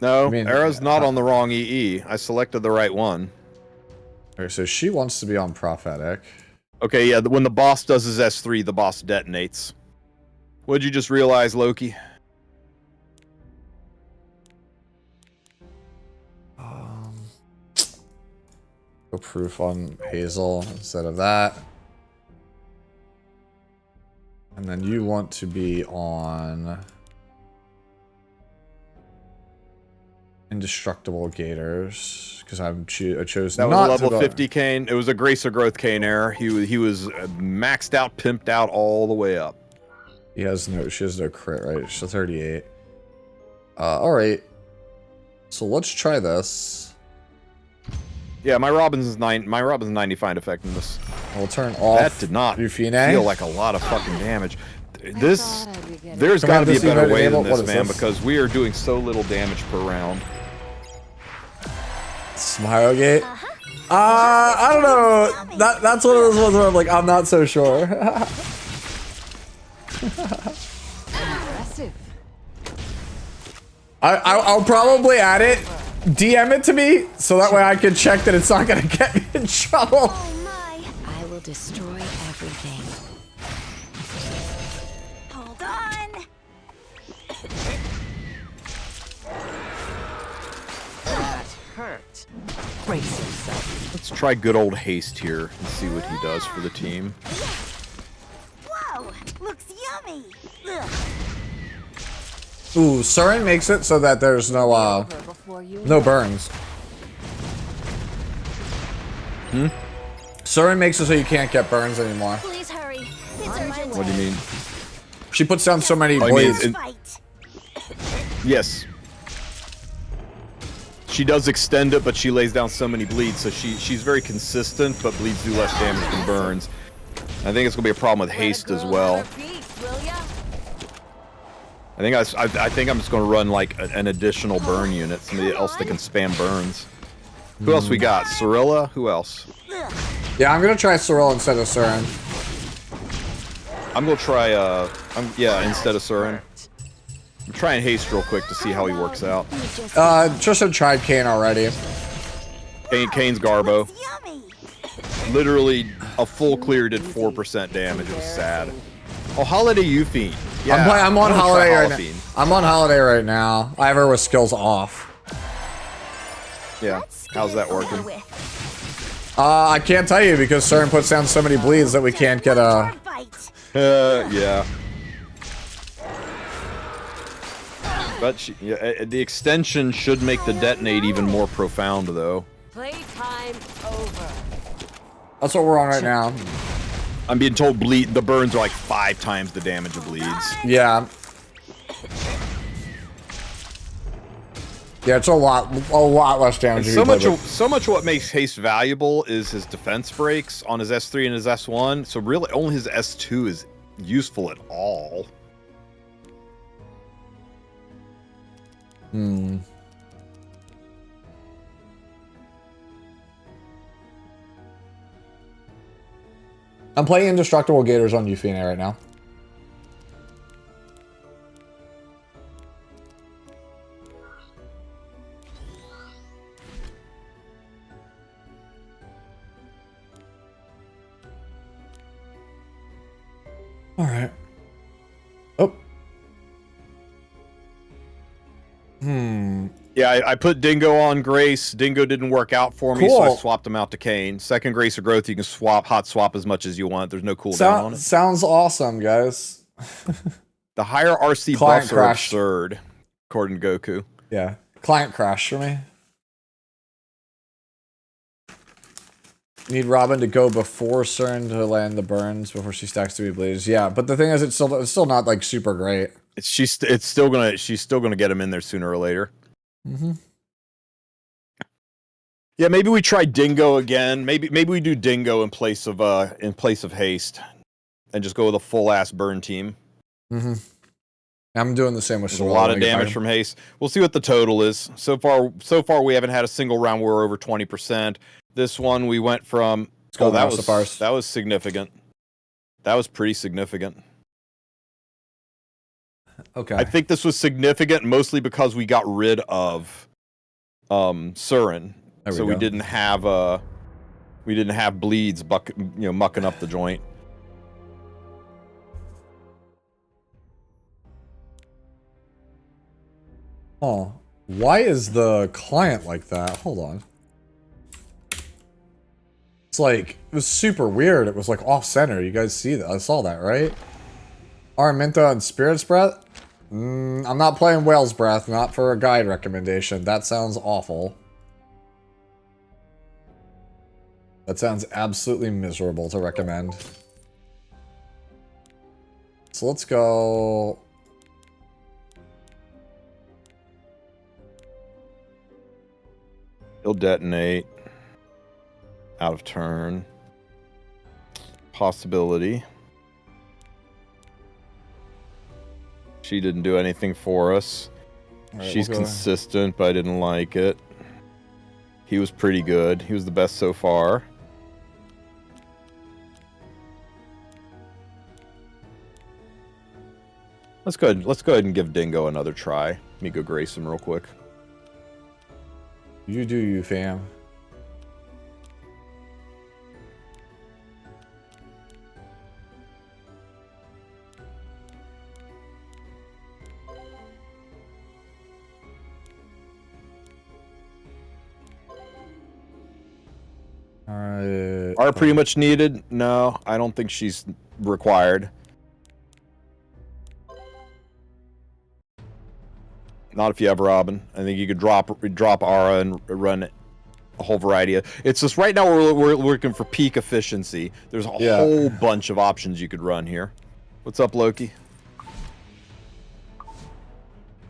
No, Era's not on the wrong EE. I selected the right one. Okay, so she wants to be on Prophetic. Okay, yeah, when the boss does his S3, the boss detonates. What'd you just realize, Loki? Go proof on Hazel instead of that. And then you want to be on Indestructible Gators because I chose That was not a level to 50 cane. It was a Grace of Growth cane error. He was maxed out, pimped out all the way up. She has no crit, right? She's 38. Alright. So let's try this. Yeah, my Robin's 95 effectiveness. We'll turn off. That did not Yufine. feel like a lot of fucking damage. There's got to be a better way than this, man, because we are doing so little damage per round. Smilegate? I don't know. That's one of those ones where I'm like, I'm not so sure. Impressive. I'll probably add it. DM it to me so that way I can check that it's not gonna get me in trouble. Oh my! I will destroy everything. Hold on. That hurt. Brace yourself. Let's try good old haste here and see what he does for the team. Whoa! Looks yummy. Ugh. Ooh, Surin makes it so that there's no burns. Surin makes it so you can't get burns anymore. Please hurry. It's urgent. What do you mean? She puts down so many I mean, blades. Yes. She does extend it, but she lays down so many bleeds, so she's very consistent, but bleeds do less damage than burns. I think it's gonna be a problem with haste as well. I think I'm just gonna run like an additional burn unit, somebody else that can spam burns. Who else we got? Cirilla? Who else? Yeah, I'm gonna try Sorrel instead of Surin. I'm gonna try instead of Surin. I'm trying haste real quick to see how he works out. Tristan tried Kane already. Kane's Garbo. Literally a full clear did 4% damage. It was sad. Oh, Holiday Euphine. Yeah, I'm on Holiday right now. Holophine. I'm on Holiday right now. I have her with skills off. Yeah. How's that working? I can't tell you because Surin puts down so many bleeds that we can't get a. Yeah. But the extension should make the detonate even more profound, though. Playtime over. That's what we're on right now. I'm being told the burns are like 5 times the damage of bleeds. Yeah. Yeah, it's a lot less damage. So much what makes haste valuable is his defense breaks on his S3 and his S1. So really, only his S2 is useful at all. Hmm. I'm playing Indestructible Gators on Euphine right now. All right. Oh. Yeah, I put Dingo on Grace. Dingo didn't work out for me, so I swapped him out to Kane. Second Grace of Growth, you can hot swap as much as you want. There's no cooldown on it. Sounds awesome, guys. The higher RC Client buffs are crash. absurd, according to Goku. Yeah. Client crash for me. Need Robin to go before Cern to land the burns before she stacks 3 blades. Yeah, but the thing is, it's still not like super great. She's still gonna get him in there sooner or later. Mm-hmm. Yeah, maybe we try Dingo again. Maybe we do Dingo in place of haste, and just go with a full ass burn team. Mm-hmm. I'm doing the same with There's a lot of damage from haste. We'll see what the total is. So far we haven't had a single round where we're over 20%. This one we went from that was significant. That was pretty significant. Okay. I think this was significant mostly because we got rid of Surin. So we didn't have bleeds mucking up the joint. Oh, why is the client like that? Hold on. It's like, it was super weird. It was like off center. You guys see that? I saw that, right? Araminta and Spirit's Breath? I'm not playing Whale's Breath, not for a guide recommendation. That sounds awful. That sounds absolutely miserable to recommend. So let's go... He'll detonate. Out of turn. Possibility. She didn't do anything for us. Right, She's we'll go. consistent, but I didn't like it. He was pretty good. He was the best so far. Let's go ahead and give Dingo another try. Let me go grace him real quick. You do you, fam. Alright. Are pretty much needed? No, I don't think she's required. Not if you have Robin. I think you could drop Ara and run a whole variety of... It's just right now we're looking for peak efficiency. There's a whole bunch of options you could run here. What's up, Loki?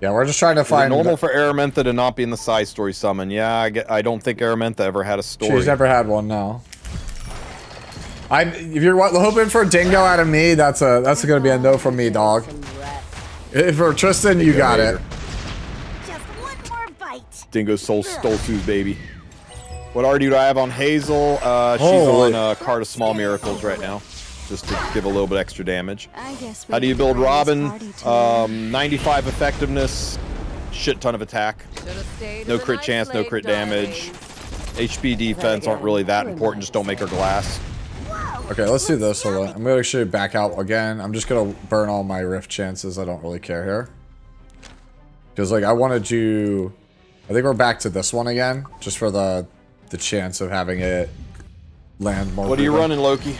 Yeah, we're just trying to find... Is it normal for Araminta to not be in the side story summon? Yeah, I don't think Araminta ever had a story. She's never had one, no. If you're hoping for Dingo out of me, that's gonna be a no from me, dog. If for Tristen, you got it. Dingo stole Sue's baby. What RD do I have on Hazel? She's on Card of Small Miracles right now, just to give a little bit extra damage. How do you build Robin? 95 effectiveness, shit ton of attack, no crit chance, no crit damage. HP defense aren't really that important, just don't make her glass. Okay, let's do this. Hold on. I'm gonna actually back out again. I'm just gonna burn all my rift chances. I don't really care here. Because like I wanted to... I think we're back to this one again, just for the chance of having it land more. What are you running, Loki?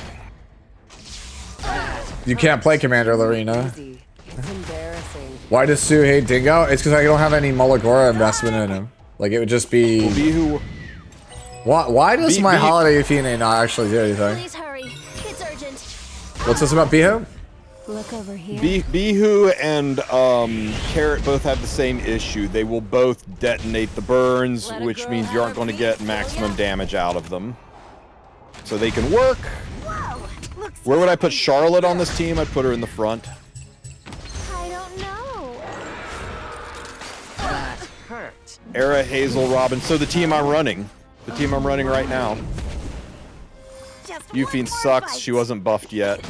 You can't play Commander Lorena. Why does Sue hate Dingo? It's because I don't have any Mulligora investment in him. Like it would just be... Why does my Holiday Athene not actually do anything? Please hurry. It's urgent. What's this about Bihu? Look over here. Bihu and Carrot both have the same issue. They will both detonate the burns, which means you aren't going to get maximum damage out of them. So they can work. Where would I put Charlotte on this team? I'd put her in the front. I don't know. That hurt. Era, Hazel, Robin. So the team I'm running. The team I'm running right now. Euphine sucks. She wasn't buffed yet.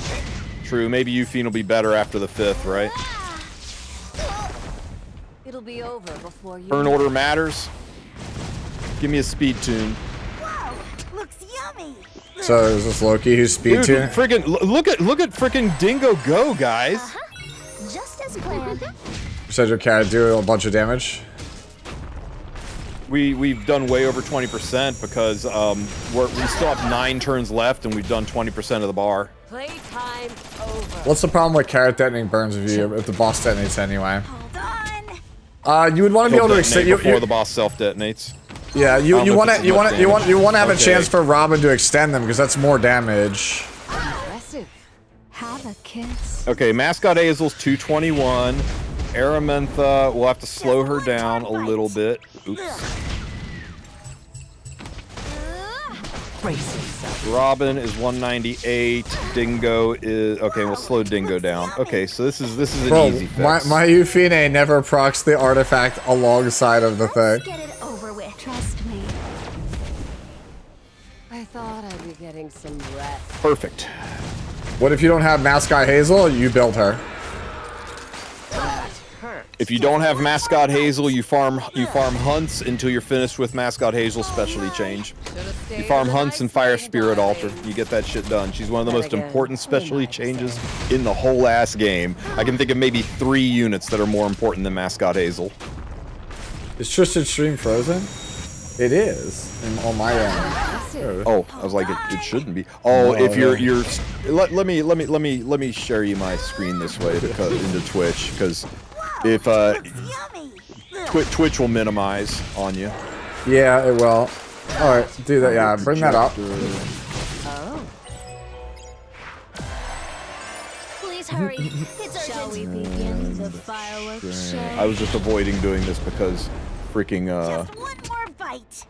True. Maybe Euphine will be better after the 5th, right? It'll be over before you... Burn order matters. Give me a speed tune. Looks yummy. So is this Loki who's speed tuning? Friggin' look at frickin' Dingo go, guys. Just as planned. You said your cat do a bunch of damage? We've done way over 20% because we still have 9 turns left and we've done 20% of the bar. Playtime over. What's the problem with Carrot detonating burns if the boss detonates anyway? You would want to be able to extend before the boss self detonates. Yeah, you want to have a chance for Robin to extend them because that's more damage. Impressive. Have a kiss. Okay, Mascot Hazel's 221. Araminta, we'll have to slow her down a little bit. Oops. Robin is 198. Dingo is okay. We'll slow Dingo down. Okay, so this is an easy fix. My Euphine never procs the artifact alongside of the thing. Get it over with. Trust me. I thought I'd be getting some rest. Perfect. What if you don't have Mascot Hazel? You build her. If you don't have Mascot Hazel, you farm Hunts until you're finished with Mascot Hazel's specialty change. You farm Hunts and Fire Spirit Altar. You get that shit done. She's one of the most important specialty changes in the whole ass game. I can think of maybe 3 units that are more important than Mascot Hazel. Is Tristan's stream frozen? It is on my end. Oh, I was like, it shouldn't be. Oh, if you're let me share you my screen this way into Twitch, because if Twitch will minimize on you. Yeah, it will. All right, do that. Yeah, bring that up. Please hurry. It's Shall we begin the fireworks show? I was just avoiding doing this because freaking Just one more bite.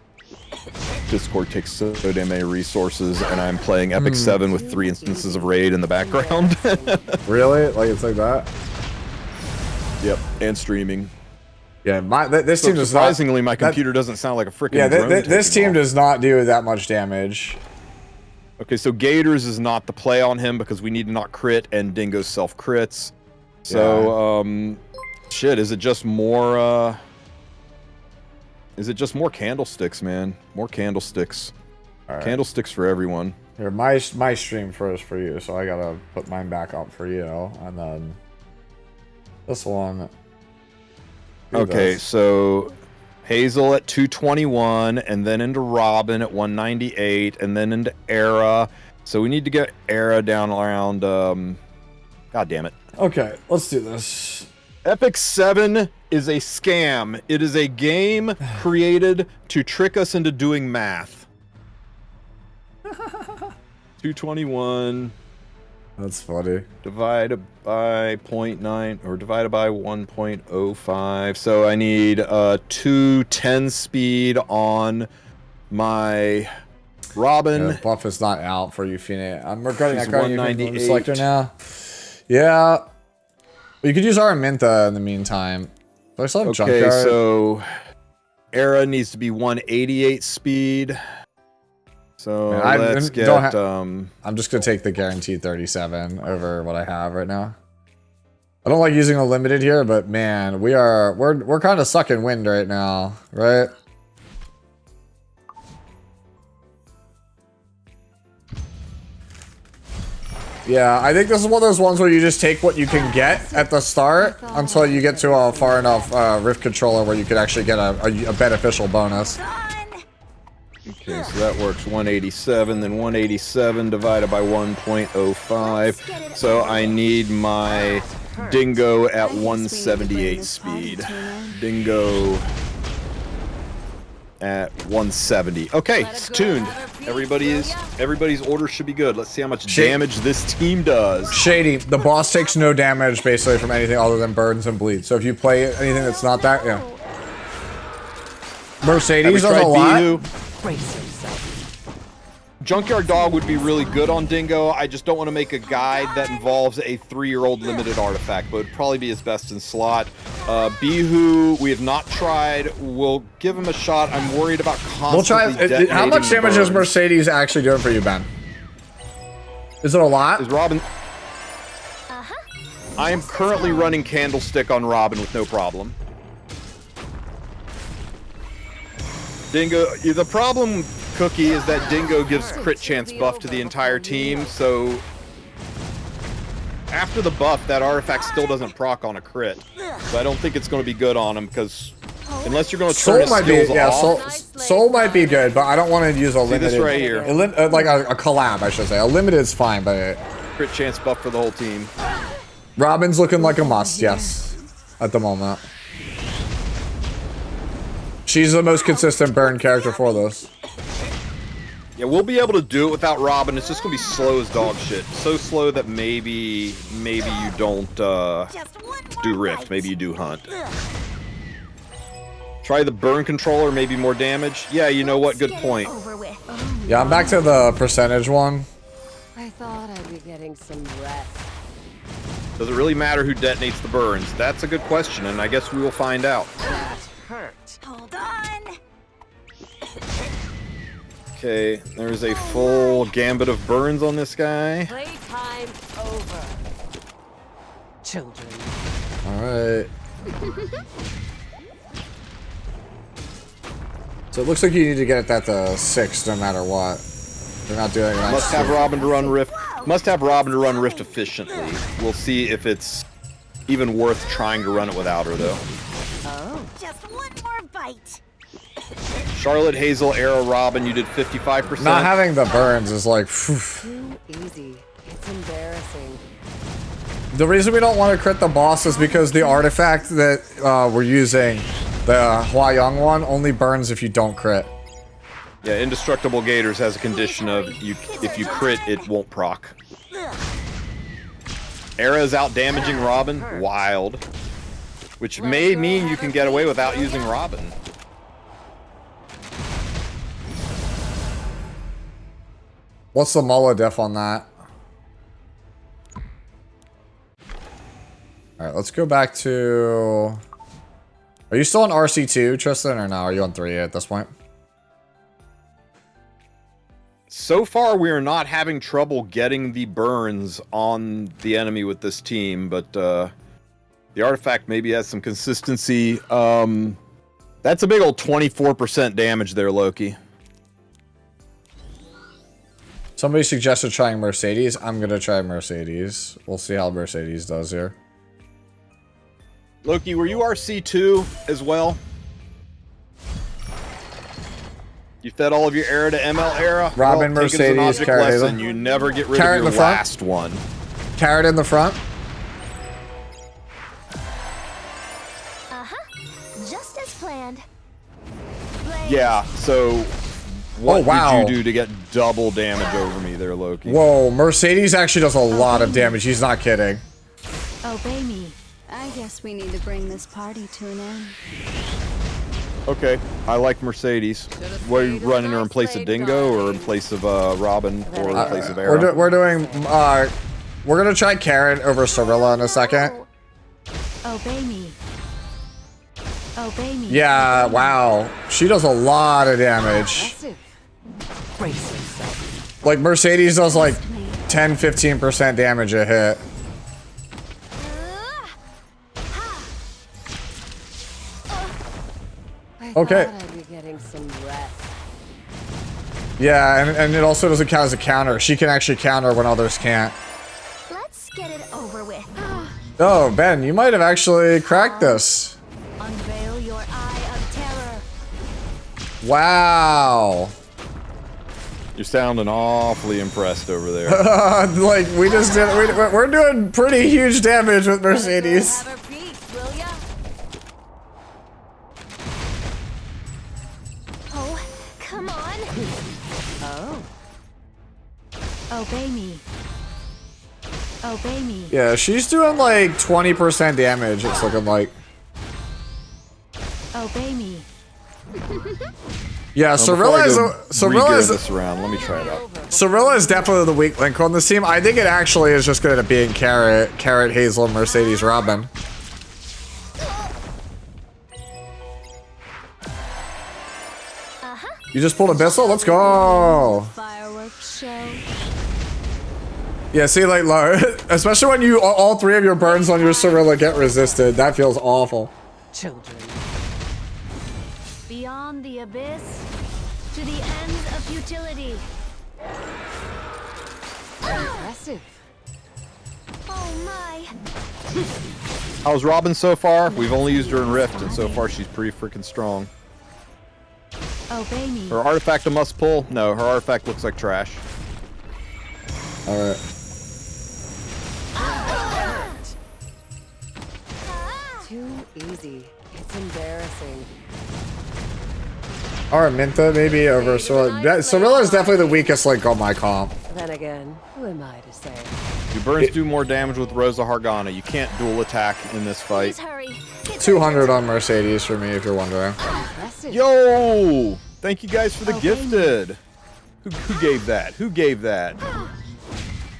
Discord takes so damn many resources, and I'm playing Epic 7 with 3 instances of raid in the background. Really? Like it's like that? Yep, and streaming. Yeah, this team does surprisingly, not. my computer doesn't sound like a freaking Yeah, drone this taking team off. does not do that much damage. Okay, so Gators is not the play on him because we need to not crit, and Dingo's self crits. So, shit, is it just more, candlesticks, man? More candlesticks. Right. Candlesticks for everyone. Here, my stream first for you, so I gotta put mine back up for you, and then this one. Okay, so Hazel at 221, and then into Robin at 198, and then into Era. So we need to get Era down around, God damn it. Okay, let's do this. Epic 7 is a scam. It is a game created to trick us into doing math. 221. That's funny. Divided by 0.9 or divided by 1.05. So I need 210 speed on my Robin. Yeah, buff is not out for you, Phoenix. I'm regretting She's that card. You can 198. selector now. Yeah. You could use Araminta in the meantime. But I still have Okay, Junkyard. so Era needs to be 188 speed. So Man, let's get. I'm just gonna take the guaranteed 37 over what I have right now. I don't like using a limited here, but man, we're kind of sucking wind right now, right? Yeah, I think this is one of those ones where you just take what you can get at the start until you get to a far enough Rift controller where you could actually get a beneficial bonus. Okay, so that works 187, then 187 divided by 1.05. So I need my Dingo at 178 speed. Dingo at 170. Okay, it's tuned. Everybody's order should be good. Let's see how much damage this team does. Shady, the boss takes no damage basically from anything other than burdens and bleed. So if you play anything that's not that, yeah. Mercedes does a lot. Junkyard Dog would be really good on Dingo. I just don't want to make a guide that involves a 3-year-old limited artifact, but it'd probably be his best in slot. Bihu, we have not tried. We'll give him a shot. I'm worried about constantly detonating How much the damage is burns. Mercedes actually doing for you, Ben? Is it a lot? Is Robin? I am currently running Candlestick on Robin with no problem. Dingo, the problem, Cookie, is that Dingo gives crit chance buff to the entire team, so after the buff, that artifact still doesn't proc on a crit. So I don't think it's going to be good on him, because unless you're going to turn his skills off... Soul might be good, but I don't want to use a limited. this right here. Like a collab, I should say. A limited is fine, but... Crit chance buff for the whole team. Robin's looking like a must, yes. At the moment. She's the most consistent burn character for this. Yeah, we'll be able to do it without Robin. It's just gonna be slow as dog shit. So slow that maybe you don't do Rift. Maybe you do Hunt. Try the burn controller, maybe more damage. Yeah, you know what? Good point. Yeah, I'm back to the percentage one. I thought I'd be getting some rest. Does it really matter who detonates the burns? That's a good question, and I guess we will find out. That hurt. Hold on. Okay, there's a full gambit of burns on this guy. Playtime over. Children. Alright. So it looks like you need to get that to 6 no matter what. They're not doing it. Must have Robin to run Rift. Must have Robin to run Rift efficiently. We'll see if it's even worth trying to run it without her, though. Oh. Just one more bite. Charlotte, Hazel, Arrow, Robin, you did 55%. Not having the burns is like, Too easy. It's embarrassing. the reason we don't want to crit the boss is because the artifact that we're using, the Hua-Young one, only burns if you don't crit. Yeah, Indestructible Gators has a condition of if you crit, it won't proc. Era's out damaging Robin, wild. Which may mean you can get away without using Robin. What's the Mullah diff on that? Alright, let's go back to... Are you still on RC2, Tristan, or no? Are you on 3 at this point? So far, we are not having trouble getting the burns on the enemy with this team, but the artifact maybe has some consistency. That's a big old 24% damage there, Loki. Somebody suggested trying Mercedes. I'm gonna try Mercedes. We'll see how Mercedes does here. Loki, were you RC2 as well? You fed all of your era to ML era? Robin, well, Mercedes, take it as an object Carrot lesson. Hazel. You never get rid Carrot of in your the front. last one. Carrot in the front. Just as planned. Yeah, so what wow. did you do to get double damage over me there, Loki? Whoa, Mercedes actually does a lot of damage. He's not kidding. Obey me. I guess we need to bring this party to an end. Okay, I like Mercedes. What are you running her in place of Dingo or in place of Robin or in place of Arrow? We're gonna try Karen over Cirilla in a second. Obey me. Obey me. Yeah, wow. She does a lot of damage. Like Mercedes does like 10-15% damage a hit. Okay. I'd be getting some rest. Yeah, and it also doesn't count as a counter. She can actually counter when others can't. Let's get it over with. Oh, Ben, you might have actually cracked this. Unveil your eye of terror. Wow. You're sounding awfully impressed over there. Like, we just did, we're doing pretty huge damage with Mercedes. Have a piece, will ya? Oh, come on. Oh. Obey me. Obey me. Yeah, she's doing like 20% damage, it's looking like. Obey me. Yeah, Cirilla is this round. Let me try it out. Cirilla is definitely the weak link on this team. I think it actually is just good at being Carrot, Hazel, Mercedes, Robin. You just pulled Abyssal? Let's go! Fireworks show. Yeah, see, like, especially when you all 3 of your burns on your Cirilla get resisted, that feels awful. Children. Beyond the abyss, to the ends of futility. Impressive. Oh my. How's Robin so far? We've only used her in Rift, and so far she's pretty freaking strong. Obey me. Her artifact a must pull? No, her artifact looks like trash. Alright. Too easy. It's embarrassing. Araminta maybe over Cirilla. Cirilla is definitely the weakest link on my comp. Then again, who am I to say? Your burns do more damage with Rosa Hargana. You can't dual attack in this fight. 200 on Mercedes for me, if you're wondering. Yo! Thank you guys for the gifted. Who gave that? Who gave that?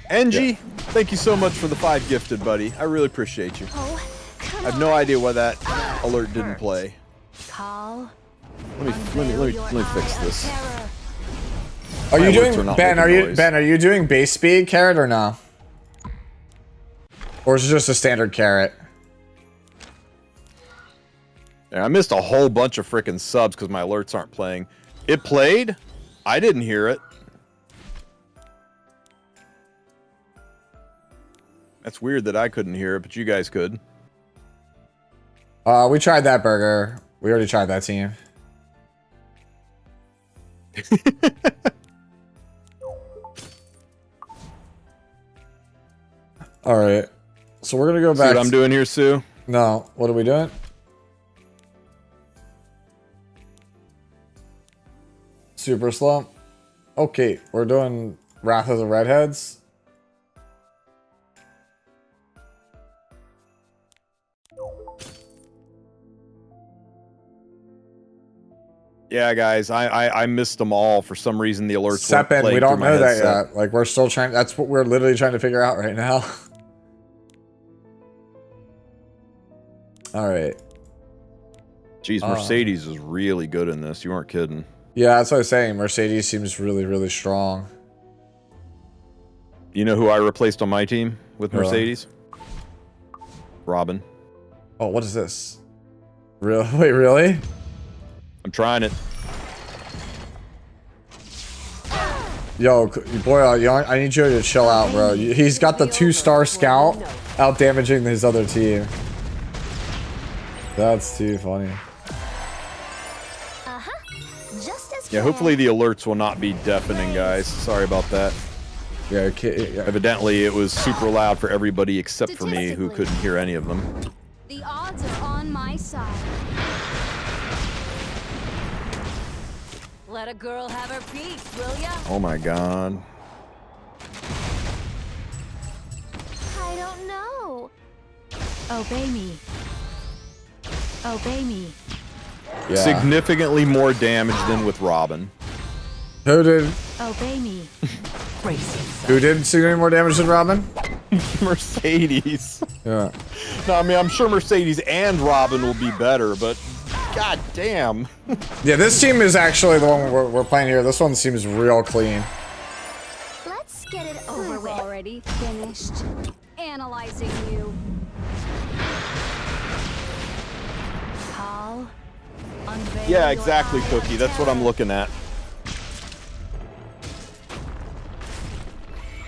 Angie, thank you so much for the 5 gifted, buddy. I really appreciate you. I have no idea why that alert didn't play. Call. Let me fix this. Are you My alerts doing are not Ben? making noise. Are you doing base speed Carrot or no? Or is it just a standard Carrot? Yeah, I missed a whole bunch of freaking subs because my alerts aren't playing. It played. I didn't hear it. That's weird that I couldn't hear it, but you guys could. We tried that burger. We already tried that team. All right. So we're gonna go See back. what I'm doing here, Sue? No. What are we doing? Super slump. Okay, we're doing Wrath of the Redheads. Yeah, guys, I missed them all for some reason. The alerts weren't Seppin, playing we don't through my know that headset. yet. Like, we're still trying. That's what we're literally trying to figure out right now. All right. Jeez, Mercedes is really good in this. You weren't kidding. Yeah, that's what I was saying. Mercedes seems really, really strong. You know who I replaced on my team with Who? Mercedes? Robin. Oh, what is this? Really? Wait, really? I'm trying it. Yo, boy, I need you to chill out, bro. He's got the 2-star scout out damaging his other team. That's too funny. Yeah, hopefully the alerts will not be deafening, guys. Sorry about that. Yeah, okay. Yeah. Evidently, it was super loud for everybody except for me, who couldn't hear any of them. The odds are on my side. Let a girl have her piece, will ya? Oh my god. I don't know. Obey me. Obey me. Yeah. Significantly more damage than with Robin. Who did? Obey me. Who did see any more damage than Robin? Mercedes. Yeah. No, I mean, I'm sure Mercedes and Robin will be better, but god damn. Yeah, this team is actually the one we're playing here. This one seems real clean. Let's get it over with. Already finished analyzing you. I'll unveil Yeah, your exactly, eye of Cookie. That's what I'm looking at.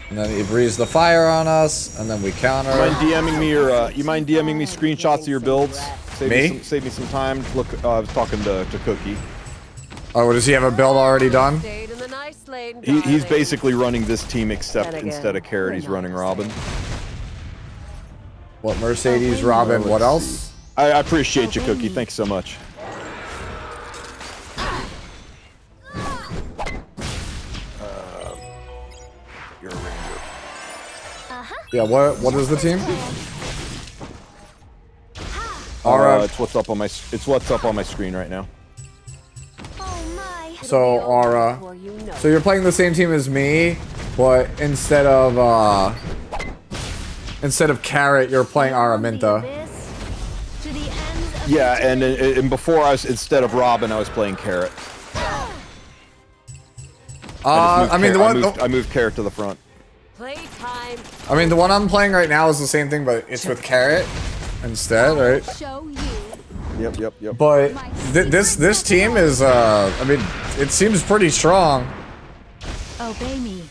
And then he breathes the fire on us, and then we counter. You mind DMing me or you mind DMing me screenshots of your builds? Save me some time. Look, I was talking to Cookie. Oh, does he have a build already done? He's basically running this team, except instead of Carrot, he's running Robin. What, Mercedes, Robin, what else? I appreciate you, Cookie. Thanks so much. You're a ranger. Yeah, what is the team? Aura. It's what's up on my screen right now. So Aura. So you're playing the same team as me, but instead of Carrot, you're playing Araminta. Yeah, and before instead of Robin, I was playing Carrot. I moved Carrot to the front. Playtime. I mean, the one I'm playing right now is the same thing, but it's with Carrot instead, right? Yep. But this team is, I mean, it seems pretty strong. Obey me.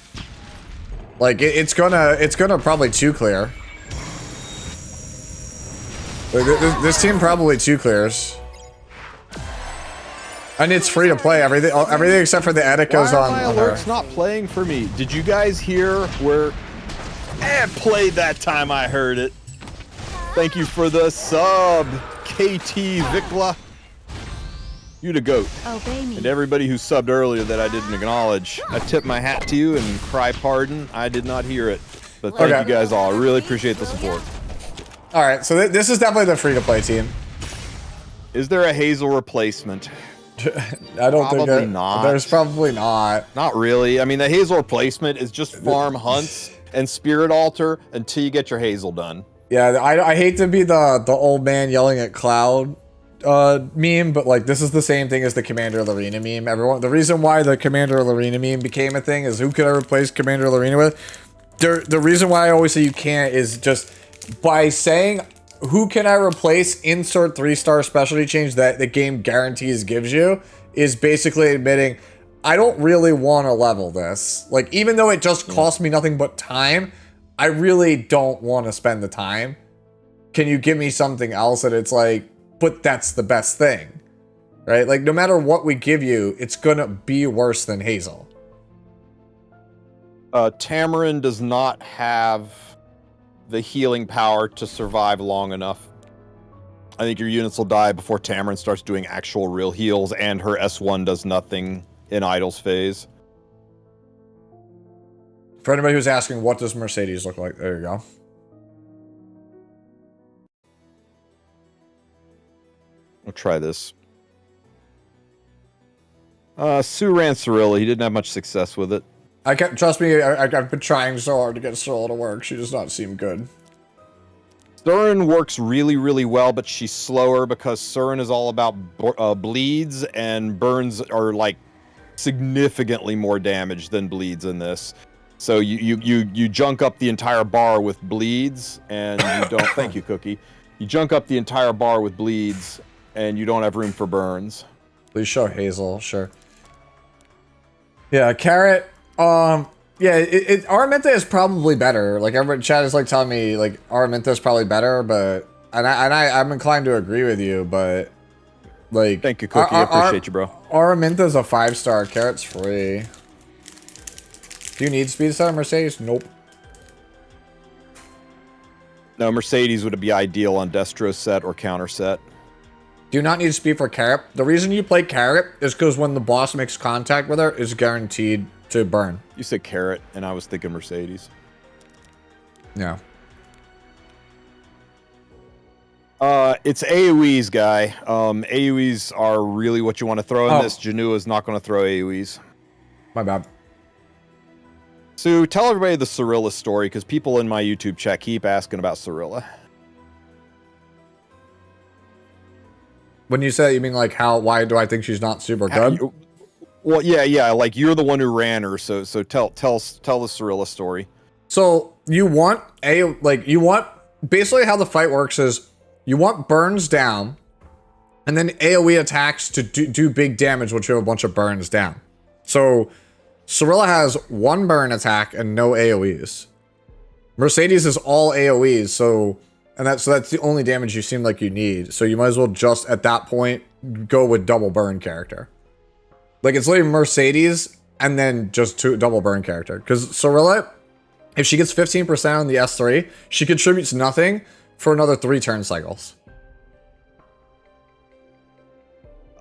Like it's gonna probably 2-clear. Like, this team probably 2-clears. And it's free to play. Everything except for the edit goes Why are on. my alerts not playing for me? Did you guys hear where it played that time I heard it? Thank you for the sub, KT Vikla. You the GOAT. Obey me. And everybody who subbed earlier that I didn't acknowledge. I tip my hat to you and cry pardon. I did not hear it. But thank you guys all. I really appreciate the support. Alright, so this is definitely the free-to-play team. Is there a Hazel replacement? I don't think Probably not. There's probably not. Not really. I mean, the Hazel replacement is just farm hunts and Spirit Altar until you get your Hazel done. Yeah, I hate to be the old man yelling at Cloud meme, but like this is the same thing as the Commander Lorena meme. The reason why the Commander Lorena meme became a thing is who could I replace Commander Lorena with? The reason why I always say you can't is just by saying who can I replace insert 3-star specialty change that the game guarantees gives you is basically admitting I don't really want to level this. Like even though it just costs me nothing but time, I really don't want to spend the time. Can you give me something else that it's like, but that's the best thing? right? Like, no matter what we give you, it's gonna be worse than Hazel. Tamarin does not have the healing power to survive long enough. I think your units will die before Tamarin starts doing actual real heals, and her S1 does nothing in Idle's phase. For anybody who's asking, what does Mercedes look like? There you go. I'll try this. Sue ran Cirilla. He didn't have much success with it. Trust me, I've been trying so hard to get Cirilla to work. She does not seem good. Surin works really, really well, but she's slower because Surin is all about bleeds, and burns are like significantly more damage than bleeds in this. So you junk up the entire bar with bleeds, and you don't. Thank you, Cookie. You junk up the entire bar with bleeds, and you don't have room for burns. Please show Hazel, sure. Yeah, Carrot. Yeah, Araminta is probably better. Like, everyone, chat is like telling me like Araminta is probably better, but I'm inclined to agree with you, but like. Thank you, Cookie. I appreciate you, bro. Araminta's a 5-star. Carrot's free. Do you need speed set on Mercedes? Nope. No, Mercedes would be ideal on Destro set or counter set. Do not need speed for Carrot. The reason you play Carrot is because when the boss makes contact with her, it's guaranteed to burn. You said Carrot, and I was thinking Mercedes. Yeah. It's AoEs, guy. AoEs are really what you want to throw in this. Janua is not going to throw AoEs. My bad. So tell everybody the Cirilla story, because people in my YouTube chat keep asking about Cirilla. When you say, you mean like why do I think she's not super good? Well, yeah, like you're the one who ran her, so tell the Cirilla story. So you want basically how the fight works is you want burns down, and then AoE attacks to do big damage once you have a bunch of burns down. So Cirilla has 1 burn attack and no AoEs. Mercedes is all AoEs, so that's the only damage you seem like you need. So you might as well just at that point go with double burn character. Like, it's literally Mercedes and then just double burn character. Because Cirilla, if she gets 15% on the S3, she contributes nothing for another 3 turn cycles.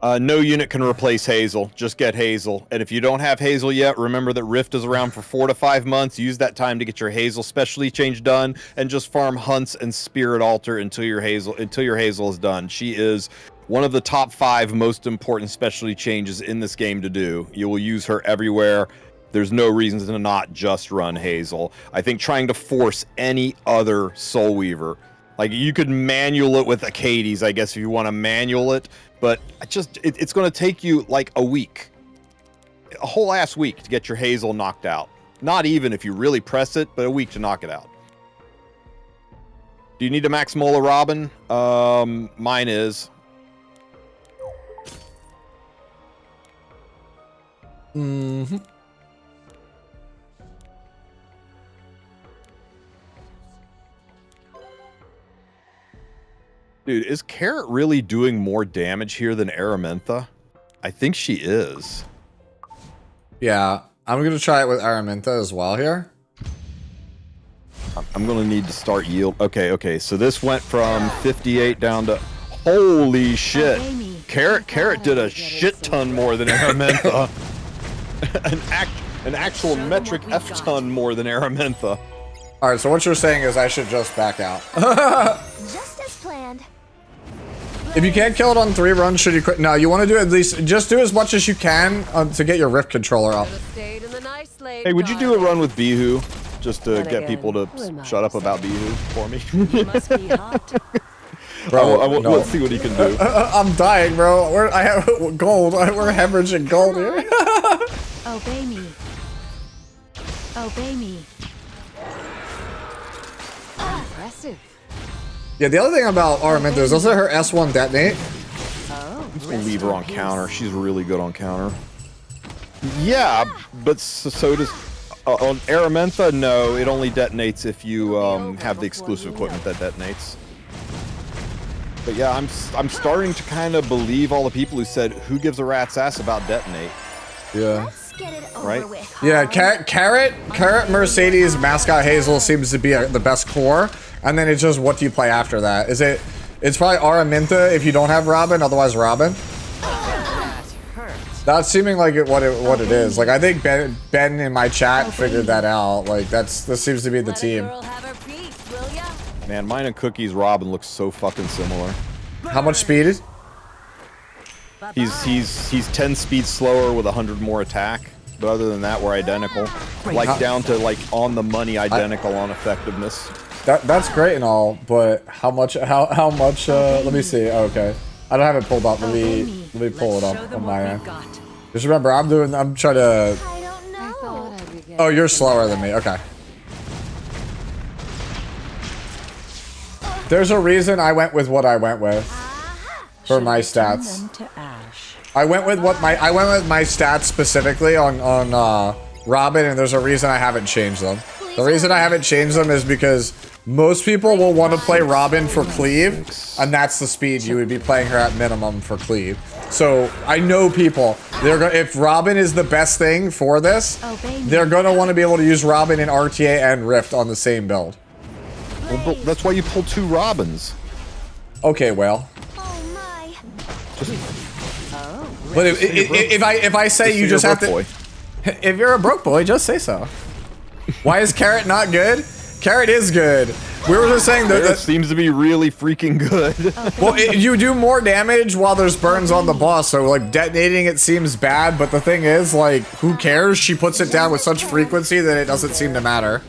No unit can replace Hazel. Just get Hazel. And if you don't have Hazel yet, remember that Rift is around for 4 to 5 months. Use that time to get your Hazel specialty change done, and just farm Hunts and Spirit Altar until your Hazel is done. She is one of the top 5 most important specialty changes in this game to do. You will use her everywhere. There's no reason to not just run Hazel. I think trying to force any other Soul Weaver, like you could manual it with Acades, I guess, if you want to manual it, but it's going to take you like a week, a whole ass week to get your Hazel knocked out. Not even if you really press it, but a week to knock it out. Do you need a Max Mola Robin? Mine is. Mm-hmm. Dude, is Carrot really doing more damage here than Araminta? I think she is. Yeah, I'm going to try it with Araminta as well here. I'm going to need to start yield. Okay, so this went from 58 down to... Holy shit. Carrot did a shit ton more than Araminta. an actual metric F ton more than Araminta. Alright, so what you're saying is I should just back out. Just as planned. If you can't kill it on 3 runs, should you quit? No, you want to do at least, just do as much as you can to get your Rift controller up. Hey, would you do a run with Bihu? Just to get people to shut up about Bihu for me? Bro, no. Let's see what he can do. I'm dying, bro. I have gold. We're hemorrhaging gold here. Obey me. Obey me. Impressive. Yeah, the other thing about Araminta is doesn't her S1 detonate? Oh, I'm just gonna leave her on counter. She's really good on counter. Yeah, but so does on Araminta. No, it only detonates if you have the exclusive equipment that detonates. But yeah, I'm starting to kind of believe all the people who said, who gives a rat's ass about Detonate? Yeah. Get it over Right? with. Yeah, Carrot, Mercedes, Mascot Hazel seems to be the best core, and then it's just what do you play after that? It's probably Araminta if you don't have Robin, otherwise Robin. That's seeming like what it is. Like I think Ben in my chat figured that out. Like this seems to be the team. Man, mine and Cookie's Robin looks so fucking similar. How much speed is? He's 10 speed slower with 100 more attack. But other than that, we're identical. Like down to like on the money identical on effectiveness. That's great and all, but how much? Let me see. Oh, okay, I don't have it pulled up. Let me pull it up on my end. Just remember, I'm trying to. I don't know. Oh, you're slower than me. Okay. There's a reason I went with what I went with for my stats. I went with my stats specifically on Robin, and there's a reason I haven't changed them. The reason I haven't changed them is because most people will want to play Robin for cleave, and that's the speed you would be playing her at minimum for cleave. So I know people, if Robin is the best thing for this, they're gonna want to be able to use Robin in RTA and Rift on the same build. Well, that's why you pull 2 Robins. Okay, well. But if I say you just have to, if you're a broke boy, just say so. Why is Carrot not good? Carrot is good. We were just saying that seems to be really freaking good. Well, you do more damage while there's burns on the boss, so like detonating it seems bad. But the thing is, like, who cares? She puts it down with such frequency that it doesn't seem to matter.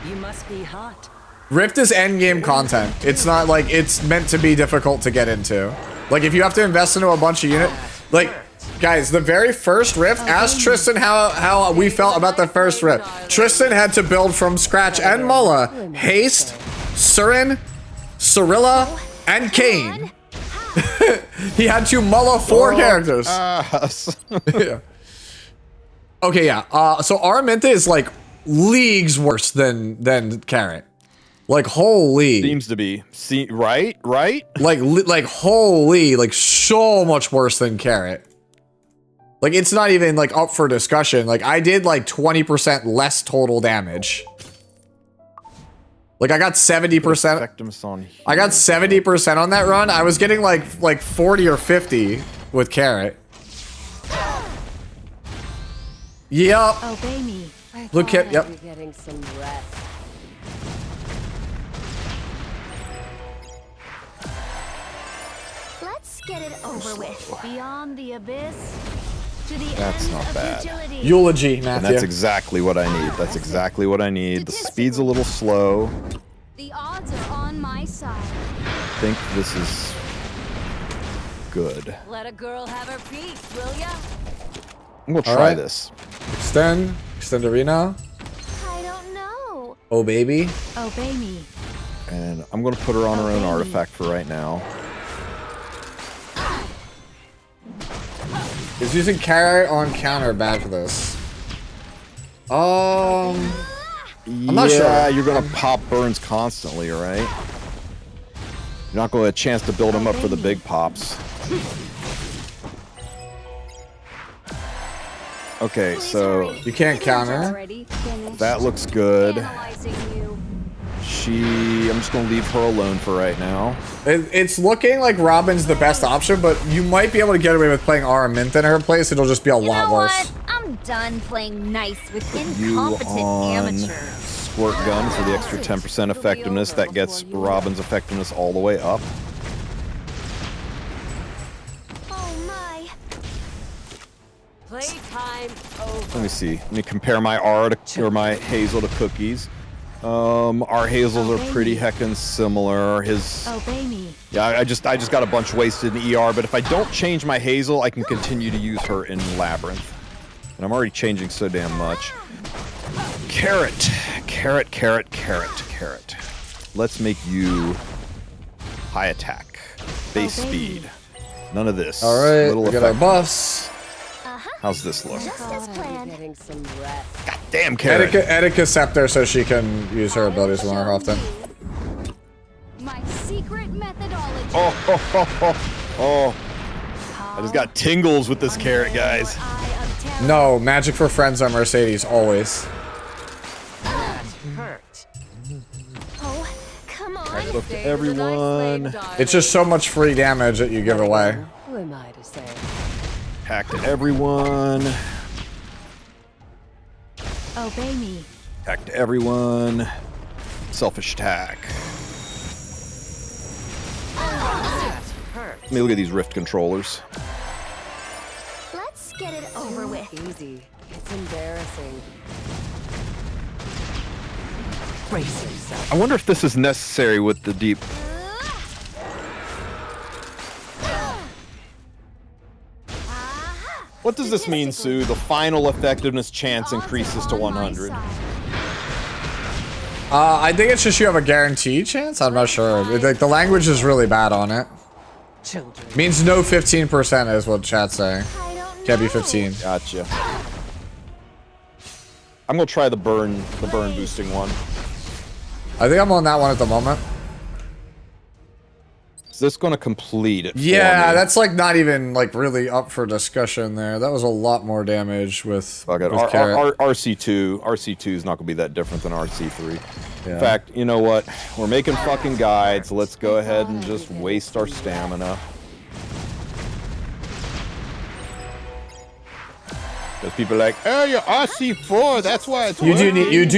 You must be hot. Rift is endgame content. It's not like it's meant to be difficult to get into. Like if you have to invest into a bunch of units, like guys, the very first Rift, ask Tristen how we felt about the first Rift. Tristen had to build from scratch and Mulla, Haste, Surin, Cirilla, and Kane. He had to Mulla 4 characters. Yeah. Okay, yeah. So Araminta is like leagues worse than Carrot. Like holy. Seems to be. See, right? Like holy, like so much worse than Carrot. Like it's not even like up for discussion. Like I did like 20% less total damage. Like I got 70%. I got 70% on that run. I was getting like 40 or 50 with Carrot. Yep. Obey me. Look at yep. Getting some rest. Let's get it over with. Beyond the abyss. To the That's end not of bad. futility. Eulogy, Matthew. And that's exactly what I need. That's exactly what I need. The speed's a little slow. The odds are on my side. I think this is good. Let a girl have her piece, will ya? I'm gonna try this. Extend arena. I don't know. Oh baby. Obey me. And I'm gonna put her on her own artifact for right now. Is using Carrot on counter bad for this? I'm not sure. Yeah, you're gonna pop burns constantly, right? You're not gonna have a chance to build them up for the big pops. Okay, so you can't counter. That looks good. I'm just gonna leave her alone for right now. It's looking like Robin's the best option, but you might be able to get away with playing Araminta in her place. It'll just be a lot worse. I'm done playing nice with You incompetent on amateurs. Squirt Gun for the extra 10% effectiveness. That gets Robin's effectiveness all the way up. Playtime over. Let me see. Let me compare my R to, or my Hazel to Cookies. Our Hazels are pretty heckin' similar. His. Obey me. Yeah, I just got a bunch wasted in ER, but if I don't change my Hazel, I can continue to use her in Labyrinth. And I'm already changing so damn much. Carrot. Let's make you high attack. Base speed. None of this. Alright, we got our buffs. How's this look? Just as planned. God damn, Carrot. Etika Scepter so she can use her abilities more often. My Oh. I just got tingles with this carrot, guys. No, magic for friends on Mercedes, always. Oh, come on. Look to everyone. It's just so much free damage that you give away. Who am I to say? Hack to everyone. Obey me. Hack to everyone. Selfish attack. Let me look at these Rift controllers. Let's get it over with. Easy. It's embarrassing. Brace yourself. I wonder if this is necessary with the deep. What does this mean, Sue? The final effectiveness chance increases to 100. I think it's just you have a guaranteed chance. I'm not sure. Like the language is really bad on it. Children. Means no 15% is what chat's saying. Can't be 15. Gotcha. I'm gonna try the burn boosting one. I think I'm on that one at the moment. Is this gonna complete it? Yeah, that's like not even like really up for discussion there. That was a lot more damage with. Fuck it. with Carrot. RC2 is not gonna be that different than RC3. Yeah. In fact, you know what? We're making fucking guides. Let's go ahead and just waste our stamina. Because people are like, oh, you're RC4. That's why it's You do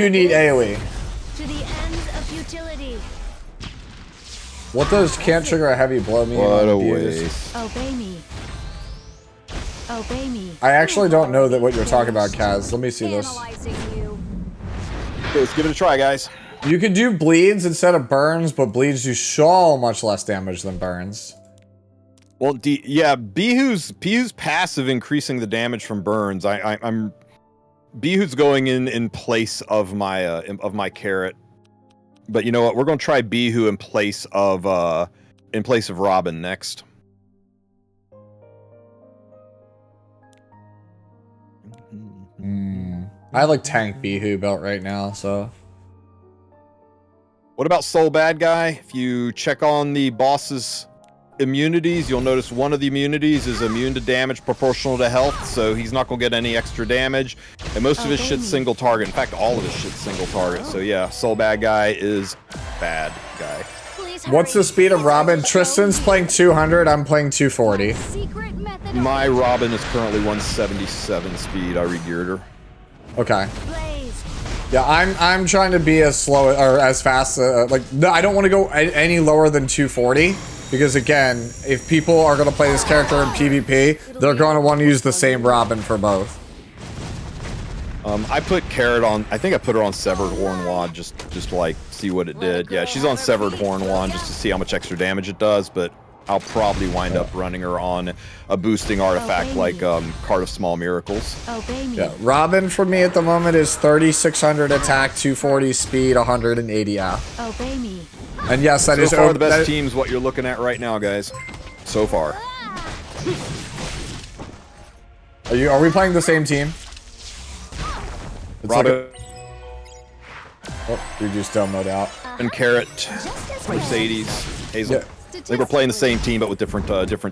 need AoE. To the ends of futility. What does can't trigger a heavy blow mean? What a Abuse? waste. Obey me. Obey me. I actually don't know that what you're talking about, Kaz. Let me see this. Analyzing you. Okay, let's give it a try, guys. You could do bleeds instead of burns, but bleeds do so much less damage than burns. Well, yeah, Bihu's passive increasing the damage from burns. I'm Bihu's going in place of my carrot. But you know what? We're gonna try Bihu in place of Robin next. I like tank Bihu belt right now, so. What about Soul Bad Guy? If you check on the boss's immunities, you'll notice one of the immunities is immune to damage proportional to health, so he's not gonna get any extra damage. And most of his shit's single target. In fact, all of his shit's single target. So yeah, Soul Bad Guy is bad guy. What's the speed of Robin? Tristan's playing 200, I'm playing 240. My Robin is currently 177 speed. I regeared her. Okay. Yeah, I'm trying to be as slow or as fast. Like, no, I don't want to go any lower than 240 because again, if people are going to play this character in PvP, they're going to want to use the same Robin for both. I put Carrot on. I think I put her on Severed Horn Wand just to like see what it did. Yeah, she's on Severed Horn Wand just to see how much extra damage it does. But I'll probably wind up running her on a boosting artifact like Card of Small Miracles. Yeah, Robin for me at the moment is 3600 attack, 240 speed, 180 AF. Obey me. And yes, that is so far the best team's what you're looking at right now, guys. So far. Are we playing the same team? It's Robin. Oh, you just demoed out. And Carrot, Mercedes, Hazel. Yeah. I think we're playing the same team, but with different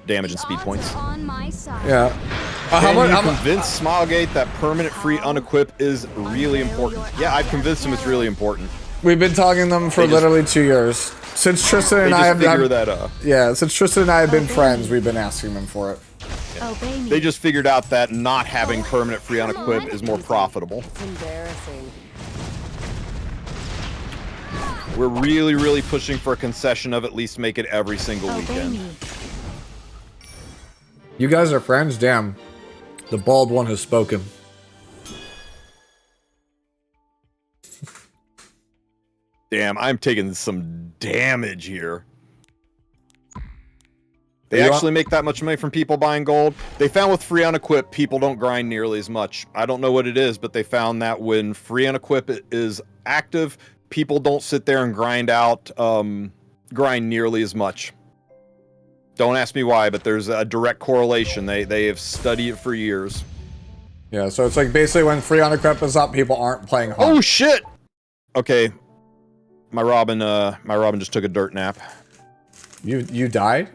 damage and speed points. Yeah. Can you convince Smilegate that permanent free unequip is really important? Yeah, I've convinced him it's really important. We've been talking them for literally 2 years. Since Tristan and I have yeah, since Tristan and I have been friends, we've been asking them for it. Yeah. They just figured out that not having permanent free unequip is more profitable. It's embarrassing. We're really, really pushing for a concession of at least make it every single weekend. You guys are friends? Damn. The bald one has spoken. Damn, I'm taking some damage here. They actually make that much money from people buying gold. They found with free unequip, people don't grind nearly as much. I don't know what it is, but they found that when free unequip is active, people don't sit there and grind nearly as much. Don't ask me why, but there's a direct correlation. They have studied it for years. Yeah, so it's like basically when free unequip is up, people aren't playing Hunt. Oh shit! Okay, my Robin just took a dirt nap. You died?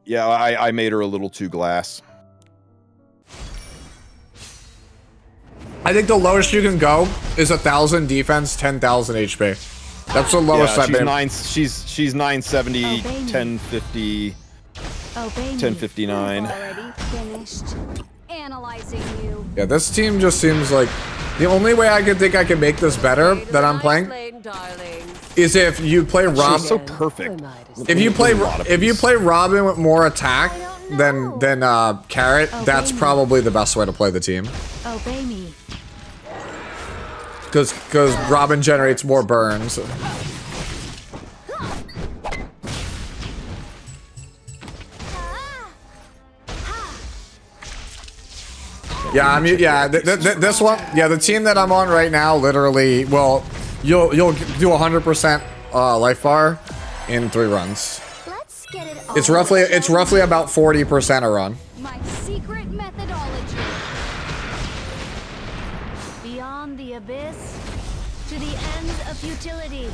Yeah, I made her a little too glass. I think the lowest you can go is 1,000 defense, 10,000 HP. That's the lowest I've been. She's 970, 1050, 1059. Already finished analyzing you. Yeah, this team just seems like the only way I could think I can make this better that I'm playing is if you play Robin. She's so perfect. If you play Robin with more attack than Carrot, that's probably the best way to play the team. Obey me. Because Robin generates more burns. Yeah, I mean, yeah, this one, yeah, the team that I'm on right now, literally, well, you'll do 100% life bar in 3 runs. Let's get it It's roughly about 40% a run. My secret methodology. Beyond the abyss to the ends of futility.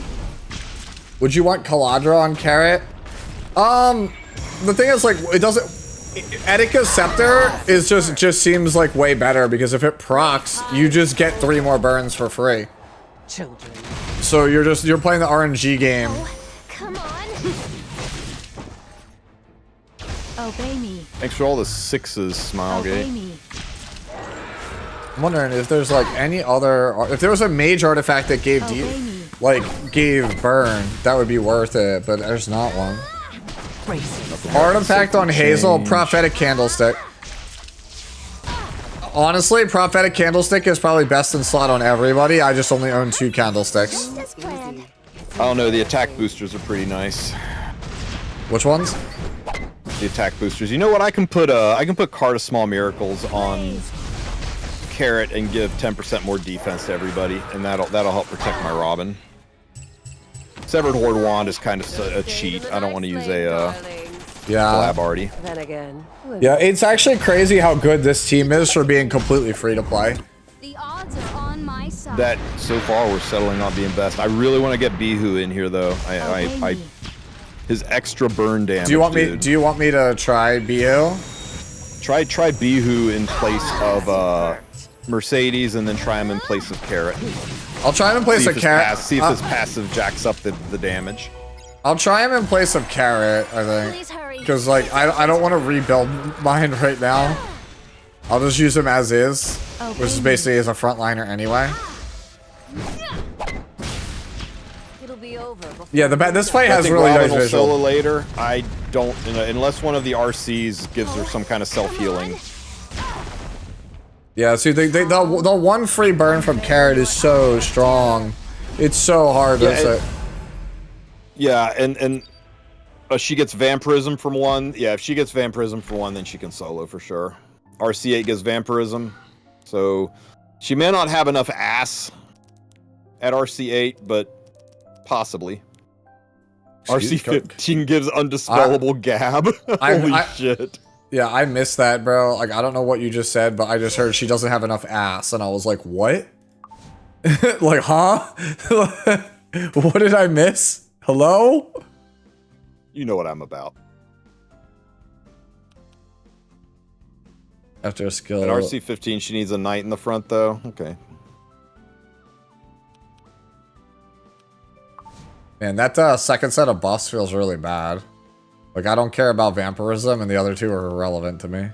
Would you want Caladra on Carrot? The thing is, like, it doesn't. Etika's Scepter is just seems like way better because if it procs, you just get 3 more burns for free. Children. So you're playing the RNG game. Come on. Obey me. Thanks for all the 6s, Smilegate. I'm wondering if there's like any other, if there was a mage artifact that gave gave burn, that would be worth it, but there's not one. Artifact on Hazel, Prophetic Candlestick. Honestly, Prophetic Candlestick is probably best in slot on everybody. I just only own 2 candlesticks. I don't know, the attack boosters are pretty nice. Which ones? The attack boosters. You know what? I can put Card of Small Miracles on Carrot and give 10% more defense to everybody, and that'll help protect my Robin. Severed Horde Wand is kind of a cheat. I don't want to use a collab already. Then again. Yeah, it's actually crazy how good this team is for being completely free to play. The odds are on my side. That so far we're settling on being best. I really want to get Bihu in here though. His extra burn damage. Do you want me to try Bihu? Try Bihu in place of Mercedes, and then try him in place of Carrot. I'll try him in place of Carrot. See if his passive jacks up the damage. I'll try him in place of Carrot, I think. Because, like, I don't want to rebuild mine right now. I'll just use him as is, which is basically as a frontliner anyway. It'll be over. Yeah, this fight has really nice visual. Solo later. I don't, unless one of the RCs gives her some kind of self-healing. Yeah, see, the one free burn from Carrot is so strong. It's so hard to say. Yeah, and she gets Vampirism from 1. Yeah, if she gets Vampirism from 1, then she can solo for sure. RC8 gets Vampirism, so she may not have enough ass at RC8, but possibly. RC15 gives Undispellable Gab. Holy shit. Yeah, I missed that, bro. Like, I don't know what you just said, but I just heard she doesn't have enough ass, and I was like, what? Like, huh? What did I miss? Hello? You know what I'm about. After a skill. At RC15, she needs a knight in the front, though. Okay. Man, that second set of buffs feels really bad. Like, I don't care about Vampirism, and the other 2 are irrelevant to me.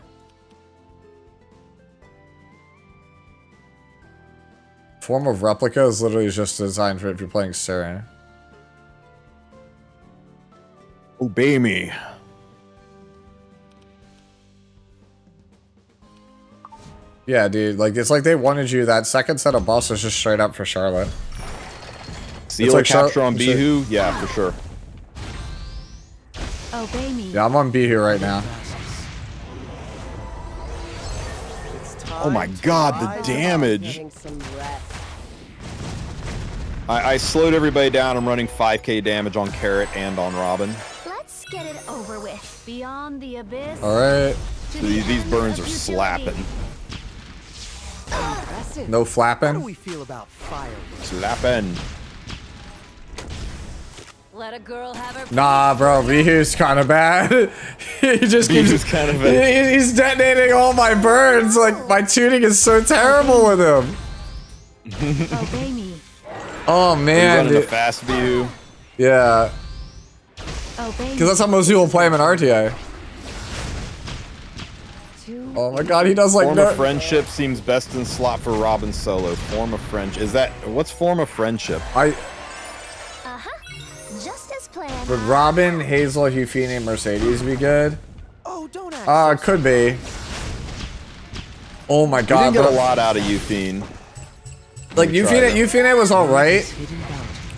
Form of Replica is literally just designed for if you're playing Siren. Obey me. Yeah, dude, like, it's like they wanted you. That second set of buffs is just straight up for Charlotte. Sealer like capture on Bihu? Yeah, for sure. Obey me. Yeah, I'm on Bihu right now. Oh my god, the damage! I slowed everybody down. I'm running 5k damage on Carrot and on Robin. Let's get it over with. Beyond the abyss. Alright. These burns are slapping. No flapping? How do we feel about fire? Slapping. Let a girl have her. Nah, bro, Bihu's kind of bad. He just keeps kind of bad. He's detonating all my birds. Like my tuning is so terrible with him. Obey me. Oh man, running a dude. fast view. Yeah, Obey me. because that's how most people play him in RTA. Oh my god, he does like Form no. of friendship seems best in slot for Robin solo. Form of friendship. Is that what's form of friendship? Just as planned. Would Robin, Hazel, Euphine, Mercedes be good? Oh, don't act. Could be. Oh my We god, didn't get bro. a lot out of Euphine. Like We tried it. Euphine was alright.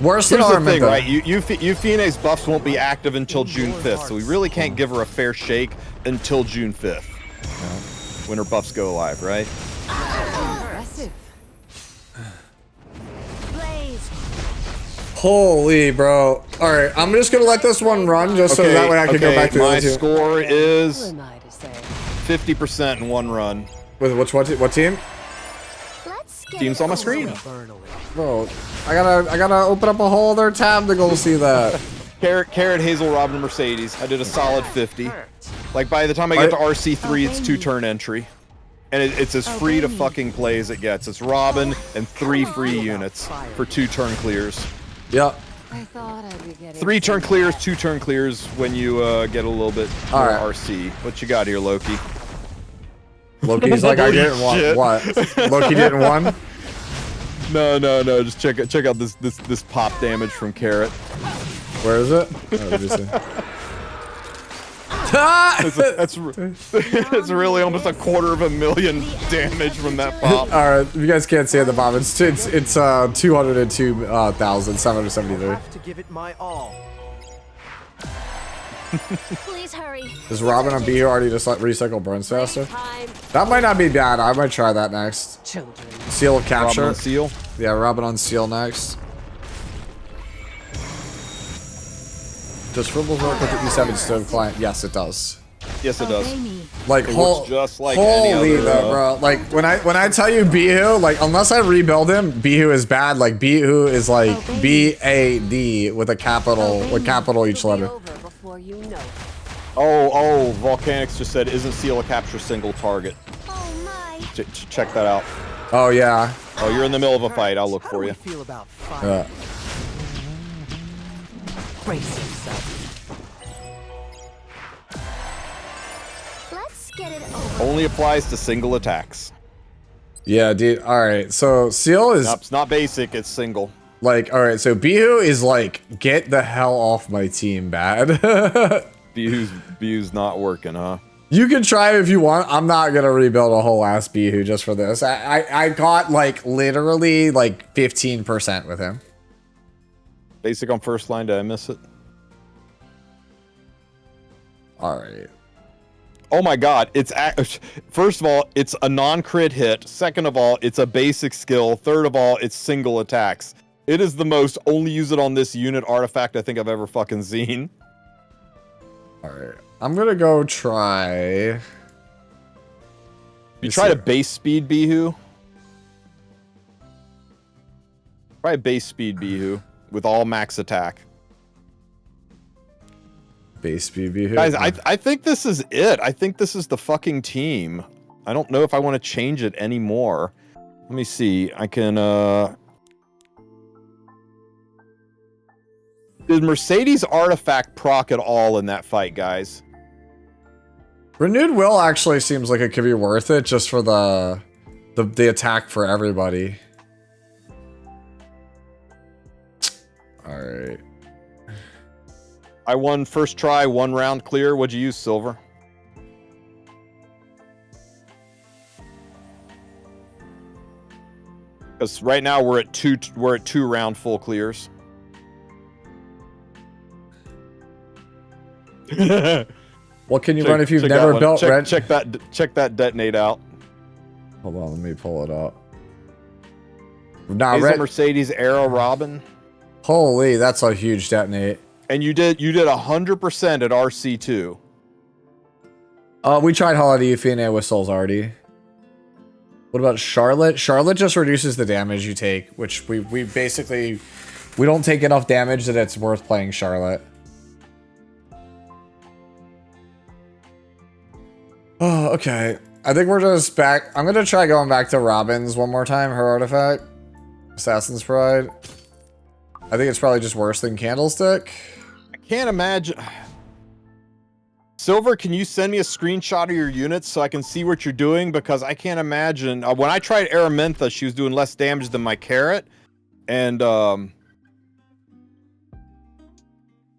Worse than Here's the Armin thing, though. right? Euphine's buffs won't be active until June 5th, so we really can't give her a fair shake until June 5th. When her buffs go live, right? Impressive. Blaze. Holy bro. Alright, I'm just gonna let this one run just so that way I can go back to the my other two. score Who is am I to say? 50% in one run. With what team? Let's get Team's it on my over screen. with. Bro, I gotta open up a whole other tab to go see that. Carrot, Hazel, Robin, Mercedes. I did a solid 50. Like by the time I get to RC3, it's 2-turn entry. And it's as free to fucking play as it gets. It's Robin and 3 free units for 2-turn clears. Yep. I thought I'd be getting 3-turn clears, 2-turn clears when you get a little bit more Alright. RC. What you got here, Loki? Loki's like, I Holy didn't want shit. what? Loki didn't want? No. Just check out this pop damage from Carrot. Where is it? Oh, let me see. That's really almost 250,000 damage from that pop. Alright, if you guys can't see at the bottom, it's 202,773. have to give it my all. Please hurry. Is Robin on B already just like recycle burns faster? That might not be bad. I might try that next. Children. Seal of capture. Robin on Seal? Yeah, Robin on Seal next. Does Fribbles work with the E7 stove client? Yes, it does. Yes, it does. Like, It works just like any holy other, though, bro. Like when I tell you Bihu, like unless I rebuild him, Bihu is bad. Like Bihu is like B-A-D with a capital each letter. Before you know. Oh, Volcanics just said, isn't Seal a capture single target? Oh my. Check that out. Oh yeah. Oh, you're in the middle of a fight. I'll look How for do we you. feel about fire? Yeah. Brace yourself. Let's get it over. Only applies to single attacks. Yeah, dude. All right. So Seal is Nope, it's not basic. It's single. like, all right. So Bihu is like, get the hell off my team, bad. Bihu's not working, huh? You can try it if you want. I'm not gonna rebuild a whole ass Bihu just for this. I got like literally like 15% with him. Basic on first line. Did I miss it? All right. Oh my god, first of all, it's a non-crit hit. Second of all, it's a basic skill. Third of all, it's single attacks. It is the most only use it on this unit artifact I think I've ever fucking seen. All right. I'm gonna go try. You try to base speed Bihu. Try base speed Bihu with all max attack. Base speed Bihu. Guys, I think this is it. I think this is the fucking team. I don't know if I want to change it anymore. Let me see. I can Did Mercedes artifact proc at all in that fight, guys? Renewed Will actually seems like it could be worth it just for the attack for everybody. All right. I won first try, 1 round clear. What'd you use, Silver? Because right now we're at 2 round full clears. What can you run if you've never built red? Check that detonate out. Hold on, let me pull it up. Nah, Hazel, red. Mercedes, Arrow, Robin. Holy, that's a huge detonate. And you did 100% at RC2. We tried Holiday Euphine with Souls already. What about Charlotte? Charlotte just reduces the damage you take, which we basically We don't take enough damage that it's worth playing Charlotte. Oh, okay. I think we're just back. I'm gonna try going back to Robin's one more time, her artifact. Assassin's Pride. I think it's probably just worse than Candlestick. I can't imagine. Silver, can you send me a screenshot of your units so I can see what you're doing? Because I can't imagine. When I tried Araminta, she was doing less damage than my Carrot. And,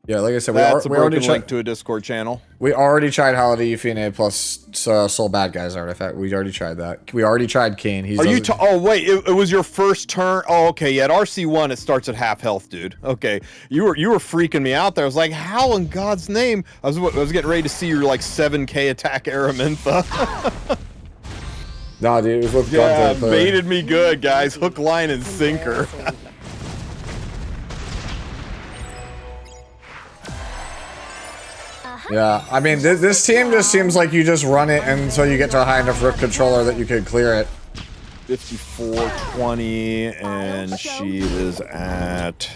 yeah, like I said, that's we already link to a Discord channel. We already tried Holiday Euphine plus Soul Bad Guys artifact. We already tried that. We already tried Kane. He's oh wait, it was your first turn. Oh, okay, yeah. At RC1, it starts at half health, dude. Okay, you were freaking me out there. I was like, how in God's name? I was getting ready to see your like 7K attack Araminta. Nah, dude, it was with yeah, baited me good, guys. Hook, line, and sinker. Yeah, I mean, this team just seems like you just run it until you get to a high enough Rook controller that you can clear it. 54-20, and she is at...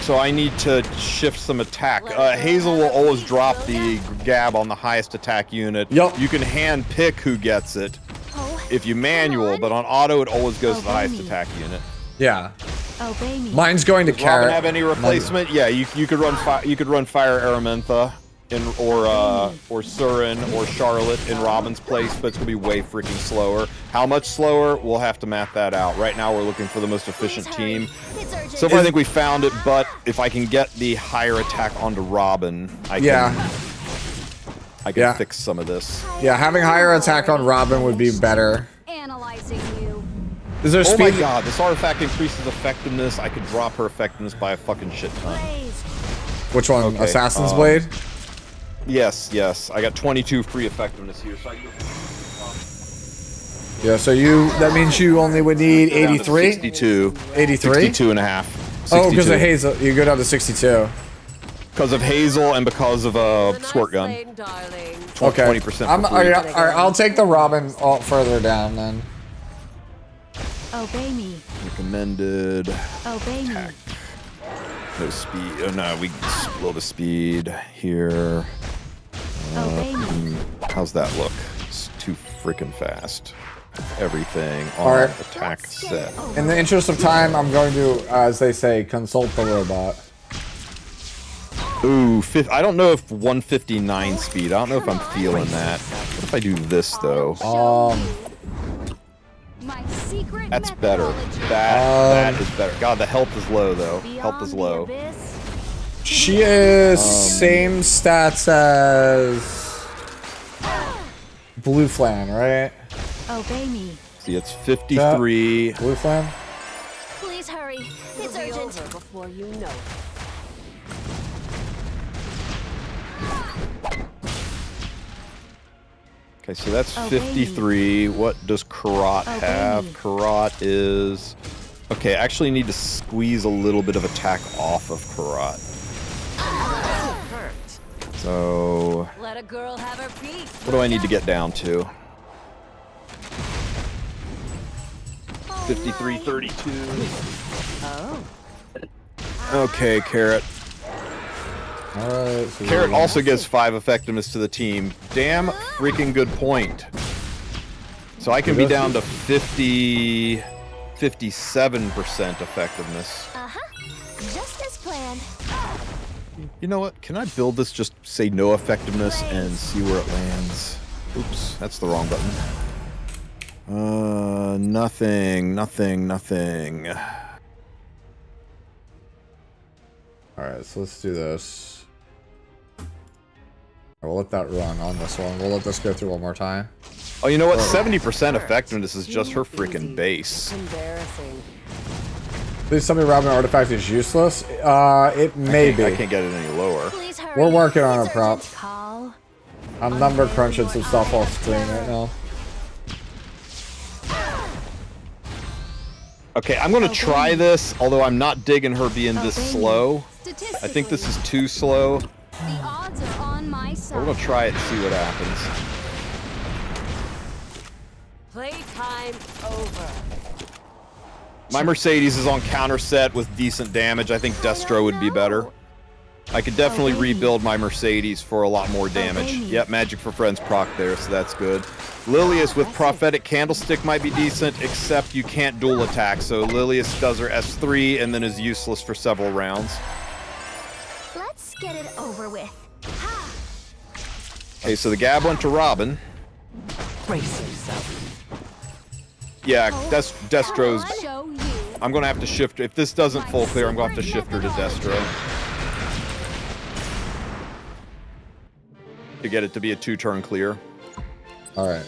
so I need to shift some attack. Hazel will always drop the Gab on the highest attack unit. Yep. You can hand pick who gets it if you manual, but on auto it always goes to the highest attack unit. Yeah. Mine's going to Does Carrot. Robin have any replacement? Yeah, you could run Fire Araminta or Surin or Charlotte in Robin's place, but it's gonna be way freaking slower. How much slower? We'll have to map that out. Right now we're looking for the most efficient team. So far I think we found it, but if I can get the higher attack onto Robin, I can fix some of this. Yeah, having higher attack on Robin would be better. Analyzing you. Is there oh speed? my god, this artifact increases effectiveness. I could drop her effectiveness by a fucking shit ton. Which one? Okay, Assassin's Blade? Yes. I got 22 free effectiveness here, so I can go. Yeah, so that means you only would need 83? 62. 83? 62 and a half. 62. Oh, because of Hazel. You go down to 62. Because of Hazel and because of Squirt Gun. Okay. 20% Alright, I'll take the Robin further down then. Obey me. Recommended. Obey me. No speed. Oh no, we blow the speed here. Obey me. How's that look? It's too freaking fast. Everything on Alright. attack set. In the interest of time, I'm going to, as they say, consult the robot. Ooh, I don't know if 159 speed. I don't know if I'm feeling that. What if I do this though? That's better. That is better. God, the health is low though. Health is low. She is same stats as Blue Flan, right? Obey me. See, it's 53. Blue Flan? Please hurry. It's urgent. Before you know it. Okay, so that's 53. What does Karat have? Karat is... Okay, I actually need to squeeze a little bit of attack off of Karat. So... Let a girl have her peak. What do I need to get down to? 53-32. Oh. Okay, Carrot. Alright. So Carrot also gives 5 effectiveness to the team. Damn freaking good point. So I can be down to 57% effectiveness. Just as planned. You know what? Can I build this, just say no effectiveness and see where it lands? Oops, that's the wrong button. Nothing. Alright, so let's do this. We'll let that run on this one. We'll let this go through one more time. Oh, you know what? 70% effectiveness is just her freaking base. Embarrassing. Please tell me Robin Artifact is useless. It may be. I can't get it any lower. We're working on a prop. I'm number crunching some stuff off screen right now. Okay, I'm gonna try this, although I'm not digging her being this slow. I think this is too slow. The odds are on my side. We're gonna try it and see what happens. Playtime over. My Mercedes is on counter set with decent damage. I think Destro would be better. I could definitely rebuild my Mercedes for a lot more damage. Yep, Magic for Friends proc there, so that's good. Lilius with Prophetic Candlestick might be decent, except you can't dual attack, so Lilius does her S3 and then is useless for several rounds. Let's get it over with. Okay, so the Gab went to Robin. Brace yourself. Yeah, Destro's... I'm gonna have to shift... If this doesn't full clear, I'm gonna have to shift her to Destro. To get it to be a 2-turn clear. Alright.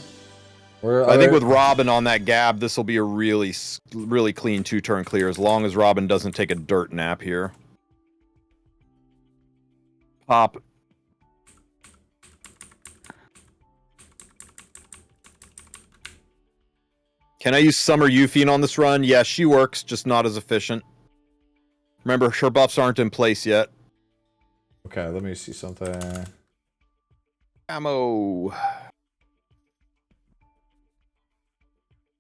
I think with Robin on that Gab, this will be a really clean 2-turn clear, as long as Robin doesn't take a dirt nap here. Pop. Can I use Summer Euphine on this run? Yeah, she works, just not as efficient. Remember, her buffs aren't in place yet. Okay, let me see something. Ammo.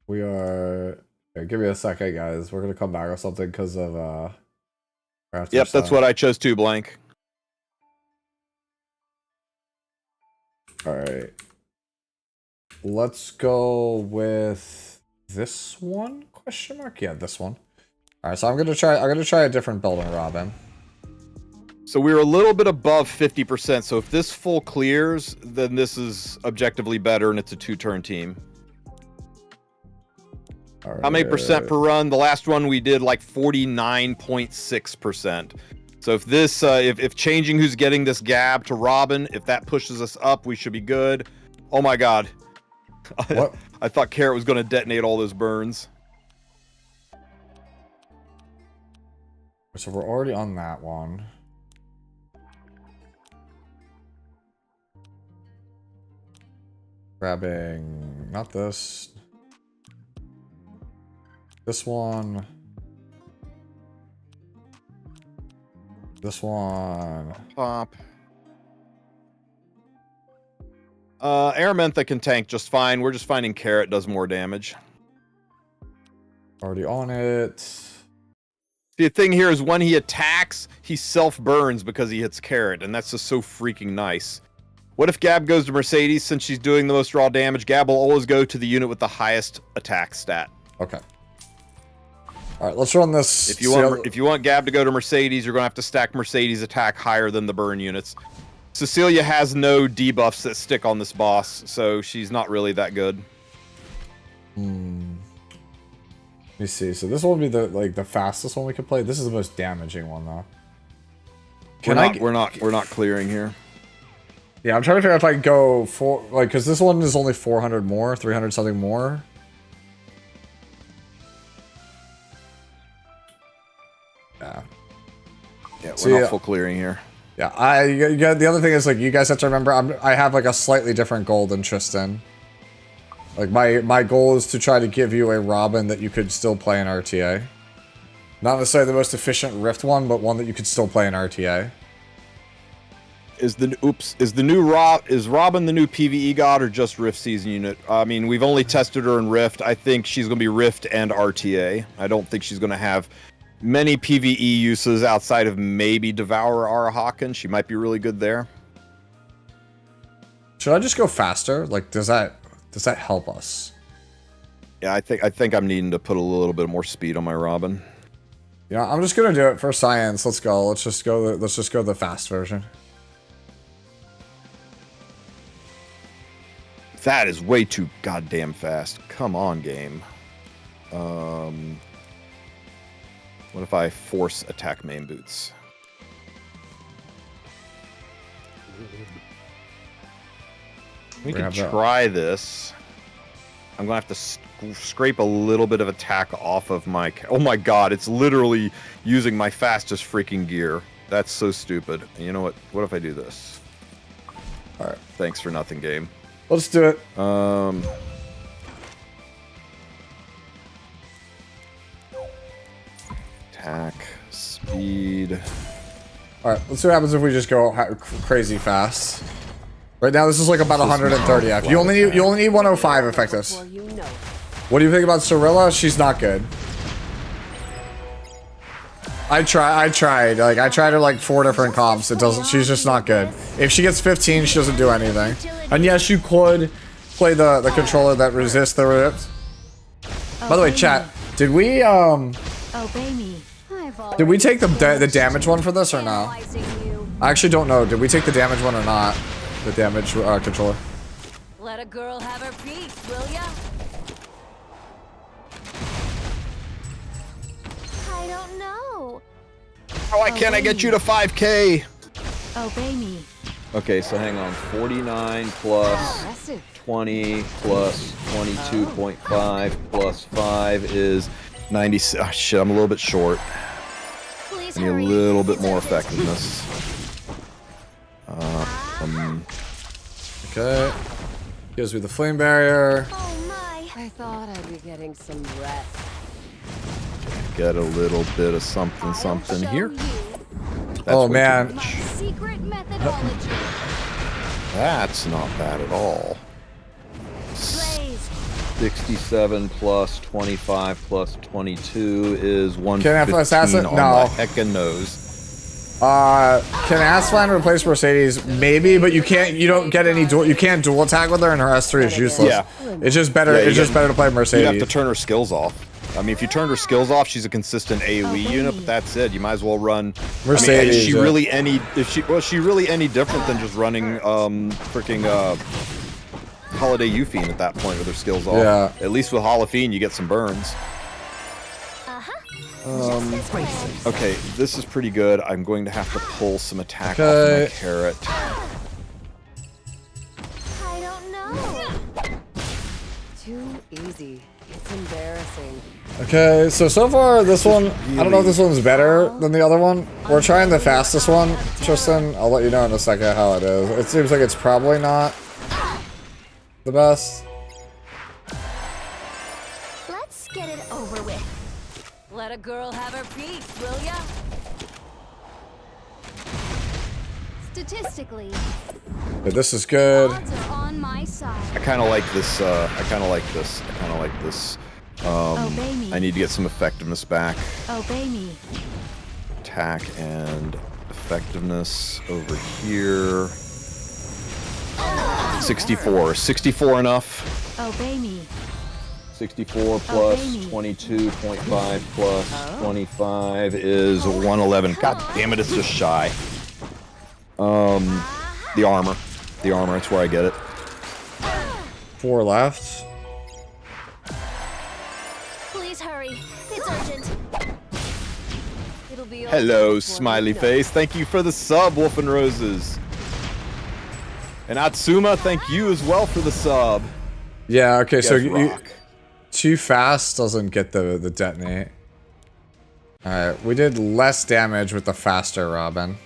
We are... Here, give me a second, guys. We're gonna come back or something because of... Yep, that's what I chose too, Blank. Alright. Let's go with... this one? Question mark? Yeah, this one. Alright, so I'm gonna try a different build on Robin. So we're a little bit above 50%, so if this full clears, then this is objectively better and it's a 2-turn team. How many percent per run? The last one we did like 49.6%. So if this, if changing who's getting this Gab to Robin, if that pushes us up, we should be good. Oh my god. What? I thought Carrot was going to detonate all those burns. So we're already on that one. Grabbing, not this. This one. This one. Pop. Aramantha can tank just fine. We're just finding Carrot does more damage. Already on it. The thing here is when he attacks, he self-burns because he hits Carrot, and that's just so freaking nice. What if Gab goes to Mercedes? Since she's doing the most raw damage, Gab will always go to the unit with the highest attack stat. Okay. Alright, let's run this. If you want Gab to go to Mercedes, you're going to have to stack Mercedes attack higher than the burn units. Cecilia has no debuffs that stick on this boss, so she's not really that good. Let me see. So this will be the fastest one we could play. This is the most damaging one though. We're not clearing here. Yeah, I'm trying to figure out if I can go for because this one is only 400 more, 300 something more. Yeah. Yeah, we're not full clearing here. Yeah, the other thing is you guys have to remember I have a slightly different goal than Tristen. My goal is to try to give you a Robin that you could still play in RTA. Not necessarily the most efficient Rift one, but one that you could still play in RTA. Is Robin the new PvE god or just Rift season unit? I mean, we've only tested her in Rift. I think she's going to be Rift and RTA. I don't think she's going to have many PvE uses outside of maybe Devour Arahakan. She might be really good there. Should I just go faster? Does that help us? Yeah, I think I'm needing to put a little bit more speed on my Robin. Yeah, I'm just gonna do it for science. Let's go. Let's just go the fast version. That is way too goddamn fast. Come on, game. What if I force attack main boots? We can try this. I'm gonna have to scrape a little bit of attack off of my... Oh my god, it's literally using my fastest freaking gear. That's so stupid. And you know what? What if I do this? Alright, thanks for nothing, game. Let's do it. Attack, speed. Alright, let's see what happens if we just go crazy fast. Right now, this is about 130 F. You only need 105 effectives. What do you think about Cirilla? She's not good. I tried. Like, I tried her like 4 different comps. It doesn't. She's just not good. If she gets 15, she doesn't do anything. And yes, you could play the controller that resists the rips. By the way, chat, did we Obey me. did we take the damage one for this or no? I actually don't know. Did we take the damage one or not? The damage controller. Let a girl have her piece, will ya? I don't know. Oh, why can't I get you to 5K? Obey me. Okay, so hang on. 49 plus 20 plus 22.5 plus 5 is 90. Oh, shit, I'm a little bit short. I need a little bit more effectiveness. Okay. Gives me the flame barrier. I thought I'd be getting some rest. Get a little bit of something here. That's oh way man. too much. That's not bad at all. 67 plus 25 plus 22 is 115 on no. the heckin' nose. Can Aslan replace Mercedes? Maybe, but you can't. You don't get any dual. You can't dual attack with her, and her S3 is useless. Yeah. It's just better. Yeah, it's just better to play Mercedes. You have to turn her skills off. I mean, if you turned her skills off, she's a consistent AoE unit, but that's it. You might as well run Mercedes. I mean, is she really any? Was she really any different than just running freaking Holiday Euphine at that point with her skills off? Yeah. At least with Holofine, you get some burns. Okay, this is pretty good. I'm going to have to pull some attack off my carrot. I don't know. Too easy. It's embarrassing. Okay, so far this one, I don't know if this one's better than the other one. We're trying the fastest one, Tristan. I'll let you know in a second how it is. It seems like it's probably not the best. Let's get it over with. Let a girl have her piece, will ya? Statistically, Okay, this is good. odds are on my side. I kind of like this. I kind of like this. Obey me. I need to get some effectiveness back. Obey me. Attack and effectiveness over here. 64. 64 enough. Obey me. 64 plus 22.5 plus 25 is 111. God damn it, it's just shy. The armor. The armor, that's where I get it. 4 left. Please hurry. It's urgent. It'll be Hello, smiley face. Thank you for the sub, Wolf and Roses. And Atsuma, thank you as well for the sub. Yeah, okay, You so guys rock. too fast doesn't get the detonate. Alright, we did less damage with the faster Robin.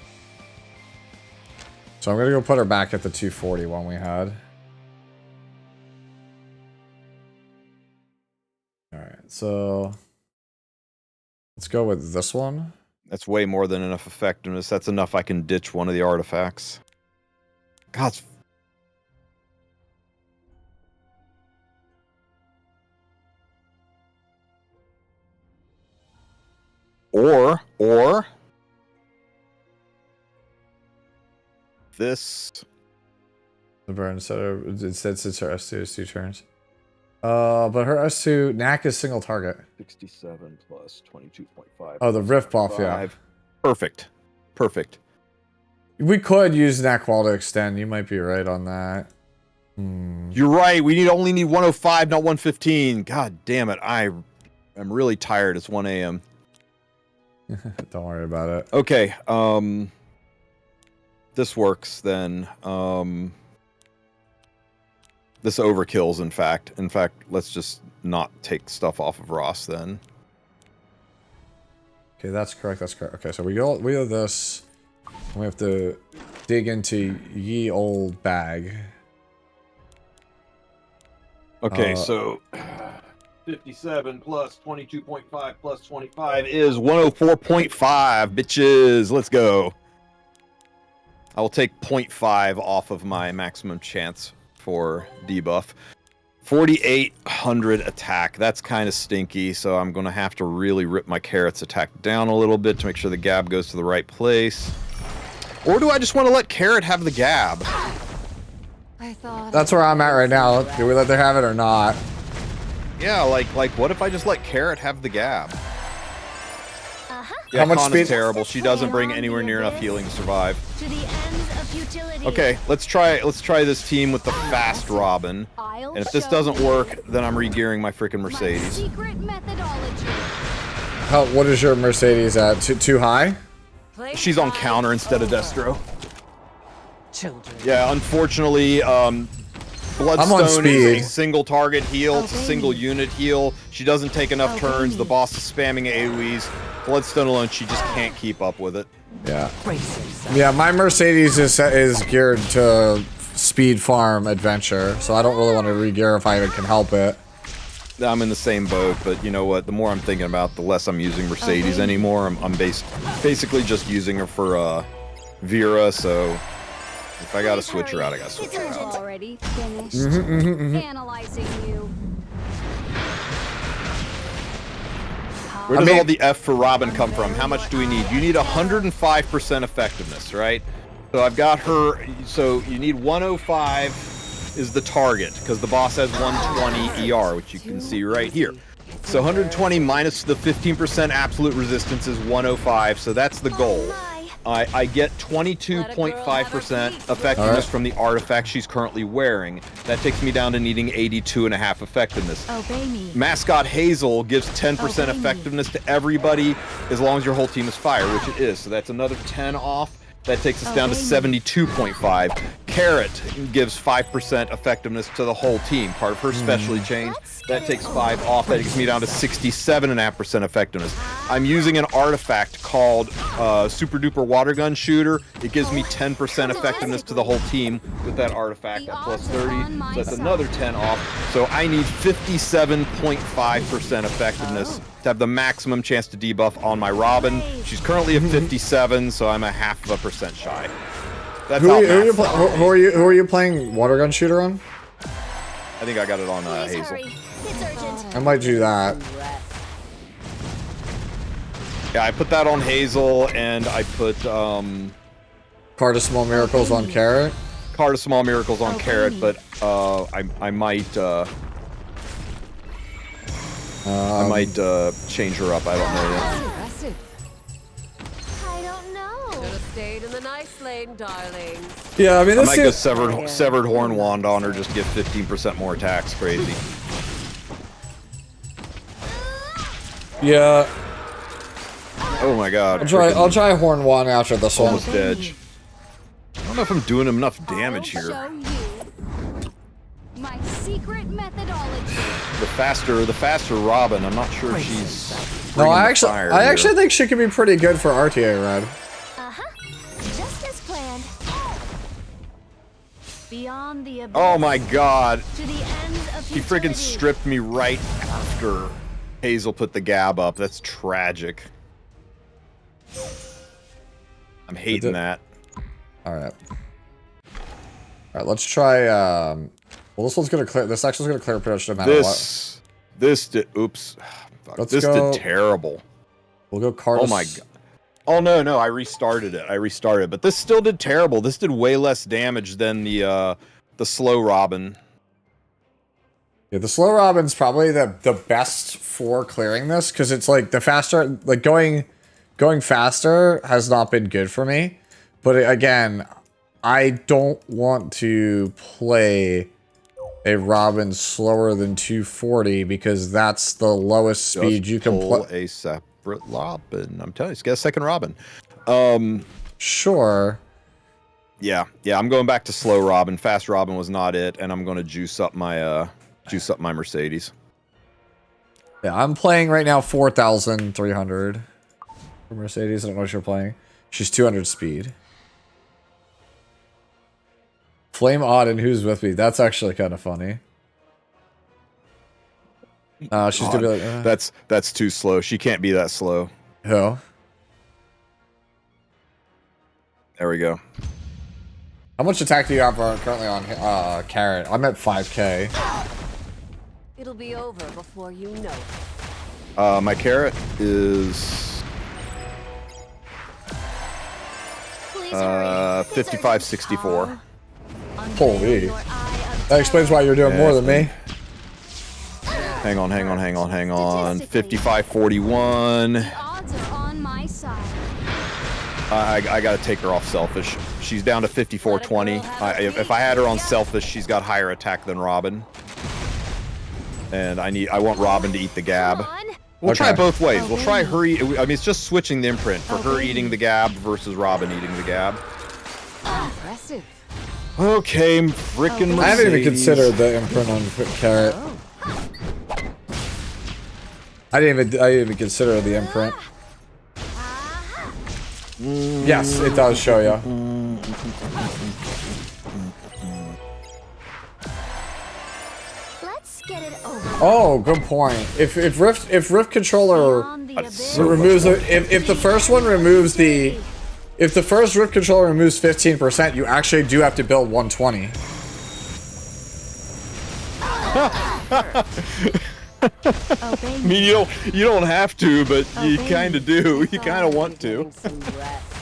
So I'm gonna go put her back at the 240 one we had. Alright, so let's go with this one. That's way more than enough effectiveness. That's enough I can ditch one of the artifacts. God, it's or this. The burn instead since her S2 is 2 turns. But her S2 knack is single target. 67 plus 22.5. Oh, the rift buff, yeah. Perfect. Perfect. We could use knack wall to extend. You might be right on that. You're right. We only need 105, not 115. God damn it. I am really tired. It's 1 a.m. Don't worry about it. Okay. This works then. This overkills, in fact. In fact, let's just not take stuff off of Ross then. Okay, that's correct. That's correct. Okay, so we go this. We have to dig into ye old bag. Okay, so 57 plus 22.5 plus 25 is 104.5, bitches. Let's go. I will take 0.5 off of my maximum chance for debuff. 4,800 attack. That's kind of stinky, so I'm going to have to really rip my Carrot's attack down a little bit to make sure the Gab goes to the right place. Or do I just want to let Carrot have the Gab? That's where I'm at right now. Do we let her have it or not? Yeah, like what if I just let Carrot have the Gab? Yeah, How much Kana's speed? terrible. She doesn't bring anywhere near enough healing to survive. To the ends of futility. Okay, let's try this team with the fast Robin. And if this doesn't work, then I'm re-gearing my freaking Mercedes. Secret methodology. What is your Mercedes at? Too high? She's on counter instead of Destro. Children. Yeah, unfortunately, Bloodstone is a single target heal. It's a single unit heal. She doesn't take enough turns. The boss is spamming AoEs. Bloodstone alone, she just can't keep up with it. Yeah. Yeah, my Mercedes is geared to speed farm adventure, so I don't really want to re-gear if I can help it. I'm in the same boat, but you know what? The more I'm thinking about, the less I'm using Mercedes anymore. I'm basically just using her for Vera, so if I gotta switch her out, I gotta switch her out. Already finished. Analyzing you. Where does all the F for Robin come from? How much do we need? You need 105% effectiveness, right? So I've got her, so you need 105 is the target, because the boss has 120 ER, which you can see right here. So 120 minus the 15% absolute resistance is 105, so that's the goal. I get 22.5% effectiveness from the artifact she's currently wearing. That takes me down to needing 82.5 effectiveness. Obey me. Mascot Hazel gives 10% effectiveness to everybody as long as your whole team is fire, which it is. So that's another 10 off. That takes us down to 72.5. Carrot gives 5% effectiveness to the whole team, part of her specialty change. That takes 5 off. That takes me down to 67.5% effectiveness. I'm using an artifact called Super Duper Water Gun Shooter. It gives me 10% effectiveness to the whole team with that artifact at plus 30. So that's another 10 off. So I need 57.5% effectiveness to have the maximum chance to debuff on my Robin. She's currently at 57, so I'm a 0.5% shy. That's who are you playing water gun shooter on? I think I got it on Hazel. I might do that. Yeah, I put that on Hazel, and I put Card of Small Miracles on Carrot. Card of Small Miracles on Carrot, but I might change her up. I don't know yet. I don't know. Should have stayed in the nice lane, darling. Yeah, I mean, I this might go severed horn wand on her, just give 15% more attacks. Crazy. Yeah. Oh my god. I'll try horn wand after this one. Almost dead. I don't know if I'm doing enough damage here. My secret methodology. The faster Robin. I'm not sure she's. No, I actually think she could be pretty good for RTA Red. Just as planned. Beyond the abyss. Oh my god. To the ends of He freaking stripped me right after Hazel put the Gab up. That's tragic. I'm hating that. Alright. Alright, let's try, well, this one's gonna clear, this section's gonna clear pretty much no matter what. This did, oops. Fuck, this did terrible. We'll go Cardus. Oh my god. Oh no, I restarted it. But this still did terrible. This did way less damage than the slow Robin. Yeah, the slow Robin's probably the best for clearing this, because it's like the faster, like going faster has not been good for me. But again, I don't want to play a Robin slower than 240 because that's the lowest speed you can play. A separate Robin. I'm telling you, get a second Robin. Sure. Yeah, I'm going back to slow Robin. Fast Robin was not it, and I'm going to juice up my Mercedes. Yeah, I'm playing right now 4,300 for Mercedes. I don't know what you're playing. She's 200 speed. Flame Odd and Who's With Me. That's actually kind of funny. She's gonna be like, that's too slow. She can't be that slow. Who? There we go. How much attack do you have currently on Carrot? I'm at 5k. It'll be over before you know it. My carrot is 5564. Holy. That explains why you're doing more than me. Hang on. 5541. Odds are on my side. I gotta take her off selfish. She's down to 5420. If I had her on selfish, she's got higher attack than Robin. And I want Robin to eat the gab. We'll try both ways. We'll try her. I mean, it's just switching the imprint for her eating the gab versus Robin eating the gab. Impressive. Okay, frickin' Mercedes. I haven't even considered the imprint on carrot. I didn't even consider the imprint. Yes, it does show you. Let's get it over. Oh, good point. If Rift controller removes if the first one removes the if the first Rift controller removes 15%, you actually do have to build 120. I mean, you don't have to, but you kind of do. You kind of want to.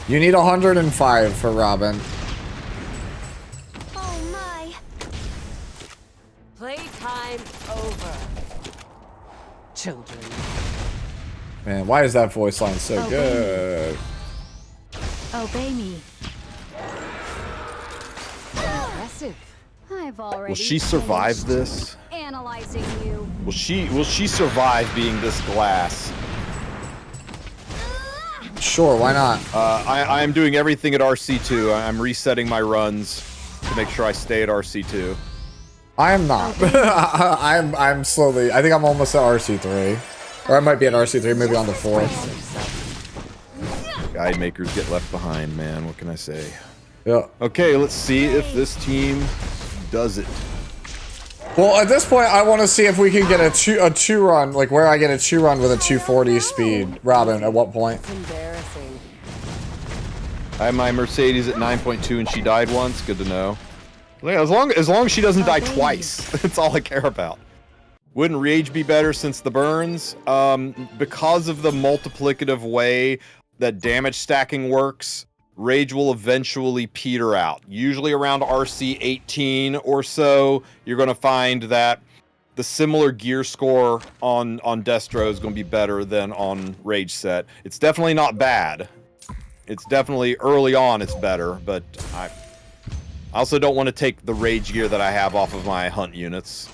You need 105 for Robin. Oh my. Playtime over. Children. Man, why is that voice line so good? Obey me. Impressive. I've already Will she survive this? analyzing you. Will she survive being this glass? Sure, why not? I am doing everything at RC2. I'm resetting my runs to make sure I stay at RC2. I am not. I'm slowly. I think I'm almost at RC3. Or I might be at RC3, maybe on the 4th. Guide makers get left behind, man. What can I say? Yeah. Okay, let's see if this team does it. Well, at this point, I want to see if we can get a two run, like where I get a 2 run with a 240 speed. Robin, at what point? It's embarrassing. I have my Mercedes at 9.2 and she died once. Good to know. Yeah, as long as she doesn't die twice, that's all I care about. Wouldn't Rage be better since the burns? Because of the multiplicative way that damage stacking works, Rage will eventually peter out. Usually around RC 18 or so, you're going to find that the similar gear score on Destro is going to be better than on Rage set. It's definitely not bad. It's definitely early on it's better, but I also don't want to take the Rage gear that I have off of my hunt units.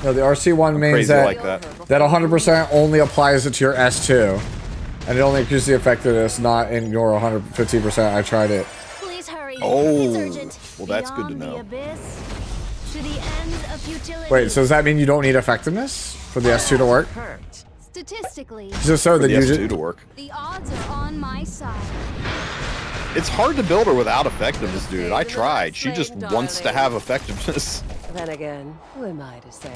No, the RC1 means that like that 100% only applies it to your S2. And it only increases the effectiveness, not in your 115%. I tried it. Please hurry. Oh, It's urgent. well, that's good to Beyond know. the abyss, to the ends of futility. Wait, so does that mean you don't need effectiveness for the S2 to work? Statistically, Just so For that the you S2 to work. the odds are on my side. It's hard to build her without effectiveness, dude. I tried. She just wants to have effectiveness. Then again, who am I to say?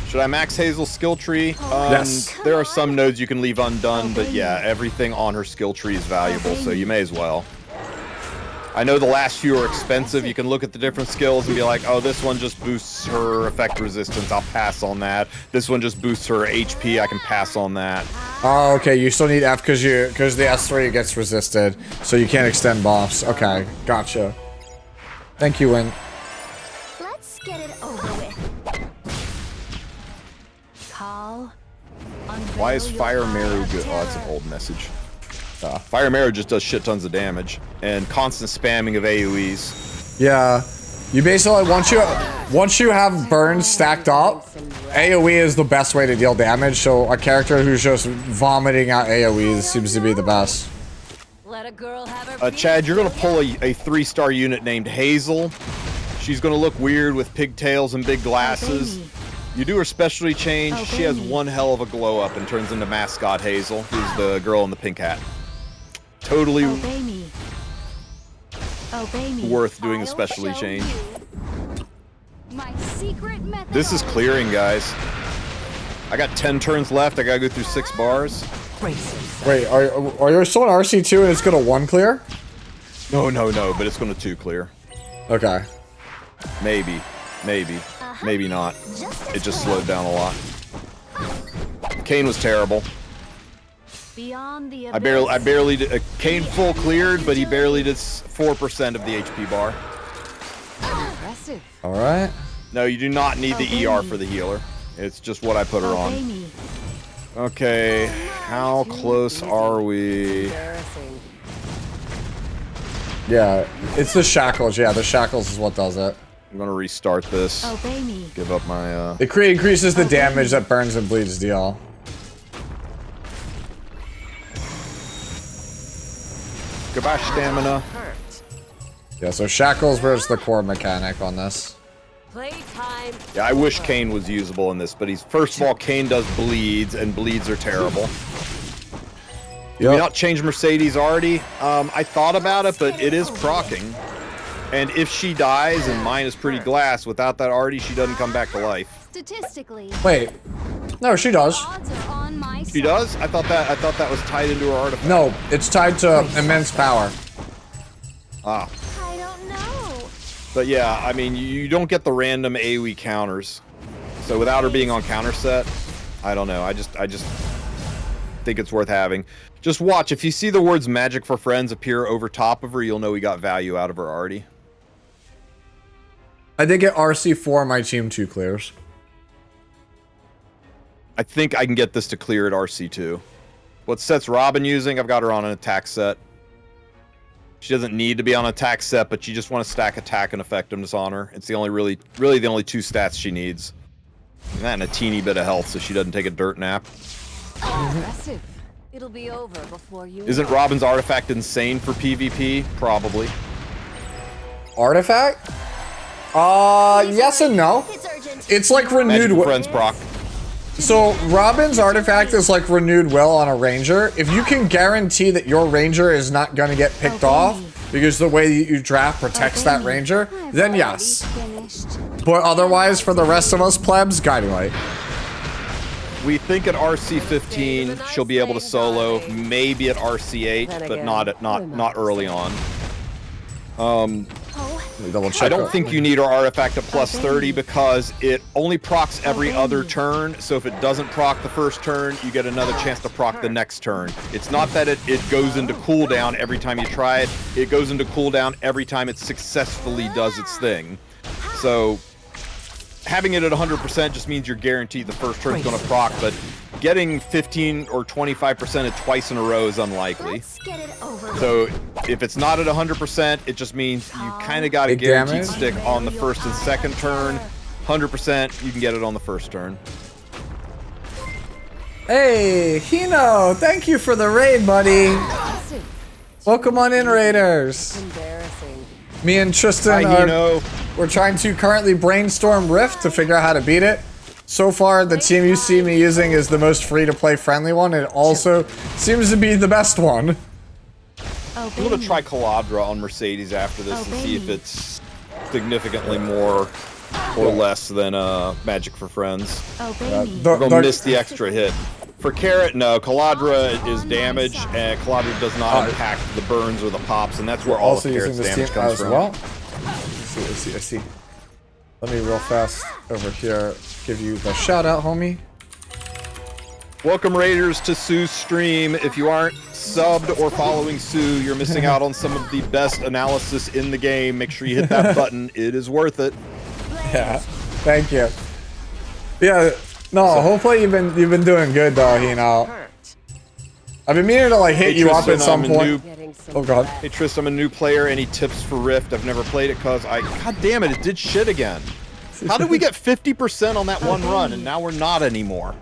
Should I max Hazel's skill tree? Yes. There are some nodes you can leave undone, but yeah, everything on her skill tree is valuable, so you may as well. I know the last few are expensive. You can look at the different skills and be like, oh, this one just boosts her effect resistance. I'll pass on that. This one just boosts her HP. I can pass on that. Oh, okay. You still need F because the S3 gets resisted, so you can't extend buffs. Okay, gotcha. Thank you, Win. Let's get it over with. Call. Why is Fire Marrow good? Oh, that's an old message. Fire Marrow just does shit tons of damage and constant spamming of AoEs. Yeah, you basically once you have burns stacked up, AoE is the best way to deal damage. So a character who's just vomiting out AoEs seems to be the best. Let a girl have her Chad, you're gonna pull a 3-star unit named Hazel. She's gonna look weird with pigtails and big glasses. You do her specialty change, she has one hell of a glow up and turns into mascot Hazel, who's the girl in the pink hat. Totally Obey me. Obey me. worth doing a specialty change. My secret method. This is clearing, guys. I got 10 turns left. I gotta go through 6 bars. Wait, are you still in RC2 and it's gonna 1 clear? No, but it's gonna 2 clear. Okay. Maybe. Maybe not. It just slowed down a lot. Kane was terrible. Beyond the I barely did. Kane full cleared, but he barely did 4% of the HP bar. Impressive. All right. No, you do not need the ER for the healer. It's just what I put her on. Okay, how close are we? Yeah, it's the shackles. Yeah, the shackles is what does it. I'm gonna restart this. Obey me. Give up my. It increases the damage that burns and bleeds deal. Goodbye, stamina. Yeah, so shackles was the core mechanic on this. Playtime. Yeah, I wish Kane was usable in this, but he's first of all, Kane does bleeds, and bleeds are terrible. Did we not change Mercedes already? I thought about it, but it is proccing. And if she dies, and mine is pretty glass, without that already, she doesn't come back to life. Statistically. Wait. No, she does. She does? I thought that was tied into her artifact. No, it's tied to immense power. Ah. I don't know. But yeah, I mean, you don't get the random AoE counters. So without her being on counter set, I don't know. I just think it's worth having. Just watch. If you see the words "Magic for Friends" appear over top of her, you'll know we got value out of her already. I did get RC4 my team 2 clears. I think I can get this to clear at RC2. What set's Robin using? I've got her on an attack set. She doesn't need to be on an attack set, but you just want to stack attack and effectiveness on her. It's the only really the only 2 stats she needs. And that and a teeny bit of health so she doesn't take a dirt nap. Impressive. It'll be over before you. Isn't Robin's artifact insane for PvP? Probably. Artifact? Yes and no. It's like renewed Magic Friends proc. So Robin's artifact is like renewed will on a ranger. If you can guarantee that your ranger is not going to get picked off because the way you draft protects that ranger, then yes. But otherwise, for the rest of us plebs, guiding light. We think at RC15 she'll be able to solo, maybe at RC8, but not early on. Double check. I don't think you need her artifact at plus 30 because it only procs every other turn. So if it doesn't proc the first turn, you get another chance to proc the next turn. It's not that it goes into cooldown every time you try it. It goes into cooldown every time it successfully does its thing. So having it at 100% just means you're guaranteed the first turn's going to proc, but getting 15 or 25% twice in a row is unlikely. So if it's not at 100%, it just means you kind of got a guaranteed stick on the first and second turn. 100%, you can get it on the first turn. Hey, Hino, thank you for the raid, buddy. Welcome on in, Raiders. Me and Tristan we're trying to currently brainstorm Rift to figure out how to beat it. So far, the team you see me using is the most free-to-play friendly one, and it also seems to be the best one. I'm going to try Caladra on Mercedes after this and see if it's significantly more or less than Magic for Friends. They'll miss the extra hit. For Carrot, no. Caladra is damage, and Caladra does not impact the burns or the pops, and that's where all of Carrot's damage comes from. Well. I see. Let me real fast over here give you the shout out, homie. Welcome, Raiders, to Sue's stream. If you aren't subbed or following Sue, you're missing out on some of the best analysis in the game. Make sure you hit that button. It is worth it. Yeah, thank you. Yeah, no, hopefully you've been doing good though, you know. I've been meaning to like hit you up at some point. Oh god. Hey Trist, I'm a new player. Any tips for Rift? I've never played it because god damn it did shit again. How did we get 50% on that one run and now we're not anymore?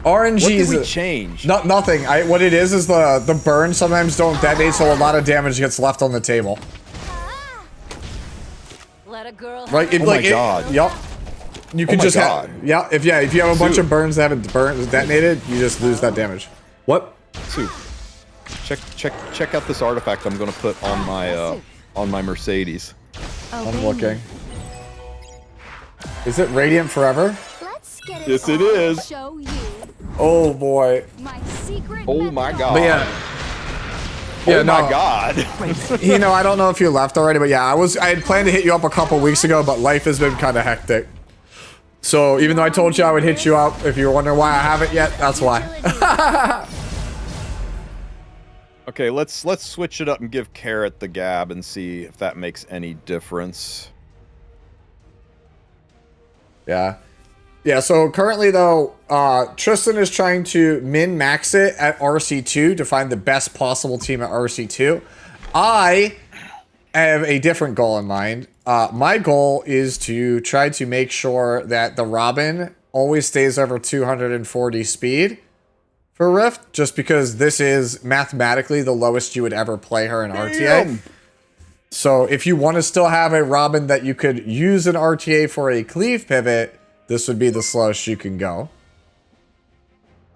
RNGs. What did we change? Nothing. What it is the burn sometimes don't detonate, so a lot of damage gets left on the table. Let a girl Right? Oh my god. Yep. You can just have. Yeah. If you have a bunch of burns that haven't detonated, you just lose that damage. What? Sue, check out this artifact I'm gonna put on my Mercedes. I'm looking. Is it Radiant Forever? Yes, it is. Oh boy. Oh my god. But yeah. Oh my god. You know, I don't know if you left already, but yeah, I had planned to hit you up a couple weeks ago, but life has been kind of hectic. So even though I told you I would hit you up, if you're wondering why I haven't yet, that's why. Okay, let's switch it up and give Carrot the Gab and see if that makes any difference. Yeah. Yeah, so currently though, Tristen is trying to min-max it at RC2 to find the best possible team at RC2. I have a different goal in mind. My goal is to try to make sure that the Robin always stays over 240 speed for Rift, just because this is mathematically the lowest you would ever play her in RTA. Damn. So if you want to still have a Robin that you could use an RTA for a cleave pivot, this would be the slowest you can go.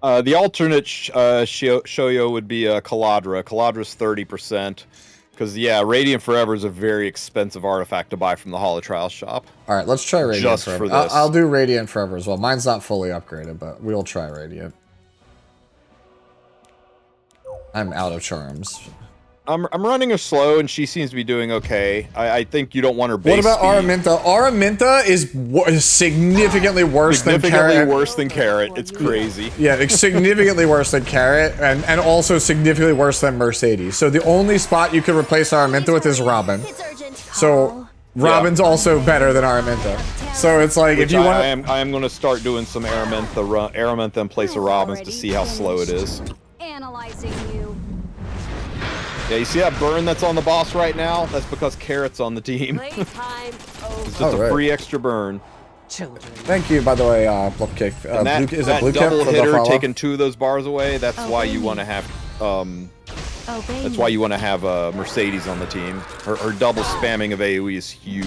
The alternate Shoyo would be Caladra. Caladra's 30%. Because, yeah, Radiant Forever is a very expensive artifact to buy from the Holo Trial shop. All right, let's try Radiant Just Forever. for this. I'll do Radiant Forever as well. Mine's not fully upgraded, but we'll try Radiant. I'm out of charms. I'm running her slow, and she seems to be doing okay. I think you don't want her base What about speed. Araminta? Araminta is significantly worse than Carrot. Significantly worse than Carrot. It's crazy. Yeah, it's significantly worse than Carrot, and also significantly worse than Mercedes. So the only spot you could replace Araminta with is Robin. So Robin's also better than Araminta. So it's like, if you want I am going to start doing some Araminta in place of Robin's to see how slow it is. Analyzing you. Yeah, you see that burn that's on the boss right now? That's because Carrot's on the team. It's just a free extra burn. Children. Thank you, by the way, Blue Kick. And that, is it that Blue Kick double for the hitter follow? taking 2 of those bars away, that's why you want to have that's why you want to have Mercedes on the team. Her double spamming of AoE is huge.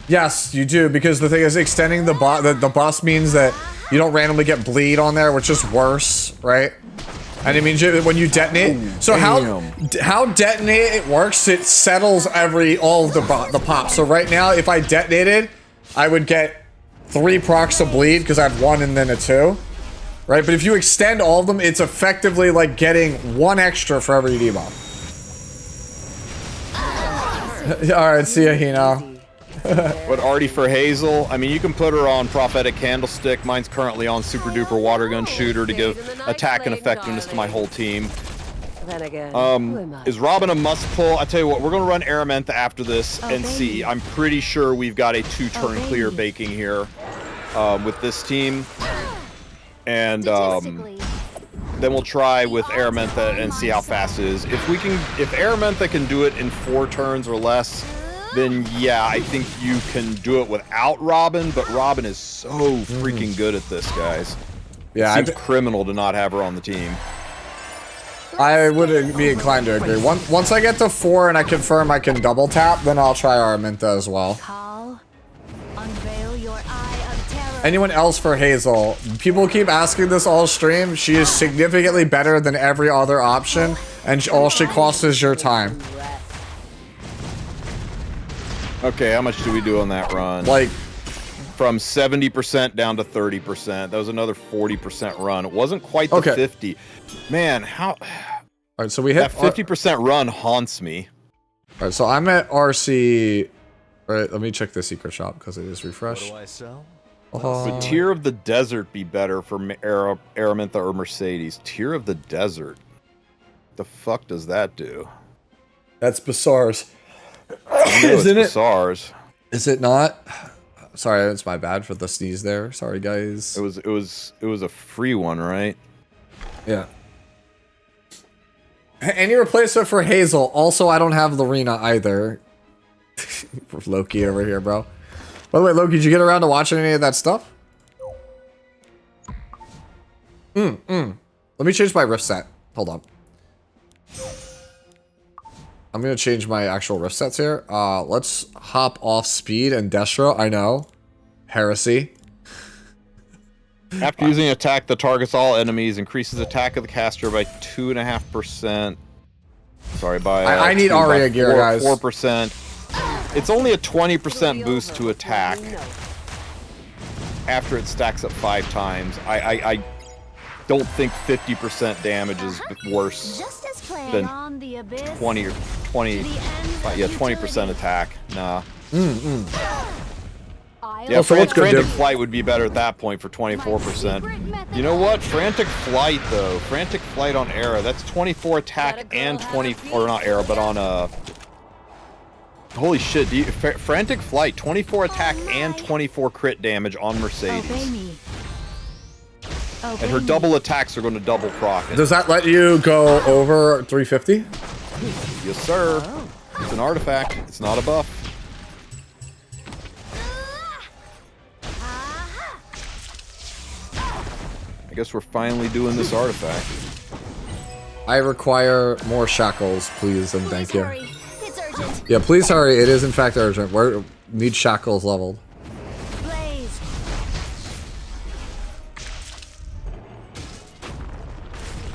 Yes, you do, because the thing is, extending the boss means that you don't randomly get bleed on there, which is worse, right? And it means when you detonate. So how detonate it works, it settles all of the pops. So right now, if I detonated, I would get 3 procs of bleed because I have 1 and then a 2. Right? But if you extend all of them, it's effectively like getting 1 extra for every debuff. Alright, see ya, Hino. But Artie for Hazel, I mean, you can put her on Prophetic Candlestick. Mine's currently on Super Duper Water Gun Shooter to give attack and effectiveness to my whole team. Then again, is Robin a must pull? I tell you what, we're gonna run Araminta after this and see. I'm pretty sure we've got a 2-turn clear baking here with this team, and then we'll try with Araminta and see how fast it is. If Araminta can do it in 4 turns or less, then yeah, I think you can do it without Robin, but Robin is so freaking good at this, guys. Yeah, it seems criminal to not have her on the team. I would be inclined to agree. Once I get to 4 and I confirm I can double tap, then I'll try Araminta as well. Anyone else for Hazel? People keep asking this all stream. She is significantly better than every other option, and all she costs is your time. Okay, how much do we do on that run? Like, from 70% down to 30%. That was another 40% run. It wasn't quite the 50. Man, how... Alright, so we hit... That 50% run haunts me. Alright, so I'm at RC... Alright, let me check the secret shop, because it is refreshed. What do I sell? Would Tear of the Desert be better for Araminta or Mercedes? Tear of the Desert? The fuck does that do? That's Bazaar's. Isn't it? Bazaar's. Is it not? Sorry, it's my bad for the sneeze there. Sorry, guys. It was a free one, right? Yeah. Any replacement for Hazel. Also, I don't have Lorena either. Loki over here, bro. By the way, Loki, did you get around to watching any of that stuff? Let me change my rift set. Hold on. I'm gonna change my actual rift sets here. Let's hop off speed and Destro. I know. Heresy. After using attack that targets all enemies, increases attack of the caster by 2.5%. Sorry, by I need Aria gear, guys. 4%. It's only a 20% boost to attack after it stacks up 5 times. I don't think 50% damage is worse than 20 or 20. Yeah, 20% attack. Nah. Yeah, so let's go Frantic do- Flight would be better at that point for 24%. You know what? Frantic Flight, though. Frantic Flight on Era. That's 24 attack and 20... Or not Era, but on... Holy shit. Frantic Flight, 24 attack and 24 crit damage on Mercedes. And her double attacks are going to double proc it. Does that let you go over 350? Yes, sir. It's an artifact. It's not a buff. I guess we're finally doing this artifact. I require more shackles, please, and thank you. Yeah, please hurry. It is in fact urgent. We need shackles leveled.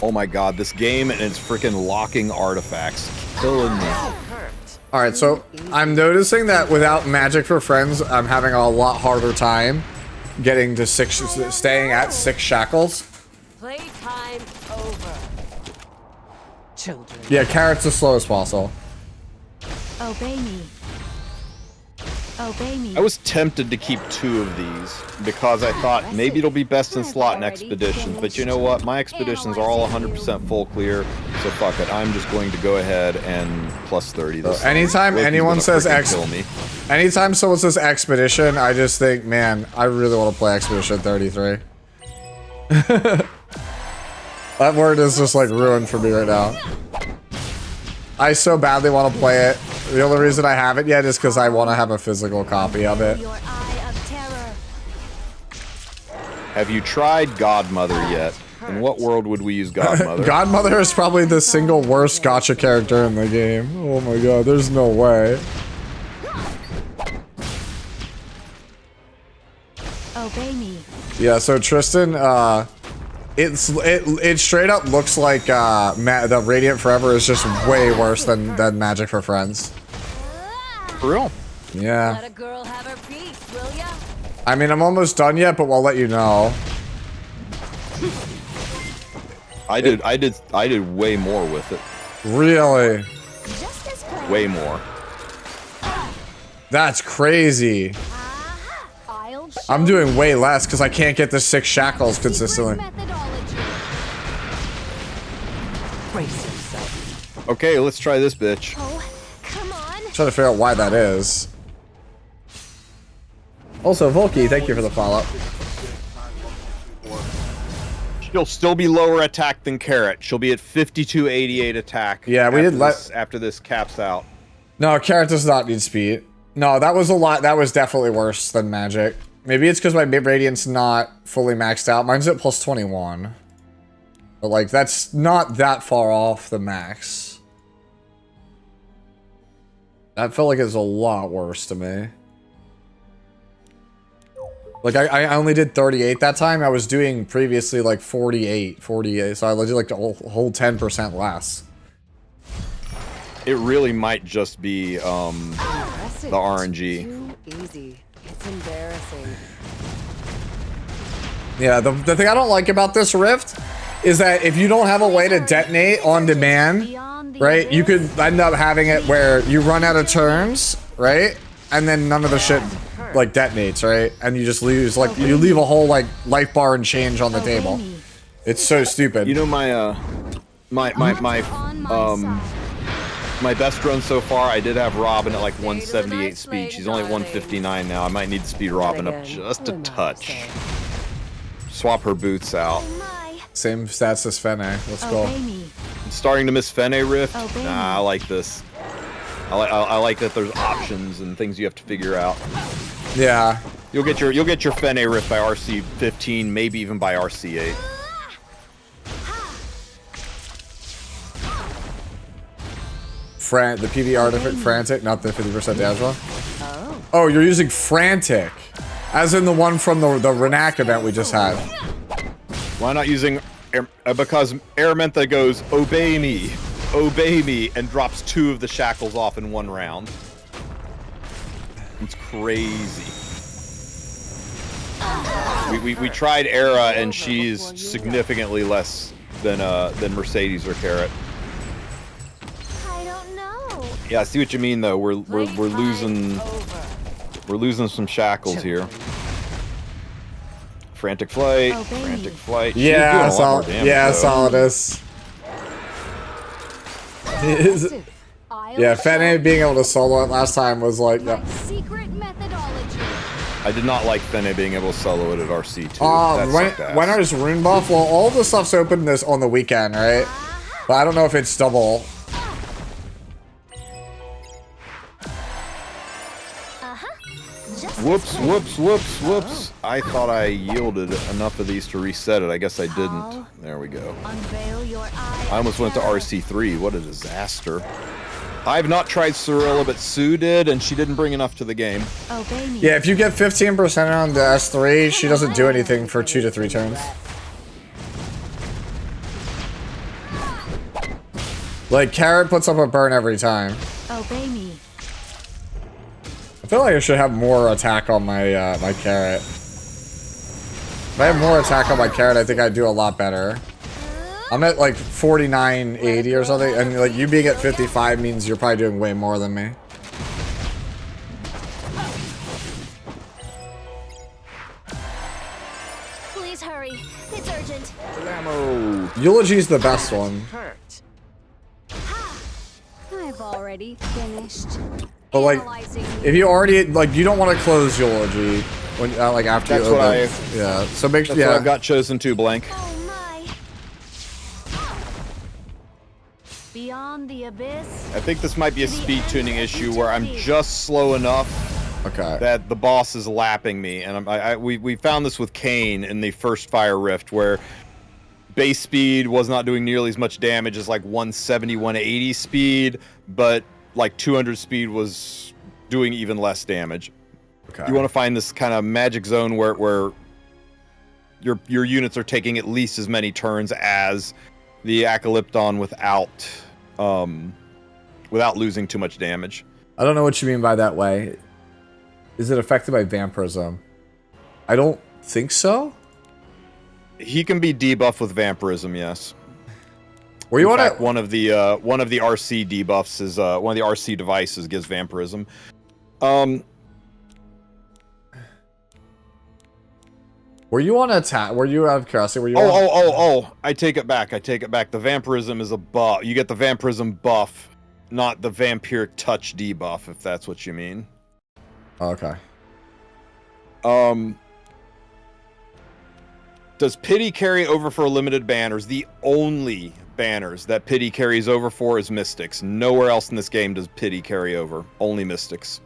Oh my god, this game and its freaking locking artifacts killing me. Alright, so I'm noticing that without Magic for Friends, I'm having a lot harder time getting to staying at 6 shackles. Playtime over. Children. Yeah, carrots as slow as possible. Obey me. Obey me. I was tempted to keep 2 of these because I thought maybe it'll be best in slot in expeditions, but you know what? My expeditions are all 100% full clear, so fuck it. I'm just going to go ahead and plus 30 this. Anytime Loki's anyone gonna says freaking kill me. anytime someone says expedition, I just think, man, I really want to play Expedition 33. That word is just like ruined for me right now. I so badly want to play it. The only reason I haven't yet is because I want to have a physical copy of it. Have you tried Godmother yet? In what world would we use Godmother? Godmother is probably the single worst gacha character in the game. Oh my god, there's no way. Obey me. Yeah, so Tristen, it straight up looks like the Radiant Forever is just way worse than Magic for Friends. For real? Yeah. Let a girl have her piece, will ya? I mean, I'm almost done yet, but we'll let you know. I did way more with it. Really? Way more. That's crazy. I'm doing way less because I can't get the 6 shackles consistently. Okay, let's try this bitch. Trying to figure out why that is. Also, Volky, thank you for the follow-up. She'll still be lower attack than Carrot. She'll be at 5288 attack. Yeah, we did after this caps out. No, Carrot does not need speed. No, that was a lot. That was definitely worse than Magic. Maybe it's because my Radiant's not fully maxed out. Mine's at plus 21. But like, that's not that far off the max. That felt like it was a lot worse to me. Like, I only did 38 that time. I was doing previously like 48. So I did like a whole 10% less. It really might just be the RNG. Too easy. It's embarrassing. Yeah, the thing I don't like about this Rift is that if you don't have a way to detonate on demand, right, you could end up having it where you run out of turns, right, and then none of the shit like detonates, right, and you just lose, like, you leave a whole like life bar and change on the table. It's so stupid. You know, my best run so far, I did have Robin at like 178 speed. She's only 159 now. I might need to speed Robin up just a touch. Swap her boots out. Same stats as Fene. Let's go. I'm starting to miss Fene Rift. Nah, I like this. I like that there's options and things you have to figure out. Yeah. You'll get your Fene Rift by RC 15, maybe even by RC 8. The PV artifact Frantic, not the 50% damage one. Oh, you're using Frantic, as in the one from the Renac event we just had. Why not using because Aramentha goes obey me, and drops 2 of the shackles off in 1 round. It's crazy. We tried Era and she's significantly less than Mercedes or Carrot. I don't know. Yeah, I see what you mean though. We're losing We're losing some shackles here. Frantic flight. Frantic flight. She's doing Yeah, a lot more damage, yeah, though. Solidus. Yeah, Fene being able to solo it last time was like, yeah. Secret methodology. I did not like Fene being able to solo it at RC2. That sucked ass. When is rune buff? Well, all the stuff's open this on the weekend, right? But I don't know if it's double. Whoops, whoops, whoops, whoops. I thought I yielded enough of these to reset it. I guess I didn't. There we go. I almost went to RC3. What a disaster. I've not tried Cirilla, but Sue did, and she didn't bring enough to the game. Yeah, if you get 15% on the S3, she doesn't do anything for 2 to 3 turns. Like, Carrot puts up a burn every time. Obey me. I feel like I should have more attack on my my Carrot. If I have more attack on my Carrot, I think I'd do a lot better. I'm at like 49.80 or something, and like you being at 55 means you're probably doing way more than me. Please hurry. It's urgent. Ammo. Eulogy's the best one. I've already finished. But like, if you already like, you don't want to close Eulogy when like after That's you what open. Yeah. So make sure. That's Yeah. what I've got chosen to, Blank. Beyond the abyss. I think this might be a speed tuning issue where I'm just slow enough that the boss is lapping me, and we found this with Kane in the first Fire Rift, where base speed was not doing nearly as much damage as like 170, 180 speed, but like 200 speed was doing even less damage. Okay. You want to find this kind of magic zone where your units are taking at least as many turns as the Acalypton without losing too much damage. I don't know what you mean by that way. Is it affected by Vampirism? I don't think so. He can be debuffed with Vampirism, yes. Where you In want fact, to? one of the RC debuffs is one of the RC devices gives Vampirism. Were you on attack? Were you out of curiosity? Were you? I take it back. The Vampirism is a buff. You get the Vampirism buff, not the Vampiric Touch debuff, if that's what you mean. Okay. Does Pity carry over for limited banners? The only banners that Pity carries over for is Mystics. Nowhere else in this game does Pity carry over. Only Mystics.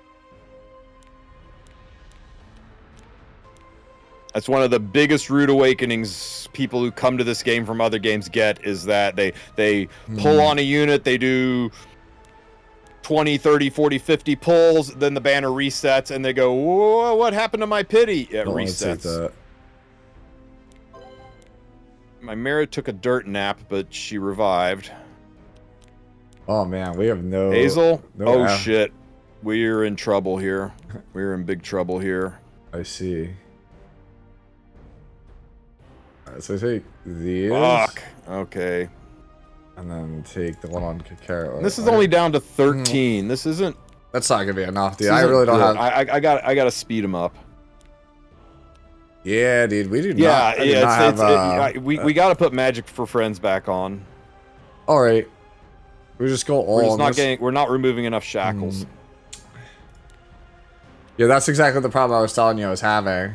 That's one of the biggest rude awakenings people who come to this game from other games get, is that they pull on a unit, they do 20, 30, 40, 50 pulls, then the banner resets, and they go, whoa, what happened to my Pity? It resets. My Mara took a dirt nap, but she revived. Oh man, we have no... Hazel? No shit. We're in trouble here. We're in big trouble here. I see. Alright, so take these. Fuck. Okay. And then take the one on Carrot. This is only down to 13. This isn't... That's not gonna be enough, dude. I really don't have... I gotta speed them up. Yeah, dude, we do not. We gotta put Magic for Friends back on. All right, we just go all. We're not removing enough shackles. Yeah, that's exactly the problem I was telling you I was having.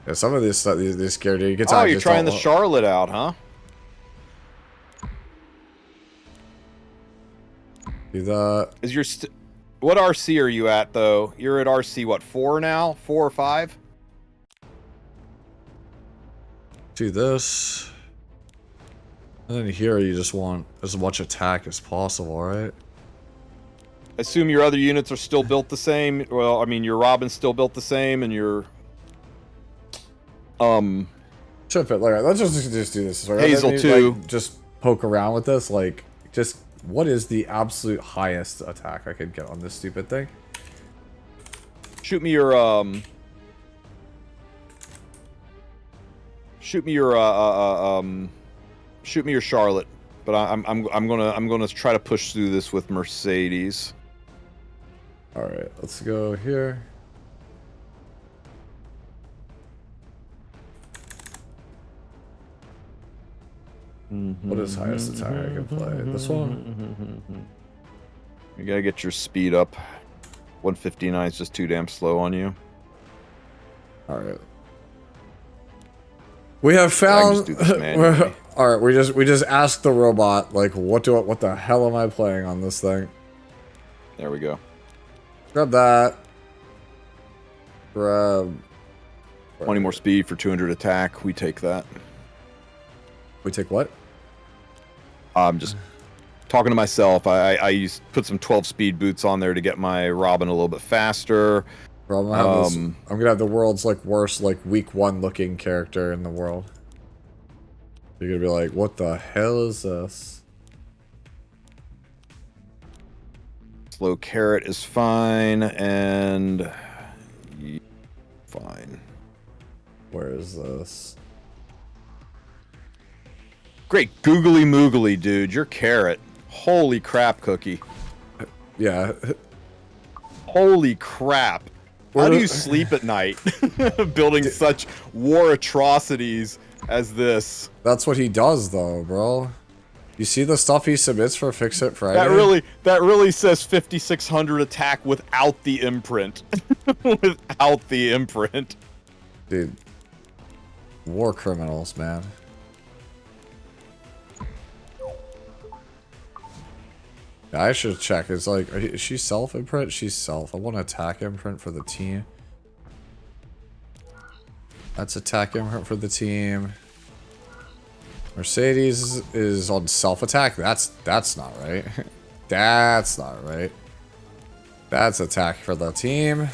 Yeah, some of this stuff, these scared you. You're trying the Charlotte out, huh? Do that. Is your what RC are you at though? You're at RC what, 4 now? 4 or 5? Do this. And then here you just want as much attack as possible, right? Assume your other units are still built the same. Well, I mean, your Robin's still built the same, and your Should fit. Like, let's just do this. Right? Hazel too. Like, just poke around with this. Like, just what is the absolute highest attack I could get on this stupid thing? Shoot me your Charlotte, but I'm gonna try to push through this with Mercedes. Alright, let's go here. What is highest attack I can play? This one? You gotta get your speed up. 159 is just too damn slow on you. Alright. We have found. Alright, we just asked the robot, like, what the hell am I playing on this thing? There we go. Grab that. Grab 20 more speed for 200 attack. We take that. We take what? I'm just talking to myself. I used put some 12 speed boots on there to get my Robin a little bit faster. Bro, I'm gonna have the world's like worst like week 1 looking character in the world. You're gonna be like, what the hell is this? Slow carrot is fine, and fine. Where is this? Great googly moogly, dude. Your carrot. Holy crap, Cookie. Yeah. Holy crap. How do you sleep at night building such war atrocities as this? That's what he does, though, bro. You see the stuff he submits for Fix It Friday? That really says 5600 attack without the imprint. Without the imprint. Dude. War criminals, man. Yeah, I should check. It's like, is she self-imprint? She's self. I want attack imprint for the team. That's attack imprint for the team. Mercedes is on self-attack. That's not right. That's not right. That's attack for the team.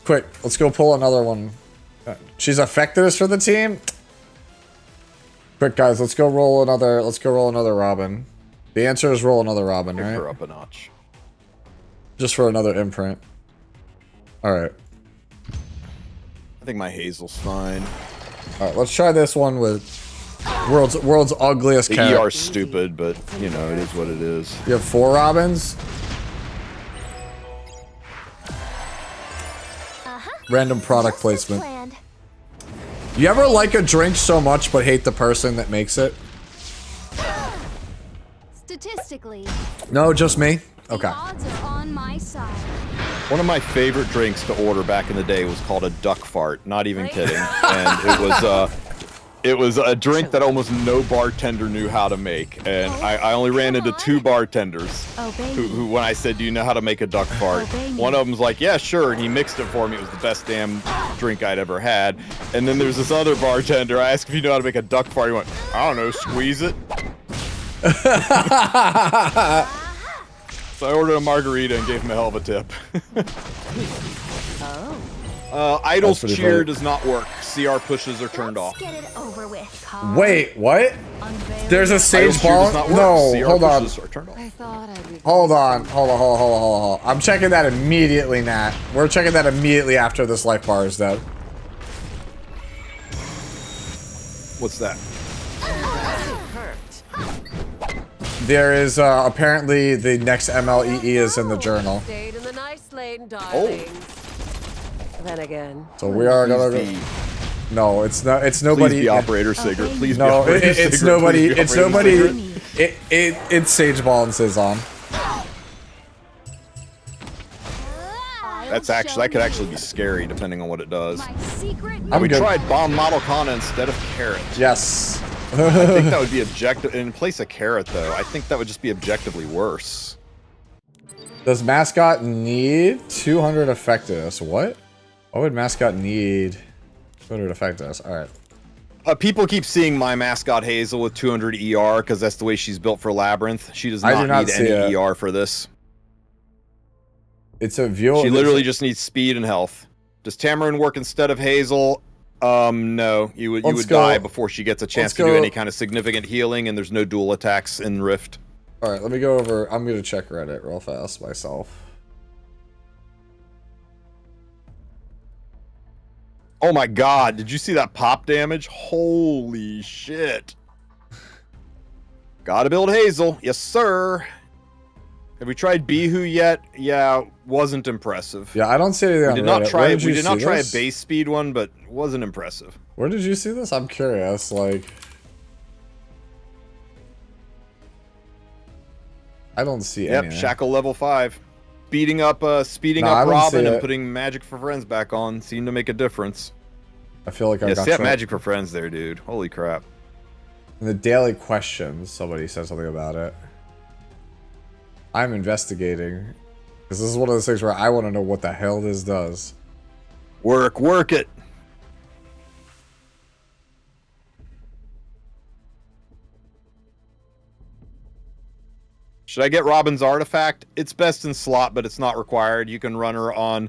Quick, let's go pull another one. She's effectiveness for the team. Quick, guys, let's go roll another. Let's go roll another Robin. The answer is roll another Robin, right? Her up a notch. Just for another imprint. All right. I think my Hazel's fine. All right, let's try this one with world's ugliest cat. The ER's stupid, but you know it is what it is. You have 4 Robins. Random product placement. You ever like a drink so much but hate the person that makes it? Statistically, No, just me. Okay. odds are on my side. One of my favorite drinks to order back in the day was called a duck fart. Not even kidding. And it was a drink that almost no bartender knew how to make. And I only ran into 2 bartenders who, when I said, do you know how to make a duck fart? One of them's like, yeah, sure. And he mixed it for me. It was the best damn drink I'd ever had. And then there's this other bartender. I asked if you know how to make a duck fart. He went, I don't know, squeeze it. So I ordered a margarita and gave him a hell of a tip. Idle's cheer does not work. CR pushes are turned off. Get it over with. Wait, what? There's a sage ball? No, hold on. Hold on. I'm checking that immediately, Nat. We're checking that immediately after this life bar is dead. What's that? There is apparently the next MLEE is in the journal. Stayed in the nice lane, darlings. Then again. So we are gonna go. No, it's not. It's nobody. Please be operator Sigurd. Please be no, operator Sigurd. it's nobody. Please be It's operator nobody. Sigurd. It's Sage Ball and Cizon. That could actually be scary depending on what it does. I'm we tried bomb model Kana instead of carrot. Yes. I think that would be objective in place of carrot though. I think that would just be objectively worse. Does mascot need 200 effectiveness? What? Why would mascot need 200 effectiveness? All right. People keep seeing my mascot Hazel with 200 ER because that's the way she's built for Labyrinth. She does not need any ER for this. It's a view. She literally just needs speed and health. Does Tamarin work instead of Hazel? No. You would die before she gets a chance to do any kind of significant healing, and there's no dual attacks in Rift. All right, let me go over. I'm gonna check Reddit real fast myself. Oh my god, did you see that pop damage? Holy shit. Gotta build Hazel. Yes, sir. Have we tried Bihu yet? Yeah, wasn't impressive. Yeah, I don't see anything We on did not Reddit. try. Where did We you did not see try a this? base speed one, but wasn't impressive. Where did you see this? I'm curious. Like, I don't see Yep, anything. Shackle level 5. Speeding up I don't Robin see and it. putting Magic for Friends back on seemed to make a difference. I feel like I Yeah, got set tra- Magic for Friends there, dude. Holy crap. In the daily questions, somebody said something about it. I'm investigating. Because this is one of those things where I want to know what the hell this does. Work it. Should I get Robin's artifact? It's best in slot, but it's not required. You can run her on...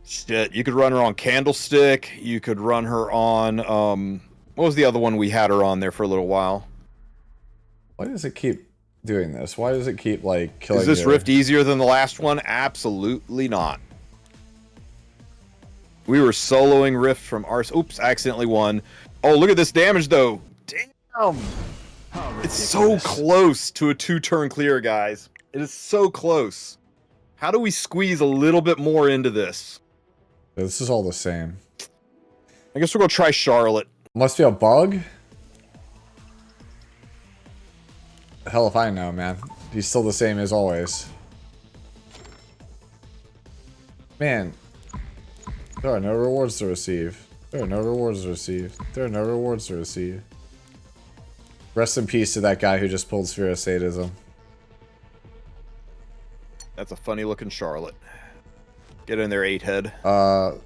Shit, you could run her on Candlestick. You could run her on... what was the other one we had her on there for a little while? Why does it keep doing this? Why does it keep, like, killing Is this you? Rift easier than the last one? Absolutely not. We were soloing Rift from our... Oops, I accidentally won. Oh, look at this damage, though. Damn. It's so close to a 2-turn clear, guys. It is so close. How do we squeeze a little bit more into this? This is all the same. I guess we're going to try Charlotte. Must be a bug? Hell if I know, man. He's still the same as always. Man. There are no rewards to receive. There are no rewards to receive. There are no rewards to receive. Rest in peace to that guy who just pulled Sphere of Sadism. That's a funny looking Charlotte. Get in there, 8-head.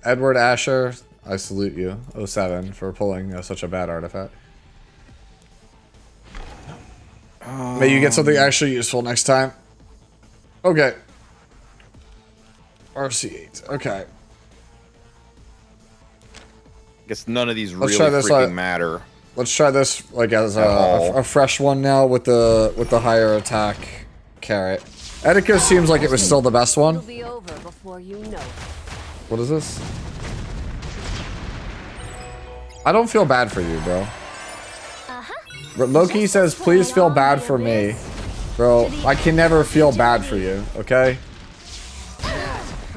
Edward Asher, I salute you, 07, for pulling such a bad artifact. May you get something actually useful next time. Okay. RC8, okay. Guess none of these Let's really try this, freaking matter. Let's try this like as a fresh one now with the higher attack carrot. Etika seems like it was still the best one. It'll be over before you know it. What is this? I don't feel bad for you, bro. Loki says, please feel bad for me. Bro, I can never feel bad for you, okay?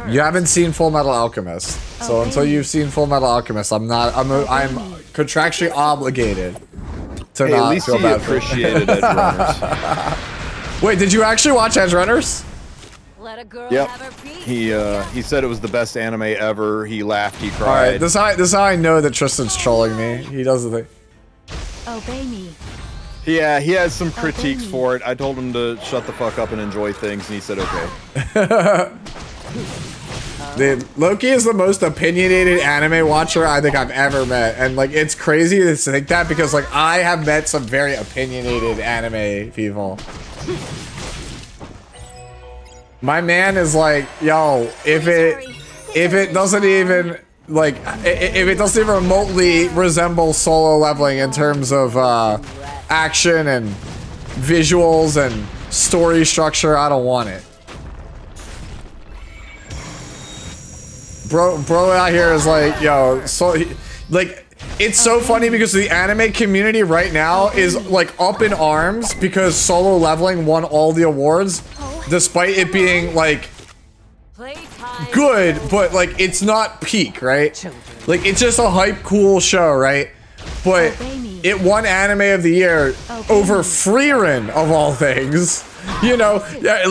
You haven't seen Full Metal Alchemist. So until you've seen Full Metal Alchemist, I'm contractually obligated to Hey, not at least feel he bad for you. appreciated Edge Runners. Wait, did you actually watch Edge Runners? Let a girl Yep. have her peace. He said it was the best anime ever. He laughed, he cried. Alright, this is how I know that Tristan's trolling me. He does the thing. Obey me. Yeah, he has some critiques for it. I told him to shut the fuck up and enjoy things, and he said okay. Dude, Loki is the most opinionated anime watcher I think I've ever met. And, like, it's crazy to think that because, like, I have met some very opinionated anime people. My man is like, yo, if it doesn't even, like, if it doesn't even remotely resemble solo leveling in terms of, action and visuals and story structure, I don't want it. Bro out here is like, yo, so like, it's so funny because the anime community right now is like up in arms because solo leveling won all the awards, despite it being like good, but like it's not peak, right? Like it's just a hype cool show, right? But it won anime of the year over Frieren of all things. You know,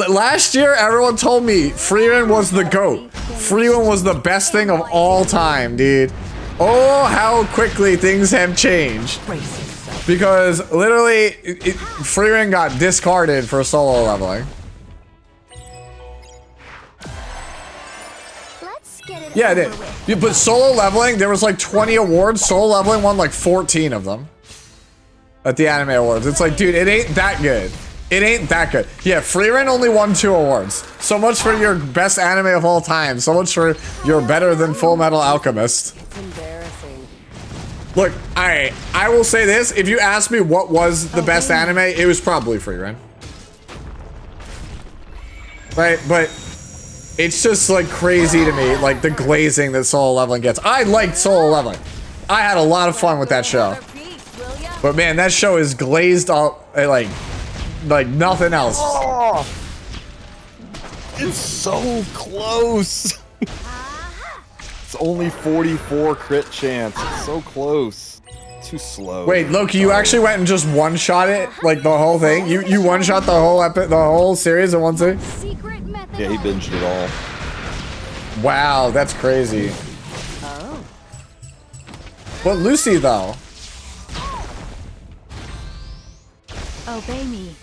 last year everyone told me Frieren was the GOAT. Frieren was the best thing of all time, dude. Oh, how quickly things have changed. Because literally, Frieren got discarded for solo leveling. Yeah, it did. But solo leveling, there was like 20 awards. Solo leveling won like 14 of them at the anime awards. It's like, dude, it ain't that good. It ain't that good. Yeah, Frieren only won 2 awards. So much for your best anime of all time. So much for you're better than Full Metal Alchemist. It's embarrassing. Look, I will say this. If you ask me what was the best anime, it was probably Frieren. Right, but it's just like crazy to me, like the glazing that solo leveling gets. I liked solo leveling. I had a lot of fun with that show. But man, that show is glazed up, like like nothing else. Oh, it's so close. It's only 44 crit chance. It's so close. Too slow. Wait, Loki, you actually went and just one-shot it, like the whole thing. You one-shot the whole series in one sitting. Yeah, he binged it all. Wow, that's crazy. Oh. But Lucy though. Obey me.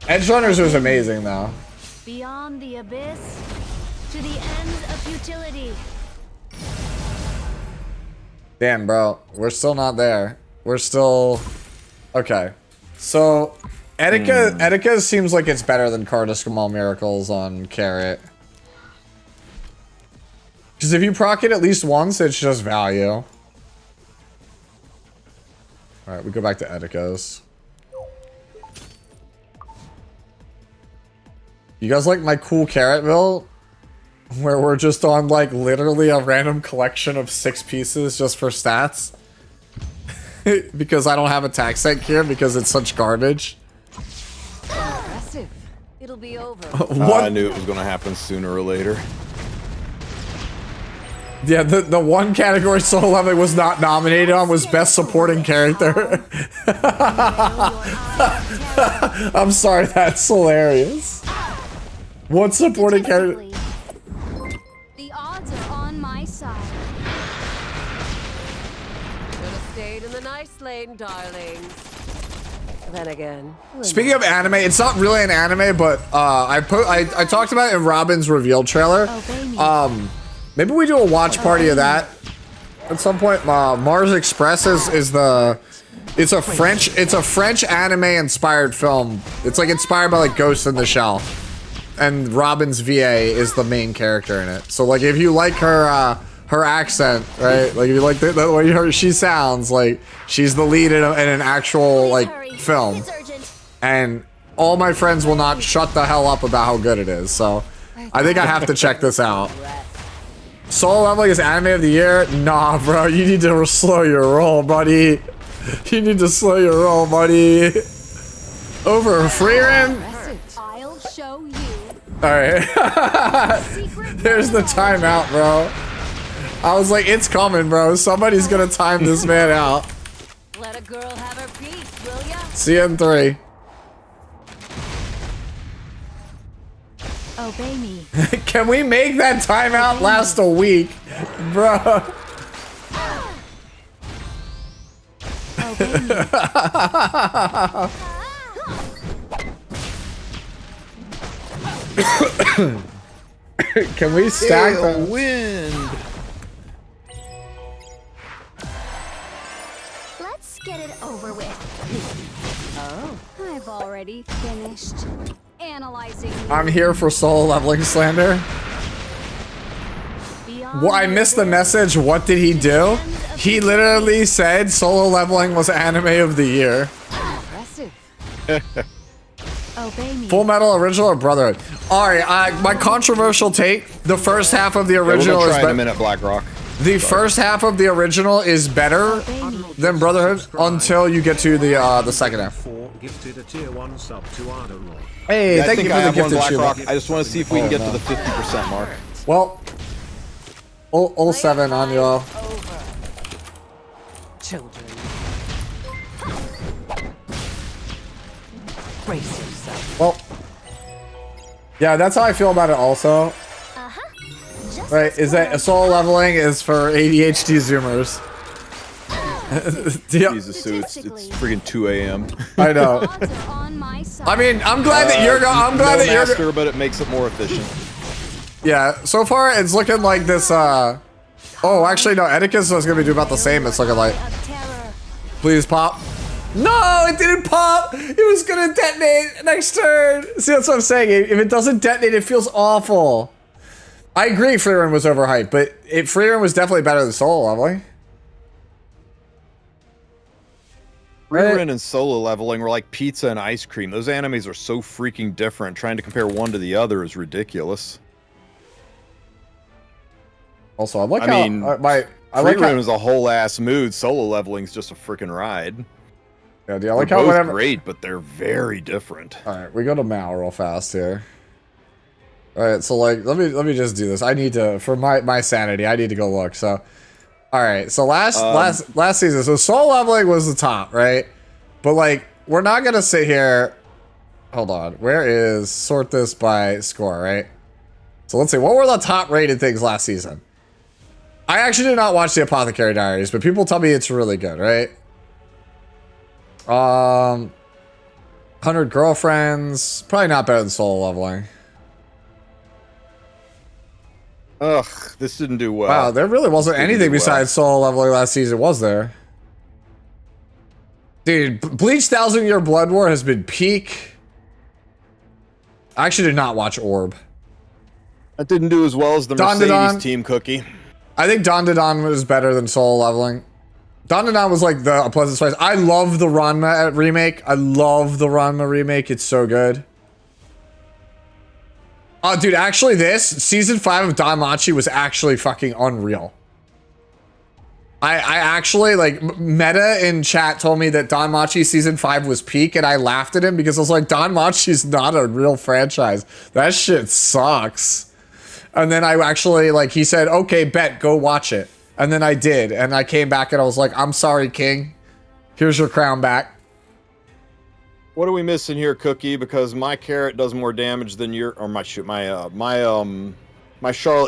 Edge Runners was amazing though. Beyond the abyss, to the ends of futility. Damn, bro, we're still not there. We're still okay. So, Etika seems like it's better than Cardiscamal Miracles on Carrot. Because if you proc it at least once, it's just value. All right, we go back to Etika's. You guys like my cool Carrot build? Where we're just on like literally a random collection of 6 pieces just for stats? Because I don't have attack set here because it's such garbage. Impressive. It'll be over. What? I knew it was going to happen sooner or later. Yeah, the one category Soul Leveling was not nominated on was Best Supporting Character. I'm sorry, that's hilarious. What supporting character? The odds are on my side. Should have stayed in the nice lane, darlings. Then again. Speaking of anime, it's not really an anime, but I talked about it in Robin's reveal trailer. Maybe we do a watch party of that at some point. Mars Express is the it's a French anime inspired film. It's like inspired by like Ghost in the Shell, and Robin's VA is the main character in it. So like if you like her her accent, right? Like if you like the way she sounds, like she's the lead in an actual like film, and all my friends will not shut the hell up about how good it is. So I think I have to check this out. Soul Leveling is anime of the year? Nah, bro. You need to slow your roll, buddy. You need to slow your roll, buddy. Over Freeran? I'll show you. Alright. There's the timeout, bro. I was like, it's coming, bro. Somebody's gonna time this man out. Let a girl have her piece, will ya? See you in 3. Obey me. Can we make that timeout last a week? Bro. Obey me. Can we stack the wind? Let's get it over with. Oh, I've already finished analyzing. I'm here for Soul Leveling slander. Well, I missed the message. What did he do? He literally said Solo Leveling was anime of the year. Impressive. Obey me. Full Metal Original or Brotherhood? Alright, my controversial take. The first half of the original is try in a better. minute, BlackRock. The first half of the original is better than Brotherhood until you get to the second half. Gifted a tier 1 sub to Arnold. Hey, Yeah, thank you for the gifted BlackRock. shoe. I just want to see if we can get to the 50% mark. Well, all 7 on you. Children. Brace yourself. Well, yeah, that's how I feel about it also. Right, is that Soul Leveling is for ADHD Zoomers. Jesus, so it's freaking 2 a.m. I know. I mean, I'm glad that you're. I'm glad that you're. Master, but it makes it more efficient. Yeah, so far it's looking like this. Oh, actually, no. Etiquette's is gonna be about the same. It's looking like. Please pop. No, it didn't pop. It was gonna detonate next turn. See, that's what I'm saying. If it doesn't detonate, it feels awful. I agree. Freerun was overhyped, but Freerun was definitely better than Soul Leveling. Freerun and Solo Leveling were like pizza and ice cream. Those animes are so freaking different. Trying to compare one to the other is ridiculous. Also, I like how Freerun like how, is a whole ass mood. Solo Leveling's just a freaking ride. Yeah, dude, I They're like how both whenever. great, but they're very different. All right, we go to Mao real fast here. All right, so like, let me just do this. I need to, for my sanity, I need to go look. So, all right, so last season, so soul leveling was the top, right? But like, we're not gonna sit here. Hold on, where is sort this by score, right? So let's see, what were the top rated things last season? I actually did not watch the Apothecary Diaries, but people tell me it's really good, right? 100 Girlfriends, probably not better than soul leveling. Ugh, this didn't do well. Wow, there really wasn't anything besides soul leveling last season, was there? Dude, Bleach 1000 Year Blood War has been peak. I actually did not watch Orb. That didn't do as well as the Mercedes team cookie. I think Don was better than soul leveling. Don was like the pleasant surprise. I love the Ranma remake. I love the Ranma remake. It's so good. Oh, dude, actually season 5 of Danmachi was actually fucking unreal. I actually, like, Meta in chat told me that Danmachi season 5 was peak, and I laughed at him because I was like, Danmachi's not a real franchise. That shit sucks. And then I actually, like, he said, okay, bet, go watch it. And then I did, and I came back and I was like, I'm sorry, King. Here's your crown back. What are we missing here, Cookie? Because my carrot does more damage than your, or my Charlotte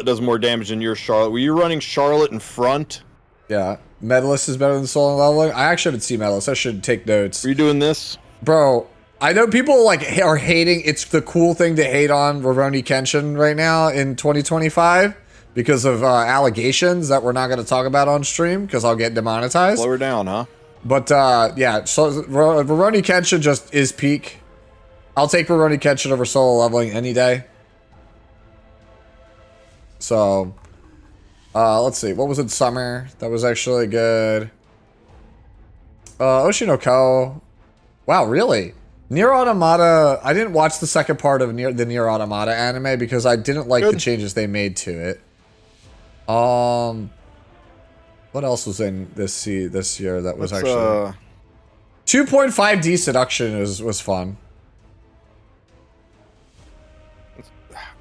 does more damage than your Charlotte. Were you running Charlotte in front? Yeah, Medalist is better than soul leveling. I actually haven't seen Medalist. I should take notes. Are you doing this? Bro, I know people like are hating. It's the cool thing to hate on Rurouni Kenshin right now in 2025 because of allegations that we're not going to talk about on stream because I'll get demonetized. Slow her down, huh? But yeah, so Rurouni Kenshin just is peak. I'll take Rurouni Kenshin over solo leveling any day. So, let's see. What was it? Summer. That was actually good. Oshinoko. Wow, really? Nier Automata. I didn't watch the second part of the Nier Automata anime because I didn't like the changes they made to it. What else was in this year that was actually 2.5D Seduction was fun.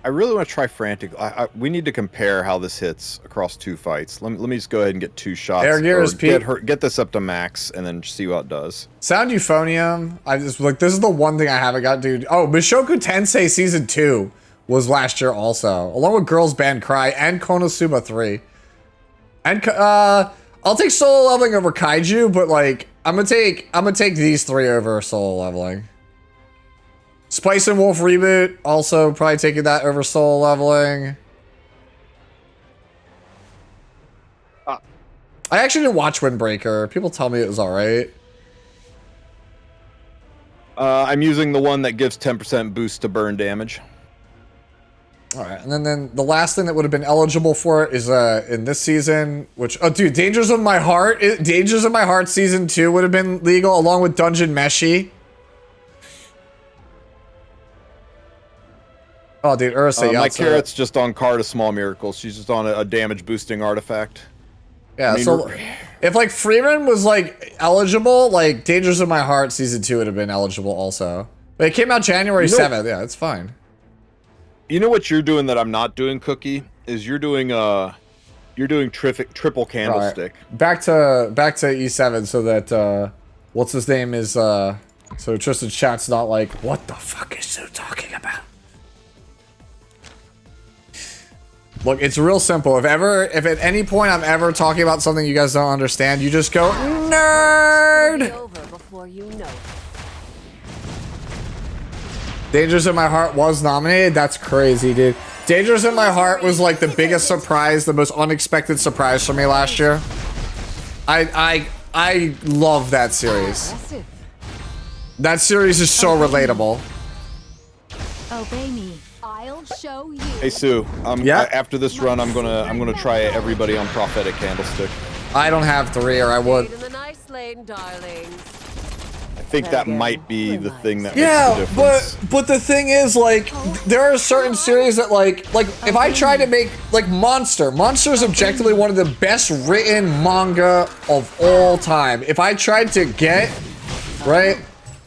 I really want to try Frantic. We need to compare how this hits across 2 fights. Let me just go ahead and get 2 shots. Air Gear is peak. Get this up to max and then see how it does. Sound Euphonium. I just like this is the one thing I haven't got, dude. Oh, Bishoku Tensei Season 2 was last year also, along with Girls Band Cry and Konosuba 3. And I'll take solo leveling over Kaiju, but like I'm gonna take these 3 over solo leveling. Spice and Wolf reboot, also probably taking that over solo leveling. I actually didn't watch Windbreaker. People tell me it was alright. I'm using the one that gives 10% boost to burn damage. Alright, and then the last thing that would have been eligible for it is in this season, which, oh dude, Dangers of My Heart season 2 would have been legal along with Dungeon Meshi. Oh, dude, Ursa my carrot's just on Card of Small Miracles. She's just on a damage boosting artifact. Yeah, I mean, so if like Freeman was like eligible, like Dangers of My Heart season 2 would have been eligible also. But it came out January 7th. Yeah, it's fine. You know what you're doing that I'm not doing, Cookie? Is you're doing triple candlestick. Right. Back to E7 so that what's his name is so Tristan's chat's not like, what the fuck is Sue talking about? Look, it's real simple. If at any point I'm ever talking about something you guys don't understand, you just go, nerd! Dangers in My Heart was nominated? That's crazy, dude. Dangers in My Heart was like the biggest surprise, the most unexpected surprise for me last year. I love that series. That series is so relatable. Obey me. I'll show you. Hey Sue, after this run, I'm gonna try everybody on Prophetic Candlestick. I don't have 3, or I would. I think that might be the thing that makes the difference. but the thing is, like, there are certain series that like if I try to make like Monster is objectively one of the best written manga of all time. If I tried to get right?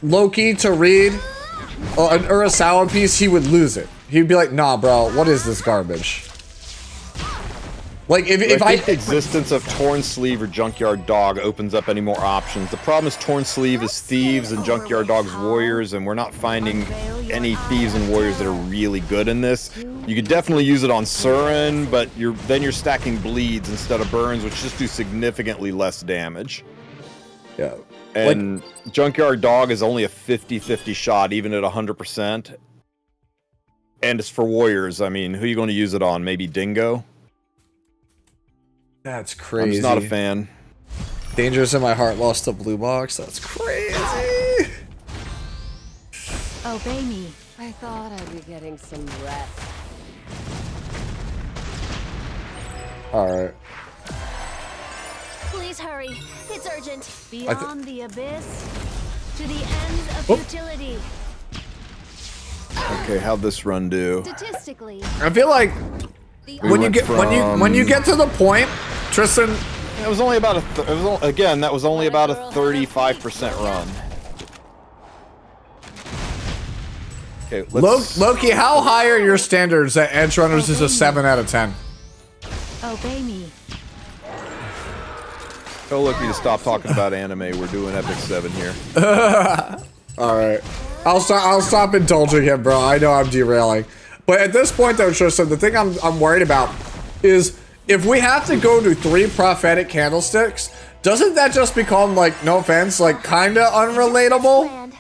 Loki to Reed, an Urasawa piece, he would lose it. He'd be like, nah, bro, what is this garbage? Like, if I think the existence of Torn Sleeve or Junkyard Dog opens up any more options. The problem is Torn Sleeve is Thieves and Junkyard Dog's Warriors, and we're not finding any Thieves and Warriors that are really good in this. You could definitely use it on Surin, but then you're stacking bleeds instead of burns, which just do significantly less damage. Yeah. And Junkyard Dog is only a 50-50 shot, even at 100%. And it's for Warriors. I mean, who are you going to use it on? Maybe Dingo? That's crazy. I'm just not a fan. Dangerous in my heart lost a blue box. That's crazy. Obey me. I thought I'd be getting some rest. Alright. Please hurry. It's urgent. Beyond the abyss, to the ends of futility. Okay, how'd this run do? Statistically, I feel like when you get to the point, Tristan, it was only about again, that was only about a 35% run. Okay, Loki, how high are your standards that Edge Runners is a 7 out of 10? Obey me. Tell Loki to stop talking about anime. We're doing Epic 7 here. Alright. I'll stop indulging him, bro. I know I'm derailing. But at this point, though, Tristan, the thing I'm worried about is if we have to go to 3 prophetic candlesticks, doesn't that just become, like, no offense, like, kinda unrelatable?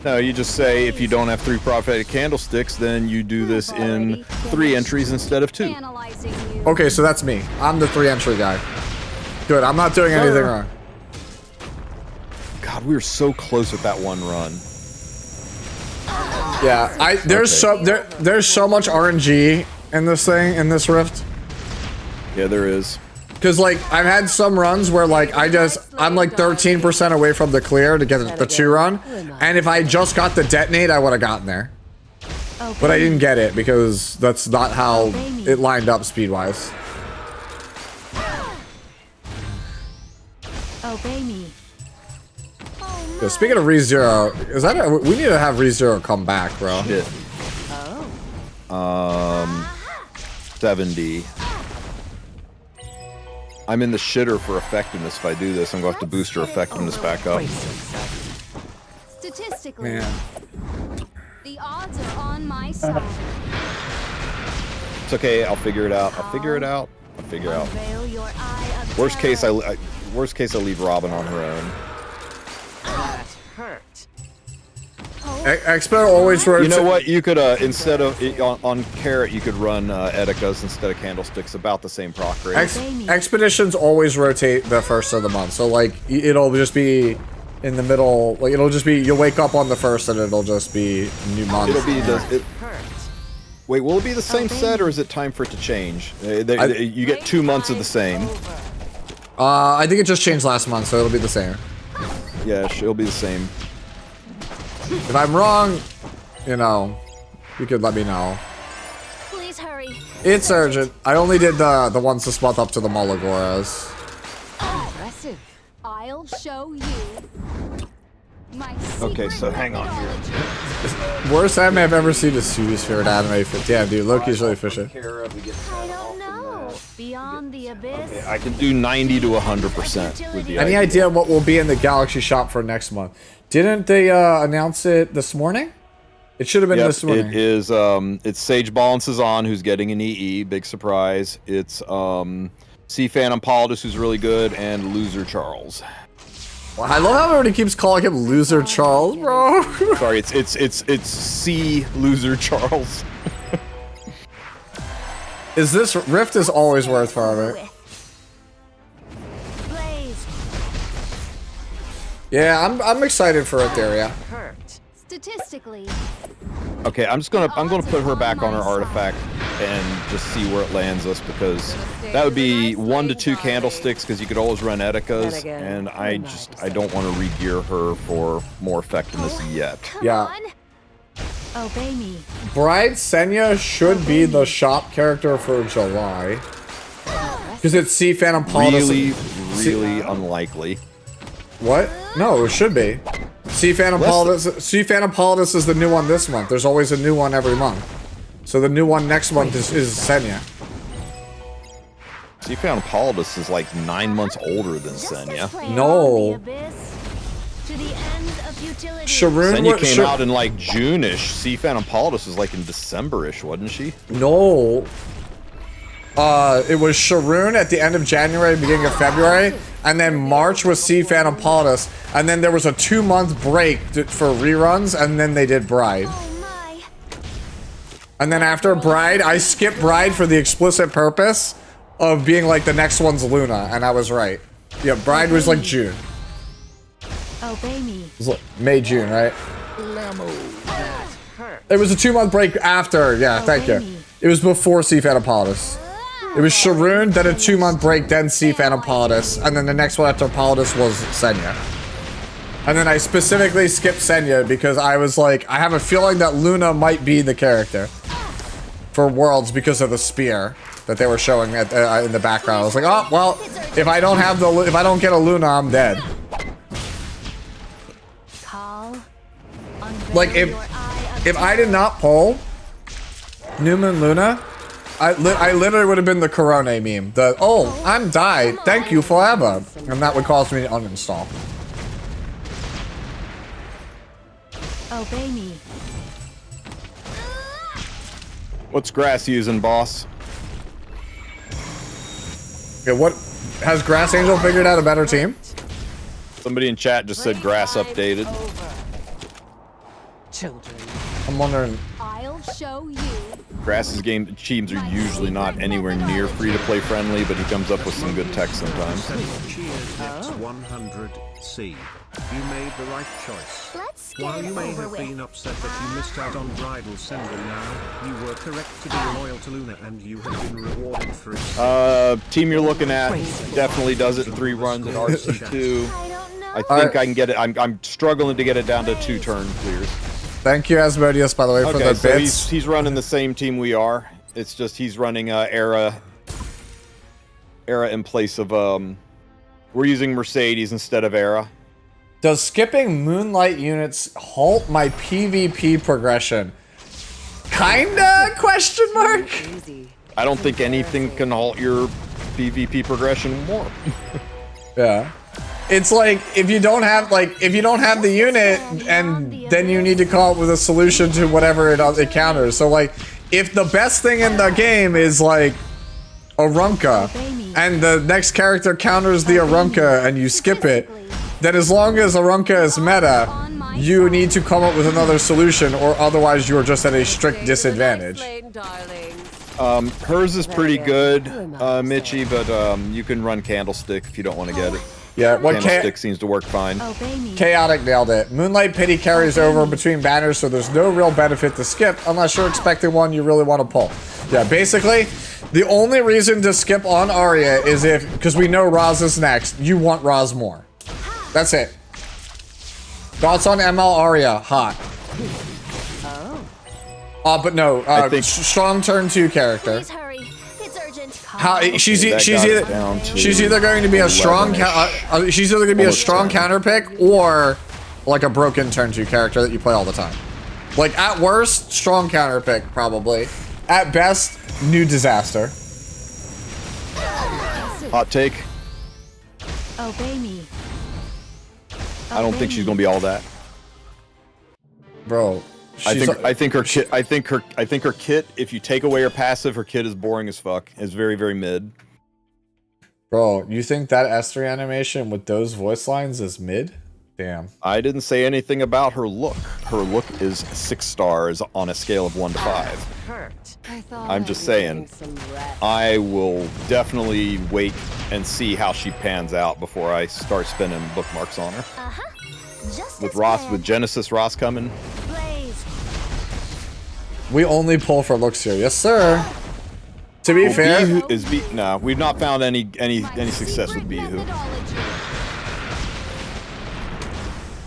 No, you just say if you don't have 3 prophetic candlesticks, then you do this in 3 entries instead of 2. Okay, so that's me. I'm the 3 entry guy. Good, I'm not doing anything wrong. God, we were so close with that one run. Yeah, there's so much RNG in this thing, in this rift. Yeah, there is. Cause like I've had some runs where like I'm like 13% away from the clear to get the 2 run, and if I just got the detonate, I would have gotten there. But I didn't get it because that's not how it lined up speed wise. Obey me. Yo, speaking of ReZero, we need to have ReZero come back, bro. Shit. 70. I'm in the shitter for effectiveness if I do this. I'm going to have to boost her effectiveness back up. statistically, Man. the odds are on my side. It's okay. I'll figure it out. I'll figure it out. I'll figure it out. Unveil your eye of Worst case, terror. worst case, I leave Robin on her own. That hurt. Expo always rotates. You know what? You could instead of on Carrot, you could run Edikas instead of Candlesticks. About the same proc rate. Expeditions always rotate the first of the month, so like it'll just be in the middle. Like it'll just be you'll wake up on the first, and it'll just be new month. It'll be wait, will it be the same set, or is it time for it to change? You get 2 months of the same. I think it just changed last month, so it'll be the same. Yeah, it'll be the same. If I'm wrong, you know, you could let me know. Please hurry. It's urgent. I only did the ones this month up to the Malagoras. Impressive. I'll show you. My Okay, so hang on here. Worst anime I've ever seen is Sudi's favorite anime. Damn, dude, Loki's really fishing. I don't know. Beyond the abyss. I can do 90 to 100% with the Any idea what will be in the Galaxy shop for next month? Didn't they announce it this morning? It should have been this morning. It is. It's Sage Balances on, who's getting an EE. Big surprise. It's Sea Phantom Politis, who's really good, and Loser Charles. Well, I love how everybody keeps calling him Loser Charles, bro. Sorry, it's C Loser Charles. Is this Rift is always worth farming? Yeah, I'm excited for Etheria. Statistically. Okay, I'm gonna put her back on her artifact and just see where it lands us, because that would be 1 to 2 candlesticks, because you could always run Edikas, and I don't want to re-gear her for more effectiveness yet. Yeah. Obey me. Bride Senya should be the shop character for July. Because it's Sea Phantom Politis. Really unlikely. What? No, it should be. See Phantom Politis is the new one this month. There's always a new one every month. So the new one next month is Senya. See Phantom Politis is like 9 months older than Senya. No. Senya came out in like June-ish. See Phantom Politis was like in December-ish, wasn't she? No. It was Sharoon at the end of January, beginning of February, and then March was C Phantom Politis, and then there was a 2-month break for reruns, and then they did Bride. And then after Bride, I skipped Bride for the explicit purpose of being like the next one's Luna, and I was right. Yeah, Bride was like June. Obey me. It was like May, June, right? It was a 2-month break after, yeah, thank you. It was before C Phantom Politis. It was Sharoon, then a 2-month break, then C Phantom Politis, and then the next one after Politis was Senya. And then I specifically skipped Senya because I was like, I have a feeling that Luna might be the character for Worlds because of the spear that they were showing at, in the background. I was like, oh well, if I don't get a Luna, I'm dead. Like if I did not pull New Moon Luna, I literally would have been the Corone meme. The, oh, I'm died. Thank you forever. And that would cause me to uninstall. Obey me. What's Grass using, boss? Yeah, what? Has Grass Angel figured out a better team? Somebody in chat just said Grass updated. Children. I'm wondering. I'll show you. Grass's game teams are usually not anywhere near free-to-play friendly, but he comes up with some good tech sometimes. Cheers, 100C. You made the right choice. While you may have been upset that you missed out on Bridal Symbol now, you were correct to be loyal to Luna and you have been rewarded for it. Team you're looking at definitely does it in 3 runs at RC2. I think I can get it. I'm struggling to get it down to 2 turn clears. Thank you, Asmodeus, by the way, for the so bits. he's running the same team we are. It's just he's running Era in place of we're using Mercedes instead of Era. Does skipping Moonlight units halt my PvP progression? Kinda? Question mark. I don't think anything can halt your PvP progression more. Yeah. It's like if you don't have the unit, and then you need to come up with a solution to whatever it counters. So like, if the best thing in the game is like Arunca, and the next character counters the Arunca and you skip it, then as long as Arunca is meta, you need to come up with another solution, or otherwise you are just at a strict disadvantage. Hers is pretty good, Mitchie, but you can run Candlestick if you don't want to get it. Yeah, what Candlestick seems to work fine. Chaotic nailed it. Moonlight Pity carries over between banners, so there's no real benefit to skip unless you're expecting one you really want to pull. Yeah, basically, the only reason to skip on Arya is because we know Raz is next, you want Raz more. That's it. Thoughts on ML Arya? Hot. But no, I think strong turn 2 character. She's either going to be a strong counter pick or like a broken turn 2 character that you play all the time. Like at worst, strong counter pick probably. At best, new disaster. Hot take. Obey me. I don't think she's gonna be all that. Bro. I think her kit, if you take away her passive, her kit is boring as fuck. It's very, very mid. Bro, you think that S3 animation with those voice lines is mid? Damn. I didn't say anything about her look. Her look is 6 stars on a scale of 1 to 5. I'm just saying, I will definitely wait and see how she pans out before I start spinning bookmarks on her. With Genesis Ross coming. We only pull for looks here. Yes, sir. To be fair, no, we've not found any success with Bihu.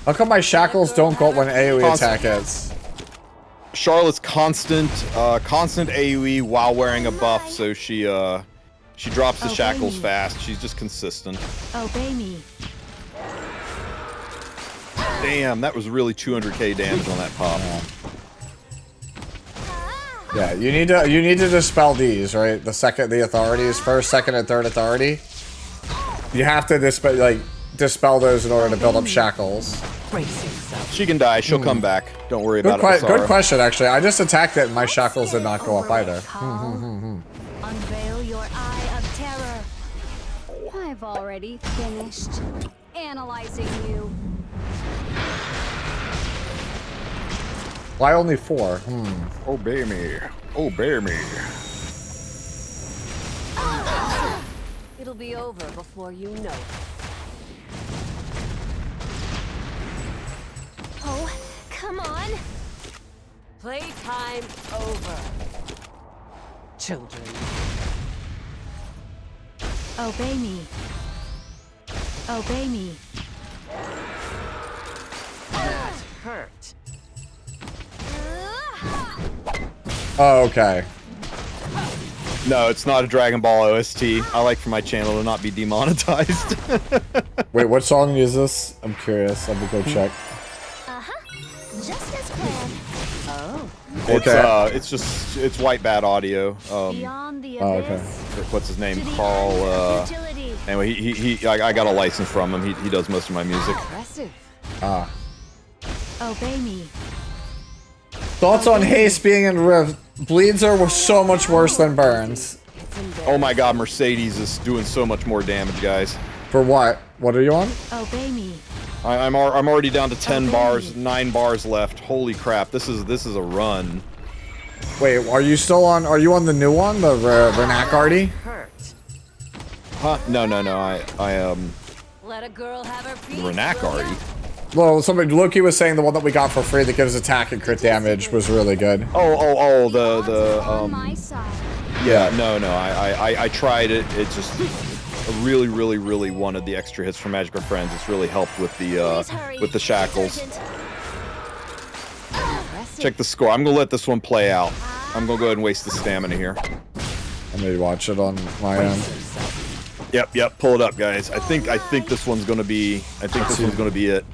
How come my shackles don't go when AoE attack hits? Charlotte's constant AoE while wearing a buff, so she drops the shackles fast. She's just consistent. Obey me. Damn, that was really 200k damage on that pop. Yeah, you need to dispel these, right? The authorities, first, second, and third authority. You have to dispel those in order to build up shackles. She can die. She'll come back. Don't worry about it. Good question, actually. I just attacked it and my shackles did not go up either. Unveil your eye of terror. I've already finished analyzing you. Why only 4? Obey me. Obey me. It'll be over before you know it. Oh, come on. Playtime over. Children. Obey me. Obey me. That hurt. Oh, okay. No, it's not a Dragon Ball OST. I like for my channel to not be demonetized. Wait, what song is this? I'm curious. I'm gonna go check. Just as planned. Oh. It's white bad audio. Beyond the okay. What's his name? Carl. Anyway, I got a license from him. He does most of my music. Impressive. Ah. Obey me. Thoughts on haste being in Rift? Bleeds are so much worse than burns. Oh my god, Mercedes is doing so much more damage, guys. For what? What are you on? Obey me. I'm already down to 10 bars, 9 bars left. Holy crap, this is a run. Wait, are you still on? Are you on the new one, the Renac Huh? No. I Let a girl have her piece. Renac Well, Loki was saying the one that we got for free that gives attack and crit damage was really good. Yeah, no, I tried it. It just I really wanted the extra hits from Magic with Friends. It's really helped with the shackles. Check the score. I'm gonna let this one play out. I'm gonna go ahead and waste the stamina here. I'm gonna watch it on my end. Yep. Pull it up, guys. I think this one's gonna be. This one's gonna be it.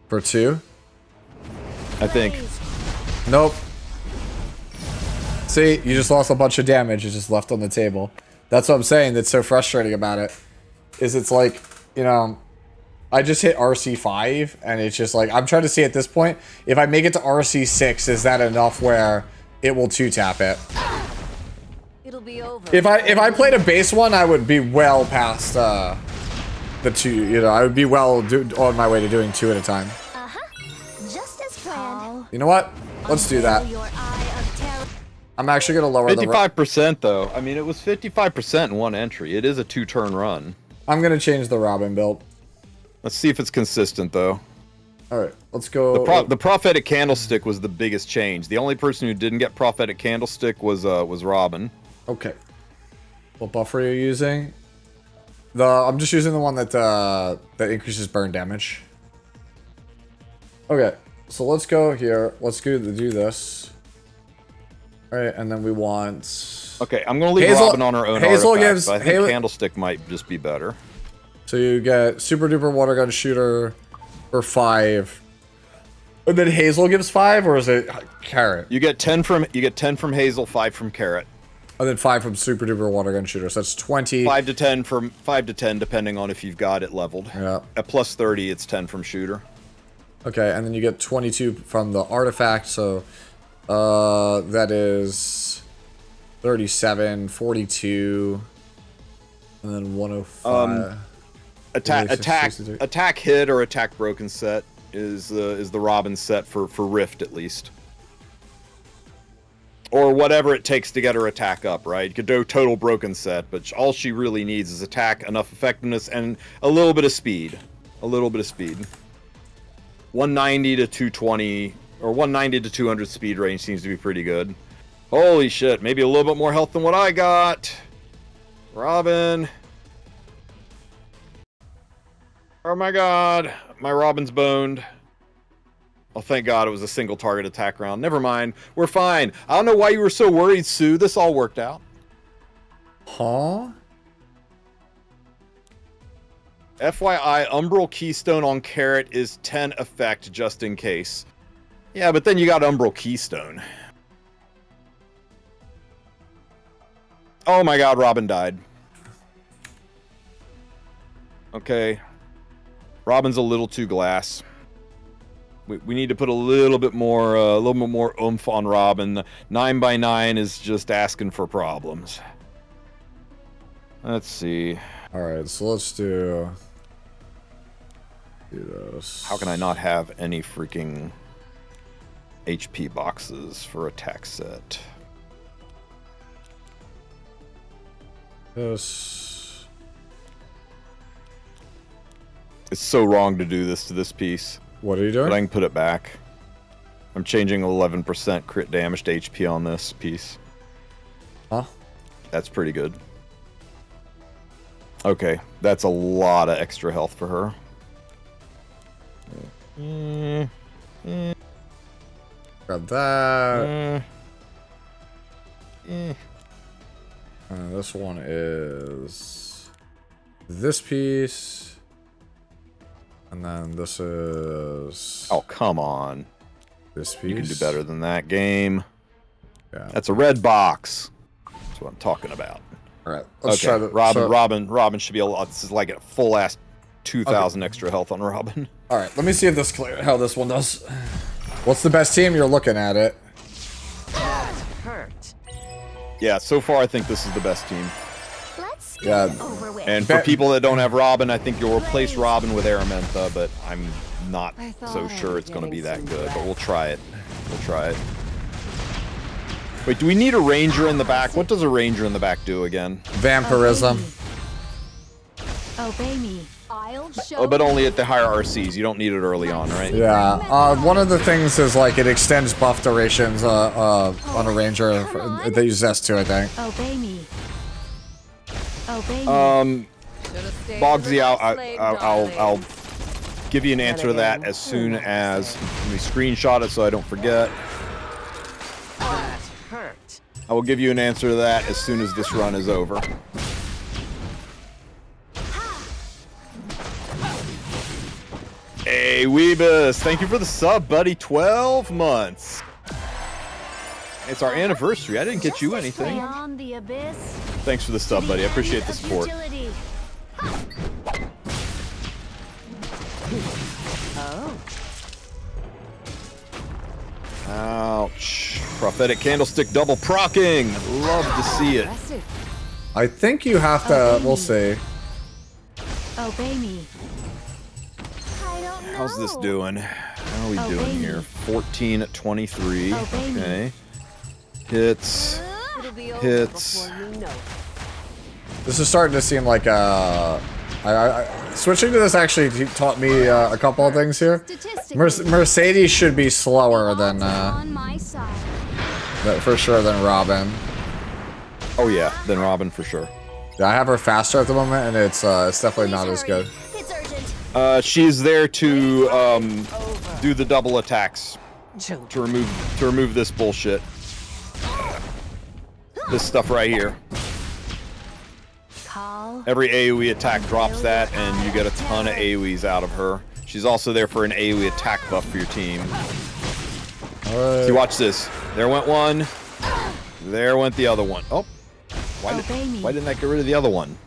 For 2? I think. Nope. See, you just lost a bunch of damage. It's just left on the table. That's what I'm saying. That's so frustrating about it. Is it's like, you know, I just hit RC5 and it's just like, I'm trying to see at this point, if I make it to RC6, is that enough where it will 2-tap it? It'll be over. If I played a base one, I would be well past the 2, you know, I would be on my way to doing 2 at a time. Just as planned. You know what? Let's do that. I'm actually gonna lower 55% though. I mean, it was 55% in one entry. It is a 2-turn run. I'm gonna change the Robin build. Let's see if it's consistent though. All right, let's go. The prophetic candlestick was the biggest change. The only person who didn't get prophetic candlestick was Robin. Okay. What buffer are you using? I'm just using the one that increases burn damage. Okay, so let's go here. Let's do this. All right, and then we want. Okay, I'm gonna leave Robin on her own. Hazel artifacts, but I think candlestick might just be better. So you get super duper water gun shooter for 5, and then Hazel gives 5, or is it Carrot? You get 10 from Hazel, 5 from Carrot. And then 5 from super duper water gun shooter. So that's 20. 5 to 10 depending on if you've got it leveled. Yeah. At plus 30, it's 10 from shooter. Okay, and then you get 22 from the artifact. So that is 37, 42, and then 105. Attack hit or attack broken set is the Robin set for Rift at least. Or whatever it takes to get her attack up, right? You could do total broken set, but all she really needs is attack, enough effectiveness, and a little bit of speed. 190 to 220, or 190 to 200 speed range seems to be pretty good. Holy shit, maybe a little bit more health than what I got. Robin. Oh my god, my Robin's boned. Oh, thank God it was a single target attack round. Never mind. We're fine. I don't know why you were so worried, Sue. This all worked out. Huh? FYI, Umbral Keystone on Carrot is 10 effect just in case. Yeah, but then you got Umbral Keystone. Oh my god, Robin died. Okay. Robin's a little too glass. We need to put a little bit more oomph on Robin. 9x9 is just asking for problems. Let's see. Alright, so let's do this. How can I not have any freaking HP boxes for attack set? This. It's so wrong to do this to this piece. What are you doing? But I can put it back. I'm changing 11% crit damage to HP on this piece. Huh? That's pretty good. Okay, that's a lot of extra health for her. Grab that. This one is this piece. And then this is... Oh, come on. This piece. You can do better than that, game. Yeah. That's a red box. That's what I'm talking about. Alright, let's okay. try the... Robin should be a lot. This is like a full ass 2,000 extra health on Robin. Alright, let me see if this clear how this one does. What's the best team? You're looking at it. That hurt. Yeah, so far I think this is the best team. Yeah. And for people that don't have Robin, I think you'll replace Robin with Aramantha, but I'm not so sure it's going to be that good. But we'll try it. We'll try it. Wait, do we need a ranger in the back? What does a ranger in the back do again? Vampirism. Obey me. I'll show. Oh, but only at the higher RCs. You don't need it early on, right? Yeah. One of the things is like it extends buff durations on a ranger. They use Zest too, I think. Obey me. Obey me. Bogsy, I'll give you an answer to that as soon as let me screenshot it so I don't forget. That hurt. I will give you an answer to that as soon as this run is over. Hey, Weebus, thank you for the sub, buddy. 12 months. It's our anniversary. I didn't get you anything. Beyond the abyss. Thanks for the sub, buddy. I appreciate the support. Oh. Ouch. Prophetic Candlestick double procking. Love to see it. I think you have to. We'll see. Obey me. How's this doing? How are we doing here? 14 at 23. Okay. Hits. Hits. This is starting to seem like switching to this actually taught me a couple of things here. Mercedes should be slower than for sure than Robin. Oh yeah, than Robin for sure. Yeah, I have her faster at the moment, and it's definitely not as good. She's there to do the double attacks to remove this bullshit. This stuff right here. Every AoE attack drops that, and you get a ton of AoEs out of her. She's also there for an AoE attack buff for your team. Right. See, watch this. There went one. There went the other one. Oh, why didn't that get rid of the other one?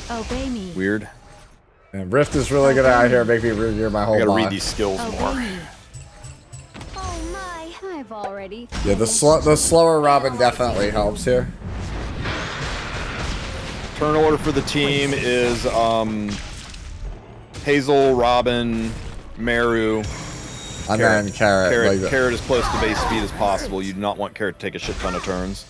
Obey me. Weird. And Rift is really good out here, make me review my whole I gotta bot. read these skills more. Oh my, I've already. Yeah, the slower Robin definitely helps here. Turn order for the team is Hazel, Robin, Meru, And then Carrot. Carrot as close to base speed as possible. You do not want Carrot to take a shit ton of turns.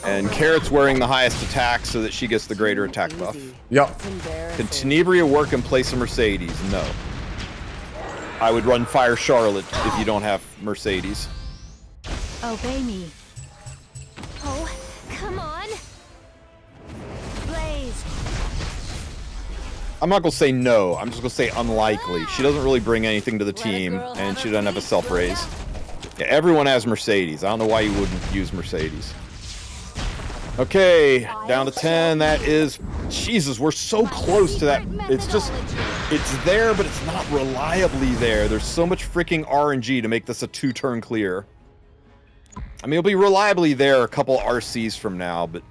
And Carrot's wearing the highest attack so that she gets the greater attack buff. Yup. Can Tenebria work in place of Mercedes? No. I would run Fire Charlotte if you don't have Mercedes. Obey me. Oh, come on. Blaze. I'm not going to say no. I'm just going to say unlikely. She doesn't really bring anything to the team, and she doesn't have a self-raise. Yeah, everyone has Mercedes. I don't know why you wouldn't use Mercedes. Okay, down to 10. That is... Jesus, we're so close to that. It's just... It's there, but it's not reliably there. There's so much freaking RNG to make this a 2-turn clear. I mean, it'll be reliably there a couple RCs from now, but...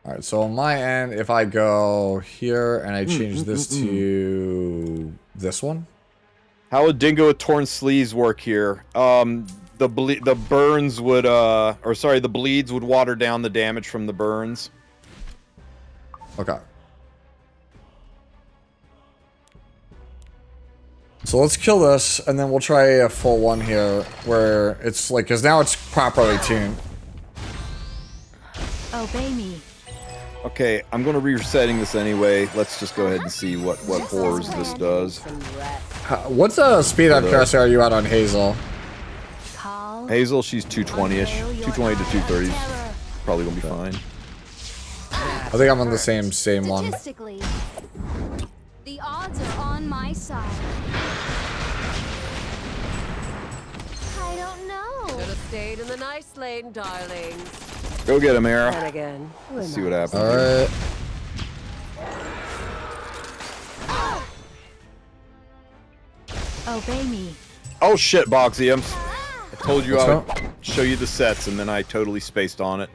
Alright, so on my end, if I go here and I change this to this one. How would Dingo with torn sleeves work here? The burns would, or sorry, the bleeds would water down the damage from the burns. Okay. So let's kill this, and then we'll try a full one here, where it's like, because now it's properly tuned. Obey me. Okay, I'm going to be resetting this anyway. Let's just go ahead and see what horrors this does. What's the speed up cursor are you at on Hazel? Hazel, she's 220-ish. 220 to 230 is probably going to be fine. I think I'm on the same one. Statistically, the odds are on my side. I don't know. Should have stayed in the nice lane, darlings. Go get him, Era. And again. Let's see what happens. Alright. Obey me. Oh shit, Boxy. I told you I would show you the sets, and then I totally spaced on it.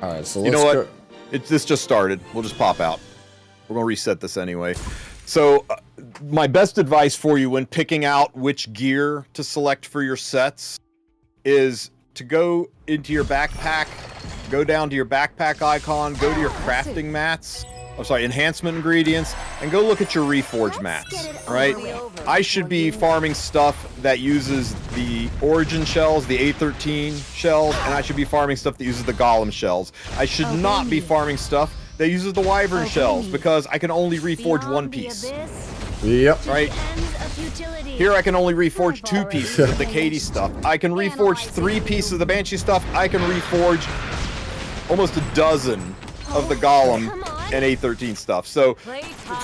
Alright, so you let's know what? This just started. We'll just pop out. We're going to reset this anyway. So, my best advice for you when picking out which gear to select for your sets is to go into your backpack, go down to your backpack icon, go to your crafting mats, enhancement ingredients, and go look at your reforge mats, right? I should be farming stuff that uses the origin shells, the A13 shells, and I should be farming stuff that uses the golem shells. I should not be farming stuff that uses the wyvern shells, because I can only reforge one piece. Yep. Right? Here I can only reforge 2 pieces of the Katie stuff. I can reforge 3 pieces of the Banshee stuff. I can reforge almost a dozen of the Golem and A13 stuff. So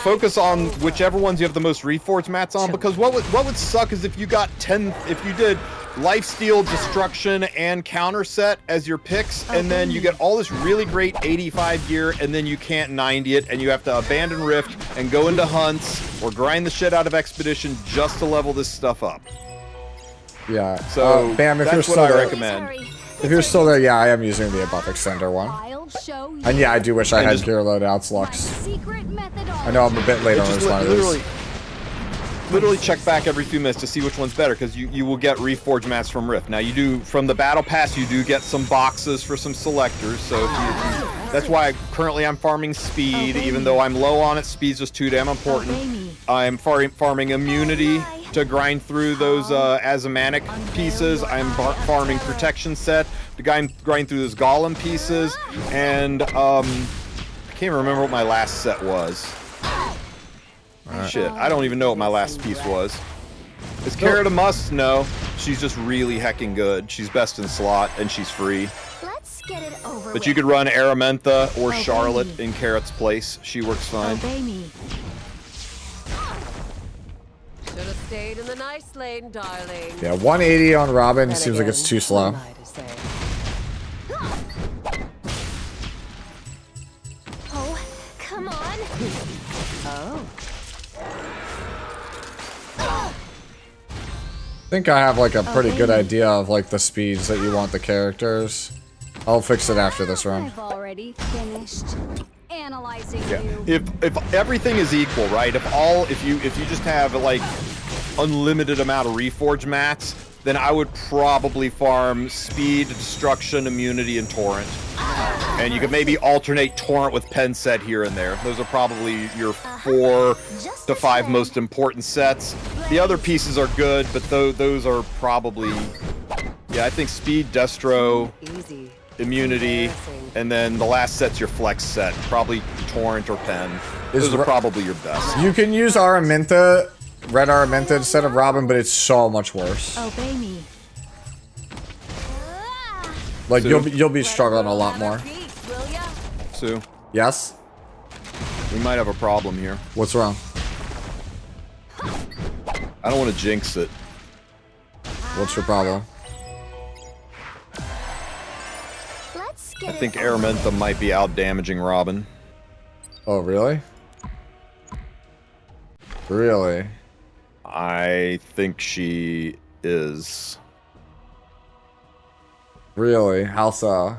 focus on whichever ones you have the most reforged mats on, because what would suck is if you got 10, if you did Lifesteal, Destruction, and Counter set as your picks, and then you get all this really great 85 gear, and then you can't 90 it, and you have to abandon Rift and go into hunts or grind the shit out of Expedition just to level this stuff up. Yeah. So Bam, if that's you're what still I there, recommend. If you're still there, yeah, I am using the above extender one. And yeah, I do wish I had gear loadouts, Lux. I know I'm a bit late on this one. Literally check back every few minutes to see which one's better, because you will get reforged mats from Rift. Now you do, from the battle pass, you do get some boxes for some selectors, so that's why currently I'm farming speed, even though I'm low on it. Speed's just too damn important. I'm farming immunity to grind through those Azumanic pieces. I'm farming protection set to grind through those Golem pieces, and I can't remember what my last set was. Shit, I don't even know what my last piece was. Is Carrot a must? No. She's just really hecking good. She's best in slot, and she's free. Let's get it over But you could run Aramentha or Charlotte in Carrot's place. She works fine. Obey me. Should have stayed in the nice lane, darling. Yeah, 180 on Robin seems like it's too slow. Oh, come on. Oh. I think I have like a pretty good idea of like the speeds that you want the characters. I'll fix it after this run. I've already finished analyzing you. If everything is equal, right? If you just have like unlimited amount of reforge mats, then I would probably farm speed, destruction, immunity, and torrent. And you could maybe alternate torrent with pen set here and there. Those are probably your 4 to 5 most important sets. The other pieces are good, but those are probably, yeah, I think speed, destro, immunity, and then the last set's your flex set. Probably torrent or pen. Those are probably your best. You can use Araminta, Red Araminta instead of Robin, but it's so much worse. Obey me. Like you'll be struggling a lot more. Sue? Yes? We might have a problem here. What's wrong? I don't want to jinx it. What's your problem? I think Araminta might be out damaging Robin. Oh, really? Really? I think she is. Really? How so?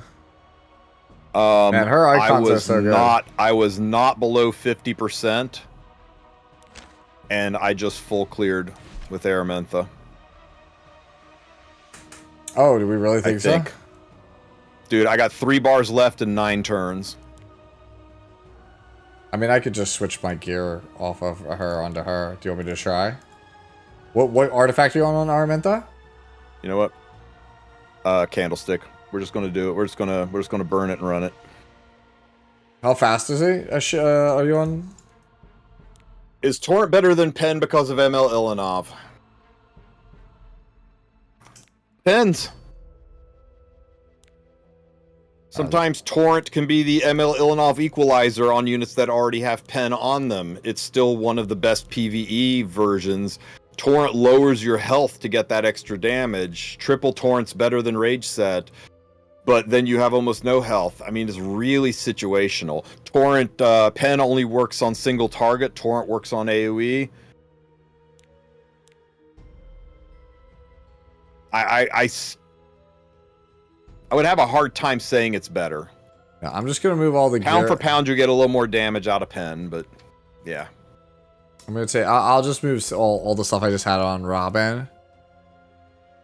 Man, her icons are so good. I was not below 50%, and I just full cleared with Araminta. Oh, do we really think so? Dude, I got 3 bars left in 9 turns. I mean, I could just switch my gear off of her onto her. Do you want me to try? What artifact are you on Araminta? You know what? Candlestick. We're just gonna do it. We're just gonna burn it and run it. How fast is he? Are you on? Is Torrent better than Pen because of ML Ilinov? Depends. Sometimes Torrent can be the ML Ilinov equalizer on units that already have Pen on them. It's still one of the best PvE versions. Torrent lowers your health to get that extra damage. Triple Torrent's better than Rage Set, but then you have almost no health. I mean, it's really situational. Torrent Pen only works on single target. Torrent works on AoE. I would have a hard time saying it's better. Yeah, I'm just gonna move all the pound gear. for pound. You get a little more damage out of Pen, but yeah. I'm gonna say I'll just move all the stuff I just had on Robin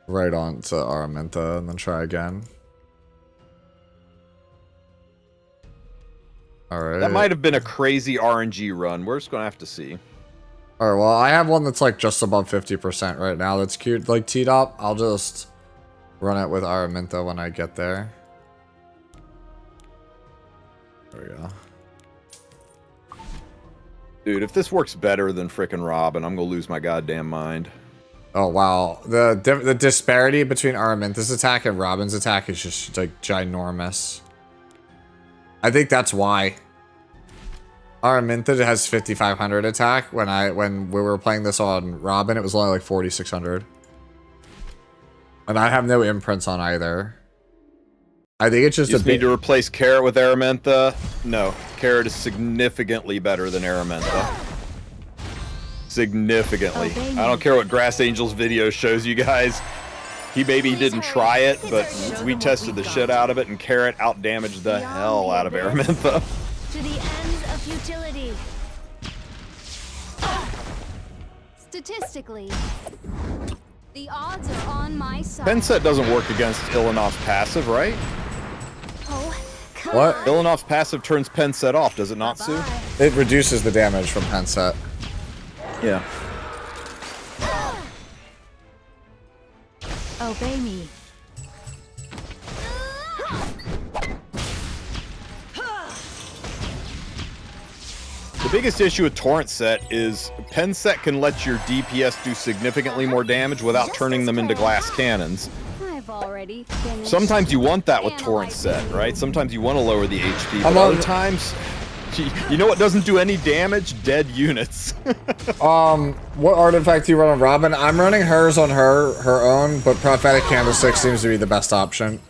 right on to Araminta and then try again. All right. That might have been a crazy RNG run. We're just gonna have to see. All right. Well, I have one that's like just above 50% right now. That's cute, like teed up. I'll just run it with Araminta when I get there. There we go. Dude, if this works better than frickin' Robin, I'm gonna lose my goddamn mind. Oh wow, the disparity between Araminta's attack and Robin's attack is just like ginormous. I think that's why Araminta has 5,500 attack. When we were playing this on Robin, it was only like 4,600. And I have no imprints on either. I think it's just you need to replace Carrot with Araminta. No, Carrot is significantly better than Araminta. Significantly. I don't care what Grass Angel's video shows you guys. He maybe didn't try it, but we tested the shit out of it, and Carrot outdamaged the hell out of Araminta. To the ends of futility. Statistically, the odds are on my side. Pen set doesn't work against Ilinov's passive, right? What? Ilinov's passive turns Pen set off, does it not, Sue? It reduces the damage from Pen set. Yeah. Obey me. The biggest issue with Torrent set is Pen set can let your DPS do significantly more damage without turning them into glass cannons. I've already finished. Sometimes you want that with Torrent set, right? Sometimes you want to lower the HP, but other times, you know what doesn't do any damage? Dead units. What artifact do you run on Robin? I'm running hers on her own, but Prophetic Candlestick seems to be the best option.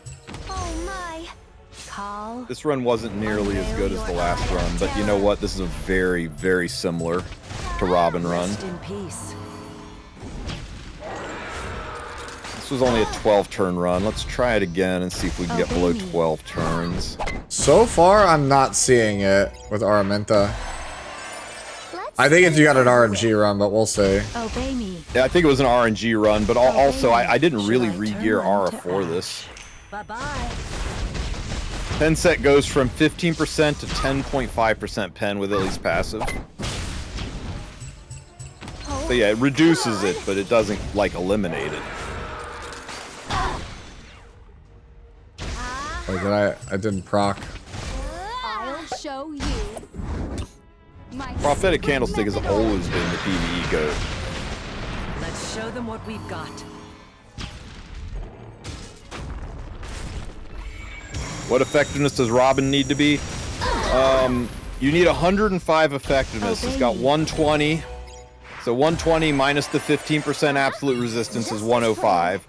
This run wasn't nearly as good as the last run, but you know what? This is a very, very similar to Robin run. In peace. This was only a 12-turn run. Let's try it again and see if we can get below 12 turns. So far, I'm not seeing it with Araminta. I think it's you got an RNG run, but we'll see. Obey me. Yeah, I think it was an RNG run, but also I didn't really re-gear Aura for this. Bye-bye. Pen set goes from 15% to 10.5% pen with at least passive. So yeah, it reduces it, but it doesn't, like, eliminate it. Oh, I didn't proc. I'll show you. Prophetic Candlestick has always been the PvE goat. Let's show them what we've got. What effectiveness does Robin need to be? You need 105 effectiveness. It's got 120. So 120 minus the 15% absolute resistance is 105.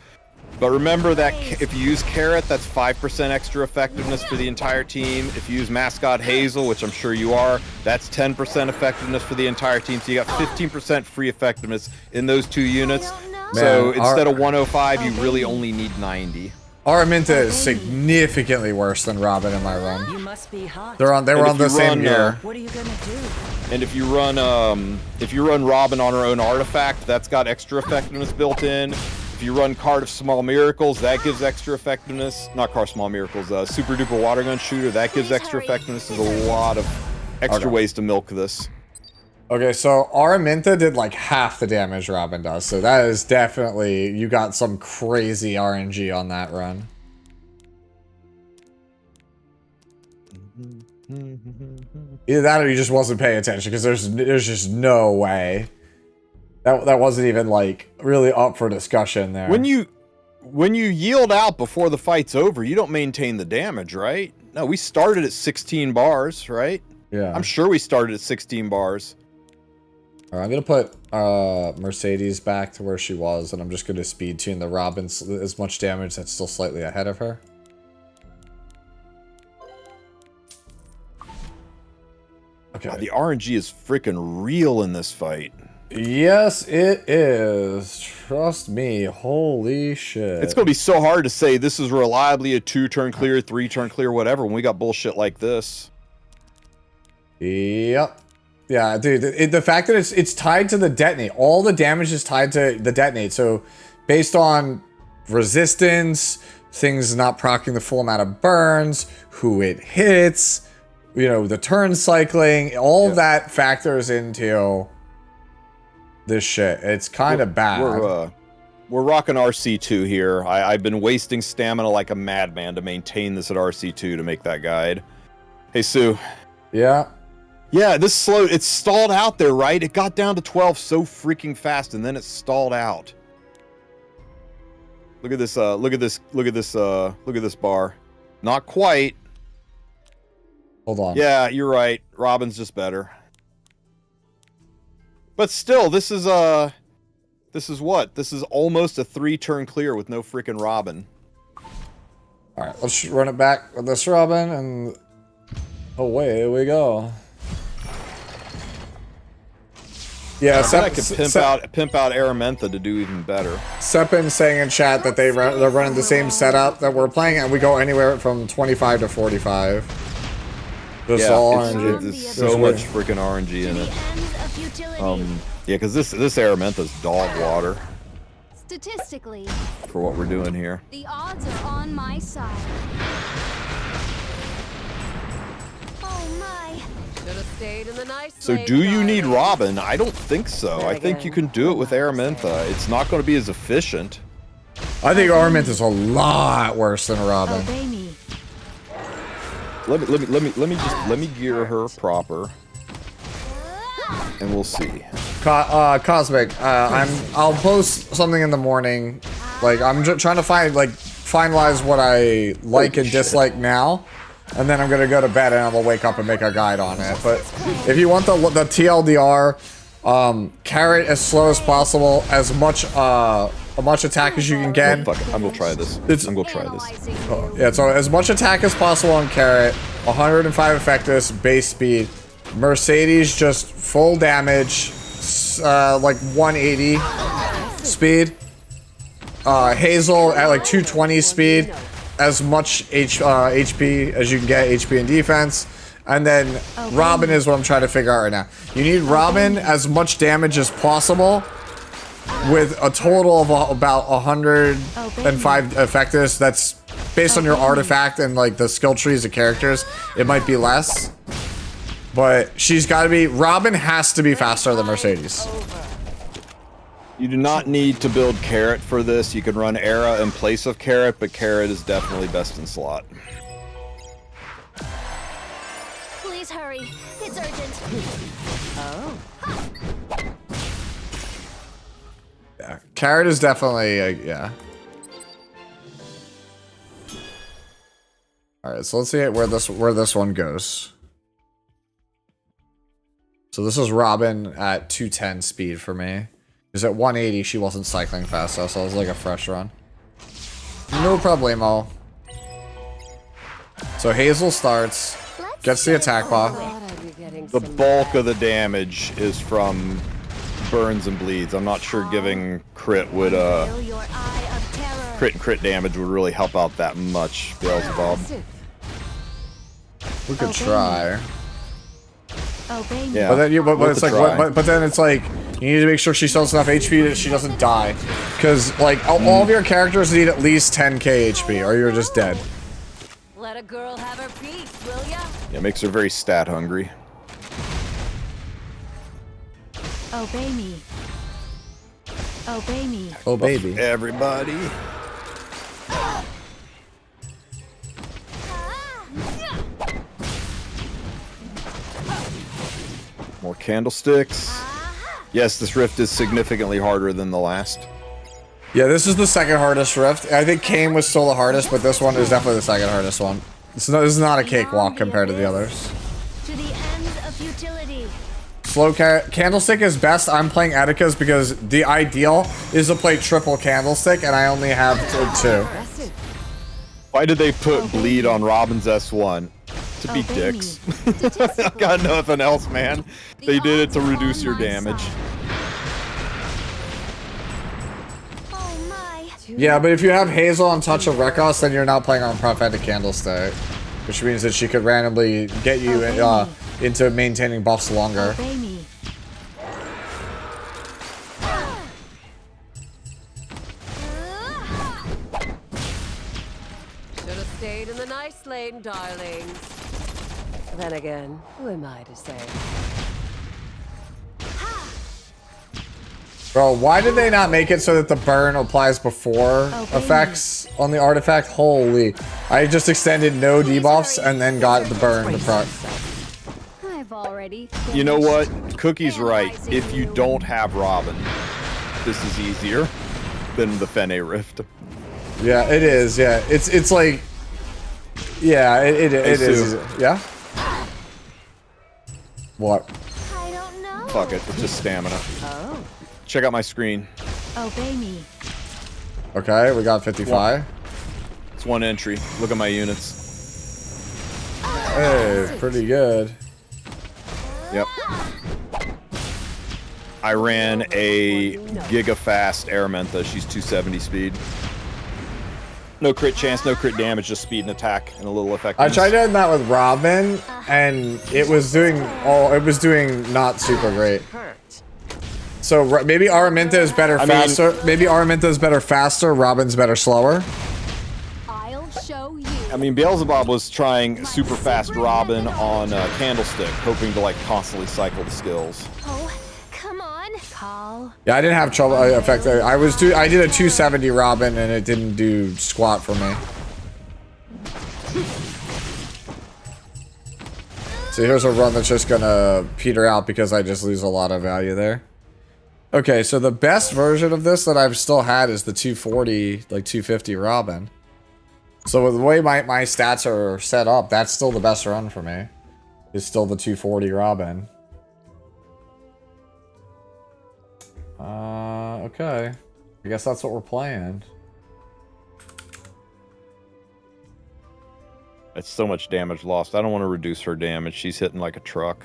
But remember that if you use Carrot, that's 5% extra effectiveness for the entire team. If you use Mascot Hazel, which I'm sure you are, that's 10% effectiveness for the entire team. So you got 15% free effectiveness in those 2 units. So instead of 105, you really only need 90. Araminta is significantly worse than Robin in my run. You must be hot. They were on the same gear. What are you gonna do? And if you run Robin on her own artifact, that's got extra effectiveness built in. If you run Card of Small Miracles, that gives extra effectiveness. Not Card of Small Miracles, Super Duper Water Gun Shooter, that gives extra effectiveness. There's a lot of extra ways to milk this. Okay, so Araminta did like half the damage Robin does, so that is definitely, you got some crazy RNG on that run. Either that or you just wasn't paying attention, because there's just no way. That wasn't even like really up for discussion there. When you yield out before the fight's over, you don't maintain the damage, right? No, we started at 16 bars, right? Yeah. I'm sure we started at 16 bars. All right, I'm gonna put Mercedes back to where she was, and I'm just gonna speed tune the Robin as much damage that's still slightly ahead of her. Okay. God, the RNG is freaking real in this fight. Yes, it is. Trust me. Holy shit. It's going to be so hard to say this is reliably a 2-turn clear, 3-turn clear, whatever, when we got bullshit like this. Yep. Yeah, dude, the fact that it's tied to the detonate. All the damage is tied to the detonate. So, based on resistance, things not proccing the full amount of burns, who it hits, you know, the turn cycling, all that factors into this shit. It's kind of bad. We're rocking RC2 here. I've been wasting stamina like a madman to maintain this at RC2 to make that guide. Hey, Sue. Yeah? Yeah, this it's stalled out there, right? It got down to 12 so freaking fast, and then it stalled out. Look at this, look at this bar. Not quite. Hold on. Yeah, you're right. Robin's just better. But still, this is what? This is almost a 3-turn clear with no freaking Robin. Alright, let's run it back with this Robin, and away we go. Yeah, I could pimp out Araminta to do even better. Seppin saying in chat that they're running the same setup that we're playing, and we go anywhere from 25 to 45. Just all RNG. There's so much freaking RNG in it. Yeah, because this Araminta's dog water. Statistically, for what we're doing here. The odds are on my side. Oh my. Should have stayed in the nice. So do you need Robin? I don't think so. I think you can do it with Araminta. It's not going to be as efficient. I think Araminta's a lot worse than Robin. Obey me. Let me gear her proper, and we'll see. Cosmic, I'll post something in the morning. Like I'm trying to finalize what I like and dislike now, and then I'm gonna go to bed and I'm gonna wake up and make a guide on it. But if you want the TLDR, carrot as slow as possible, as much attack as you can get. Oh, fuck it. I'm gonna try this. I'm gonna try this. Yeah, so as much attack as possible on carrot, 105 effectiveness, base speed. Mercedes just full damage, like 180 speed. Hazel at like 220 speed, as much HP as you can get, HP and defense. And then Robin is what I'm trying to figure out right now. You need Robin as much damage as possible, with a total of about 105 effectiveness. That's based on your artifact and like the skill trees of characters. It might be less, but she's got to be. Robin has to be faster than Mercedes. You do not need to build Carrot for this. You can run Era in place of Carrot, but Carrot is definitely best in slot. Please hurry. It's urgent. Oh. Yeah, Carrot is definitely yeah. All right, so let's see where this one goes. So this is Robin at 210 speed for me. Because at 180 she wasn't cycling fast, so it was like a fresh run. No problemo. So Hazel starts, gets the attack buff. The bulk of the damage is from burns and bleeds. I'm not sure giving crit would crit and crit damage would really help out that much, Beelzebub. We could try. Yeah, but then it's like, but then it's like you need to make sure she still has enough HP that she doesn't die, because like all of your characters need at least 10k HP, or you're just dead. Let a girl have her piece, will ya? Yeah, it makes her very stat hungry. Obey me. Obey me. Oh baby. Everybody. More candlesticks. Yes, this rift is significantly harder than the last. Yeah, this is the second hardest rift. I think Kame was still the hardest, but this one is definitely the second hardest one. This is not a cakewalk compared to the others. To the end of futility. Slow candlestick is best. I'm playing Atticus because the ideal is to play triple candlestick, and I only have two. Why did they put bleed on Robin's S1? To be dicks. I got nothing else, man. They did it to reduce your damage. Yeah, but if you have Hazel on Touch of Rekos, then you're not playing on Prophetic Candlestick, which means that she could randomly get you into maintaining buffs longer. Should have stayed in the nice lane, darlings. Then again, who am I to say? Bro, why did they not make it so that the burn applies before effects on the artifact? Holy. I just extended no debuffs and then got the burn to proc. I've already. You know what? Cookie's right. If you don't have Robin, this is easier than the Fene Rift. Yeah, it is. Yeah, it's like, yeah, it is. Yeah. What? I don't know. Fuck it. It's just stamina. Oh. Check out my screen. Obey me. Okay, we got 55. It's one entry. Look at my units. Hey, pretty good. Yep. I ran a giga-fast Aramantha. She's 270 speed. No crit chance, no crit damage, just speed and attack and a little effectiveness. I tried doing that with Robin, and it was doing not super great. So maybe Araminta is better faster. Maybe Araminta is better faster. Robin's better slower. I'll show you. I mean, Beelzebub was trying super fast Robin on Candlestick, hoping to like constantly cycle the skills. Oh, come on, Call. Yeah, I didn't have trouble. In fact, I did a 270 Robin, and it didn't do squat for me. So here's a run that's just gonna peter out because I just lose a lot of value there. Okay, so the best version of this that I've still had is the 240, like 250 Robin. So with the way my stats are set up, that's still the best run for me. It's still the 240 Robin. Okay. I guess that's what we're playing. It's so much damage lost. I don't want to reduce her damage. She's hitting like a truck.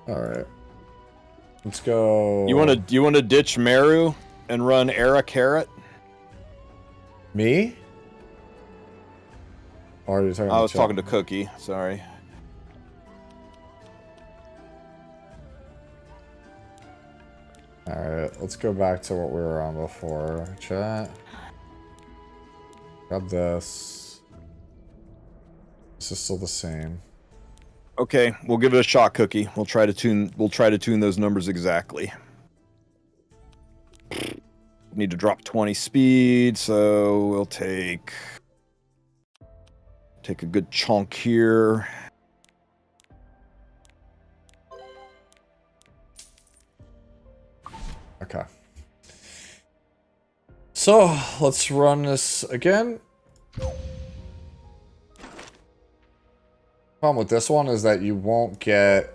All right. Let's go. You want to ditch Meru and run Era Carrot? Me? Or are you talking I was talking to Cookie. Sorry. All right. Let's go back to what we were on before. Chat. Grab this. This is still the same. Okay, we'll give it a shot, Cookie. We'll try to tune those numbers exactly. Need to drop 20 speed, so we'll take a good chunk here. Okay. So, let's run this again. Problem with this one is that you won't get,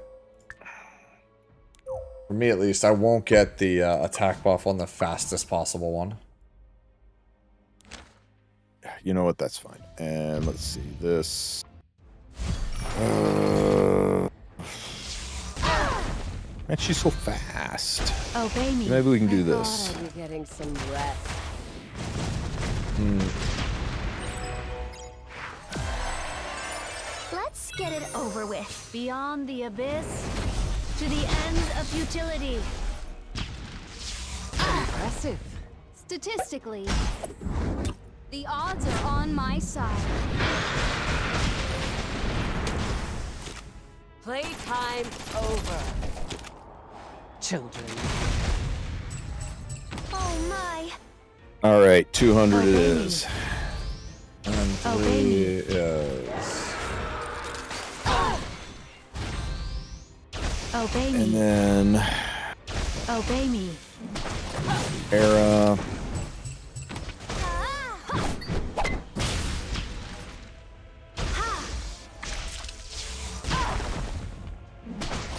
for me at least, I won't get the attack buff on the fastest possible one. You know what? That's fine. And let's see this. Man, she's so fast. Obey me. Maybe we can do this. You're getting some rest. Let's get it over with. Beyond the abyss, to the ends of futility. Impressive. Statistically, the odds are on my side. Playtime over. Children. Oh my. All right, 200 it is. And 3 is... Obey me. And then... Obey me. Era.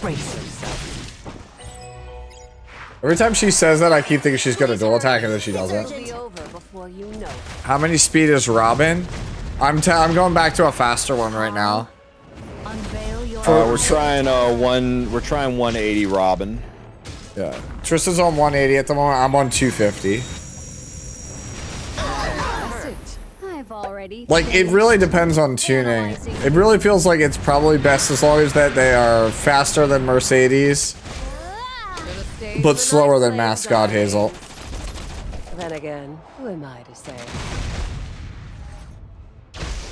Brace yourself. Every time she says that, I keep thinking she's gonna dual attack and then she It'll doesn't. be over before you know it. How many speed is Robin? I'm going back to a faster one right now. We're trying 180 Robin. Yeah. Tristan's on 180 at the moment. I'm on 250. I've already Like, it really depends on tuning. It really feels like it's probably best as long as that they are faster than Mercedes, but slower than Mascot Hazel. Then again, who am I to say?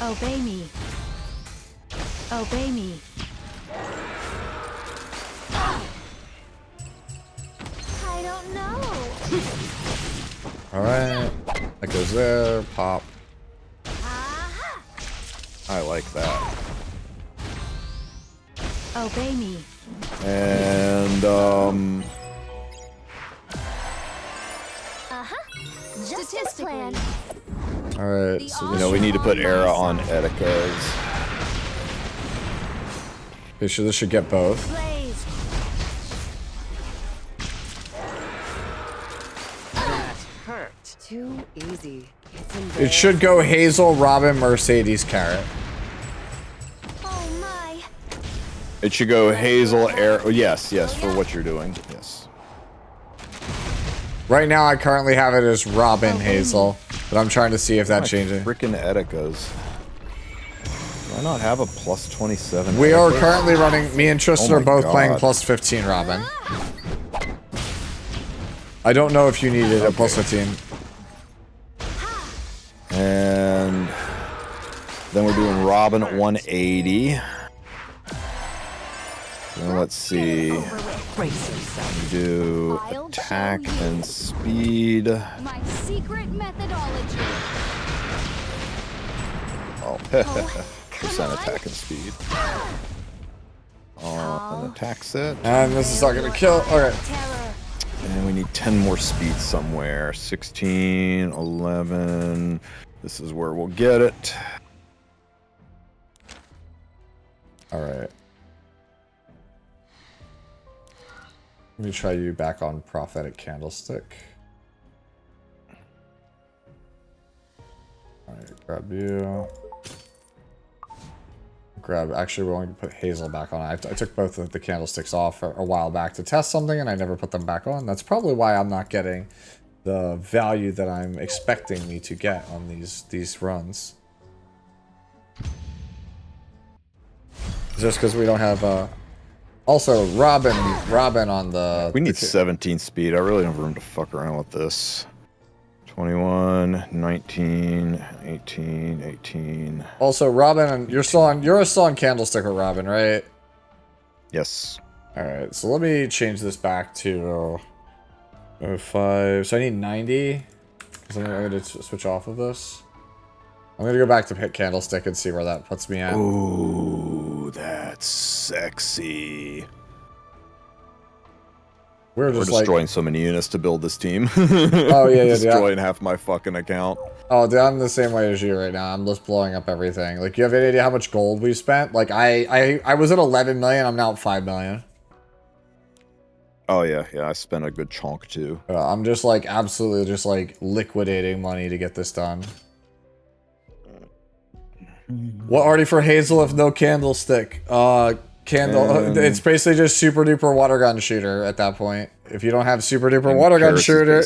Obey me. Obey me. I don't know. Alright. That goes there. Pop. I like that. Obey me. And Just plan. Alright, so you know we need to put Era on Etika's. Okay, so this should get both. That hurt. Too easy. It should go Hazel, Robin, Mercedes, Carrot. Oh my. It should go Hazel, Era. Oh, yes, for what you're doing. Yes. Right now, I currently have it as Robin, Hazel, but I'm trying to see if that changes. Freaking Etika's. Do I not have a plus 27? We are currently running. Me and Tristan are both playing God. plus 15 Robin. I don't know if you needed a plus 15. And then we're doing Robin at 180. And let's see. We do attack and speed. My secret methodology. Oh, percent attack and speed. An attack set. And this is not gonna kill. Alright. And we need 10 more speed somewhere. 16, 11. This is where we'll get it. Alright. Let me try you back on Prophetic Candlestick. Alright, grab you. Actually, we're going to put Hazel back on. I took both of the candlesticks off a while back to test something, and I never put them back on. That's probably why I'm not getting the value that I'm expecting me to get on these runs. Just because we don't have... Also, Robin on the... We need 17 speed. I really don't have room to fuck around with this. 21, 19, 18, 18. Also, Robin, you're still on Candlestick with Robin, right? Yes. Alright, so let me change this back to 05. So I need 90. Because I'm going to switch off of this. I'm going to go back to Pit Candlestick and see where that puts me at. Ooh, that's sexy. We're We're just like destroying so many units to build this team. Oh yeah, destroying half my fucking account. Oh, dude, I'm the same way as you right now. I'm just blowing up everything. Like, you have any idea how much gold we spent? Like, I was at 11 million. I'm now at 5 million. Oh yeah, I spent a good chunk too. I'm just like absolutely just like liquidating money to get this done. What arty for Hazel if no candlestick? It's basically just super duper water gun shooter at that point. If you don't have super duper water gun shooter,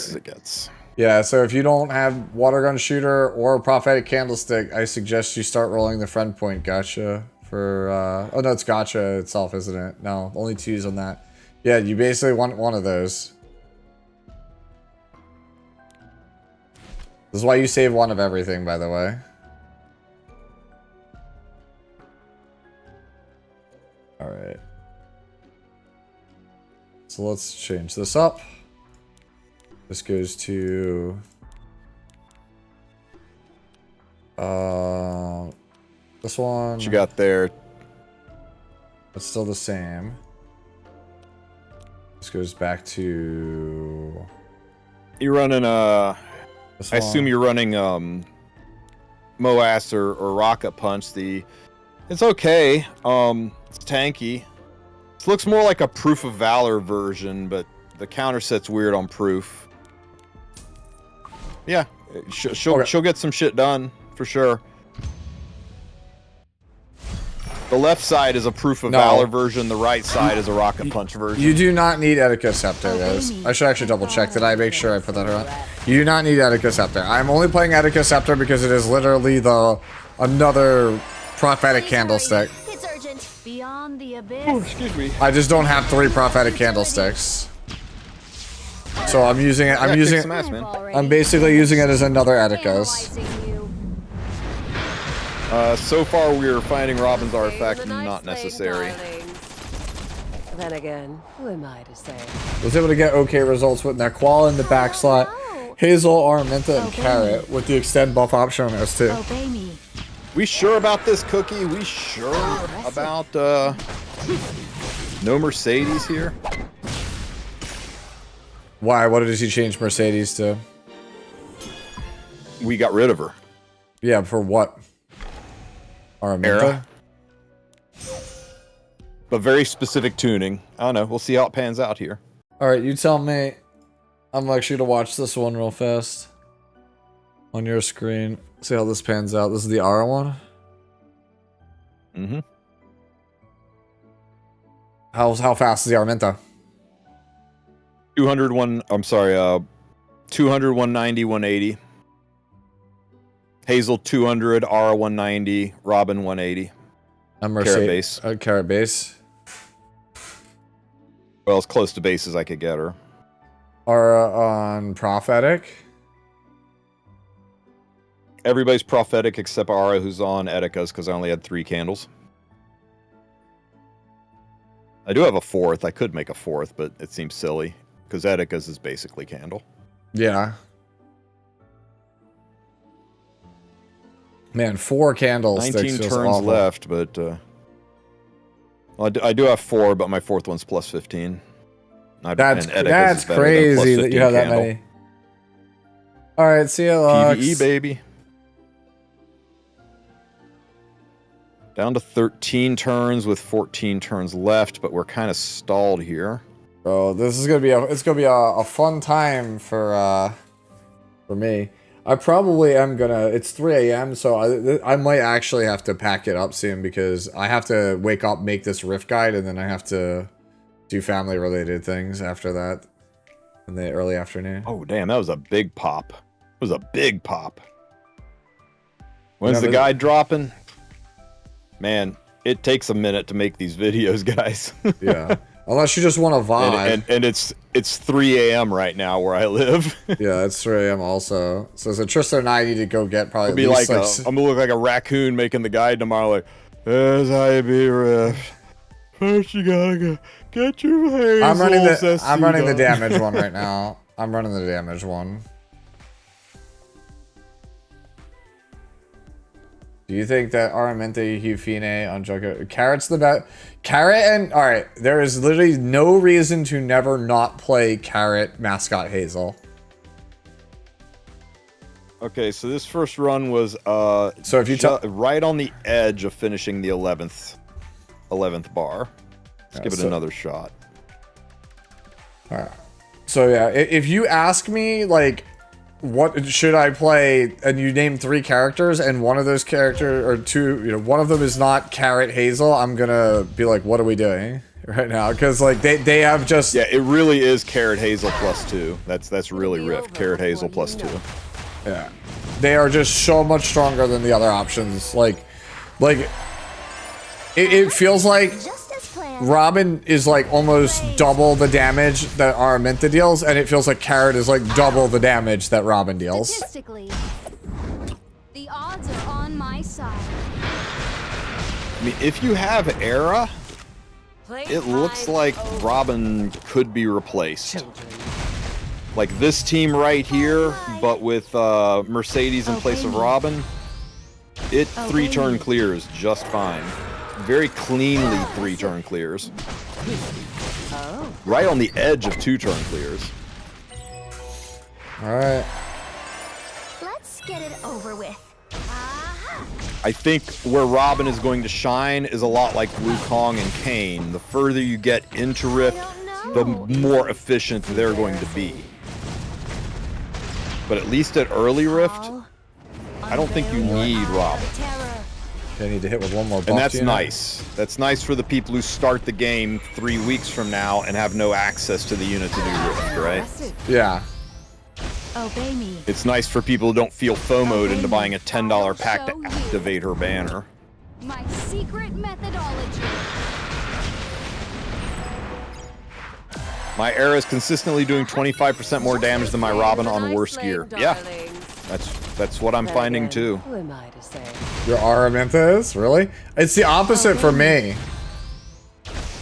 yeah. So if you don't have water gun shooter or prophetic candlestick, I suggest you start rolling the friend point gotcha for. Oh no, it's gotcha itself, isn't it? No, only 2s on that. Yeah, you basically want one of those. This is why you save one of everything, by the way. Alright. So let's change this up. This goes to... this one... What you got there? It's still the same. This goes back to... You're running, I assume you're running, Moas or Rocket Punch. It's okay. It's tanky. This looks more like a Proof of Valor version, but the counter set's weird on Proof. Yeah, she'll get some shit done for sure. The left side is a Proof of Valor version. The right side is a Rocket Punch version. You do not need Etika Scepter, guys. I should actually double check. Did I make sure I put that around? You do not need Etika Scepter. I'm only playing Etika Scepter because it is literally another prophetic candlestick. It's urgent. Beyond the abyss. Oh, excuse me. I just don't have 3 prophetic candlesticks. So I'm using it. I'm basically using it as another Etika's. So far we're finding Robin's artifact not necessary. Then again, who am I to say? Was able to get okay results with Naqual in the back slot, Hazel, Araminta, and Carrot with the extend buff option on those too. We sure about this, Cookie? We sure about no Mercedes here? Why? What did he change Mercedes to? We got rid of her. Yeah, for what? Araminta? Era. But very specific tuning. I don't know. We'll see how it pans out here. Alright, you tell me. I'm actually gonna watch this one real fast. On your screen. See how this pans out. This is the Ara one? Mm-hmm. How fast is the Araminta? 200, I'm sorry, 200, 190, 180. Hazel 200, Ara 190, Robin 180. Carrot base. Carrot base. Well, as close to base as I could get her. Ara on prophetic. Everybody's prophetic except Ara, who's on Etika's, because I only had 3 candles. I do have a 4th. I could make a 4th, but it seems silly, because Etika's is basically candle. Yeah. Man, 4 candles. 19 turns left, but well, I do have 4, but my 4th one's plus 15. That's crazy that you have that many. All right, see you, Lux. PvE, baby. Down to 13 turns with 14 turns left, but we're kind of stalled here. Bro, this is gonna be a fun time for me. I probably am gonna. It's 3 a.m. so I might actually have to pack it up soon because I have to wake up, make this rift guide, and then I have to do family related things after that in the early afternoon. Oh damn, that was a big pop. It was a big pop. When's the guide dropping? Man, it takes a minute to make these videos, guys. Yeah. Unless you just want to vibe. And it's 3 a.m. right now where I live. Yeah, it's 3 a.m. also. So Tristen and I need to go get probably. It'll be like I'm gonna look like a raccoon making the guide tomorrow. Like, as I be rift. First, you gotta go get your hair. I'm running the damage one right now. I'm running the damage one. Do you think that Aramente, Hufine, on Joker... Carrot's the best... Carrot and... Alright, there is literally no reason to never not play Carrot Mascot Hazel. Okay, so this first run was so if you right on the edge of finishing the 11th bar. Let's give it another shot. Alright. So yeah, if you ask me, like, what should I play, and you name 3 characters, and one of those characters, or 2, you know, one of them is not Carrot Hazel, I'm gonna be like, what are we doing right now? Because, like, they have just... Yeah, it really is Carrot Hazel +2. That's really riffed. Carrot Hazel +2. Yeah. They are just so much stronger than the other options. Like, it feels like Robin is like almost double the damage that Araminta deals, and it feels like Carrot is like double the damage that Robin deals. Statistically, the odds are on my side. I mean, if you have Era, it looks like Robin could be replaced. Like this team right here, but with Mercedes in place of Robin, it 3-turn clears just fine. Very cleanly 3-turn clears. Right on the edge of 2-turn clears. Alright. Let's get it over with. I think where Robin is going to shine is a lot like Wukong and Kane. The further you get into Rift, the more efficient they're going to be. But at least at early Rift, I don't think you need Robin. They need to hit with one more buff. And that's nice. That's nice for the people who start the game 3 weeks from now and have no access to the unit to do Rift, right? Yeah. Obey me. It's nice for people who don't feel FOMO'd into buying a $10 pack to activate her banner. My secret methodology. My Era is consistently doing 25% more damage than my Robin on worse gear. Yeah, that's what I'm finding too. Who am I to say? Your Araminta is? Really? It's the opposite for me.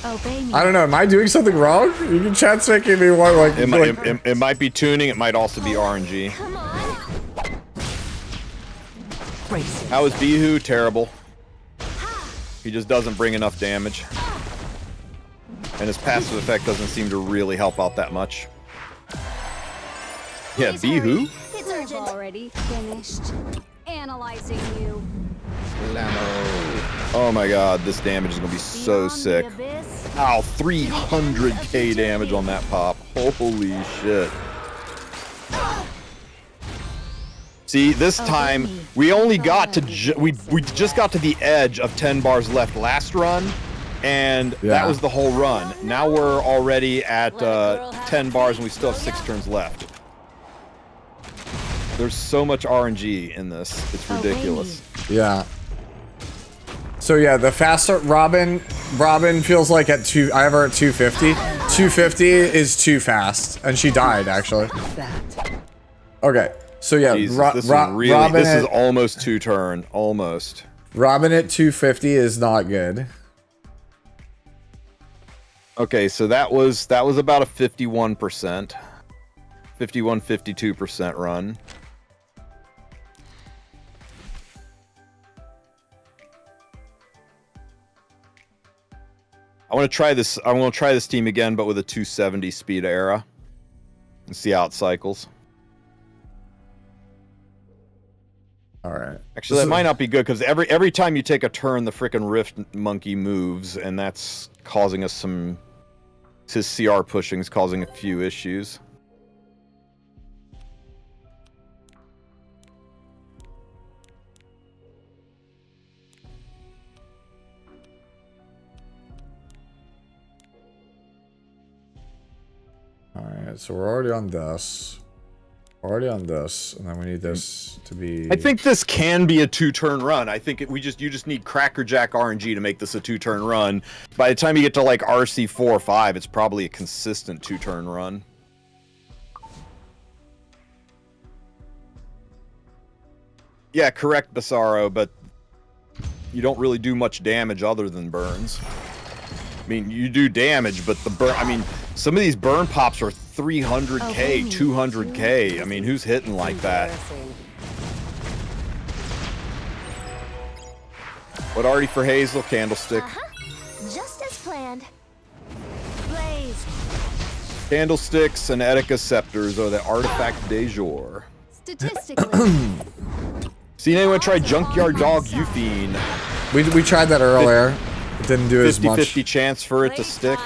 Obey me. I don't know. Am I doing something wrong? You can chat's making me want like. It might be tuning. It might also be RNG. How is Bihu? Terrible. He just doesn't bring enough damage. And his passive effect doesn't seem to really help out that much. Yeah, Bihu? It's already finished. Analyzing you. Oh my god, this damage is gonna be so sick. Ow, 300k damage on that pop. Holy shit. See, this time, we only got to, we just got to the edge of 10 bars left last run. And that was the whole run. Now we're already at 10 bars and we still have 6 turns left. There's so much RNG in this. It's ridiculous. Yeah. So yeah, the faster Robin feels like at I have her at 250. 250 is too fast, and she died actually. Okay, so yeah, Jesus, this is almost 2-turn, almost. Robin at 250 is not good. Okay, so that was about a 51%, 52% run. I want to try this. I want to try this team again, but with a 270 speed Era, and see how it cycles. All right. Actually, that might not be good because every time you take a turn, the frickin' Rift Monkey moves, and that's causing us some. His CR pushing is causing a few issues. Alright, so we're already on this. Already on this, and then we need this to be... I think this can be a 2-turn run. I think you just need Crackerjack RNG to make this a 2-turn run. By the time you get to like RC 4 or 5, it's probably a consistent 2-turn run. Yeah, correct, Basaro, but you don't really do much damage other than burns. I mean, you do damage, but the burn... I mean, some of these burn pops are 300k, 200k. I mean, who's hitting like that? What already for Hazel? Candlestick. Just as planned. Blaze. Candlesticks and Etika scepters are the artifact de jour. Statistically. Seen anyone try Junkyard Dog Euphine? We tried that earlier. It didn't do as much. 50-50 chance for it to stick.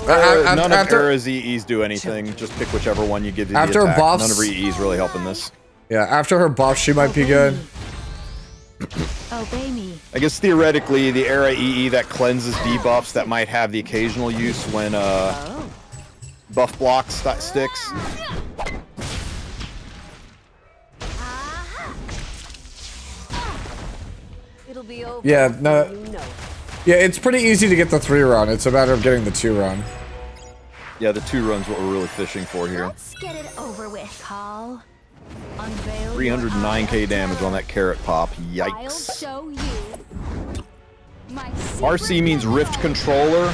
None of Era's EEs do anything. Just pick whichever one you give the after attack. Buffs, None of her EEs really helping this. Yeah, after her buff, she might be good. Obey me. I guess theoretically, the Era EE that cleanses debuffs that might have the occasional use when buff block sticks. It'll be over. Yeah, no. You know. Yeah, it's pretty easy to get the 3 run. It's a matter of getting the 2 run. Yeah, the 2 run's what we're really fishing for here. Let's get it over with, Call. 309k damage on that carrot pop. I'll Yikes. show you. RC means Rift Controller.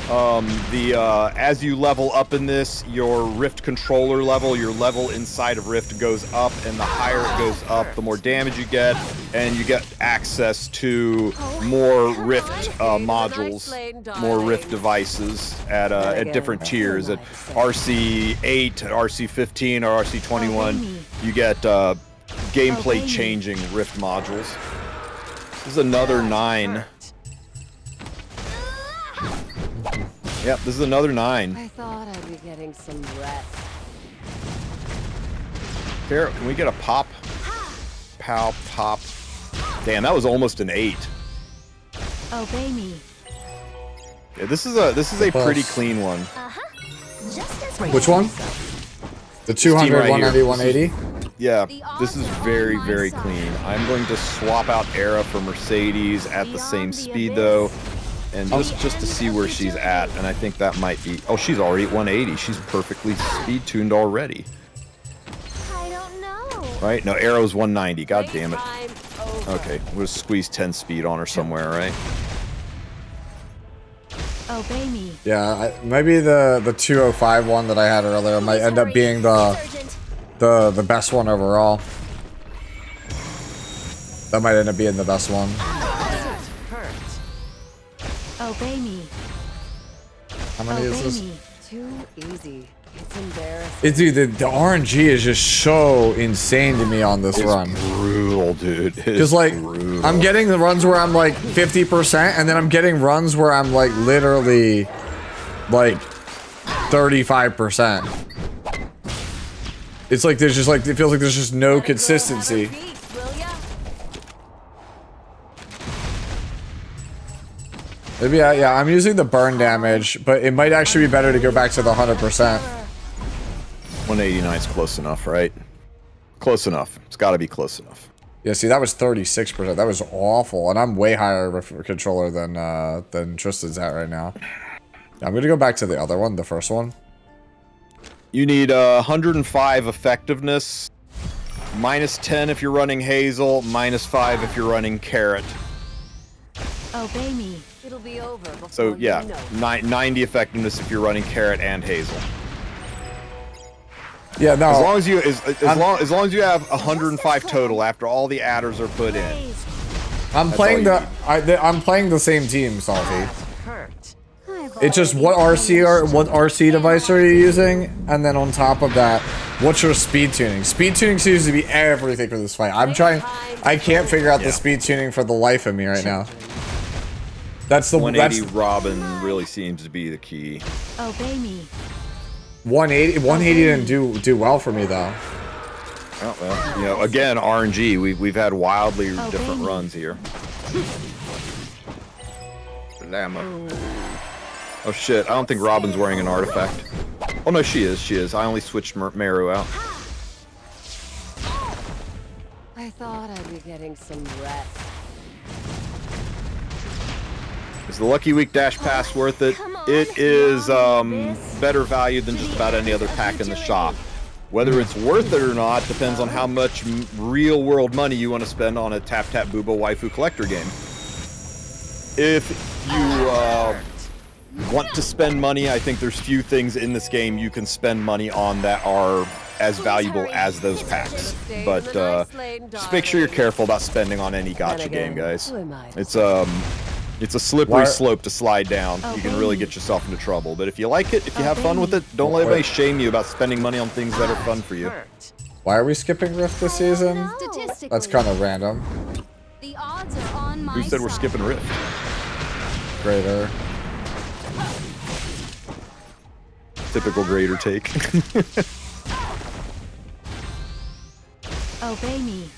As you level up in this, your Rift Controller level, your level inside of Rift goes up, and the higher it goes up, the more damage you get, and you get access to more Rift modules, more Rift devices at different tiers. At RC8, RC15, or RC21, you get gameplay changing Rift modules. This is another 9. Yep, this is another 9. I thought I'd be getting some rest. Carrot, can we get a pop? Pow, pop. Damn, that was almost an 8. Obey me. Yeah, this is a pretty clean one. Which one? The 200, right 190, here. 180? Yeah, this is very, very clean. I'm going to swap out Era for Mercedes at the same speed though, and just to see where she's at, and I think that might be. Oh, she's already at 180. She's perfectly speed tuned already. I don't know. Right? No, Arrow's 190. God damn it. Okay, we'll squeeze 10 speed on her somewhere, right? Obey me. Yeah, maybe the 205 one that I had earlier might end up being the best one overall. That might end up being the best one. Obey me. How many is this? Too easy. It's embarrassing. Dude, the RNG is just so insane to me on this run. Brutal, dude. Because like, I'm getting the runs where I'm like 50%, and then I'm getting runs where I'm like literally like 35%. It's like there's just like, it feels like there's just no consistency. Maybe yeah, I'm using the burn damage, but it might actually be better to go back to the 100%. 189 is close enough, right? Close enough. It's got to be close enough. Yeah, see, that was 36%. That was awful, and I'm way higher of a controller than Tristan's at right now. I'm gonna go back to the other one, the first one. You need 105 effectiveness, -10 if you're running Hazel, -5 if you're running Carrot. Obey me. It'll be over before So yeah, you know. 90 effectiveness if you're running Carrot and Hazel. Yeah, no. As long as you as long as you have 105 total after all the adders are put in. I'm playing I'm playing the same team, Salty. It's just what RC device are you using, and then on top of that, what's your speed tuning? Speed tuning seems to be everything for this fight. I can't figure out the speed tuning for the life of me right now. That's the 180 Robin really seems to be the key. Obey me. 180 didn't do well for me though. Oh, well, you know, again, RNG. We've had wildly different runs here. Ammo. Oh shit! I don't think Robin's wearing an artifact. Oh no, she is. She is. I only switched Meru out. I thought I'd be getting some rest. Is the Lucky Week Dash Pass worth it? It is better value than just about any other pack in the shop. Whether it's worth it or not depends on how much real-world money you want to spend on a Tap Tap Booba waifu collector game. If you want to spend money, I think there's few things in this game you can spend money on that are as valuable as those packs. But just make sure you're careful about spending on any gacha game, guys. It's a slippery slope to slide down. You can really get yourself into trouble. But if you like it, if you have fun with it, don't let anybody shame you about spending money on things that are fun for you. Why are we skipping Rift this season? That's kind of random. The odds are on my Who said we're skipping Rift? Greater. Typical Greater take. Obey me.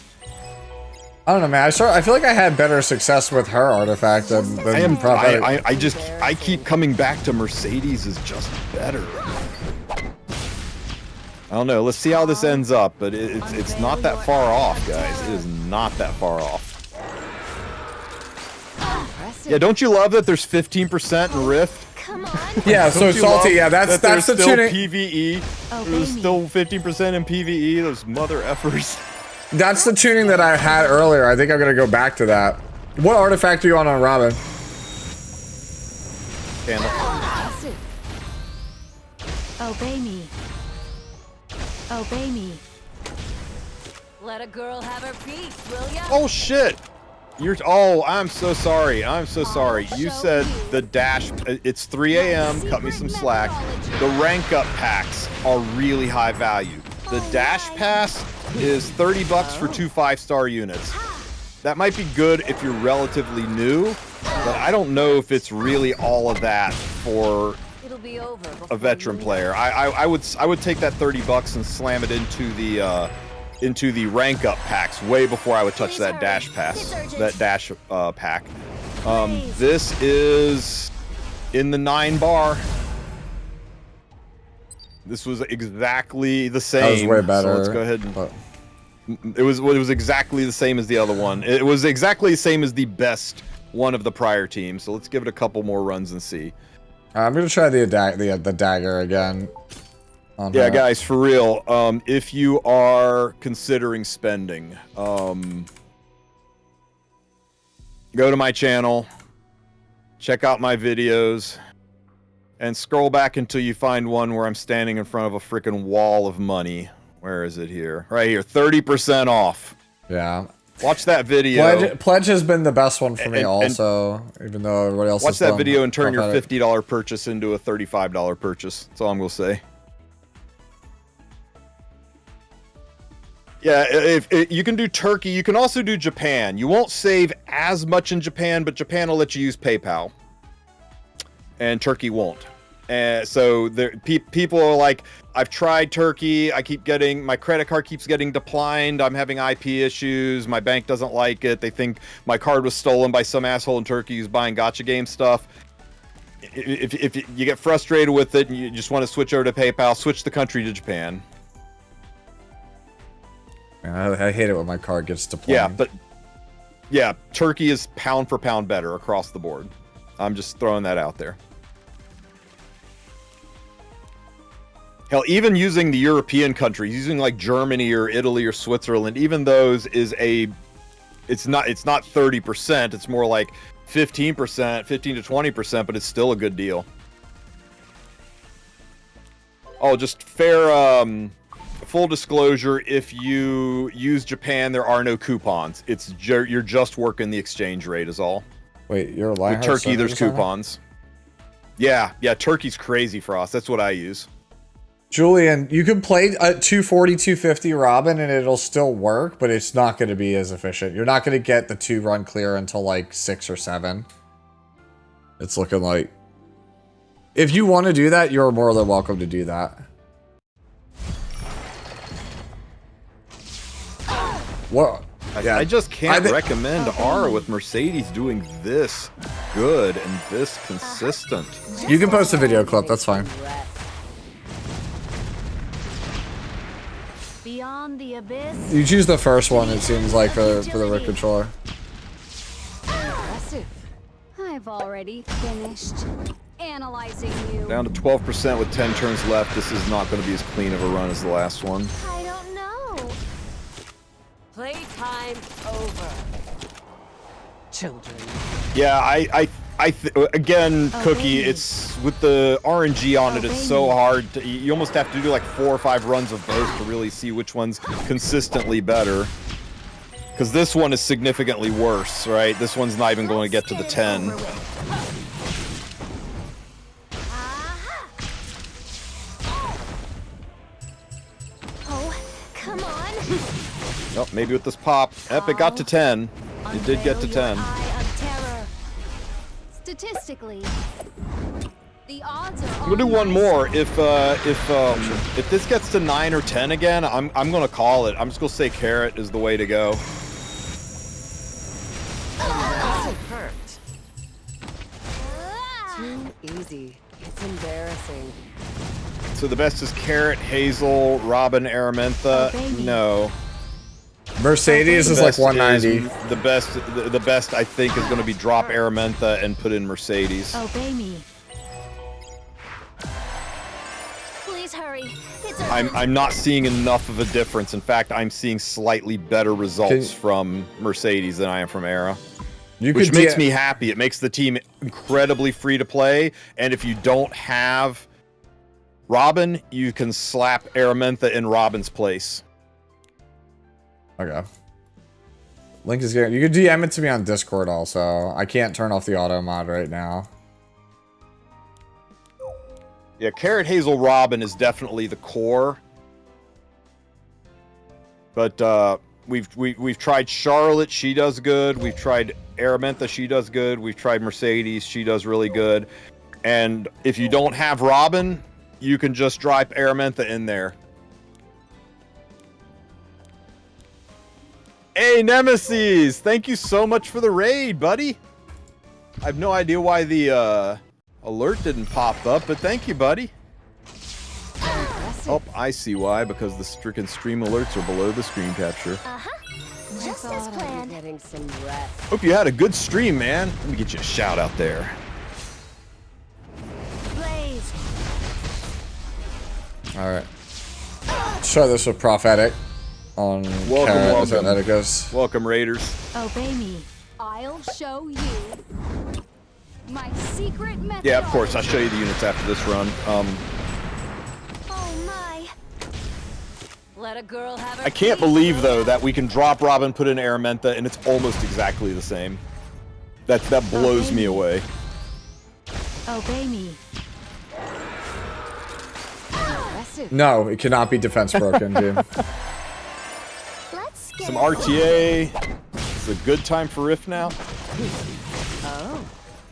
I don't know, man. I feel like I had better success with her artifact than I keep coming back to Mercedes is just better. I don't know. Let's see how this ends up, but it's not that far off, guys. It is not that far off. Yeah, don't you love that there's 15% in Rift? Yeah, so salty. Yeah, that's the still tuning. PVE. There's still 15% in PVE. Those mother effers. That's the tuning that I had earlier. I think I'm gonna go back to that. What artifact are you on Robin? Candle. Obey me. Obey me. Let a girl have her piece, will ya? Oh shit! Oh, I'm so sorry. I'm so sorry. You said the dash. It's 3 a.m. Cut me some slack. The rank up packs are really high value. The dash pass is $30 for 2 5-star units. That might be good if you're relatively new, but I don't know if it's really all of that for a veteran player. I would take that $30 and slam it into the rank up packs way before I would touch that dash pass, that dash pack. This is in the 9 bar. This was exactly the same. That was way better. So let's go ahead and... It was exactly the same as the other one. It was exactly the same as the best one of the prior teams. So let's give it a couple more runs and see. I'm gonna try the dagger again. Yeah, guys, for real. If you are considering spending, go to my channel, check out my videos, and scroll back until you find one where I'm standing in front of a freaking wall of money. Where is it here? Right here, 30% off. Yeah. Watch that video. Pledge has been the best one for me also, even though everybody else watch that video and turn your $50 purchase into a $35 purchase. That's all I'm going to say. Yeah, if you can do Turkey, you can also do Japan. You won't save as much in Japan, but Japan will let you use PayPal. And Turkey won't. And so people are like, I've tried Turkey. My credit card keeps getting declined. I'm having IP issues. My bank doesn't like it. They think my card was stolen by some asshole in Turkey who's buying gacha game stuff. If you get frustrated with it and you just want to switch over to PayPal, switch the country to Japan. I hate it when my card gets deployed. Yeah, Turkey is pound for pound better across the board. I'm just throwing that out there. Hell, even using the European countries, using like Germany or Italy or Switzerland, even those it's not 30%, it's more like 15%, 15 to 20%, but it's still a good deal. Oh, just fair full disclosure, if you use Japan, there are no coupons. You're just working the exchange rate is all. Wait, you're lying. With Turkey, there's coupons. Yeah, Turkey's crazy for us. That's what I use. Julian, you can play at 240, 250 Robin and it'll still work, but it's not going to be as efficient. You're not going to get the 2-run clear until like 6 or 7. It's looking like... If you want to do that, you're more than welcome to do that. What? Yeah, I just can't recommend Aura with Mercedes doing this good and this consistent. You can post a video clip, that's fine. Beyond the abyss. You choose the first one, it seems like, for the Rift controller. I've already finished analyzing you. Down to 12% with 10 turns left. This is not going to be as clean of a run as the last one. I don't know. Playtime over. Children. Yeah, Again, Cookie, it's with the RNG on it, it's so hard to, you almost have to do like 4 or 5 runs of both to really see which one's consistently better. Because this one is significantly worse, right? This one's not even going to get to the 10. Oh, come on. Oh, maybe with this pop. Yep, it got to 10. It did get to 10. Statistically, the odds are I'm gonna do one more. If this gets to 9 or 10 again, I'm gonna call it. I'm just gonna say carrot is the way to go. Hurt. Too easy. It's embarrassing. So the best is carrot, hazel, robin, aramantha. No. Mercedes is like 190. The best I think is going to be drop aramantha and put in Mercedes. Obey me. Please hurry. I'm not seeing enough of a difference. In fact, I'm seeing slightly better results from Mercedes than I am from Era. Which makes me happy. It makes the team incredibly free to play. And if you don't have Robin, you can slap Aramantha in Robin's place. Okay. Link is getting. You can DM it to me on Discord also. I can't turn off the auto mod right now. Yeah, Carrot Hazel Robin is definitely the core. But we've tried Charlotte, she does good. We've tried Aramantha, she does good. We've tried Mercedes, she does really good. And if you don't have Robin, you can just drop Aramantha in there. Hey, Nemesis! Thank you so much for the raid, buddy. I have no idea why the alert didn't pop up, but thank you, buddy. Oh, I see why, because the stricken stream alerts are below the screen capture. Just as planned. Getting some rest. Hope you had a good stream, man. Let me get you a shout out there. Blaze. Alright. Try this with Prophetic on welcome. Welcome, Raiders. Obey me. I'll show you my secret method. Yeah, of course. I'll show you the units after this run. Oh my. Let a girl have her I can't believe though that we can drop Robin, put in Aramantha, and it's almost exactly the same. That blows me away. Obey me. No, it cannot be defense broken, dude. Some RTA. It's a good time for Rift now. Oh.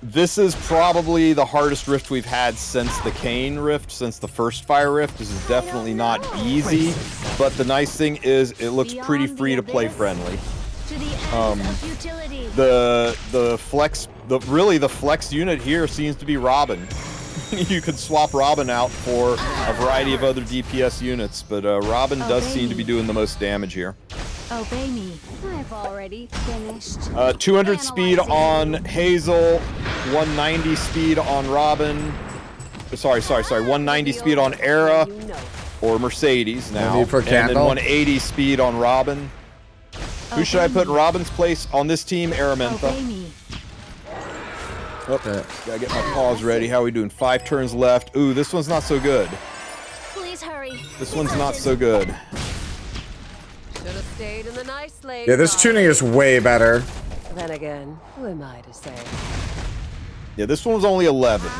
This is probably the hardest Rift we've had since the Kane Rift, since the first Fire Rift. This is definitely not easy, but the nice thing is it looks pretty free to play friendly. The flex unit here seems to be Robin. You could swap Robin out for a variety of other DPS units, but Robin does seem to be doing the most damage here. Obey me. I've already finished. 200 speed on Hazel, 190 speed on Robin. Sorry. 190 speed on Era or Mercedes now, and then 180 speed on Robin. Who should I put in Robin's place on this team? Aramantha. Okay, gotta get my paws ready. How are we doing? 5 turns left. Ooh, this one's not so good. Please hurry. This one's not so good. Should have stayed in the nice lane. Yeah, this tuning is way better. Then again, who am I to say? Yeah, this one was only 11.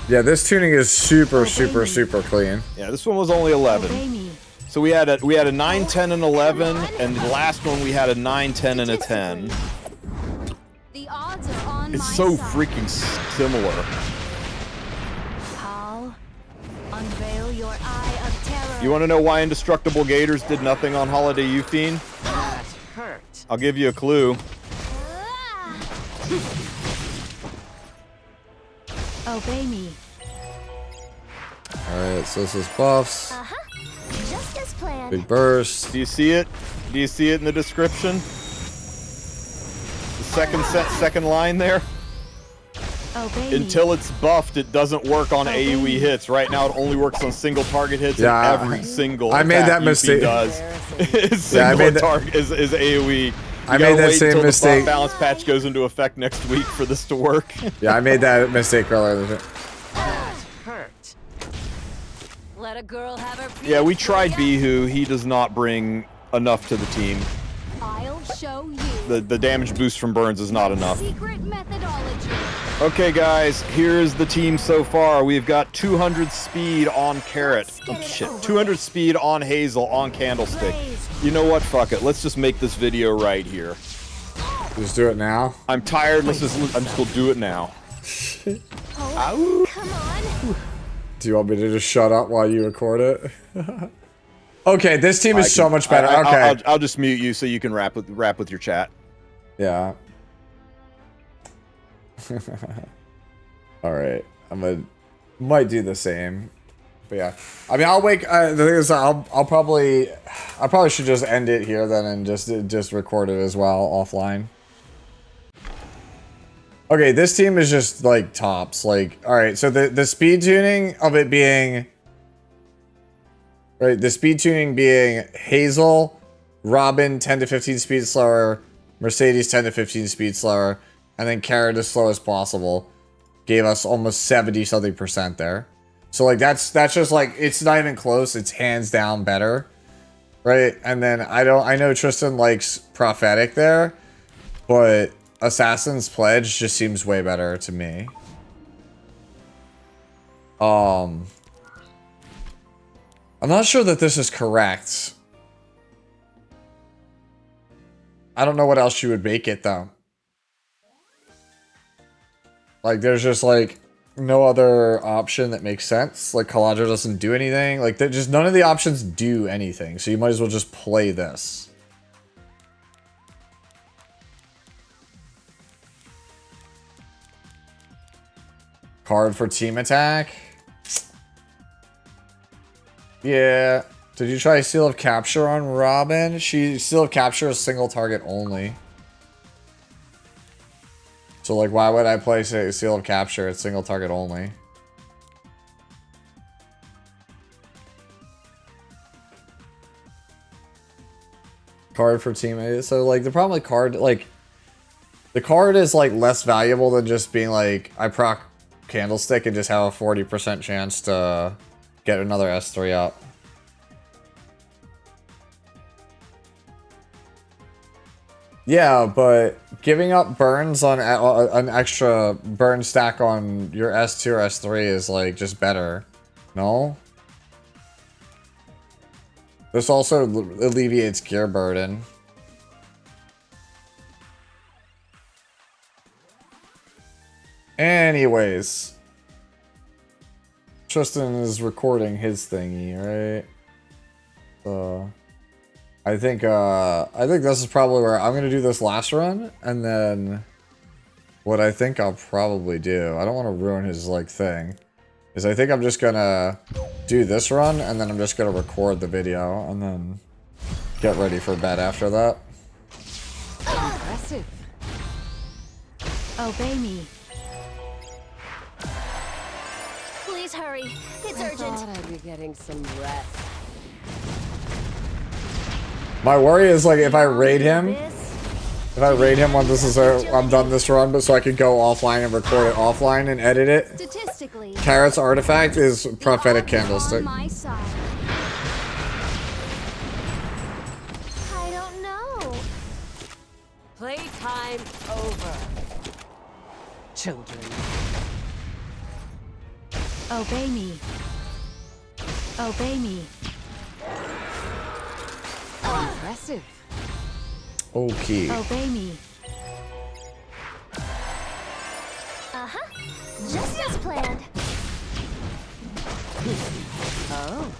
Yeah, this tuning is super clean. Yeah, this one was only 11. So we had a 9, 10, and 11, and the last one we had a 9, 10, and a 10. The odds are on It's my so side. freaking similar. I'll unveil your eye of terror. You want to know why Indestructible Gators did nothing on Holiday Euphine? That hurt. I'll give you a clue. Obey me. Alright, so this is buffs. Just as planned. Big burst. Do you see it? Do you see it in the description? The second line there? Obey Until it's buffed, it doesn't work on AoE hits. Right now, it only works on single target hits. Yeah, and every single I made that attack mistake. Yuffie does is single target is AoE. I made that same until mistake. The balance patch goes into effect next week for this to work. Yeah, I made that mistake earlier. That hurt. Let a girl have her. Yeah, we tried Bihu. He does not bring enough to the team. I'll show you. The damage boost from Burns is not enough. Secret methodology. Okay, guys, here's the team so far. We've got 200 speed on Carrot. Oh, shit. 200 speed on Hazel on Candlestick. You know what? Fuck it. Let's just make this video right here. Just do it now. I'm tired. I'm just gonna do it now. Oh, come on. Do you want me to just shut up while you record it? Okay, this team is so much better. Okay, I'll just mute you so you can rap with your chat. Yeah. All right, might do the same, but yeah. I mean, I'll wake. The thing is, I probably should just end it here then and just record it as well offline. Okay, this team is just like tops. Like, all right, so the speed tuning of it being. Right, the speed tuning being Hazel, Robin 10 to 15 speed slower, Mercedes 10 to 15 speed slower, and then Carrot as slow as possible, gave us almost 70-something% there. So like that's just like, it's not even close, it's hands down better. Right? And then I know Tristen likes Prophetic there, but Assassin's Pledge just seems way better to me. I'm not sure that this is correct. I don't know what else you would make it, though. Like, there's just, like, no other option that makes sense. Like, Caladra doesn't do anything. Like, just none of the options do anything. So you might as well just play this. Card for team attack. Yeah. Did you try Seal of Capture on Robin? Seal of Capture is single target only. So, like, why would I play Seal of Capture? It's single target only. Card for teammate. So, like, the problem with card, like, the card is, like, less valuable than just being, like, I proc Candlestick and just have a 40% chance to get another S3 up. Yeah, but giving up burns on an extra burn stack on your S2 or S3 is like just better. No? This also alleviates gear burden. Anyways. Tristen is recording his thingy, right? So I think this is probably where I'm gonna do this last run, and then what I think I'll probably do, I don't want to ruin his like thing, is I think I'm just gonna do this run, and then I'm just gonna record the video, and then get ready for bed after that. Impressive. Obey me. Please hurry. It's urgent. I thought I'd be getting some rest. My worry is like if I raid him when this is I'm done this run, but so I could go offline and record it offline and edit it. Statistically, Carrot's artifact is Prophetic Candlestick. my side. I don't know. Playtime over. Children. Obey me. Obey me. Impressive. Okay. Obey me. Uh-huh. Just as planned. Oh.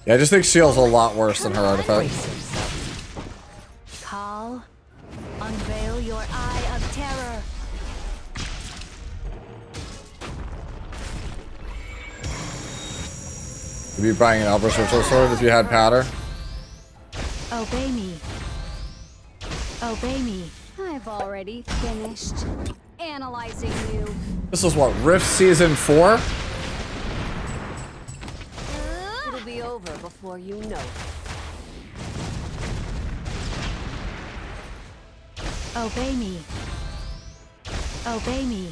Yeah, I just think Seal's a lot worse than her artifact. Call. Unveil your eye of terror. You'd be buying an Albert's Ritual Sword if you had powder. Obey me. Obey me. I've already finished analyzing you. This is what, Rift Season 4? It'll be over over before you know it. Obey me. Obey me.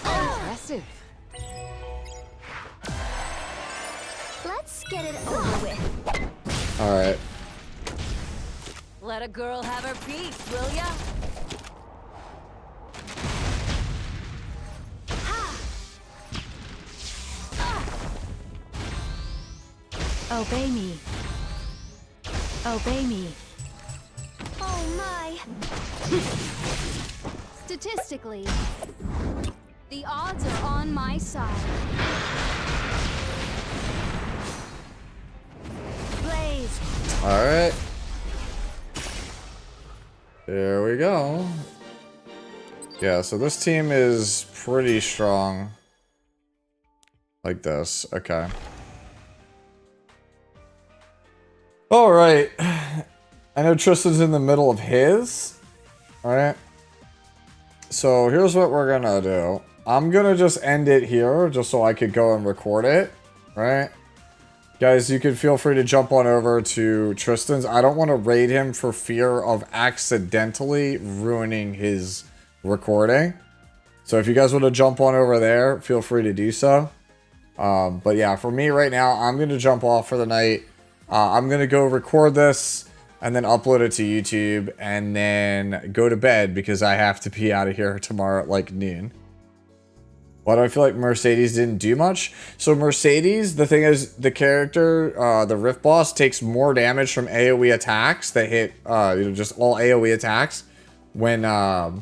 Impressive. Let's get it over with. Alright. Let a girl have her piece, will ya? Obey me. Obey me. Oh my. Statistically, the odds are on my side. Blaze. Alright. There we go. Yeah, so this team is pretty strong. Like this. Okay. Alright. I know Tristan's in the middle of his. Alright. So here's what we're gonna do. I'm gonna just end it here, just so I could go and record it. Right? Guys, you can feel free to jump on over to Tristan's. I don't want to raid him for fear of accidentally ruining his recording. So if you guys want to jump on over there, feel free to do so. But yeah, for me right now, I'm going to jump off for the night. I'm going to go record this and then upload it to YouTube and then go to bed because I have to be out of here tomorrow at like noon. Why do I feel like Mercedes didn't do much? So Mercedes, the thing is, the character, the Rift Boss, takes more damage from AoE attacks that hit, you know, just all AoE attacks when, what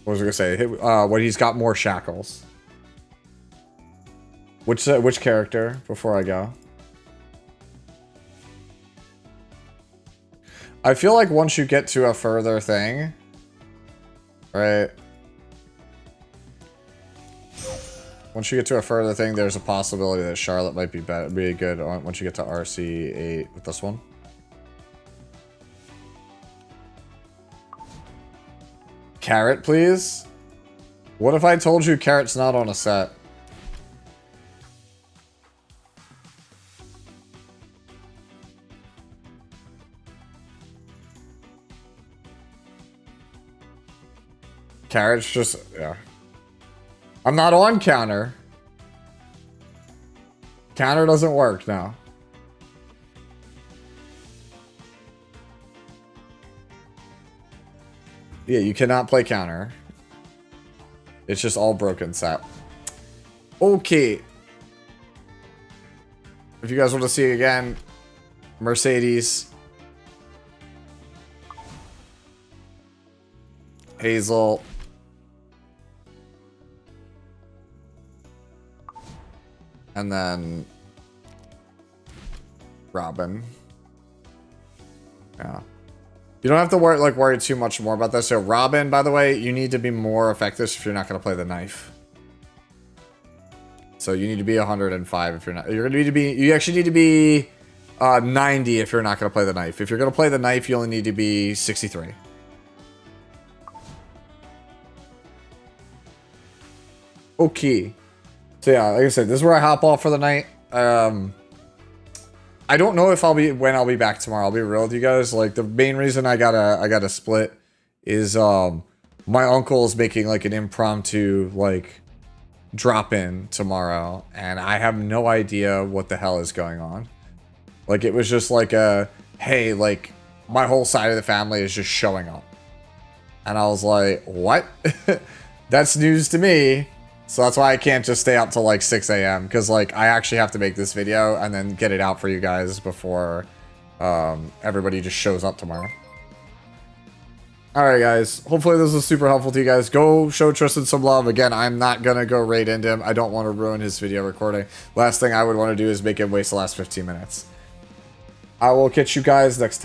was I gonna say? When he's got more shackles. Which character, before I go? I feel like once you get to a further thing, right? Once you get to a further thing, there's a possibility that Charlotte might be good once you get to RC8 with this one. Carrot, please? What if I told you Carrot's not on a set? Carrot's just, yeah. I'm not on counter. Counter doesn't work now. Yeah, you cannot play counter. It's just all broken set. Okay. If you guys want to see it again, Mercedes, Hazel, and then Robin. Yeah. You don't have to worry too much more about this. So Robin, by the way, you need to be more effective if you're not going to play the knife. So you need to be 105 if you're not. You're going to need to be. You actually need to be 90 if you're not going to play the knife. If you're going to play the knife, you only need to be 63. Okay. So yeah, like I said, this is where I hop off for the night. I don't know if when I'll be back tomorrow. I'll be real with you guys. Like the main reason I gotta split is my uncle is making like an impromptu like drop in tomorrow, and I have no idea what the hell is going on. Like it was just like a hey, like my whole side of the family is just showing up, and I was like, what? That's news to me. So that's why I can't just stay up till like 6 a.m. because like I actually have to make this video and then get it out for you guys before everybody just shows up tomorrow. Alright guys, hopefully this was super helpful to you guys. Go show Tristan some love. Again, I'm not gonna go raid into him. I don't want to ruin his video recording. Last thing I would want to do is make him waste the last 15 minutes. I will catch you guys next time.